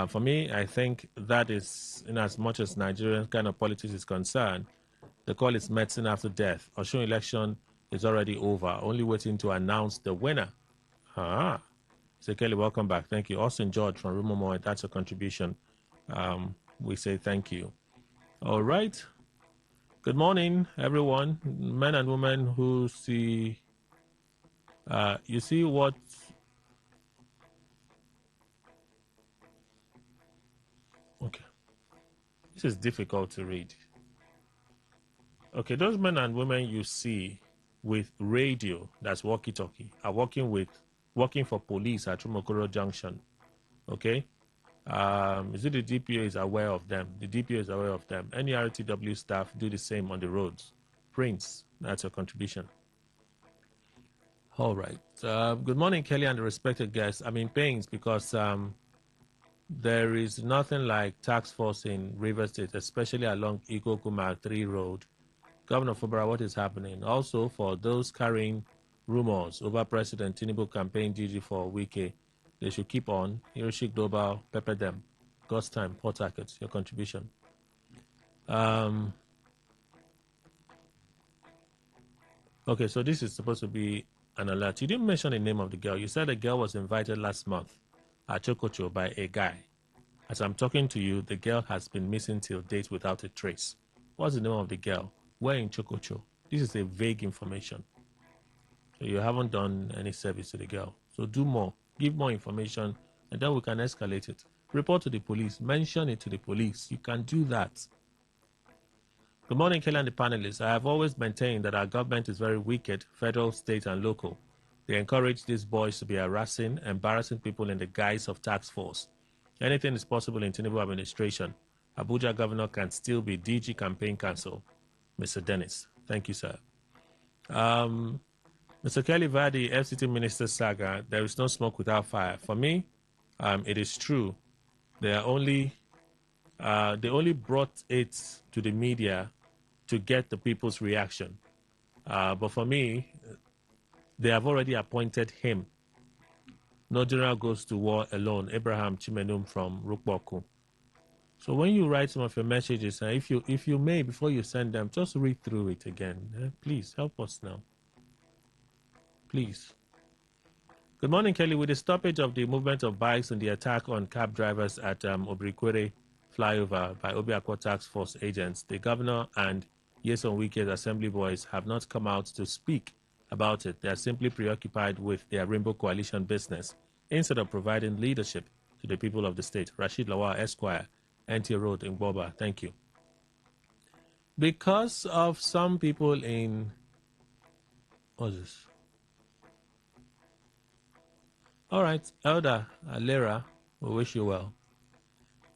For me, I think that is, in as much as Nigerian kind of politics is concerned, the call is medicine after death. Osun election is already over, only waiting to announce the winner. So Kelly, welcome back. Thank you. Austin George from Rumomoy, that's a contribution. We say thank you. All right. Good morning, everyone. Men and women who see, you see what, okay. This is difficult to read. Okay, those men and women you see with radio, that's walkie-talkie, are working for police at Rumokoro Junction. Okay? Is it the DPO is aware of them? The DPO is aware of them. Any RTW staff do the same on the roads. Prince, that's your contribution. All right. Good morning, Kelly and the respected guests. I'm in pains because there is nothing like task force in River State, especially along Ikokuma 3 Road. Governor Fubara, what is happening? Also, for those carrying rumors over President Tinubu campaign DG for Wike, they should keep on. Hiroshi Global, pepper them. God's time, Port Harcourt, your contribution. Okay, so this is supposed to be an alert. You didn't mention the name of the girl. You said the girl was invited last month at Chokocho by a guy. As I'm talking to you, the girl has been missing till date without a trace. What's the name of the girl? Where in Chokocho? This is a vague information. So you haven't done any service to the girl. So do more. Give more information, and then we can escalate it. Report to the police. Mention it to the police. You can do that. Good morning, Kelly and the panelists. I have always maintained that our government is very wicked, federal, state, and local. They encourage these boys to be harassing, embarrassing people in the guise of task force. Anything is possible in Tinubu administration. Abuja governor can still be DG campaign council. Mr. Dennis. Thank you, sir. Mr. Kelly, via the FCT minister saga, there is no smoke without fire. For me, it is true. They only brought it to the media to get the people's reaction. But for me, they have already appointed him. No general goes to war alone. Abraham Chimenum from Rukboku. So when you write some of your messages, if you may, before you send them, just read through it again. Please, help us now. Please. Good morning, Kelly. With the stoppage of the movement of bikes and the attack on cab drivers at Obrikwere flyover by Obiako Task Force agents, the governor and Yeson Wike's assembly boys have not come out to speak about it. They are simply preoccupied with their Rainbow Coalition business instead of providing leadership to the people of the state. Rashid Lawal, Esquire, NT Road in Boba. Thank you. Because of some people in... What's this? All right, Elder Alera, we wish you well.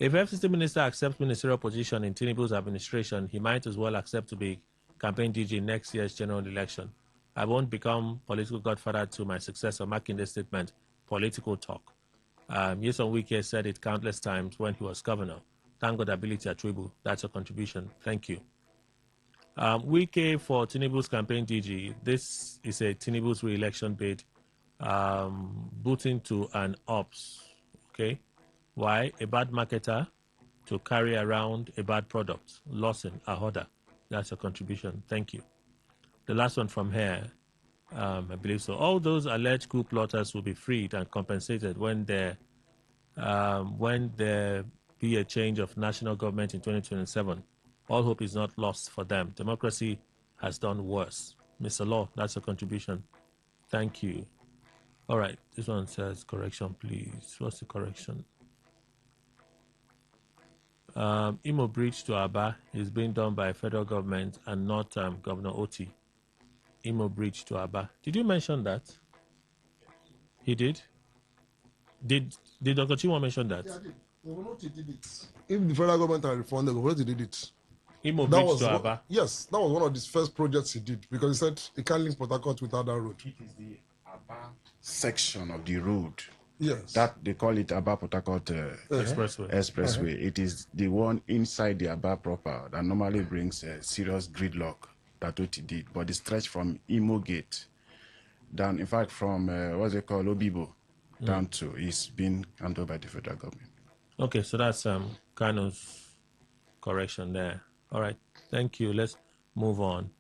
If FCT minister accepts ministerial position in Tinubu's administration, he might as well accept to be campaign DG next year's general election. I won't become political godfather to my successor, marking this statement political talk. Yeson Wike said it countless times when he was governor. Thank God ability Atribu. That's a contribution. Thank you. Wike for Tinubu's campaign DG. This is a Tinubu's re-election bid, booting to an ops. Okay. Why? A bad marketer to carry around a bad product. Lawson, a hoarder. That's a contribution. Thank you. The last one from here, I believe so. All those alleged coup plotters will be freed and compensated when there be a change of national government in 2027. All hope is not lost for them. Democracy has done worse. Mr. Law, that's a contribution. Thank you. All right, this one says correction, please. What's the correction? Imo Bridge to Aba is being done by federal government and not Governor Oti. Imo Bridge to Aba. Did you mention that? He did? Did Dr. Chima mention that? Yeah, I did. Governor Oti did it. If the federal government had reformed, the Governor Oti did it. Imo Bridge to Aba? Yes, that was one of his first projects he did because he said he can't link Port Harcourt without that road. It is the Aba section of the road. Yes. That they call it Aba Port Harcourt Expressway. It is the one inside the Aba proper that normally brings a serious gridlock. That what he did. But the stretch from Imo Gate down, in fact, from what's it called, Obibo, down to is being handled by the federal government. Okay, so that's kind of correction there. All right, thank you. Let's move on.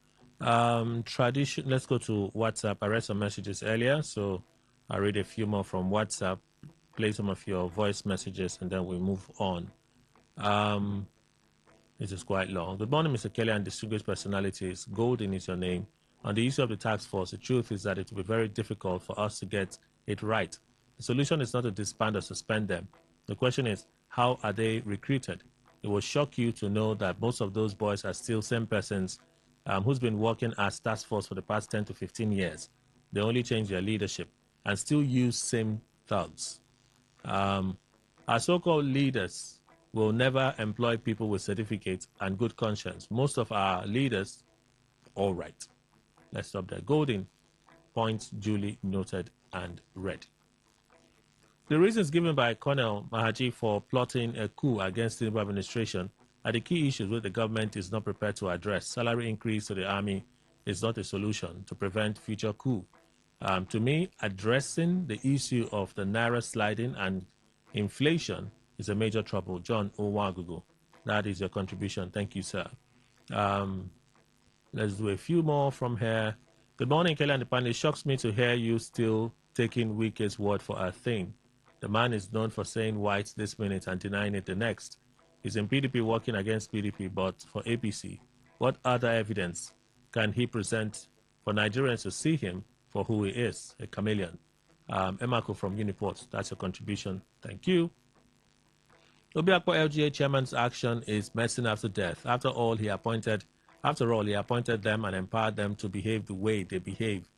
Let's go to WhatsApp. I read some messages earlier, so I'll read a few more from WhatsApp, play some of your voice messages, and then we move on. This is quite long. Good morning, Mr. Kelly and distinguished personalities. Golden is your name. On the issue of the task force, the truth is that it will be very difficult for us to get it right. The solution is not to disband or suspend them. The question is, how are they recruited? It will shock you to know that most of those boys are still same persons who's been working as task force for the past 10 to 15 years. They only change their leadership and still use same thugs. Our so-called leaders will never employ people with certificates and good conscience. Most of our leaders, all right. Let's stop there. Golden, points duly noted and read. The reasons given by Colonel Mahaji for plotting a coup against the Tinubu administration are the key issues which the government is not prepared to address. Salary increase to the army is not a solution to prevent future coup. To me, addressing the issue of the naira sliding and inflation is a major trouble. John Owagugu, that is your contribution. Thank you, sir. Let's do a few more from here. Good morning, Kelly and the panel. It shocks me to hear you still taking Wike's word for a thing. The man is known for saying white this minute and denying it the next. He's in PDP working against PDP, but for APC. What other evidence can he present for Nigerians to see him for who he is, a chameleon? Emako from Uniport, that's your contribution. Thank you. Obiakpo LGA chairman's action is medicine after death. After all, he appointed them and empowered them to behave the way they behave,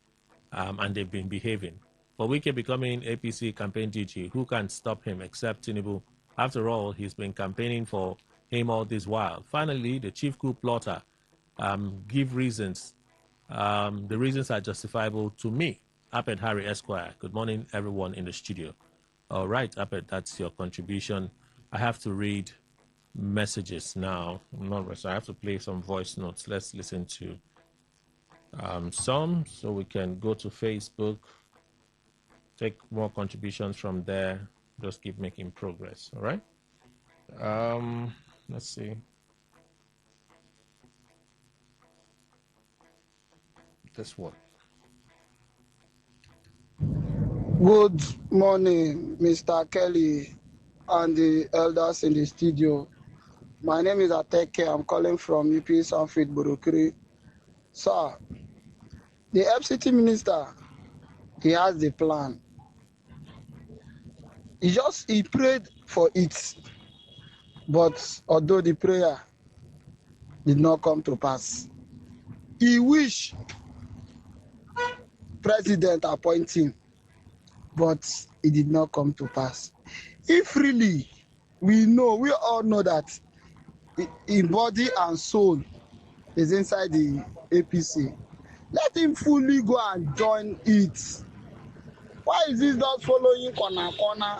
and they've been behaving. For Wike becoming APC campaign DG, who can stop him except Tinubu? After all, he's been campaigning for him all this while. Finally, the chief coup plotter give reasons. The reasons are justifiable to me. Apet Harry Esquire. Good morning, everyone in the studio. All right, Apet, that's your contribution. I have to read messages now. I have to play some voice notes. Let's listen to some so we can go to Facebook, take more contributions from there, just keep making progress. All right. Let's see. This one. Good morning, Mr. Kelly and the elders in the studio. My name is Ateke. I'm calling from UP Sanfit Burukiri. Sir, the FCT minister, he has the plan. He prayed for it, but although the prayer did not come to pass, he wished president appoint him, but it did not come to pass. If really we all know that in body and soul is inside the APC. Let him fully go and join it. Why is this not following corner corner?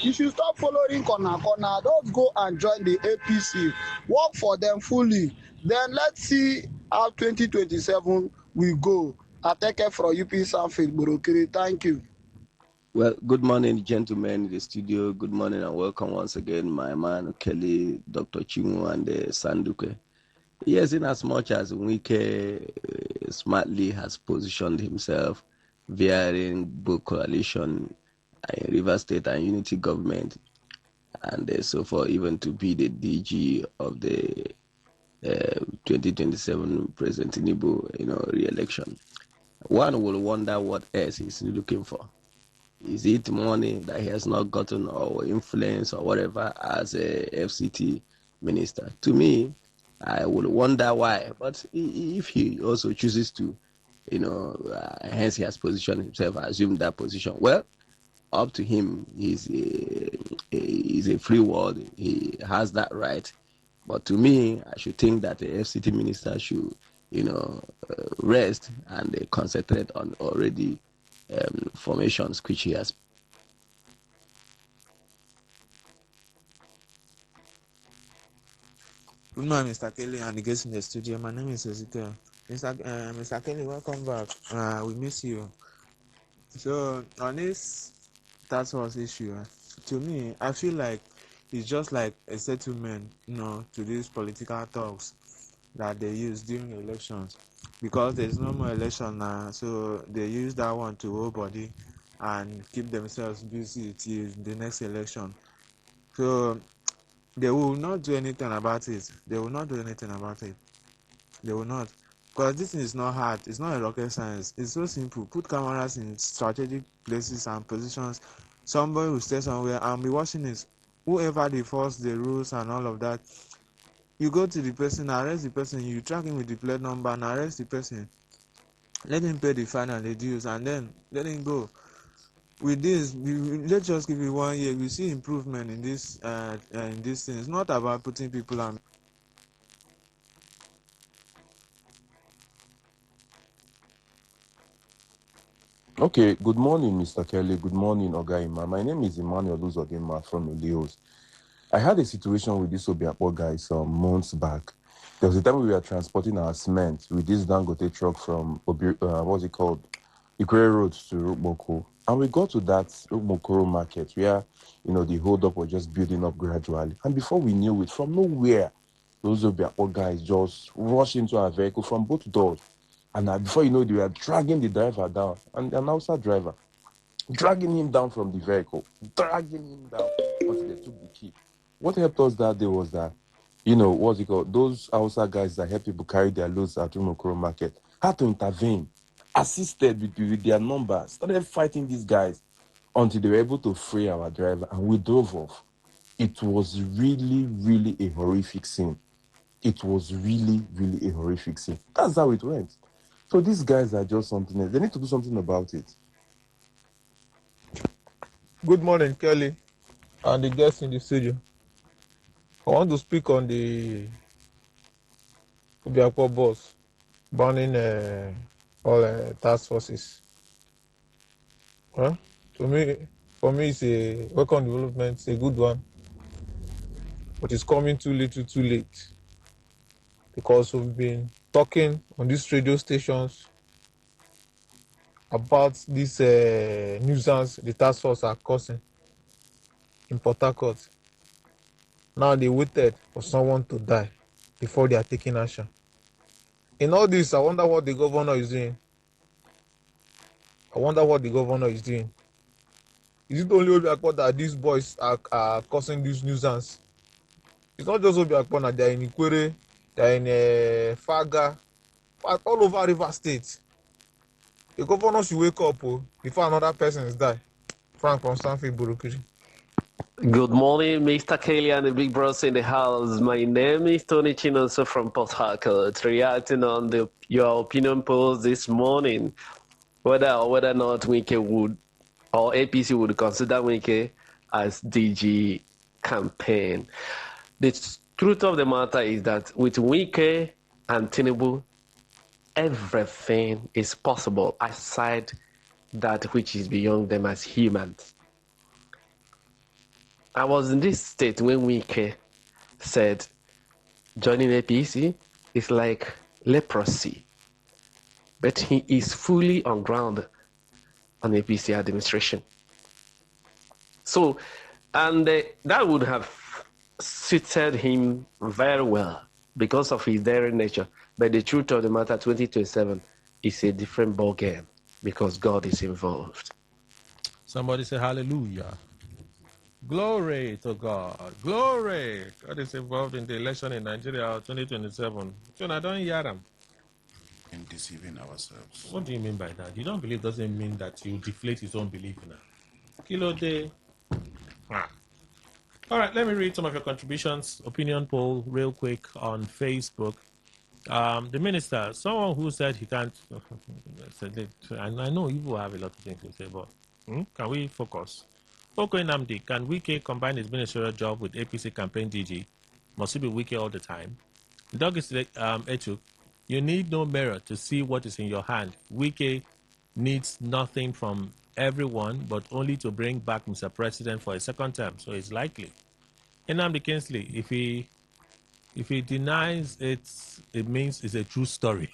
You should stop following corner corner. Don't go and join the APC. Work for them fully. Then let's see how 2027 will go. I take it from UP Sanford Burokiri. Thank you. Well, good morning, gentlemen in the studio. Good morning and welcome once again, my man Kelly, Dr. Chimu, and Sanduke. Yes, in as much as Wike smartly has positioned himself via both coalition in River State and unity government, and so for even to be the DG of the 2027 President Tinubu, re-election. One will wonder what else he's looking for. Is it money that he has not gotten or influence or whatever as a FCT minister? To me, I would wonder why. But if he also chooses to, hence he has positioned himself, assumed that position. Well, up to him. He's a free world. He has that right. But to me, I should think that the FCT minister should, rest and concentrate on already formations which he has. Good morning, Mr. Kelly, and the guests in the studio. My name is Ezekiel. Mr. Kelly, welcome back. We miss you. So, on this task force issue, to me, I feel like it's just like a settlement, to these political talks that they use during elections. Because there's no more election now, so they use that one to hold body and keep themselves busy till the next election. So, they will not do anything about it. They will not. Because this thing is not hard. It's not a rocket science. It's so simple. Put cameras in strategic places and positions. Somebody will stay somewhere and be watching it. Whoever they force the rules and all of that, you go to the person, arrest the person, you track him with the plate number and arrest the person. Let him pay the fine and the dues and then let him go. With this, let's just give it 1 year. We see improvement in this thing. It's not about putting people on. Okay, good morning, Mr. Kelly. Good morning, Ogaima. My name is Emmanuel Uzodima from Elios. I had a situation with this Obiapo guy some months back. There was a time we were transporting our cement with this Dangote truck from, what's it called? Ikure Road to Rukmoko. And we got to that Rukmokoro market where, the hold-up was just building up gradually. And before we knew it, from nowhere, those Obiapo guys just rushed into our vehicle from both doors. And before you know it, they were dragging the driver down, and an outside driver, dragging him down from the vehicle, dragging him down until they took the key. What helped us that day was that, what's it called? Those outside guys that help people carry their loads at Rumokoro Market had to intervene, assisted with their numbers, started fighting these guys until they were able to free our driver, and we drove off. It was really, really a horrific scene. It was really, really a horrific scene. That's how it went. So these guys are just something else. They need to do something about it. Good morning, Kelly, and the guests in the studio. I want to speak on the Obiapo boss banning all task forces. For me, it's a welcome development. It's a good one, but it's coming too little, too late, because we've been talking on these radio stations about this nuisance the task force are causing in Port Harcourt. Now they waited for someone to die before they are taking action. In all this, I wonder what the governor is doing. Is it only Obiakpon that these boys are causing this nuisance? It's not just Obiakpon, they're in Ikwere, they're in Faga, all over River State. The governor should wake up before another person is die. Frank from Stanfield Burukiri. Good morning, Mr. Kelly and the big bros in the house. My name is Tony Chinoso from Port Harcourt, reacting on your opinion polls this morning, whether or not Wike would or APC would consider Wike as DG campaign. The truth of the matter is that with Wike and Tinubu, everything is possible aside that which is beyond them as humans. I was in this state when Wike said joining APC is like leprosy, but he is fully on ground on APC administration. So, and that would have suited him very well because of his daring nature. But the truth of the matter, 2027 is a different ball game because God is involved. Somebody say hallelujah. Glory to God. Glory. God is involved in the election in Nigeria 2027. So I don't hear them. And deceiving ourselves. What do you mean by that? You don't believe doesn't mean that you deflate his own belief now. Kilo day. All right, let me read some of your contributions. Opinion poll real quick on Facebook. The minister, someone who said he can't, and I know you will have a lot of things to say, but can we focus? Oko Namdi, can Wike combine his ministerial job with APC campaign DG? Must he be Wike all the time? Doug is Etu, you need no mirror to see what is in your hand. Wike needs nothing from everyone, but only to bring back Mr. President for a second term, so it's likely. Nnamdi Kingsley, if he denies it, it means it's a true story.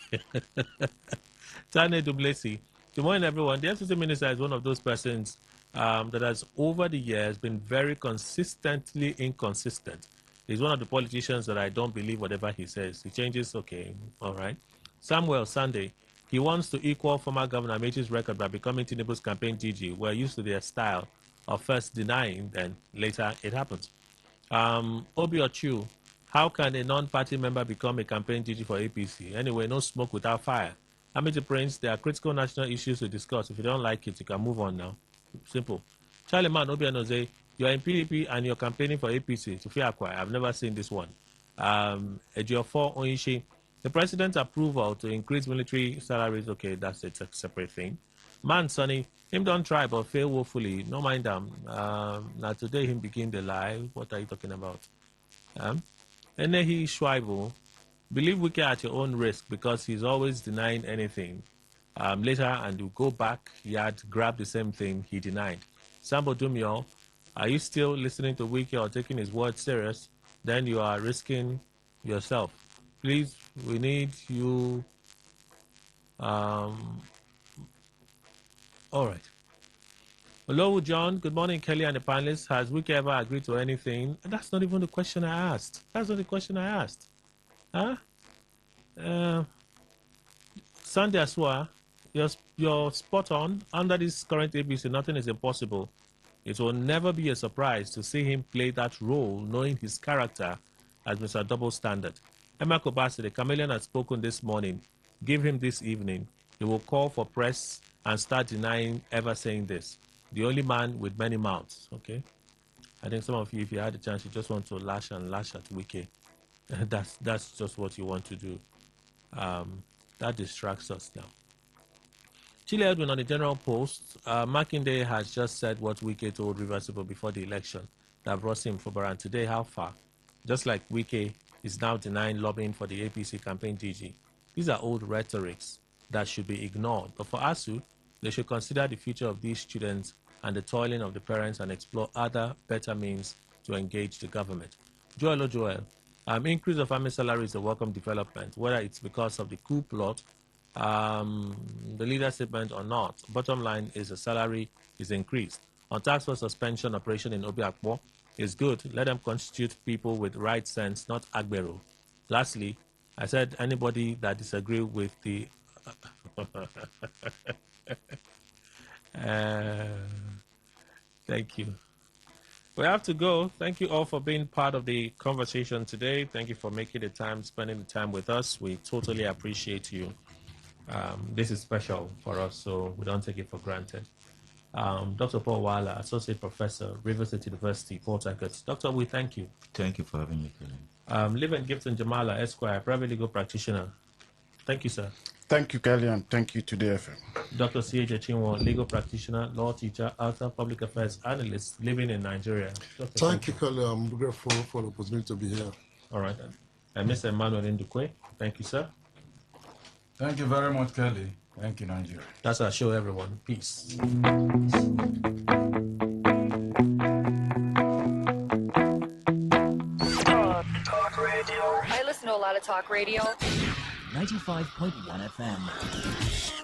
Tane Duplessis, good morning, everyone. The FCC minister is one of those persons that has, over the years, been very consistently inconsistent. He's one of the politicians that I don't believe whatever he says. He changes, okay, all right. Samuel Sunday, he wants to equal former Governor Amechi's record by becoming Tinubu's campaign DG. We're used to their style of first denying, then later it happens. Obi Ochu, how can a non-party member become a campaign DG for APC? Anyway, no smoke without fire. Amity Prince, there are critical national issues to discuss. If you don't like it, you can move on now. Simple. Charlie Man, Obi Anoze, you are in PDP and you're campaigning for APC. Sophia Akwai, I've never seen this one. Ejiofor Onyishi, the president's approval to increase military salaries, okay, that's a separate thing. Man, Sonny, him don't try but fail woefully. No mind them. Now today him begin the lie. What are you talking about? Enehi Schweibel, believe Wike at your own risk because he's always denying anything. Later, and you go back, he had grabbed the same thing he denied. Sambo Dumio, are you still listening to Wike or taking his word serious? Then you are risking yourself. Please, we need you. All right. Hello, John. Good morning, Kelly and the panelists. Has Wike ever agreed to anything? That's not even the question I asked. That's not the question I asked. Huh? Sandy Aswa, you're spot on. Under this current ABC, nothing is impossible. It will never be a surprise to see him play that role, knowing his character as Mr. Double Standard. Emma Kobasi, the chameleon, has spoken this morning. Give him this evening. He will call for press and start denying ever saying this. The only man with many mouths. Okay? I think some of you, if you had a chance, you just want to lash and lash at Wike. That's just what you want to do. That distracts us now. Chile Edwin on the general post, Makinde has just said what Wike told Reversible before the election that brought him for Baran. Today, how far? Just like Wike is now denying lobbying for the APC campaign DG. These are old rhetorics that should be ignored. But for ASU, they should consider the future of these students and the toiling of the parents and explore other better means to engage the government. Joel, increase of army salary is a welcome development, whether it's because of the coup plot, the leader statement or not. Bottom line is the salary is increased. On tax force suspension operation in Obiakpo is good. Let them constitute people with right sense, not agbero. Lastly, I said anybody that disagree with the thank you. We have to go. Thank you all for being part of the conversation today. Thank you for making the time, spending the time with us. We totally appreciate you. This is special for us, so we don't take it for granted. Dr. Paul Wala, Associate Professor, Rivers State University, Port Harcourt. Doctor, we thank you. Thank you for having me, Kelly. Liv and Gibson Jamala, Esquire, private legal practitioner. Thank you, sir. Thank you, Kelly, and thank you to the FM. Dr. C.H. Chinwo, legal practitioner, law teacher, author, public affairs analyst, living in Nigeria. Thank you, Kelly. I'm grateful for the opportunity to be here. All right, then. Mr. Emmanuel Ndukwe. Thank you, sir. Thank you very much, Kelly. Thank you, Nigeria. That's our show, everyone. Peace. Talk radio. I listen to a lot of talk radio. 95.1 FM.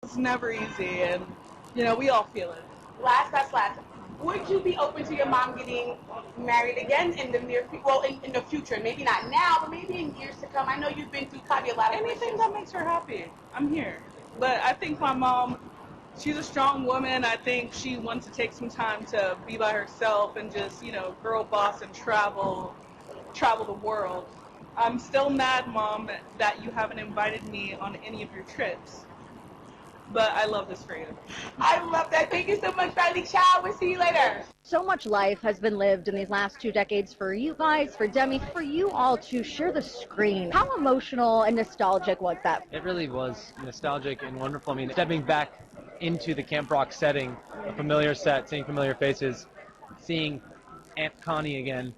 It's never easy, and we all feel it. Last. Would you be open to your mom getting married again in the in the future? Maybe not now, but maybe in years to come. I know you've been through probably a lot of anything that makes her happy. I'm here. But I think my mom, she's a strong woman. I think she wants to take some time to be by herself and just, girl boss and travel the world. I'm still mad, Mom, that you haven't invited me on any of your trips. But I love this for you. I love that. Thank you so much, Riley. Ciao. We'll see you later. So much life has been lived in these last 2 decades for you guys, for Demi, for you all to share the screen. How emotional and nostalgic was that? It really was nostalgic and wonderful. I mean, stepping back into the Camp Rock setting, a familiar set, seeing familiar faces, seeing Aunt Connie again,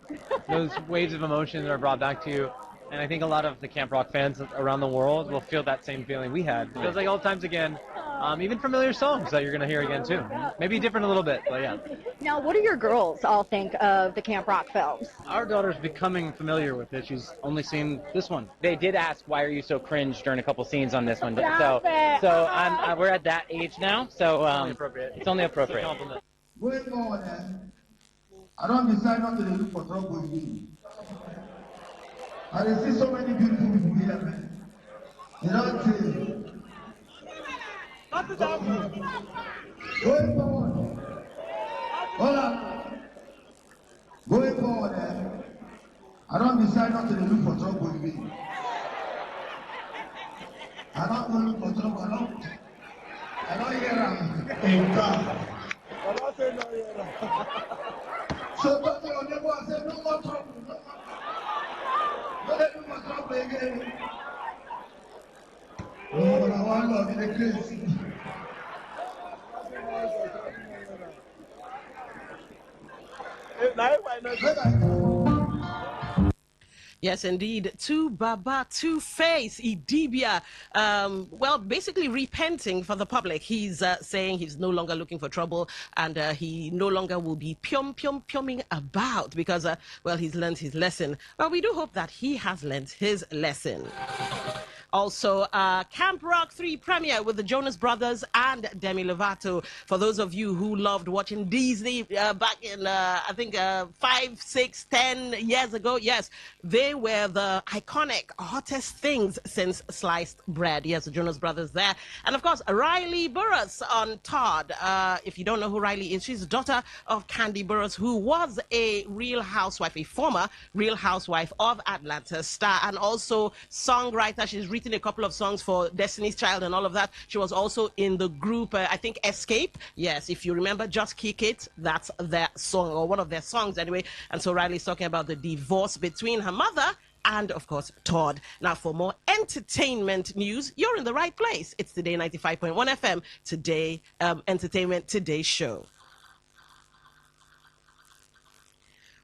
those waves of emotion that are brought back to you. And I think a lot of the Camp Rock fans around the world will feel that same feeling we had. It feels like old times again. Even familiar songs that you're going to hear again, too. Maybe different a little bit, but yeah. Now, what do your girls all think of the Camp Rock films? Our daughter's becoming familiar with it. She's only seen this one. They did ask, why are you so cringe during a couple scenes on this one? We're at that age now, so it's only appropriate. Going forward, I don't decide not to look for trouble with you. I see so many beautiful people here, man. You don't see. Going forward. Hold on. Going forward, I don't decide not to look for trouble with me. I don't go look for trouble. I don't hear them in God. I don't say no here. So tell your neighbor, I say no more trouble. Don't let me more trouble again. Oh, but I want to love in the crazy. Yes, indeed. To Baba, Two-Face, Idibia, basically repenting for the public. He's saying he's no longer looking for trouble, and he no longer will be pioming about because, he's learned his lesson. Well, we do hope that he has learned his lesson. Also, Camp Rock 3 premiere with the Jonas Brothers and Demi Lovato. For those of you who loved watching Disney back in, 5, 6, 10 years ago, yes, they were the iconic, hottest things since sliced bread. Yes, the Jonas Brothers there. And of course, Riley Burroughs on Todd. If you don't know who Riley is, she's the daughter of Candy Burroughs, who was a Real Housewife, a former Real Housewife of Atlanta star, and also songwriter. She's written a couple of songs for Destiny's Child and all of that. She was also in the group, Escape. Yes, if you remember Just Kick It, that's their song, or one of their songs anyway. And so Riley's talking about the divorce between her mother and, of course, Todd. Now, for more entertainment news, you're in the right place. It's Today 95.1 FM, Today Entertainment, Today's Show.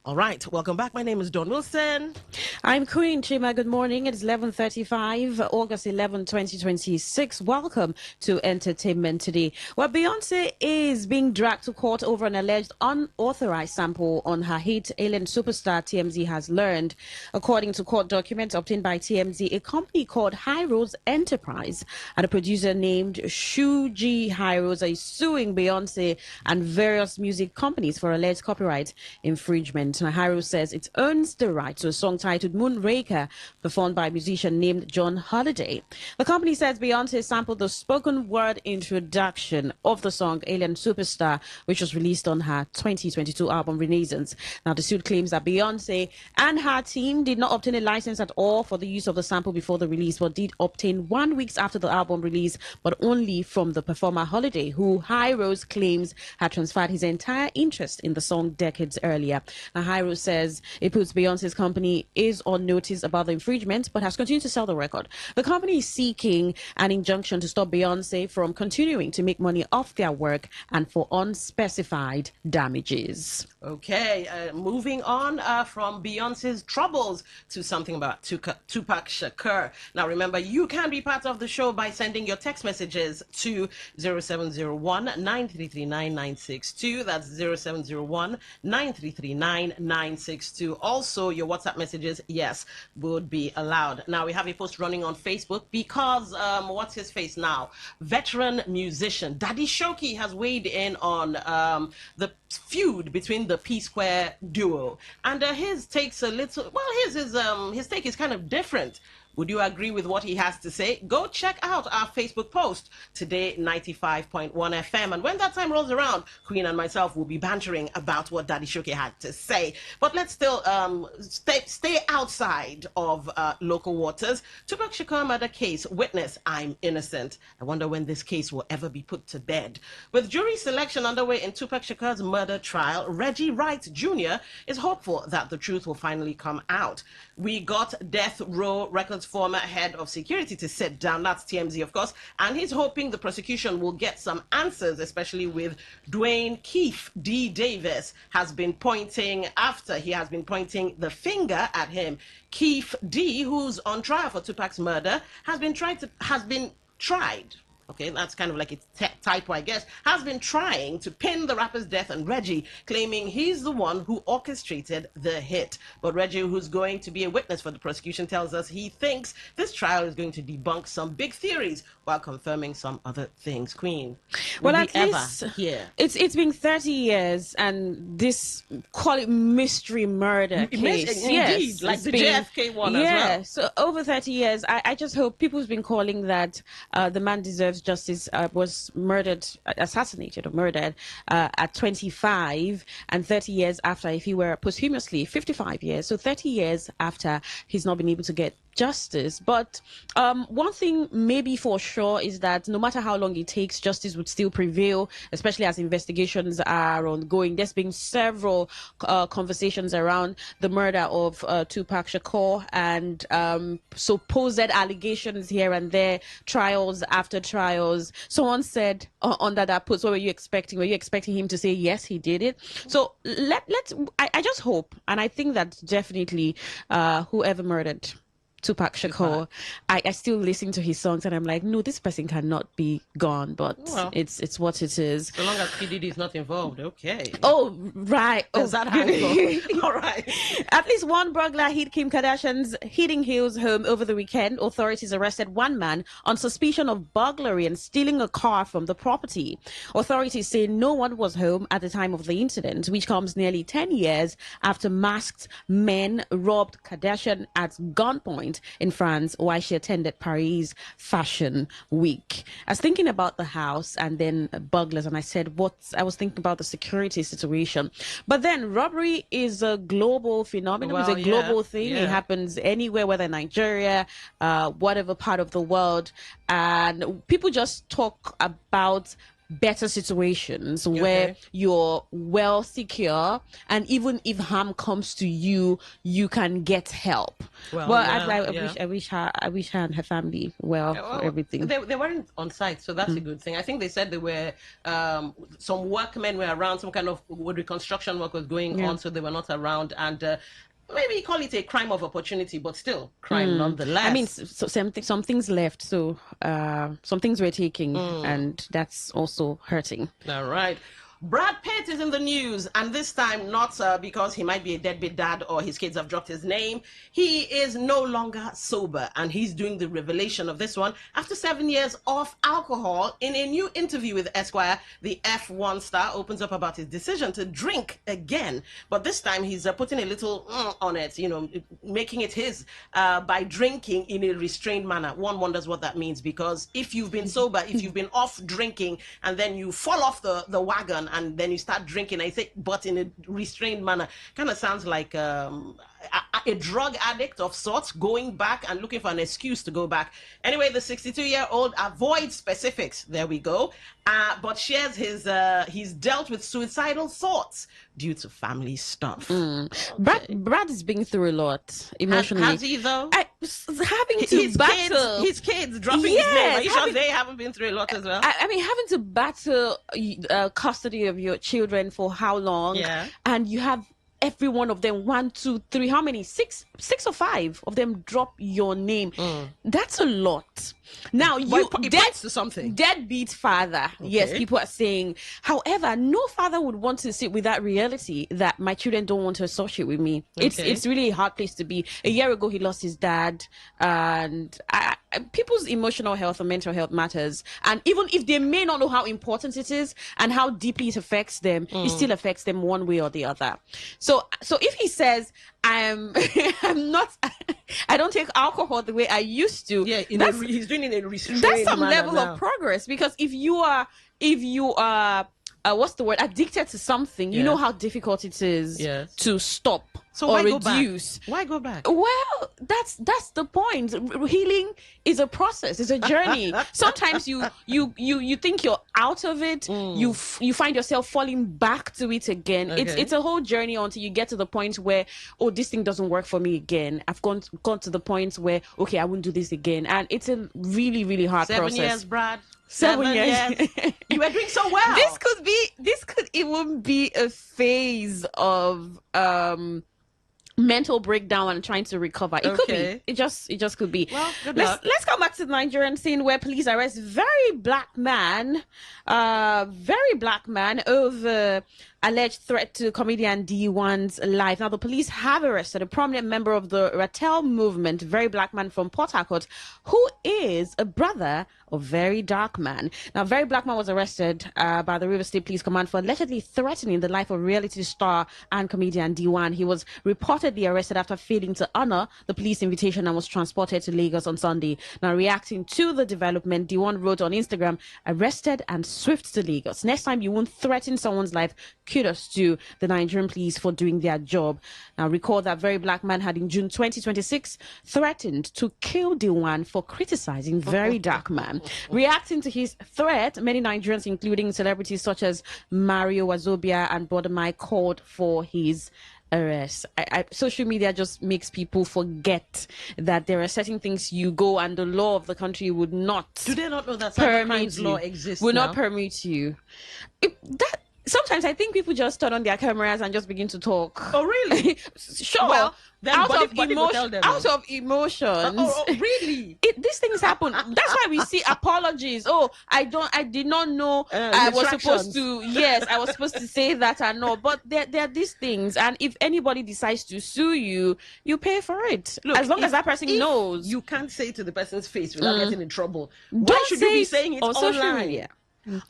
All right, welcome back. My name is Dawn Wilson. I'm Queen Chima. Good morning. It is 11:35, August 11, 2026. Welcome to Entertainment Today. Well, Beyonce is being dragged to court over an alleged unauthorized sample on her hit Alien Superstar, TMZ has learned. According to court documents obtained by TMZ, a company called High Rose Enterprise and a producer named Shuji High Rose is suing Beyonce and various music companies for alleged copyright infringement. Hiro says it owns the right to a song titled Moonraker, performed by a musician named John Holiday. The company says Beyonce sampled the spoken word introduction of the song Alien Superstar, which was released on her 2022 album Renaissance. Now, the suit claims that Beyonce and her team did not obtain a license at all for the use of the sample before the release, but did obtain 1 week after the album release, but only from the performer Holiday, who Hiro claims had transferred his entire interest in the song decades earlier. Now, Hiro says it puts Beyonce's company is on notice about the infringement, but has continued to sell the record. The company is seeking an injunction to stop Beyonce from continuing to make money off their work and for unspecified damages. Okay, moving on from Beyonce's troubles to something about Tupac Shakur. Now, remember, you can be part of the show by sending your text messages to 0701-933-9962. That's 0701-933-9962. 9962. Also, your WhatsApp messages, yes, would be allowed. Now, we have a post running on Facebook because, what's his face now? Veteran musician Daddy Shoki has weighed in on the feud between the P-Square duo. And his takes a little, well, his take is kind of different. Would you agree with what he has to say? Go check out our Facebook post, Today 95.1 FM. And when that time rolls around, Queen and myself will be bantering about what Daddy Shoki had to say. But let's still stay outside of local waters. Tupac Shakur murder case, witness, I'm innocent. I wonder when this case will ever be put to bed. With jury selection underway in Tupac Shakur's murder trial, Reggie Wright Jr. is hopeful that the truth will finally come out. We got Death Row Records former head of security to sit down. That's TMZ, of course. And he's hoping the prosecution will get some answers, especially with Dwayne Keefe D. Davis has been pointing the finger at him. Keefe D., who's on trial for Tupac's murder, has been tried. Okay, that's kind of like a typo, I guess, has been trying to pin the rapper's death on Reggie, claiming he's the one who orchestrated the hit. But Reggie, who's going to be a witness for the prosecution, tells us he thinks this trial is going to debunk some big theories while confirming some other things. Queen, well, at least it's been 30 years, and this, call it mystery murder case. Indeed, yes, like the JFK one as well. Yeah, so over 30 years, I just hope people's been calling that the man deserves justice, was assassinated at 25, and 30 years after, if he were posthumously 55 years, so 30 years after he's not been able to get justice. But one thing maybe for sure is that no matter how long it takes, justice would still prevail, especially as investigations are ongoing. There's been several conversations around the murder of Tupac Shakur, and supposed allegations here and there, trials after trials. Someone said under that post, what were you expecting? Were you expecting him to say yes, he did it? So I just hope, and I think that definitely whoever murdered Tupac Shakur, I still listen to his songs and I'm like, no, this person cannot be gone, but it's what it is. So long as PDD is not involved, okay. Oh, right. Is that how it goes? All right. At least one burglar hit Kim Kardashian's Hidden Hills home over the weekend. Authorities arrested one man on suspicion of burglary and stealing a car from the property. Authorities say no one was home at the time of the incident, which comes nearly 10 years after masked men robbed Kardashian at gunpoint in France while she attended Paris Fashion Week. I was thinking about the house and then burglars, and I said, I was thinking about the security situation. But then robbery is a global phenomenon. It's a global thing. It happens anywhere, whether Nigeria, whatever part of the world. And people just talk about better situations where you're well secure, and even if harm comes to you, you can get help. I wish her and her family for everything. They weren't on site, so that's a good thing. I think they said there were some workmen were around, some kind of reconstruction work was going on, so they were not around, and maybe call it a crime of opportunity, but still crime nonetheless. I mean, some things left, so some things were taking, and that's also hurting. All right. Brad Pitt is in the news, and this time not because he might be a deadbeat dad or his kids have dropped his name. He is no longer sober, and he's doing the revelation of this one after 7 years off alcohol. In a new interview with Esquire, the F1 star opens up about his decision to drink again, but this time he's putting a little on it, making it his by drinking in a restrained manner. One wonders what that means, because if you've been sober, if you've been off drinking, and then you fall off the wagon, and then you start drinking, I say, but in a restrained manner, kind of sounds like a drug addict of sorts, going back and looking for an excuse to go back. Anyway, the 62-year-old avoids specifics, there we go, but shares he's dealt with suicidal thoughts due to family stuff. Brad is being through a lot emotionally. Has he though? Having to battle his kids dropping his name. Are you sure they haven't been through a lot as well? I mean, having to battle custody of your children for how long? Yeah. And you have every one of them, 1, 2, 3, how many? Six or five of them drop your name. That's a lot. Now But you it points to something. Deadbeat father. Yes, people are saying. However, no father would want to sit with that reality that my children don't want to associate with me. It's really a hard place to be. A year ago, he lost his dad, and people's emotional health and mental health matters. And even if they may not know how important it is and how deeply it affects them, it still affects them one way or the other. So if he says, I'm not, I don't take alcohol the way I used to. Yeah, he's doing it in a restrained That's some manner level now. of progress, because if you are what's the word, addicted to something, you know how difficult it is to stop So or why reduce. Why go back? Well, that's the point. Healing is a process. It's a journey. Sometimes you think you're out of it. You find yourself falling back to it again. It's a whole journey until you get to the point where, oh, this thing doesn't work for me again. I've gone to the point where, okay, I won't do this again. And it's a really, really hard 7 process. years, Brad. 7 years. You were doing so well. This could even be a phase of mental breakdown and trying to recover. It could be. It just could be. Well, good luck. Let's come back to the Nigerian scene where police arrest very black man over alleged threat to comedian D1's life. Now, the police have arrested a prominent member of the Rattel movement, very black man from Port Harcourt, who is a brother of Very Dark Man. Now, Very Black Man was arrested by the River State Police Command for allegedly threatening the life of reality star and comedian D1. He was reportedly arrested after failing to honor the police invitation and was transported to Lagos on Sunday. Now, reacting to the development, D1 wrote on Instagram, "Arrested and swift to Lagos. Next time you won't threaten someone's life. Kudos to the Nigerian police for doing their job." Now, recall that Very Black Man had in June 2026 threatened to kill D1 for criticizing Very Dark Man. Reacting to his threat, many Nigerians, including celebrities such as Mario Wazobia and Bodemai, called for his arrest. Social media just makes people forget that there are certain things you go and the law of the country would not. Do they not know that cybercrime law exists? Will now? not permit you. Sometimes I think people just turn on their cameras and just begin to talk. Oh, really? Sure. Well, then out body will tell them. of emotions. Oh, really? These things happen. That's why we see apologies. Oh, I did not know I was supposed to. Yes, I was supposed to say that and no. But there are these things, and if anybody decides to sue you, you pay for it. Look, as long as that person knows. You can't say it to the person's face without getting in trouble. Why Don't should you be say saying it on social online? media.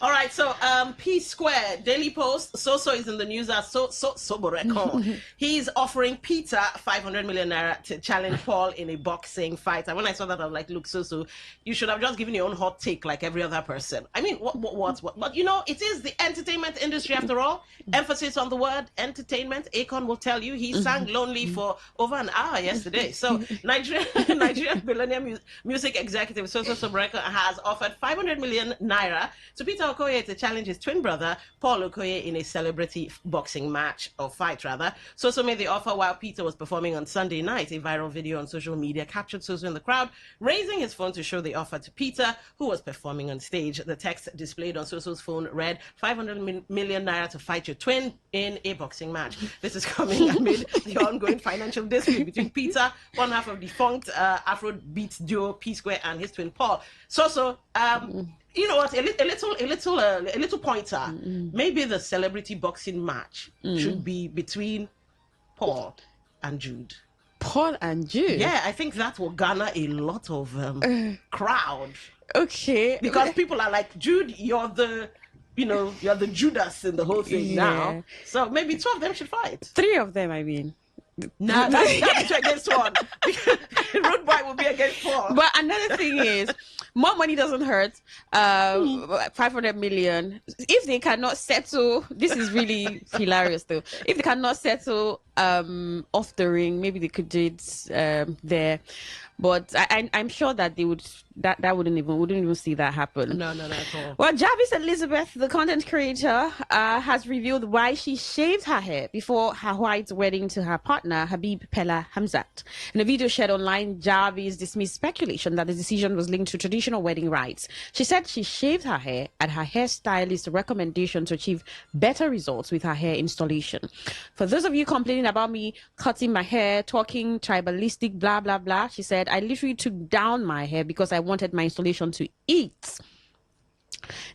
All right, so P Square, Daily Post, Soso is in the news as Soboreko. He's offering Peter 500 million naira to challenge Paul in a boxing fight. And when I saw that, I was like, look, Soso, you should have just given your own hot take like every other person. I mean, what? But you know, it is the entertainment industry after all. Emphasis on the word entertainment. Akon will tell you he sang Lonely for over an hour yesterday. So Nigerian billionaire music executive Soso Soboreko has offered 500 million naira to Peter Okoye to challenge his twin brother, Paul Okoye, in a celebrity boxing match, or fight rather. Soso made the offer while Peter was performing on Sunday night. A viral video on social media captured Soso in the crowd, raising his phone to show the offer to Peter, who was performing on stage. The text displayed on Soso's phone read, 500 million naira to fight your twin in a boxing match. This is coming amid the ongoing financial dispute between Peter, one half of defunct Afrobeat duo P Square, and his twin Paul. Soso, you know what? A little pointer. Maybe the celebrity boxing match should be between Paul and Jude. Paul and Jude. Yeah, I think that will garner a lot of crowd. Okay, because people are like, Jude, you're the Judas in the whole thing now. So maybe 2 of them should fight. 3 of them, I mean. Nah, that's 2 against 1. Road Boy will be against 4. But another thing is, more money doesn't hurt. 500 million. If they cannot settle, this is really hilarious though. If they cannot settle off the ring, maybe they could do it there. But I'm sure that they would. That wouldn't even see that happen. No, not at all. Well, Jarvis Elizabeth, the content creator, has revealed why she shaved her hair before her white wedding to her partner Habib Pella Hamzat. In a video shared online behind Jarvis dismissed speculation that the decision was linked to traditional wedding rites. She said she shaved her hair at her hairstylist's recommendation to achieve better results with her hair installation. For those of you complaining about me cutting my hair, talking tribalistic, blah, blah, blah, she said, I literally took down my hair because I wanted my installation to eat.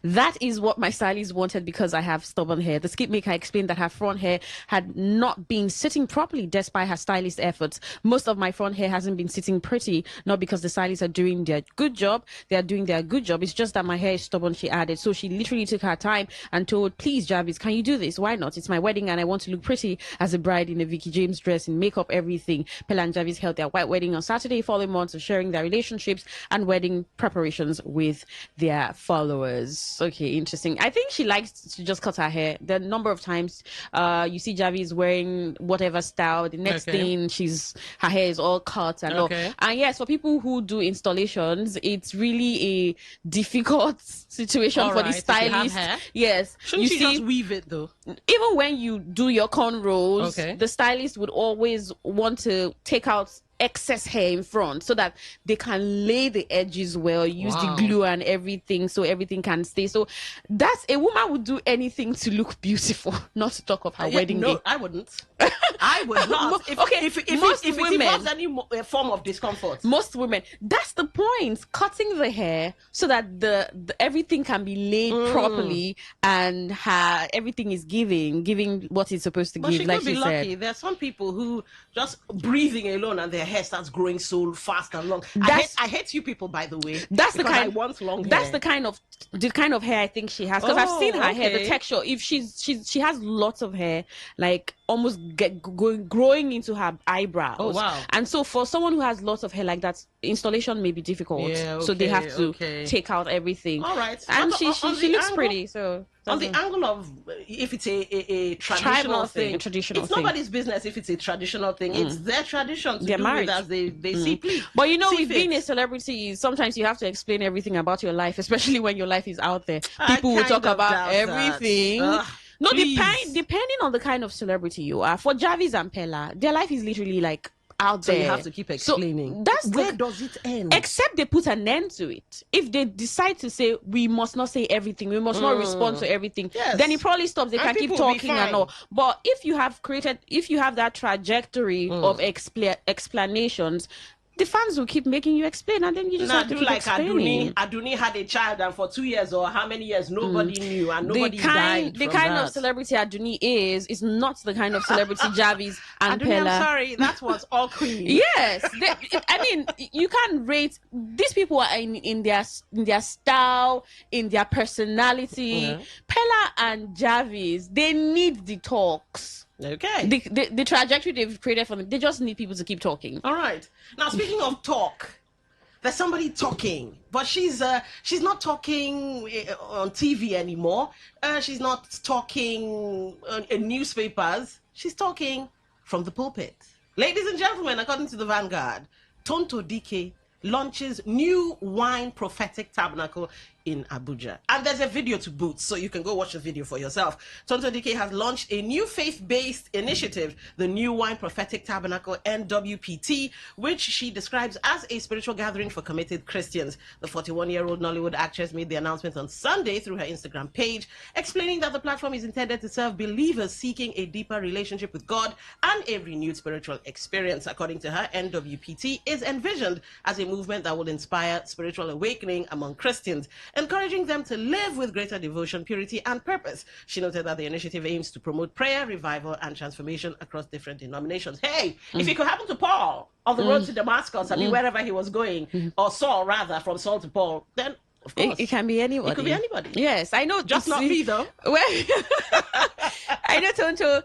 That is what my stylist wanted because I have stubborn hair. The skip maker explained that her front hair had not been sitting properly despite her stylist's efforts. Most of my front hair hasn't been sitting pretty, not because the stylists are doing their good job. They are doing their good job. It's just that my hair is stubborn, she added. So she literally took her time and told, please, Jarvis, can you do this? Why not? It's my wedding and I want to look pretty as a bride in a Vicky James dress, in makeup, everything. Pella and Jarvis held their white wedding on Saturday, following months of sharing their relationships and wedding preparations with their followers. Okay, interesting. I think she likes to just cut her hair. The number of times you see Jarvis wearing whatever style, the next thing her hair is all cut and all. And yes, for people who do installations, it's really a difficult situation for the stylist. Yes. Shouldn't you just weave it though? Even when you do your cornrows, the stylist would always want to take out excess hair in front so that they can lay the edges well, use the glue and everything so everything can stay. So that's a woman would do anything to look beautiful, not to talk of her wedding day. I wouldn't. I would not. If it involves any form of discomfort. Most women, that's the point. Cutting the hair so that the everything can be laid properly and everything is giving what it's supposed to give. She could be lucky. There are some people who just breathing alone and their hair starts growing so fast and long. I hate you people, by the way. That's the kind. I want long hair. That's the kind of hair I think she has. Because I've seen her hair, the texture. If she has lots of hair, like almost growing into her eyebrows. Oh wow! And so for someone who has lots of hair like that, installation may be difficult. So they have to take out everything. All right. And she looks pretty. So on the angle of if it's a traditional thing, it's nobody's business if it's a traditional thing. It's their tradition to do with as they see please. But you know, with being a celebrity, sometimes you have to explain everything about your life, especially when your life is out there. People will talk about everything. No, depending on the kind of celebrity you are. For Jarvis and Pella, their life is literally like out there. So you have to keep explaining. So where does it end? Except they put an end to it. If they decide to say we must not say everything, we must not respond to everything, then it probably stops. They can keep talking and all. But if you have that trajectory of explanations, the fans will keep making you explain, and then you just have to keep explaining. Aduni had a child, and for 2 years or how many years nobody knew, and nobody died. The kind of celebrity Aduni is not the kind of celebrity Jarvis and Aduni, Pella. I'm sorry, that was all queen. Yes, I mean, you can't rate these people are in their style, in their personality. Pella and Jarvis, they need the talks. Okay. The trajectory they've created for them, they just need people to keep talking. All right. Now, speaking of talk, there's somebody talking, but she's not talking on TV anymore. She's not talking in newspapers. She's talking from the pulpit. Ladies and gentlemen, according to the Vanguard, Tonto Dike launches new wine prophetic tabernacle in Abuja. And there's a video to boot, so you can go watch the video for yourself. Tonto Dike has launched a new faith-based initiative, the New Wine Prophetic Tabernacle, NWPT, which she describes as a spiritual gathering for committed Christians. The 41-year-old Nollywood actress made the announcement on Sunday through her Instagram page, explaining that the platform is intended to serve believers seeking a deeper relationship with God and a renewed spiritual experience. According to her, NWPT is envisioned as a movement that will inspire spiritual awakening among Christians, encouraging them to live with greater devotion, purity, and purpose. She noted that the initiative aims to promote prayer, revival, and transformation across different denominations. Hey, if it could happen to Paul on the road to Damascus, I mean, wherever he was going, or Saul, rather, from Saul to Paul, then of course. It can be anybody. It could be anybody. Yes, I know. Just not me, though. Well, I know Tonto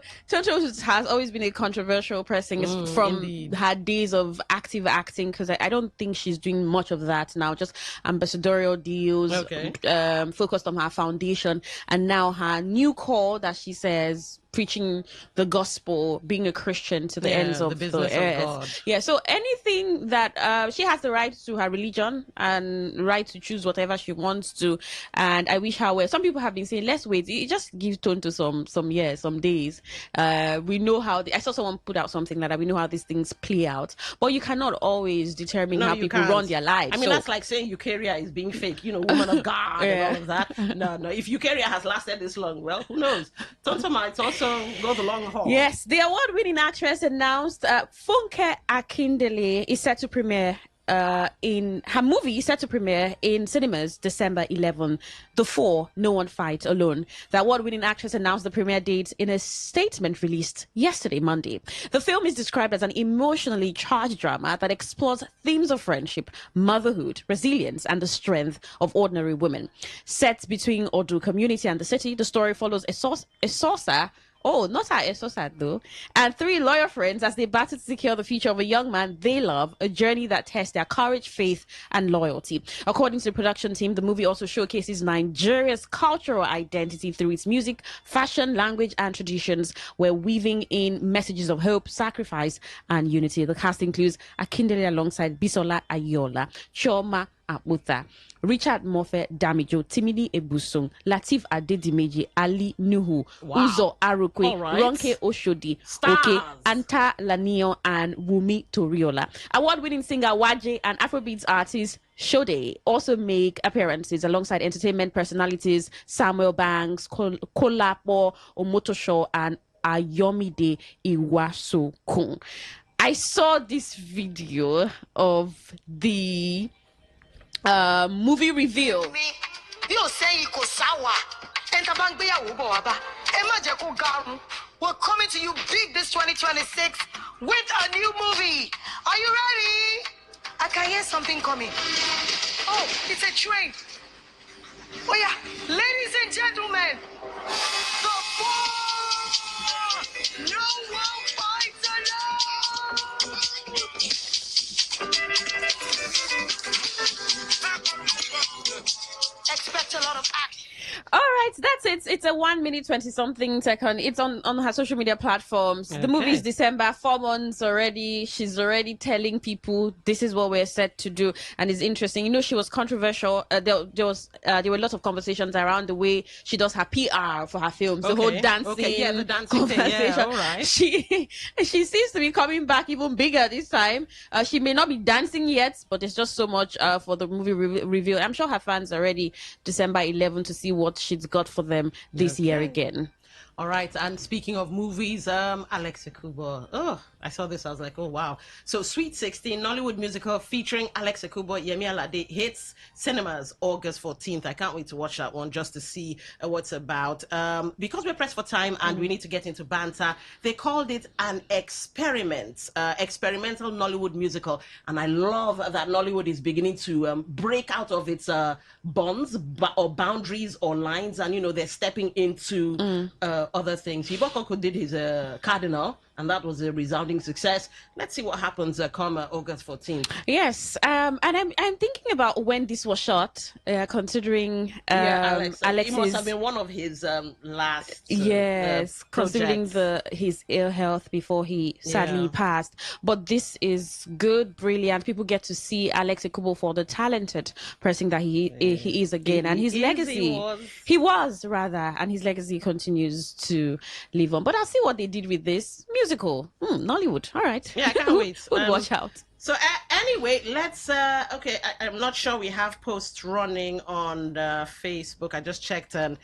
has always been a controversial person from her days of active acting, because I don't think she's doing much of that now. Just ambassadorial deals, focused on her foundation, and now her new call that she says preaching the gospel, being a Christian to the ends of the business of earth. God. Yeah, so anything that she has the right to her religion and right to choose whatever she wants to, and I wish her well. Some people have been saying, let's wait. It just gives tone to some days. We know how I saw someone put out something like that. We know how these things play out, but you cannot always determine how people run their lives. I mean, that's like saying Eukarya is being fake, woman of God and all of that. No, if Eukarya has lasted this long, well, who knows? Tonto might also go the long haul. Yes, the award-winning actress announced Funke Akindele is set to premiere in her movie is set to premiere in cinemas December 11. The Four, No One Fights Alone. The award-winning actress announced the premiere date in a statement released yesterday, Monday. The film is described as an emotionally charged drama that explores themes of friendship, motherhood, resilience, and the strength of ordinary women. Set between Odu community and the city, the story follows a saucer. Oh, not our Esosat though. And three lawyer friends as they battle to secure the future of a young man they love, a journey that tests their courage, faith, and loyalty. According to the production team, the movie also showcases Nigeria's cultural identity through its music, fashion, language, and traditions, where weaving in messages of hope, sacrifice, and unity. The cast includes Akindele alongside Bisola Ayola, Choma Abuta, Richard Mofe Damijo, Timini Ebusung, Latif Adedimeji, Ali Nuhu, Uzo Arukwe, Ronke Oshodi, Okay, Anta Lanio, and Wumi Toriola. Award-winning singer Waje and Afrobeats artist Shode also make appearances alongside entertainment personalities Samuel Banks, Kolapo Omotosho, and Ayomide Iwasokun. I saw this video of the movie reveal. We're coming to you big this 2026 with a new movie. Are you ready? I can hear something coming. Oh, it's a train. Oh yeah, ladies and gentlemen, the Four, No One Fights Alone. Expect a lot of action. All right, that's it. It's a 1 minute 20-something second. It's on her social media platforms. Okay. The movie is December, 4 months already. She's already telling people this is what we're set to do, and it's interesting. She was controversial. There were lots of conversations around the way she does her PR for her films. Okay. The whole dancing, the dancing thing. Yeah, all right. She seems to be coming back even bigger this time. She may not be dancing yet, but there's just so much for the movie reveal. I'm sure her fans are ready December 11 to see what she's got for them this year again. All right, and speaking of movies, Alex Ekubo. Oh, I saw this, I was like, oh wow. So Sweet 16, Nollywood musical featuring Alex Ekubo, Yemi Alade, hits cinemas August 14th. I can't wait to watch that one just to see what's about. Because we're pressed for time and we need to get into banter, they called it an experimental Nollywood musical. And I love that Nollywood is beginning to break out of its bonds or boundaries or lines, and they're stepping into other things. Ibokoko did his Cardinal, and that was a resounding success. Let's see what happens come August 14th. Yes, and I'm thinking about when this was shot, considering Alex, it must have been one of his last considering his ill health before he sadly passed. But this is good, brilliant. People get to see Alex Ekubo for the talented person that he is again, and his legacy. He was rather, and his legacy continues to live on. But I'll see what they did with this musical. Nollywood. All right. Yeah, I can't wait. Watch out. So anyway, let's I'm not sure we have posts running on Facebook. I just checked, and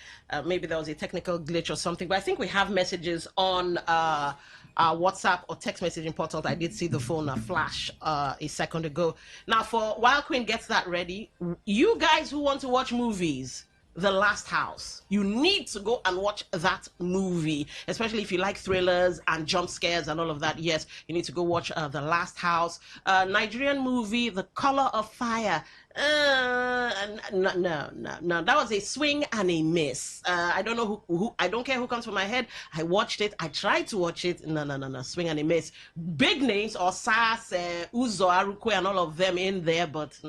maybe there was a technical glitch or something, but I think we have messages on our WhatsApp or text messaging portal. I did see the phone flash a second ago. Now, while Queen gets that ready, you guys who want to watch movies, The Last House, you need to go and watch that movie, especially if you like thrillers and jump scares and all of that. Yes, you need to go watch The Last House. Nigerian movie, The Color of Fire. No. That was a swing and a miss. I don't know who. I don't care who comes to my head. I watched it. I tried to watch it. No. Swing and a miss. Big names, Osas, Uzo, Arukwe, and all of them in there. But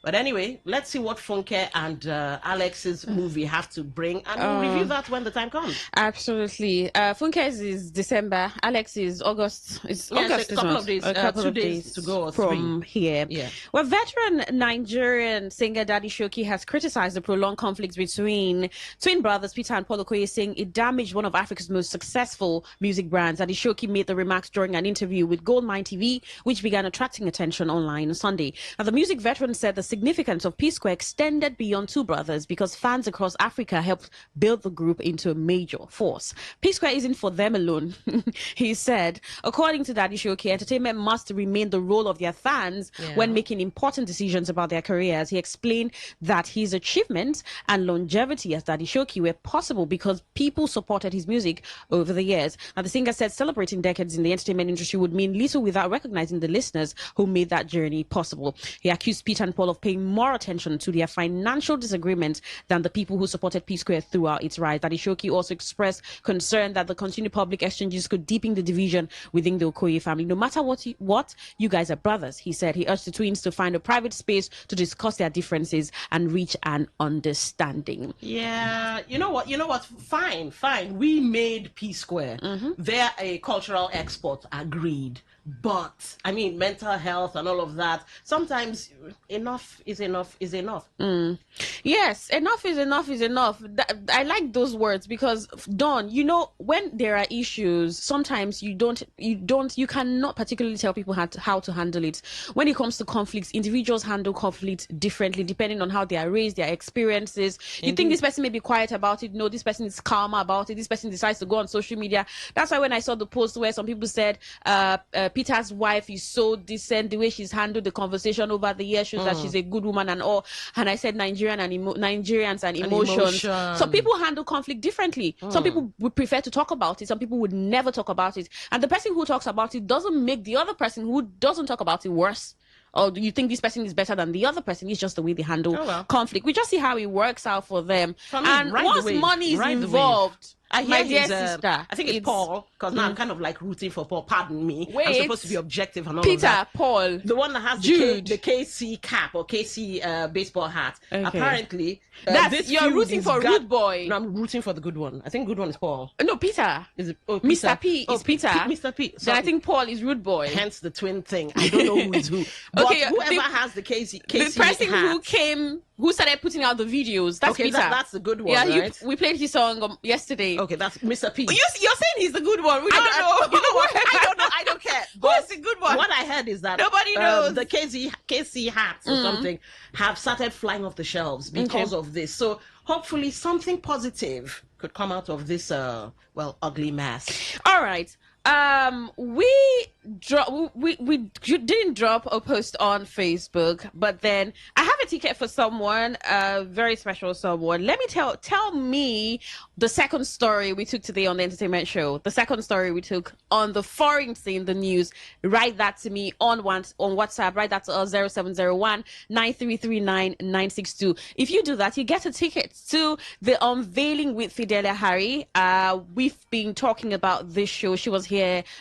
But anyway, let's see what Funke and Alex's movie have to bring, and we'll review that when the time comes. Absolutely. Funke's is December. Alex is August. It's August. A couple of days. 2 days to go from here. Yeah. Well, veteran Nigerian singer Daddy Shoki has criticized the prolonged conflict between twin brothers Peter and Paul Okoye, saying it damaged one of Africa's most successful music brands. Daddy Shoki made the remarks during an interview with Goldmine TV, which began attracting attention online on Sunday. Now, the music veteran said the significance of P-Square extended beyond two brothers because fans across Africa helped build the group into a major force. P-Square isn't for them alone, he said. According to Daddy Shoki, entertainment must remain the role of their fans when making important decisions about their careers. He explained that his achievements and longevity as Daddy Shoki were possible because people supported his music over the years. Now, the singer said celebrating decades in the entertainment industry would mean little without recognizing the listeners who made that journey possible. He accused Peter and Paul of paying more attention to their financial disagreement than the people who supported P-Square throughout its rise. Daddy Shoki also expressed concern that the continued public exchanges could deepen the division within the Okoye family. No matter what, you guys are brothers, he said. He urged the twins to find a private space to discuss their differences and reach an understanding. Yeah, you know what? Fine. We made P-Square. They're a cultural export, agreed. But I mean, mental health and all of that. Sometimes enough is enough. Yes, enough is enough. I like those words because, Don, when there are issues, sometimes you cannot particularly tell people how to handle it. When it comes to conflicts, individuals handle conflict differently depending on how they are raised, their experiences. You think this person may be quiet about it. No, this person is calmer about it. This person decides to go on social media. That's why when I saw the post where some people said, Peter's wife is so decent, the way she's handled the conversation over the years shows that she's a good woman and all. And I said Nigerians and emotions. Some people handle conflict differently. Some people would prefer to talk about it. Some people would never talk about it. And the person who talks about it doesn't make the other person who doesn't talk about it worse. Or do you think this person is better than the other person? It's just the way they handle conflict. We just see how it works out for them. And once money is involved, my dear sister, I think it's Paul, because now I'm kind of like rooting for Paul. Pardon me. Wait, I'm supposed to be objective and all Peter, of that. Paul, the one that has the KC cap or KC baseball hat. Okay. Apparently, you're rooting for Rude Boy. No, I'm rooting for the good one. I think good one is Paul. No, Peter. Is it? Mr. P is Peter. Mr. P. Then I think Paul is Rude Boy. Hence the twin thing. I don't know who is who. But whoever has the KC the person hat, who started putting out the videos, that's Peter. That's the good one. Yeah, right? We played his song yesterday. Okay, that's Mr. P. You're saying he's the good one. We don't know. You know what? I don't know. I don't care. Who's the good one? What I heard is that nobody knows. The KC hats or something have started flying off the shelves because of this. So hopefully something positive could come out of this ugly mess. All right. We didn't drop a post on Facebook, but then I have a ticket for someone, very special someone. Let me tell me the second story we took today on the entertainment show. The second story we took on the foreign scene, the news. Write that to me on WhatsApp. Write that to us 0701-9339-962. If you do that, you get a ticket to the unveiling with Fidelia Harry. We've been talking about this show. She was here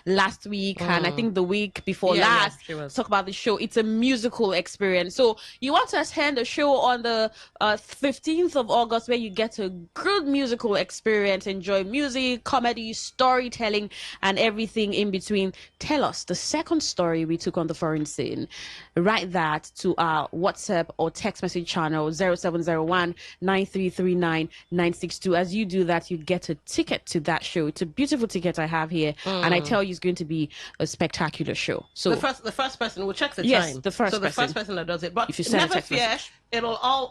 last week and I think the week before last. Talk about the show. It's a musical experience. So you want to attend a show on the 15th of August where you get a good musical experience, enjoy music, comedy, storytelling, and everything in between. Tell us the second story we took on the foreign scene. Write that to our WhatsApp or text message channel 0701-9339-962. As you do that, you get a ticket to that show. It's a beautiful ticket I have here, and I tell you it's going to be a spectacular show. So the first person will check the time. Yes, the first person that does it. But if you send never fear, it'll all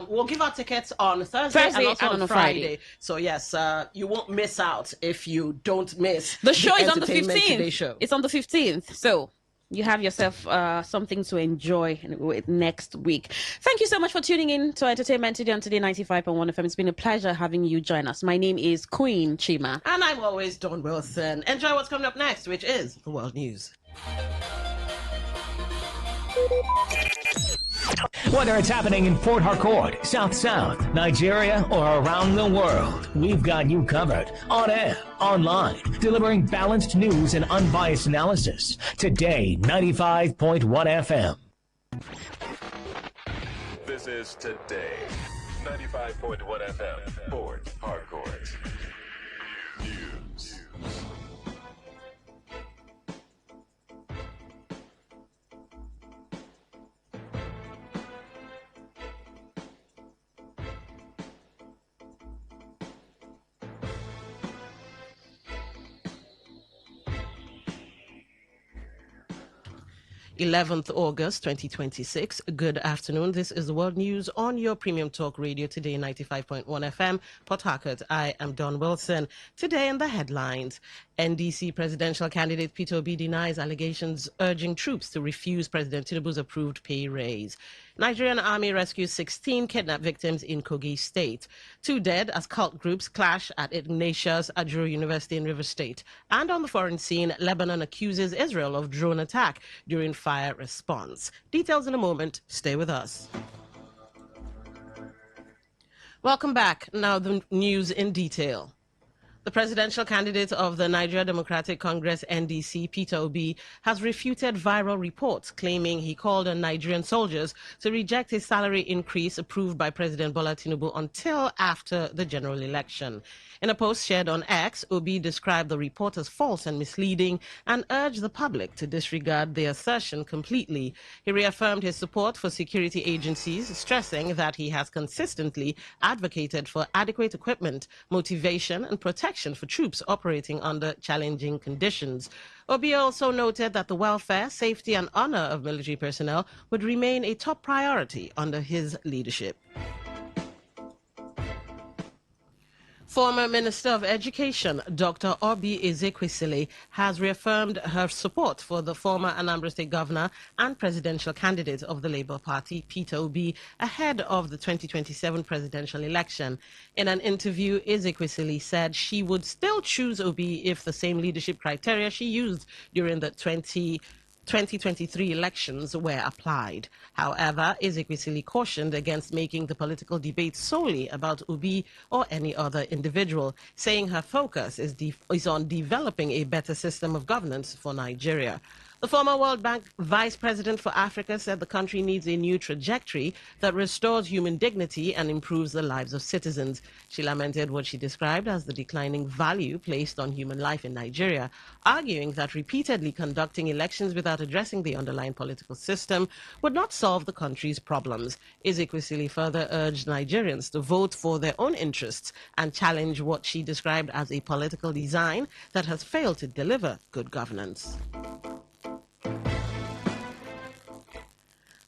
we'll give out tickets on Thursday and also on Friday. So yes, you won't miss out if you don't miss the show. Is on the 15th. Show. It's on the 15th. So you have yourself something to enjoy next week. Thank you so much for tuning in to Entertainment Today on Today95.1 FM. It's been a pleasure having you join us. My name is Queen Chima. And I'm always Dawn Wilson. Enjoy what's coming up next, which is the World News. Whether it's happening in Port Harcourt, South, Nigeria, or around the world, we've got you covered. On air, online, delivering balanced news and unbiased analysis. Today, 95.1 FM. This is Today, 95.1 FM, Port Harcourt. News. 11th August 2026. Good afternoon. This is the World News on your Premium Talk Radio Today, 95.1 FM, Port Harcourt. I am Don Wilson. Today in the headlines, NDC presidential candidate Pt2 denies allegations urging troops to refuse President Tinubu's approved pay raise. Nigerian army rescues 16 kidnapped victims in Kogi State. 2 dead as cult groups clash at Ignatius Ajuru University in River State. And on the foreign scene, Lebanon accuses Israel of drone attack during fire response. Details in a moment. Stay with us. Welcome back. Now the news in detail. The presidential candidate of the Nigeria Democratic Congress, NDC, Pt2, has refuted viral reports claiming he called on Nigerian soldiers to reject a salary increase approved by President Bola Tinubu until after the general election. In a post shared on X, Obi described the report as false and misleading and urged the public to disregard the assertion completely. He reaffirmed his support for security agencies, stressing that he has consistently advocated for adequate equipment, motivation, and protection for troops operating under challenging conditions. Obi also noted that the welfare, safety, and honor of military personnel would remain a top priority under his leadership. Former Minister of Education, Dr. Obi Ezekwesili, has reaffirmed her support for the former Anambra State Governor and presidential candidate of the Labour Party, Pt2, ahead of the 2027 presidential election. In an interview, Ezekwesili said she would still choose Obi if the same leadership criteria she used during the 2023 elections were applied. However, Ezekwesili cautioned against making the political debate solely about Obi or any other individual, saying her focus is on developing a better system of governance for Nigeria. The former World Bank Vice President for Africa said the country needs a new trajectory that restores human dignity and improves the lives of citizens. She lamented what she described as the declining value placed on human life in Nigeria, arguing that repeatedly conducting elections without addressing the underlying political system would not solve the country's problems. Ezekwesili further urged Nigerians to vote for their own interests and challenge what she described as a political design that has failed to deliver good governance.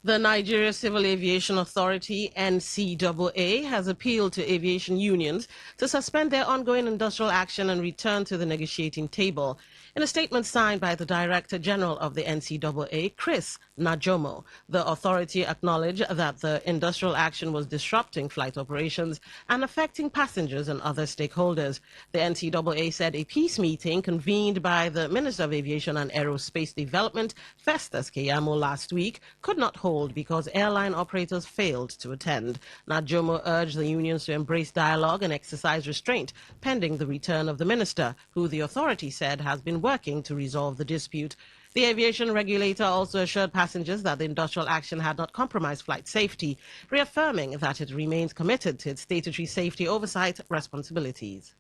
The Nigeria Civil Aviation Authority, NCAA, has appealed to aviation unions to suspend their ongoing industrial action and return to the negotiating table. In a statement signed by the Director General of the NCAA, Chris Najomo, the authority acknowledged that the industrial action was disrupting flight operations and affecting passengers and other stakeholders. The NCAA said a peace meeting convened by the Minister of Aviation and Aerospace Development, Festus Keyamo, last week could not hold because airline operators failed to attend. Najomo urged the unions to embrace dialogue and exercise restraint pending the return of the minister, who the authority said has been working to resolve the dispute. The aviation regulator also assured passengers that the industrial action had not compromised flight safety, reaffirming that it remains committed to its statutory safety oversight responsibilities.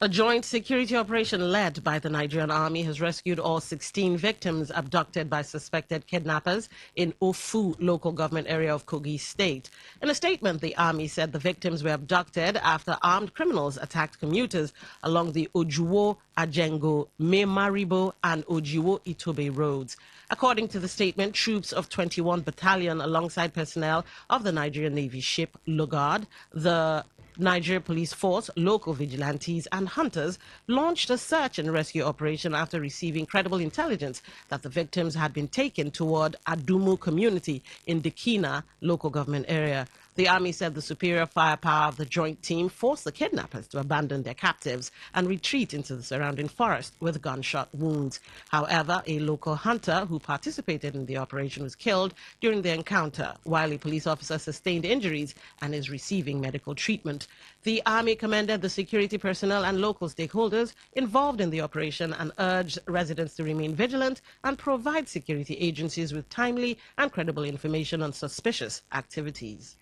A joint security operation led by the Nigerian Army has rescued all 16 victims abducted by suspected kidnappers in Ofu local government area of Kogi State. In a statement, the Army said the victims were abducted after armed criminals attacked commuters along the Ojuwo, Ajengo, Memaribo and Ojiwo Itobe roads. According to the statement, troops of 21 Battalion alongside personnel of the Nigerian Navy ship Lugard, the Nigeria Police Force, local vigilantes and hunters launched a search and rescue operation after receiving credible intelligence that the victims had been taken toward Adumu community in Dikina local government area. The army said the superior firepower of the joint team forced the kidnappers to abandon their captives and retreat into the surrounding forest with gunshot wounds. However, a local hunter who participated in the operation was killed during the encounter, while a police officer sustained injuries and is receiving medical treatment. The army commended the security personnel and local stakeholders involved in the operation and urged residents to remain vigilant and provide security agencies with timely and credible information on suspicious activities.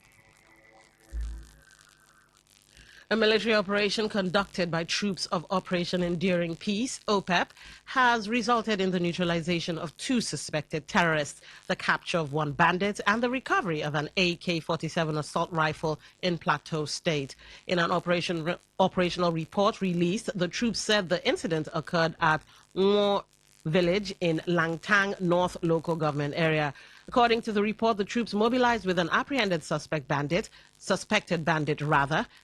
A military operation conducted by troops of Operation Enduring Peace, OPEP, has resulted in the neutralization of 2 suspected terrorists, the capture of 1 bandit, and the recovery of an AK-47 assault rifle in Plateau State. In an operational report released, the troops said the incident occurred at Ngo village in Langtang North local government area. According to the report, the troops mobilized with an apprehended suspected bandit,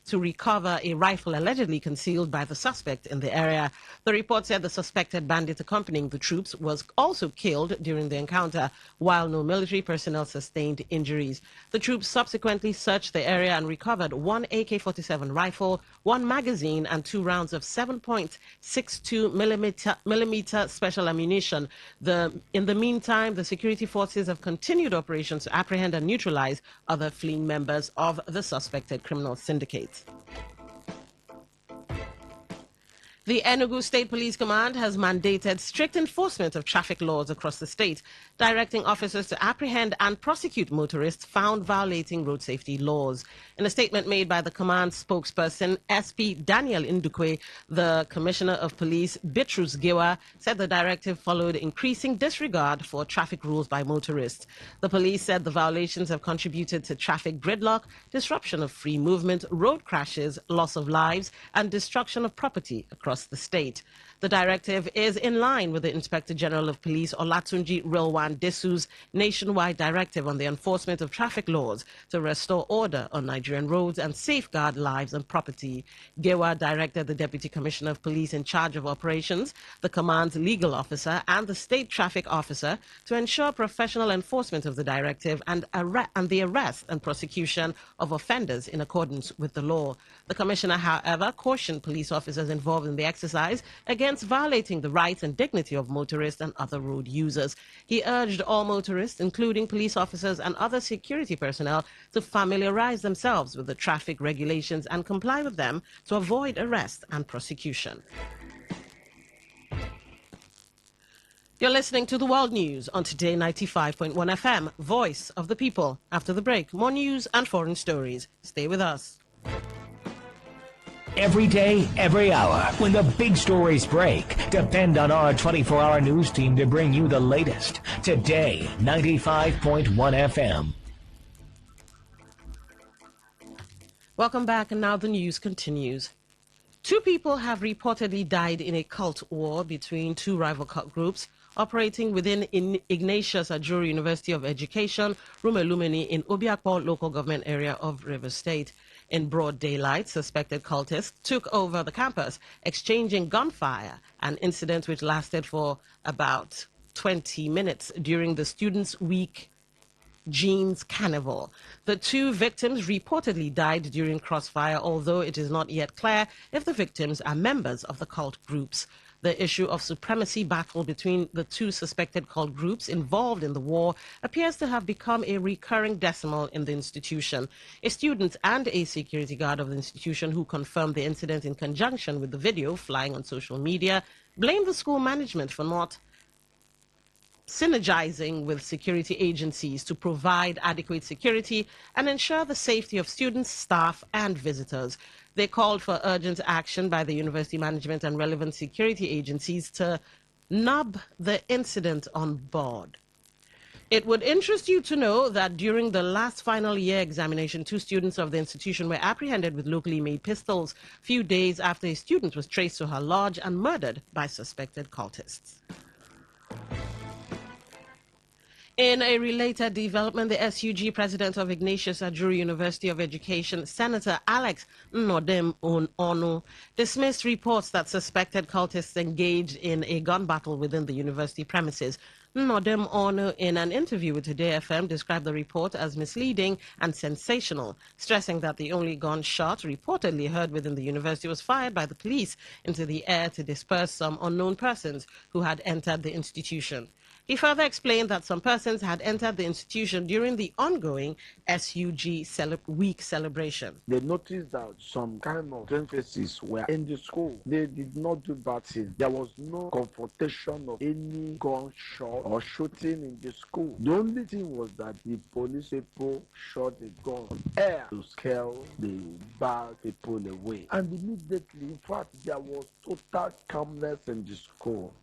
to recover a rifle allegedly concealed by the suspect in the area. The report said the suspected bandit accompanying the troops was also killed during the encounter, while no military personnel sustained injuries. The troops subsequently searched the area and recovered 1 AK-47 rifle, 1 magazine, and 2 rounds of 7.62 millimeter special ammunition. In the meantime, the security forces have continued operations to apprehend and neutralize other fleeing members of the suspected criminal syndicate. The Enugu State Police Command has mandated strict enforcement of traffic laws across the state, directing officers to apprehend and prosecute motorists found violating road safety laws. In a statement made by the command spokesperson, SP Daniel Ndukwe, the Commissioner of Police, Bitrus Giwa, said the directive followed increasing disregard for traffic rules by motorists. The police said the violations have contributed to traffic gridlock, disruption of free movement, road crashes, loss of lives, and destruction of property across the state. The directive is in line with the Inspector General of Police Olatunji Rilwan Desu's nationwide directive on the enforcement of traffic laws to restore order on Nigerian roads and safeguard lives and property. Gewa directed the Deputy Commissioner of Police in charge of operations, the command's legal officer, and the state traffic officer to ensure professional enforcement of the directive and the arrest and prosecution of offenders in accordance with the law. The Commissioner, however, cautioned police officers involved in the exercise against violating the rights and dignity of motorists and other road users. He urged all motorists, including police officers and other security personnel, to familiarize themselves with the traffic regulations and comply with them to avoid arrest and prosecution. You're listening to the World News on Today 95.1 FM, Voice of the People. After the break, more news and foreign stories. Stay with us. Every day, every hour, when the big stories break, depend on our 24-hour news team to bring you the latest. Today, 95.1 FM. Welcome back, and now the news continues. 2 people have reportedly died in a cult war between 2 rival cult groups operating within Ignatius Ajuru University of Education, Rumelumeni, in Obiakpo local government area of Rivers State. In broad daylight, suspected cultists took over the campus, exchanging gunfire, an incident which lasted for about 20 minutes during the Students' Week Jeans Carnival. The 2 victims reportedly died during crossfire, although it is not yet clear if the victims are members of the cult groups. The issue of supremacy battle between the 2 suspected cult groups involved in the war appears to have become a recurring decimal in the institution. A student and a security guard of the institution who confirmed the incident in conjunction with the video flying on social media blamed the school management for not synergizing with security agencies to provide adequate security and ensure the safety of students, staff, and visitors. They called for urgent action by the university management and relevant security agencies to nub the incident on board. It would interest you to know that during the last final year examination, 2 students of the institution were apprehended with locally made pistols few days after a student was traced to her lodge and murdered by suspected cultists. In a related development, the SUG president of Ignatius Ajuru University of Education, Senator Alex Nnodem Onu, dismissed reports that suspected cultists engaged in a gun battle within the university premises. Nodem Ono, in an interview with Today FM, described the report as misleading and sensational, stressing that the only gunshot reportedly heard within the university was fired by the police into the air to disperse some unknown persons who had entered the institution. He further explained that some persons had entered the institution during the ongoing SUG week celebration. They noticed that some kind of strange faces were in the school. They did not do bad things. There was no confrontation of any gunshot or shooting in the school. The only thing was that the police people shot the gun on air to scare the bad people away. And immediately, in fact, there was total calmness in the school.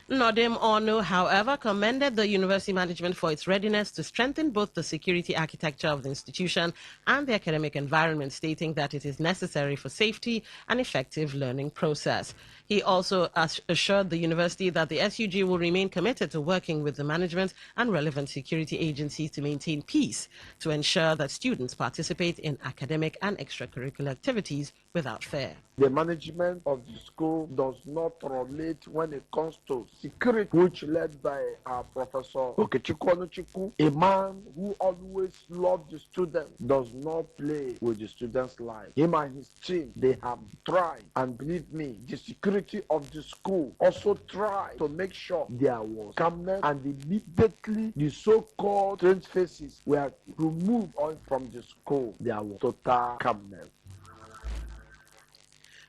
Nodem Ono, however, commended the university management for its readiness to strengthen both the security architecture of the institution and the academic environment, stating that it is necessary for safety and effective learning process. He also assured the university that the SUG will remain committed to working with the management and relevant security agencies to maintain peace, to ensure that students participate in academic and extracurricular activities without fear. The management of the school does not relate when it comes to security, which led by our Professor Okechukwu, a man who always loved the students, does not play with the students' life. Him and his team, they have tried, and believe me, the security of the school also tried to make sure there was calmness, and immediately the so-called strange faces were removed from the school. There was total calmness.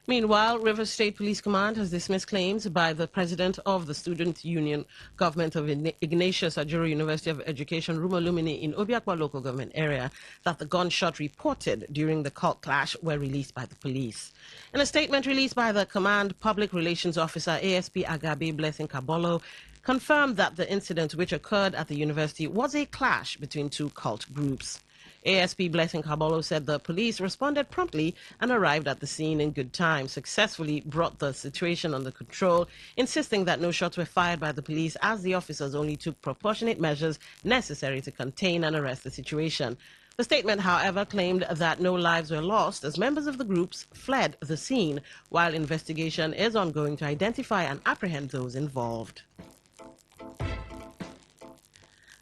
Meanwhile, Rivers State Police Command has dismissed claims by the president of the Student Union Government of Ignatius Ajuru University of Education, Rumolumini, in Obiakwa local government area, that the gunshot reported during the cult clash were released by the police. In a statement released by the Command Public Relations Officer, ASP Agabe Blessing Kabolo, confirmed that the incident which occurred at the university was a clash between two cult groups. ASP Blessing Kabolo said the police responded promptly and arrived at the scene in good time, successfully brought the situation under control, insisting that no shots were fired by the police as the officers only took proportionate measures necessary to contain and arrest the situation. The statement, however, claimed that no lives were lost as members of the groups fled the scene, while investigation is ongoing to identify and apprehend those involved.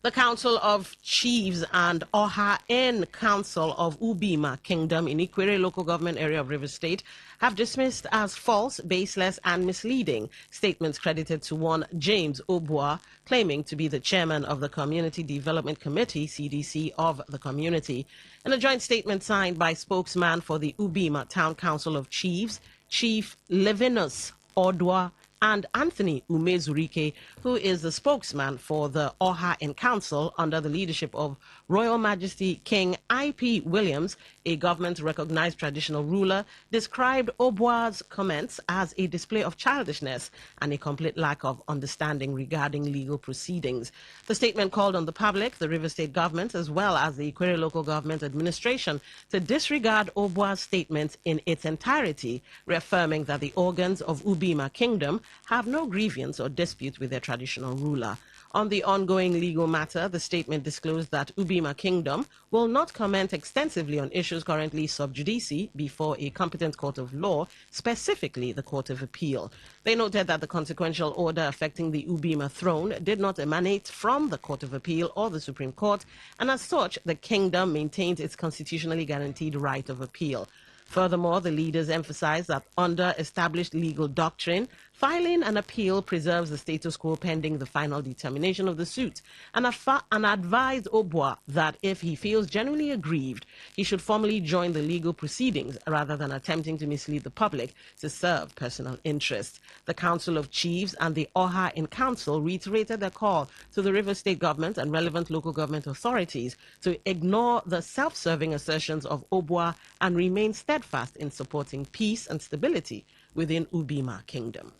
The Council of Chiefs and Oha N Council of Ubima Kingdom in Ikwere local government area of Rivers State have dismissed as false, baseless and misleading statements credited to one James Obua, claiming to be the chairman of the Community Development Committee, CDC, of the community. In a joint statement signed by spokesman for the Ubima Town Council of Chiefs, Chief Levinus Odwa, and Anthony Umezurike, who is the spokesman for the Oha in Council under the leadership of Royal Majesty King I.P. Williams, a government-recognized traditional ruler, described Obua's comments as a display of childishness and a complete lack of understanding regarding legal proceedings. The statement called on the public, the River State government, as well as the Ikwere local government administration to disregard Obua's statements in its entirety, reaffirming that the organs of Ubima Kingdom have no grievance or dispute with their traditional ruler. On the ongoing legal matter, the statement disclosed that Ubima Kingdom will not comment extensively on issues currently sub judice before a competent court of law, specifically the Court of Appeal. They noted that the consequential order affecting the Ubima throne did not emanate from the Court of Appeal or the Supreme Court, and as such, the kingdom maintains its constitutionally guaranteed right of appeal. Furthermore, the leaders emphasized that under established legal doctrine, filing an appeal preserves the status quo pending the final determination of the suit, and advised Obua that if he feels genuinely aggrieved, he should formally join the legal proceedings rather than attempting to mislead the public to serve personal interests. The Council of Chiefs and the Oha in Council reiterated their call to the River State government and relevant local government authorities to ignore the self-serving assertions of Obua and remain steadfast in supporting peace and stability within Ubima Kingdom.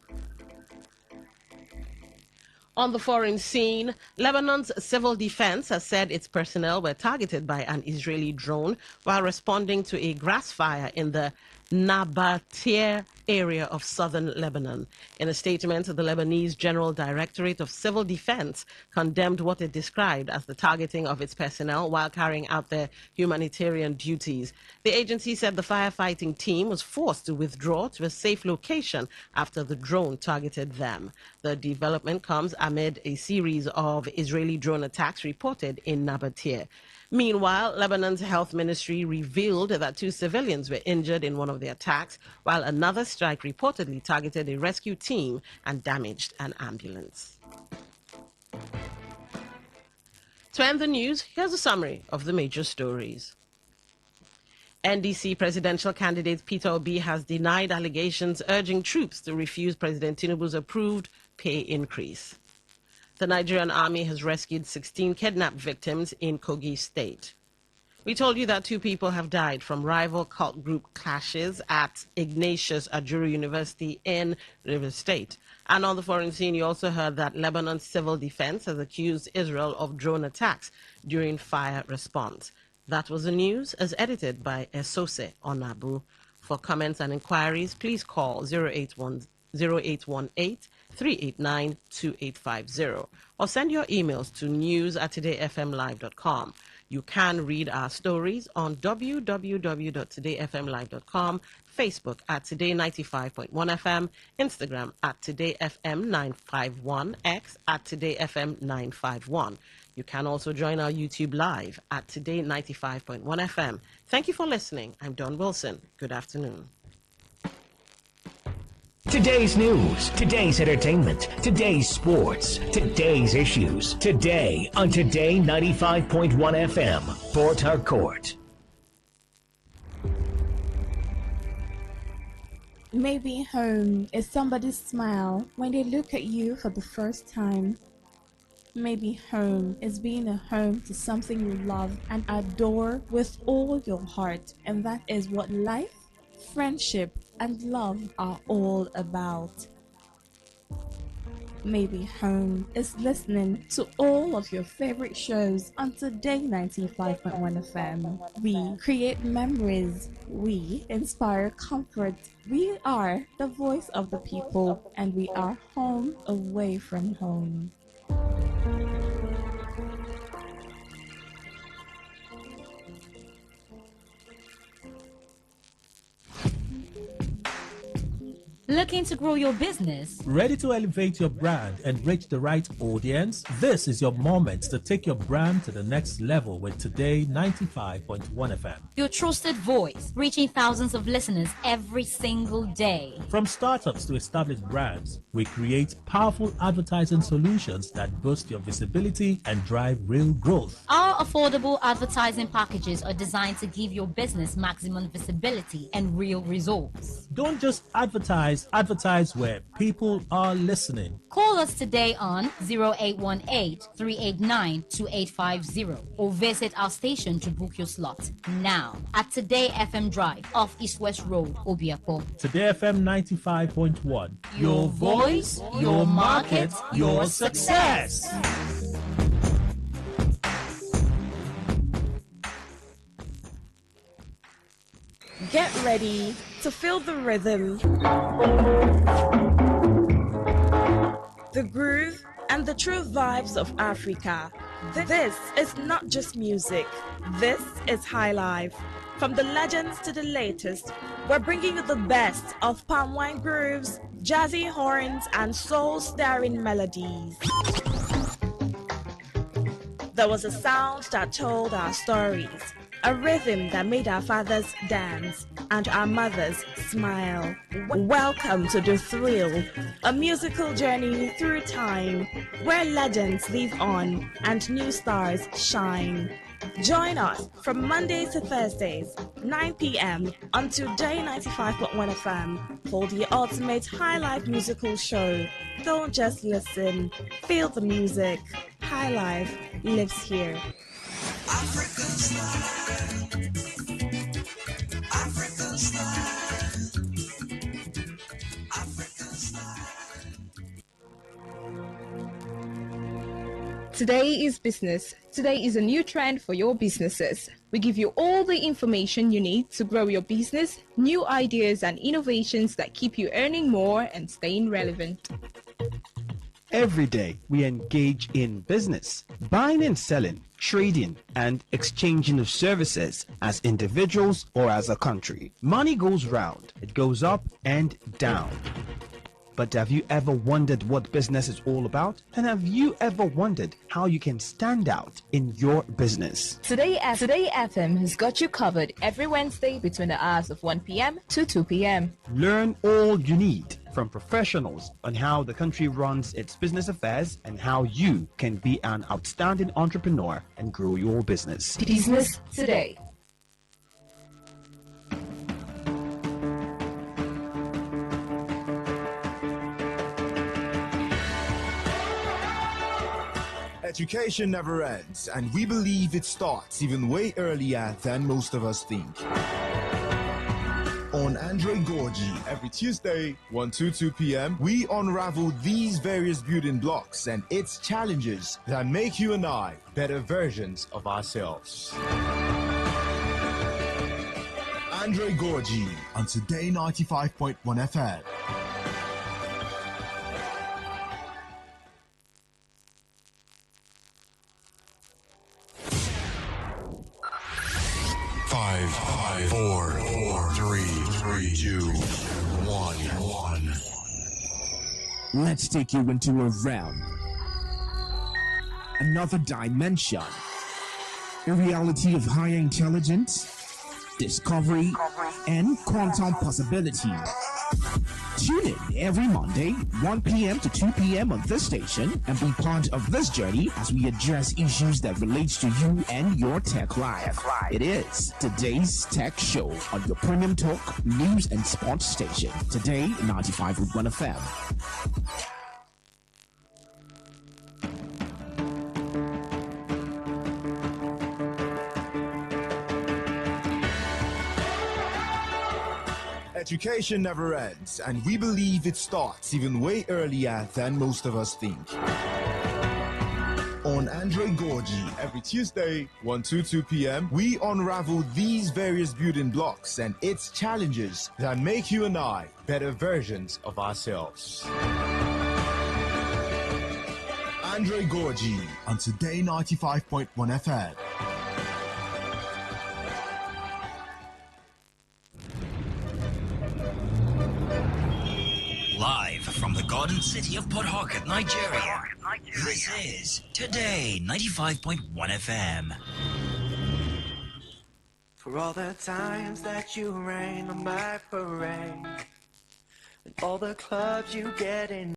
On the foreign scene, Lebanon's civil defense has said its personnel were targeted by an Israeli drone while responding to a grass fire in the Nabatea area of southern Lebanon. In a statement, the Lebanese General Directorate of Civil Defense condemned what it described as the targeting of its personnel while carrying out their humanitarian duties. The agency said the firefighting team was forced to withdraw to a safe location after the drone targeted them. The development comes amid a series of Israeli drone attacks reported in Nabatea. Meanwhile, Lebanon's health ministry revealed that 2 civilians were injured in one of the attacks, while another strike reportedly targeted a rescue team and damaged an ambulance. To end the news, here's a summary of the major stories. NDC presidential candidate Pt2 has denied allegations urging troops to refuse President Tinubu's approved pay increase. The Nigerian army has rescued 16 kidnapped victims in Kogi State. We told you that 2 people have died from rival cult group clashes at Ignatius Ajuru University in Rivers State. And on the foreign scene, you also heard that Lebanon's civil defense has accused Israel of drone attacks during fire response. That was the news, as edited by Esose Onabu. For comments and inquiries, please call 0818-389-2850 or send your emails to news@todayfmlive.com. You can read our stories on www.todayfmlive.com, Facebook at Today95.1fm, Instagram at TodayFM951, X at TodayFM951. You can also join our YouTube live at Today95.1fm. Thank you for listening. I'm Don Wilson. Good afternoon. Today's news, today's entertainment, today's sports, today's issues. Today on Today 95.1 FM, Port Harcourt. Maybe home is somebody's smile when they look at you for the first time. Maybe home is being a home to something you love and adore with all your heart, and that is what life, friendship, and love are all about. Maybe home is listening to all of your favorite shows on Today 95.1 FM. We create memories. We inspire comfort. We are the voice of the people, and we are home away from home. Looking to grow your business? Ready to elevate your brand and reach the right audience? This is your moment to take your brand to the next level with Today 95.1 FM. Your trusted voice, reaching thousands of listeners every single day. From startups to established brands, we create powerful advertising solutions that boost your visibility and drive real growth. Our affordable advertising packages are designed to give your business maximum visibility and real results. Don't just advertise where people are listening. Call us today on 0818-389-2850 or visit our station to book your slot now at Today FM Drive off East West Road, Obiapo. Today FM 95.1. Your voice, your market, your success. Get ready to feel the rhythm, the groove, and the true vibes of Africa. This is not just music. This is high life. From the legends to the latest, we're bringing you the best of palm wine grooves, jazzy horns, and soul-stirring melodies. There was a sound that told our stories, a rhythm that made our fathers dance and our mothers smile. Welcome to The Thrill, a musical journey through time where legends live on and new stars shine. Join us from Mondays to Thursdays, 9 p.m. on Today 95.1 FM for the ultimate high life musical show. Don't just listen, feel the music. High life lives here. African style. African style. African style. Today is business. Today is a new trend for your businesses. We give you all the information you need to grow your business, new ideas and innovations that keep you earning more and staying relevant. Every day, we engage in business, buying and selling, trading, and exchanging of services as individuals or as a country. Money goes round, it goes up and down. But have you ever wondered what business is all about? And have you ever wondered how you can stand out in your business? Today FM has got you covered every Wednesday between the hours of 1 p.m. to 2 p.m. Learn all you need from professionals on how the country runs its business affairs and how you can be an outstanding entrepreneur and grow your business. Business Today. Education never ends, and we believe it starts even way earlier than most of us think. On Andre Gorgie, every Tuesday, 1 to 2 p.m., we unravel these various building blocks and its challenges that make you and I better versions of ourselves. Andre Gorgie on Today 95.1 FM. Five, four, three, two, one. Let's take you into a realm, another dimension, a reality of higher intelligence, discovery, and quantum possibility. Tune in every Monday, 1 p.m. to 2 p.m. on this station and be part of this journey as we address issues that relate to you and your tech life. It is Today's Tech Show on your premium talk, news, and sports station. Today, 95.1 FM. Education never ends, and we believe it starts even way earlier than most of us think. On Andre Gorgie, every Tuesday, 1 to 2 p.m., we unravel these various building blocks and its challenges that make you and I better versions of ourselves. Andre Gorgie on Today 95.1 FM. Live from the Garden City of Port Harcourt, Nigeria. This is Today 95.1 FM. For all the times that you rain on my parade, and all the clubs you get in.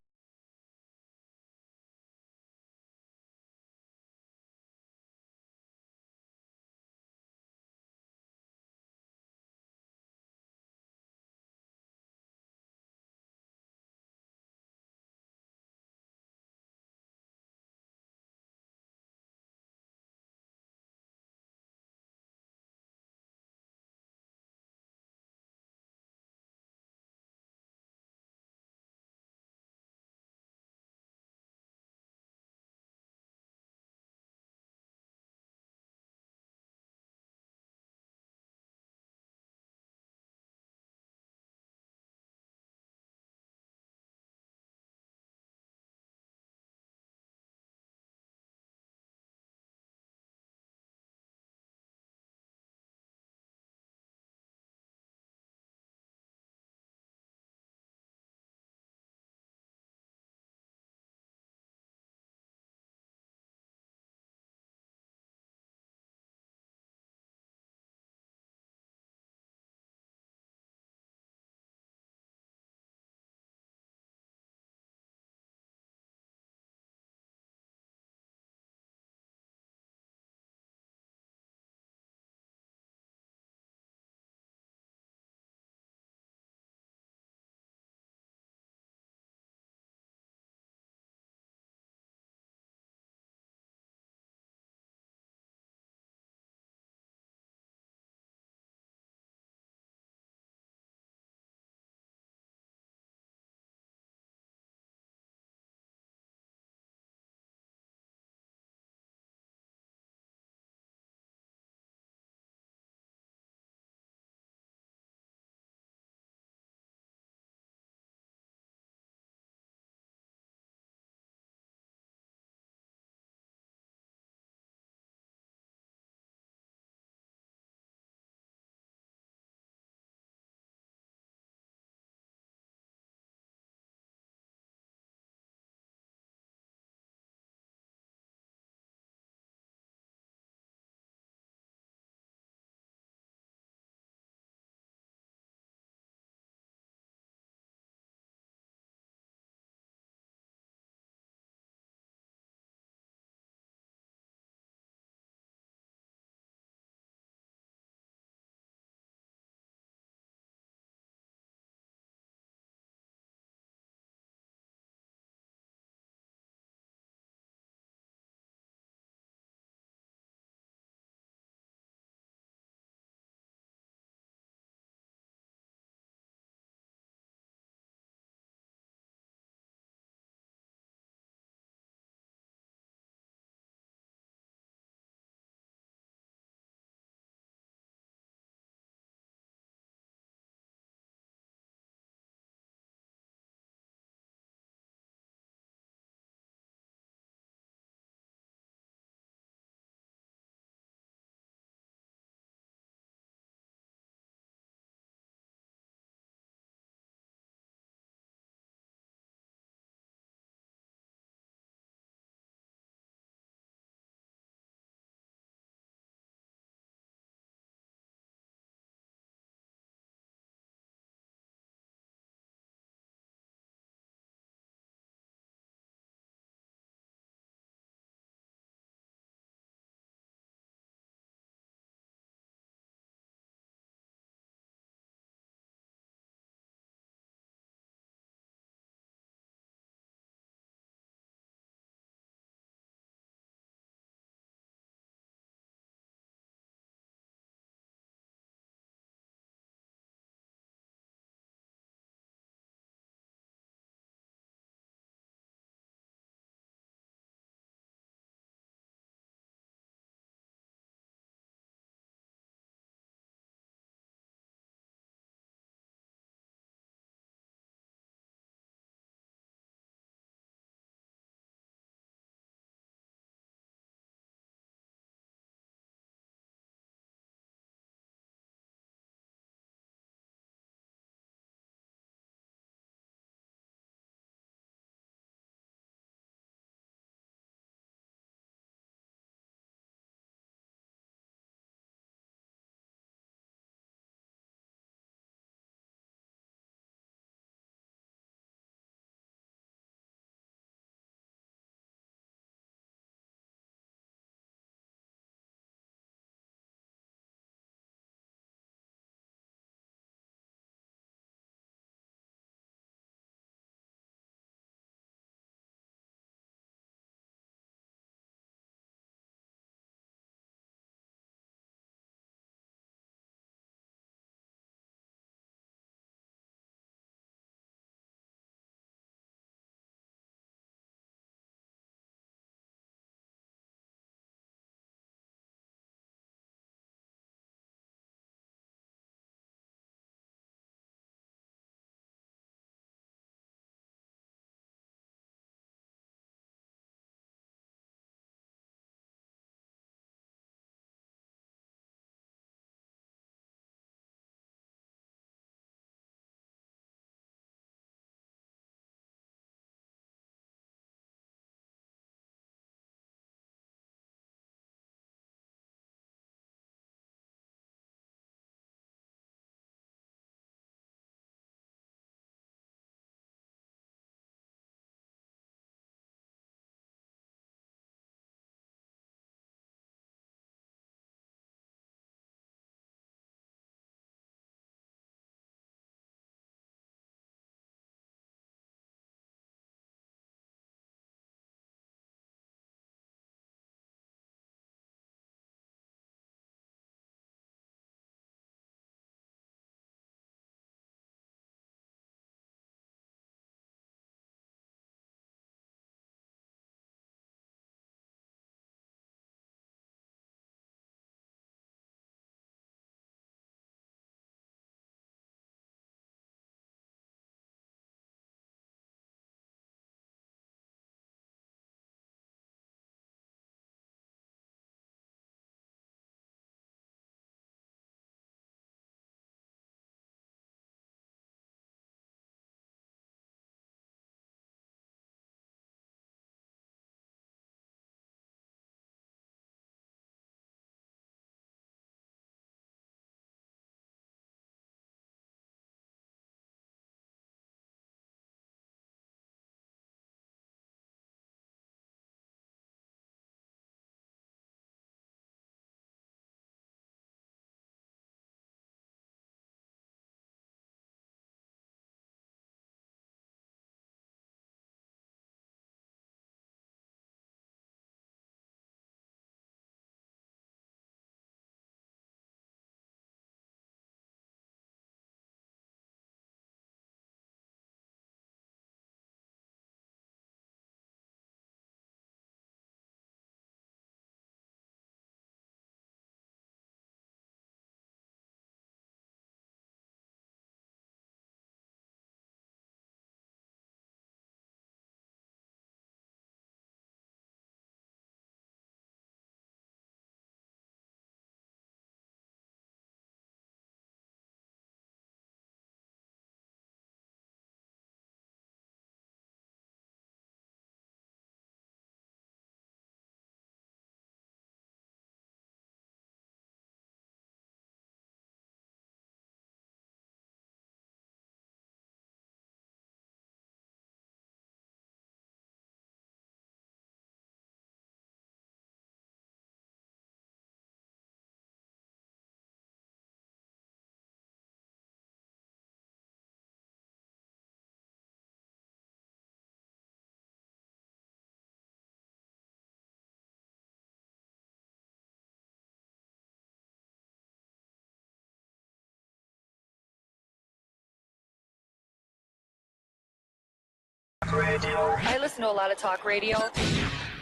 I listen to a lot of talk radio.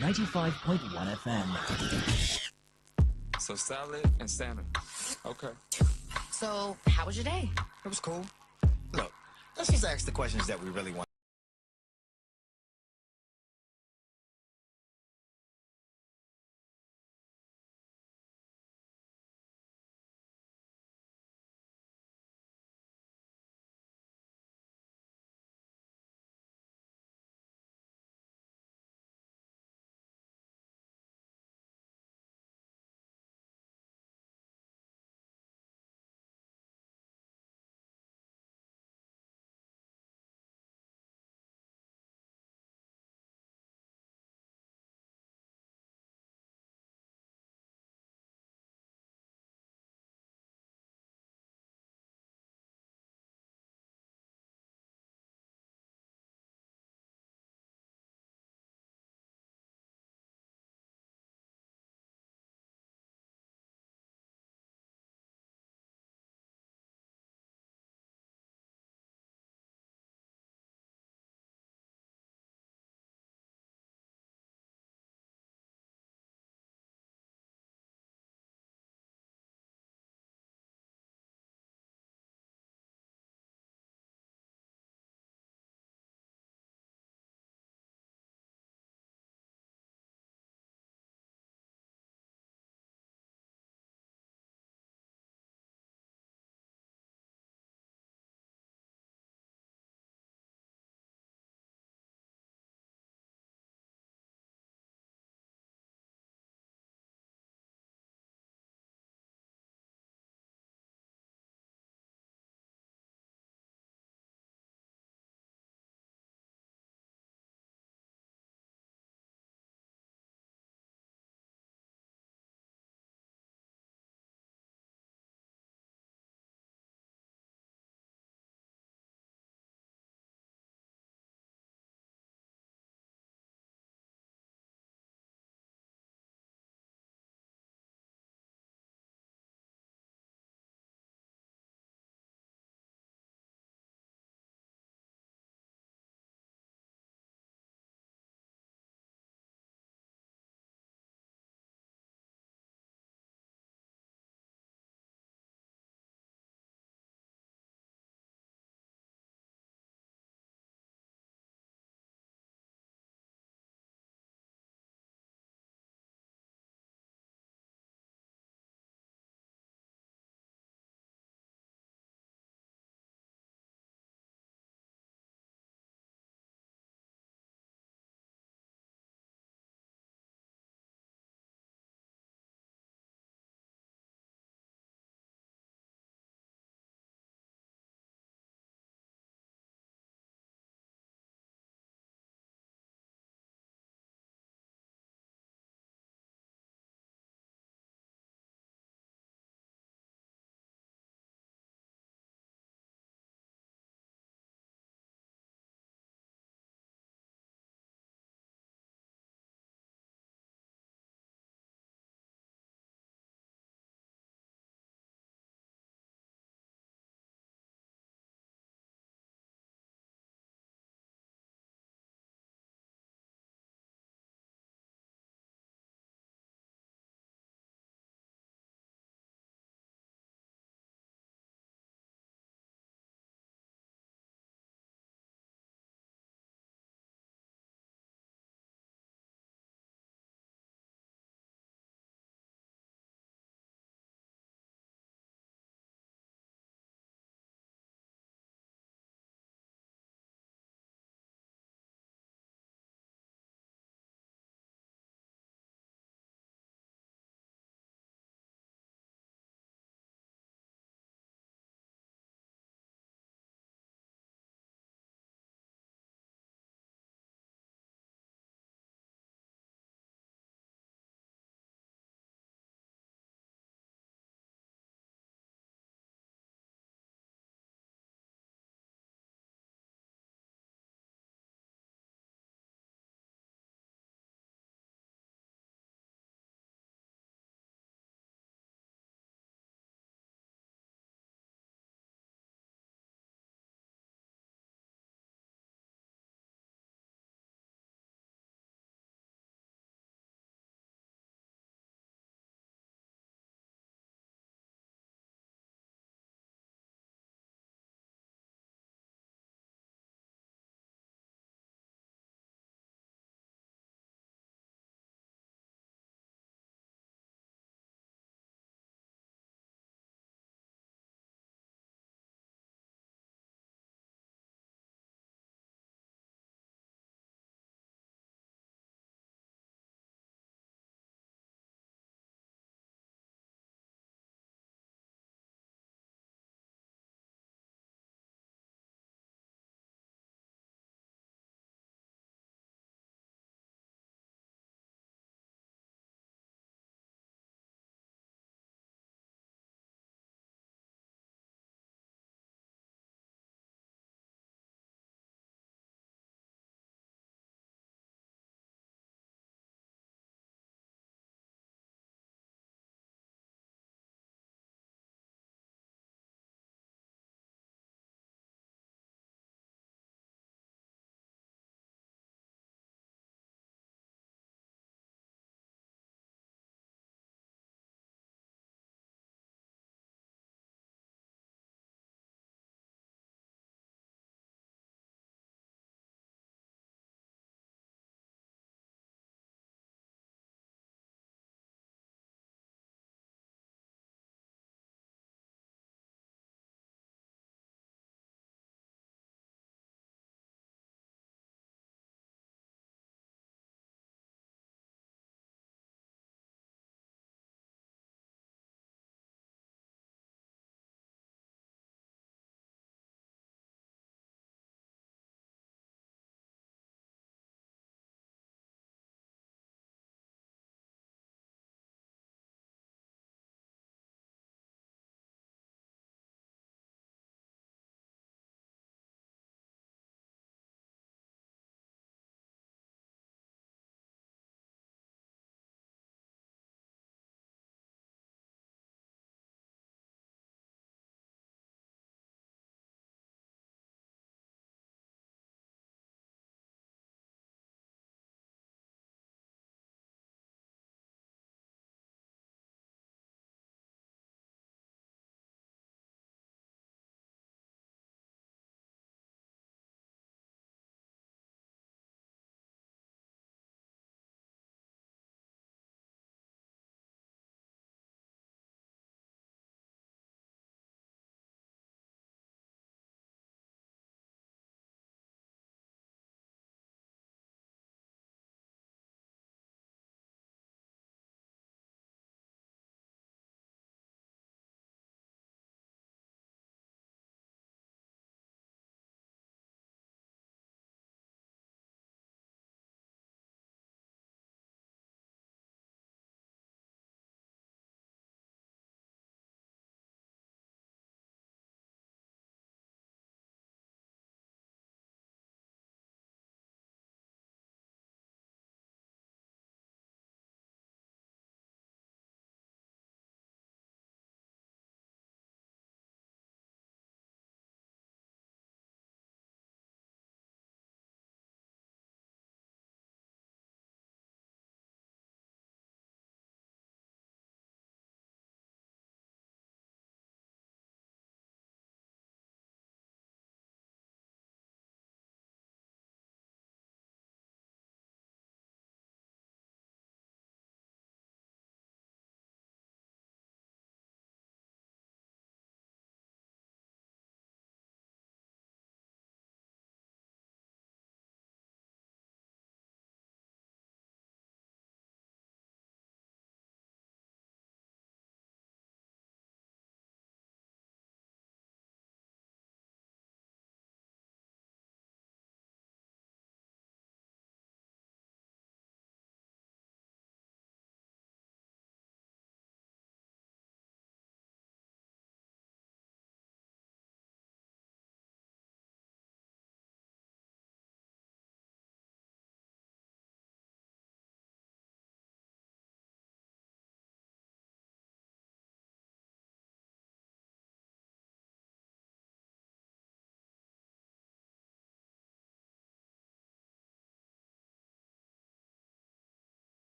95.1 FM. So salad and salmon. Okay. So, how was your day? It was cool. Look, let's just ask the questions that we really want.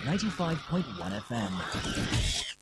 95.1 FM.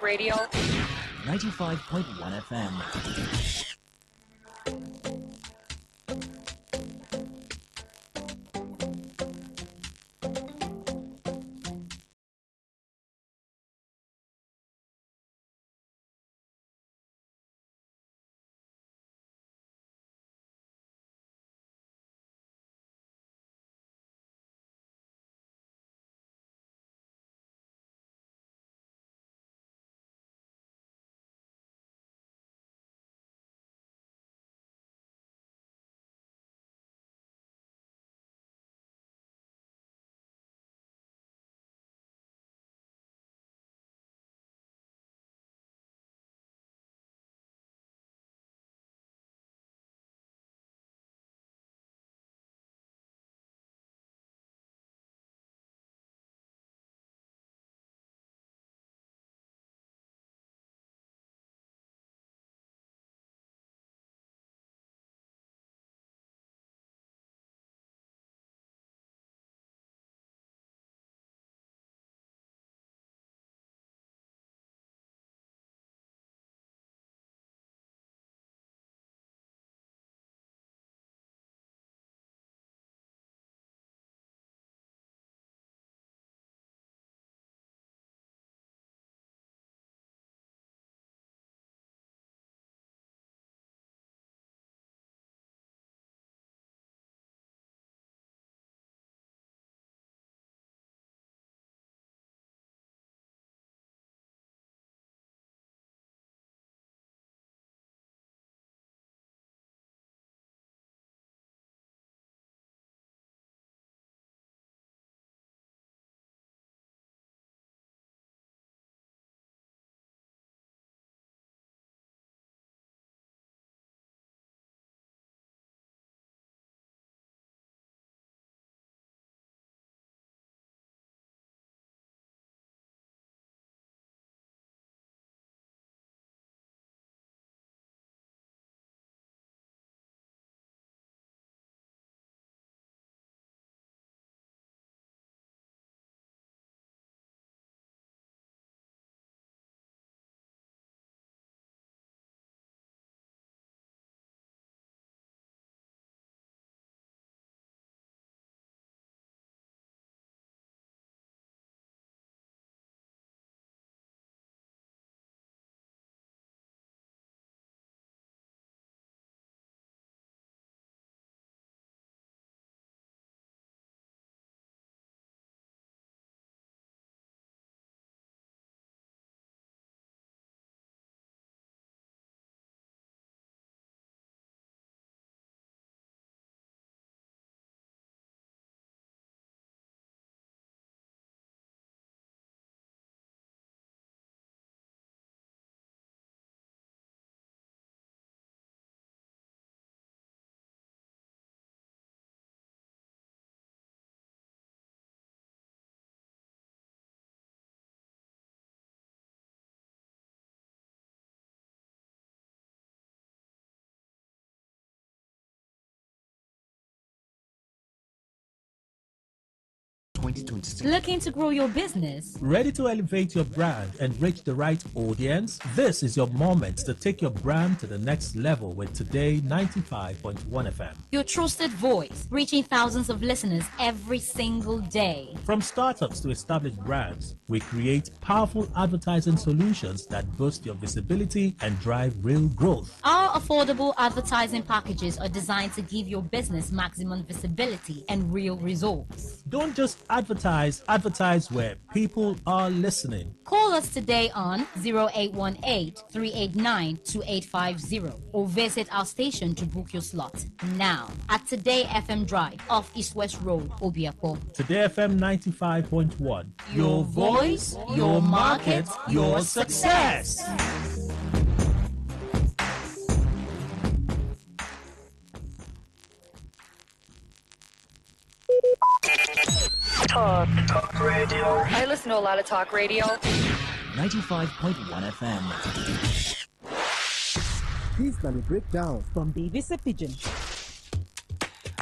Radio? 95.1 FM. Looking to grow your business? Ready to elevate your brand and reach the right audience? This is your moment to take your brand to the next level with Today 95.1 FM. Your trusted voice, reaching thousands of listeners every single day. From startups to established brands, we create powerful advertising solutions that boost your visibility and drive real growth. Our affordable advertising packages are designed to give your business maximum visibility and real results. Don't just advertise where people are listening. Call us today on 0818-389-2850 or visit our station to book your slot now at Today FM Drive off East West Road, Obiako. Today FM 95.1. Your voice, your market, your success. Talk radio. I listen to a lot of talk radio. 95.1 FM. This is a breakdown from BBC Pigeon.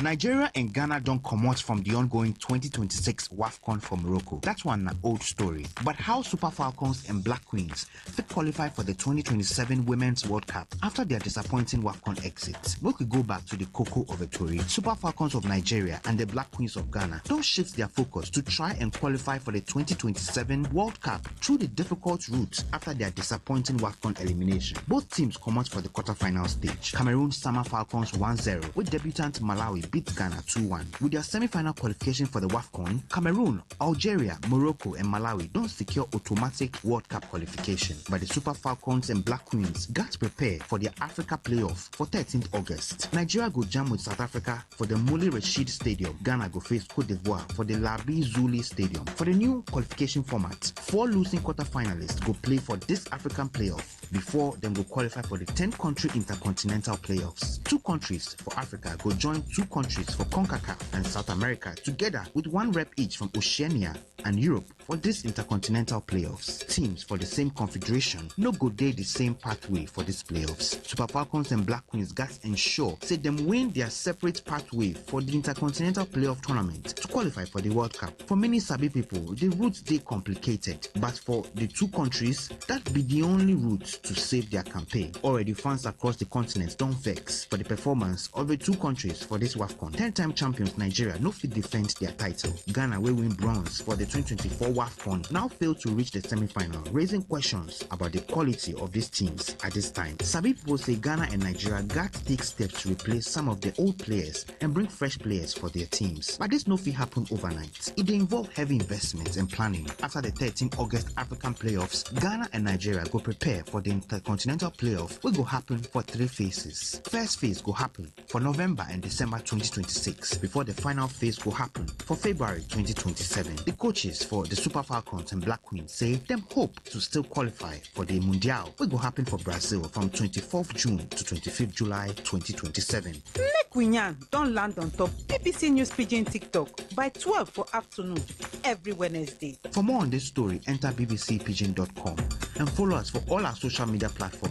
Nigeria and Ghana don't come out from the ongoing 2026 WAFCON for Morocco. That one an old story. But how Super Falcons and Black Queens fit qualify for the 2027 Women's World Cup after their disappointing WAFCON exit? We could go back to the cocoa of a story. Super Falcons of Nigeria and the Black Queens of Ghana don't shift their focus to try and qualify for the 2027 World Cup through the difficult route after their disappointing WAFCON elimination. Both teams come out for the quarterfinal stage. Cameroon Summer Falcons 1-0, with debutant Malawi beat Ghana 2-1. With their semi-final qualification for the WAFCON, Cameroon, Algeria, Morocco and Malawi don't secure automatic World Cup qualification. But the Super Falcons and Black Queens got to prepare for their Africa playoff for 13th August. Nigeria go jam with South Africa for the Muli Rashid Stadium. Ghana go face Cote d'Ivoire for the Labi Zuli Stadium. For the new qualification format, 4 losing quarterfinalists go play for this African playoff before them go qualify for the 10-country intercontinental playoffs. 2 countries for Africa go join 2 countries for CONCACAF and South America together with 1 rep each from Oceania and Europe for this intercontinental playoffs. Teams for the same confederation no go dey the same pathway for these playoffs. Super Falcons and Black Queens got ensure say them win their separate pathway for the intercontinental playoff tournament to qualify for the World Cup. For many Sabi people, the route dey complicated, but for the 2 countries, that be the only route to save their campaign. Already fans across the continent don't vex for the performance of the 2 countries for this WAFCON. 10-time champions Nigeria no fit defend their title. Ghana will win bronze for the 2024 WAFCON now failed to reach the semi-final, raising questions about the quality of these teams at this time. Sabi people say Ghana and Nigeria got to take steps to replace some of the old players and bring fresh players for their teams. But this no fit happen overnight. It involve heavy investments and planning. After the 13th August African playoffs, Ghana and Nigeria go prepare for the intercontinental playoff, which go happen for 3 phases. First phase go happen for November and December 2026, before the final phase go happen for February 2027. The coaches for the Super Falcons and Black Queens say them hope to still qualify for the Mundial, which will happen for Brazil from 24th June to 25th July 2027. Make we yarn don land on top BBC News Pidgin TikTok by 12 for afternoon every Wednesday. For more on this story, enter bbcpidgin.com and follow us for all our social media platforms.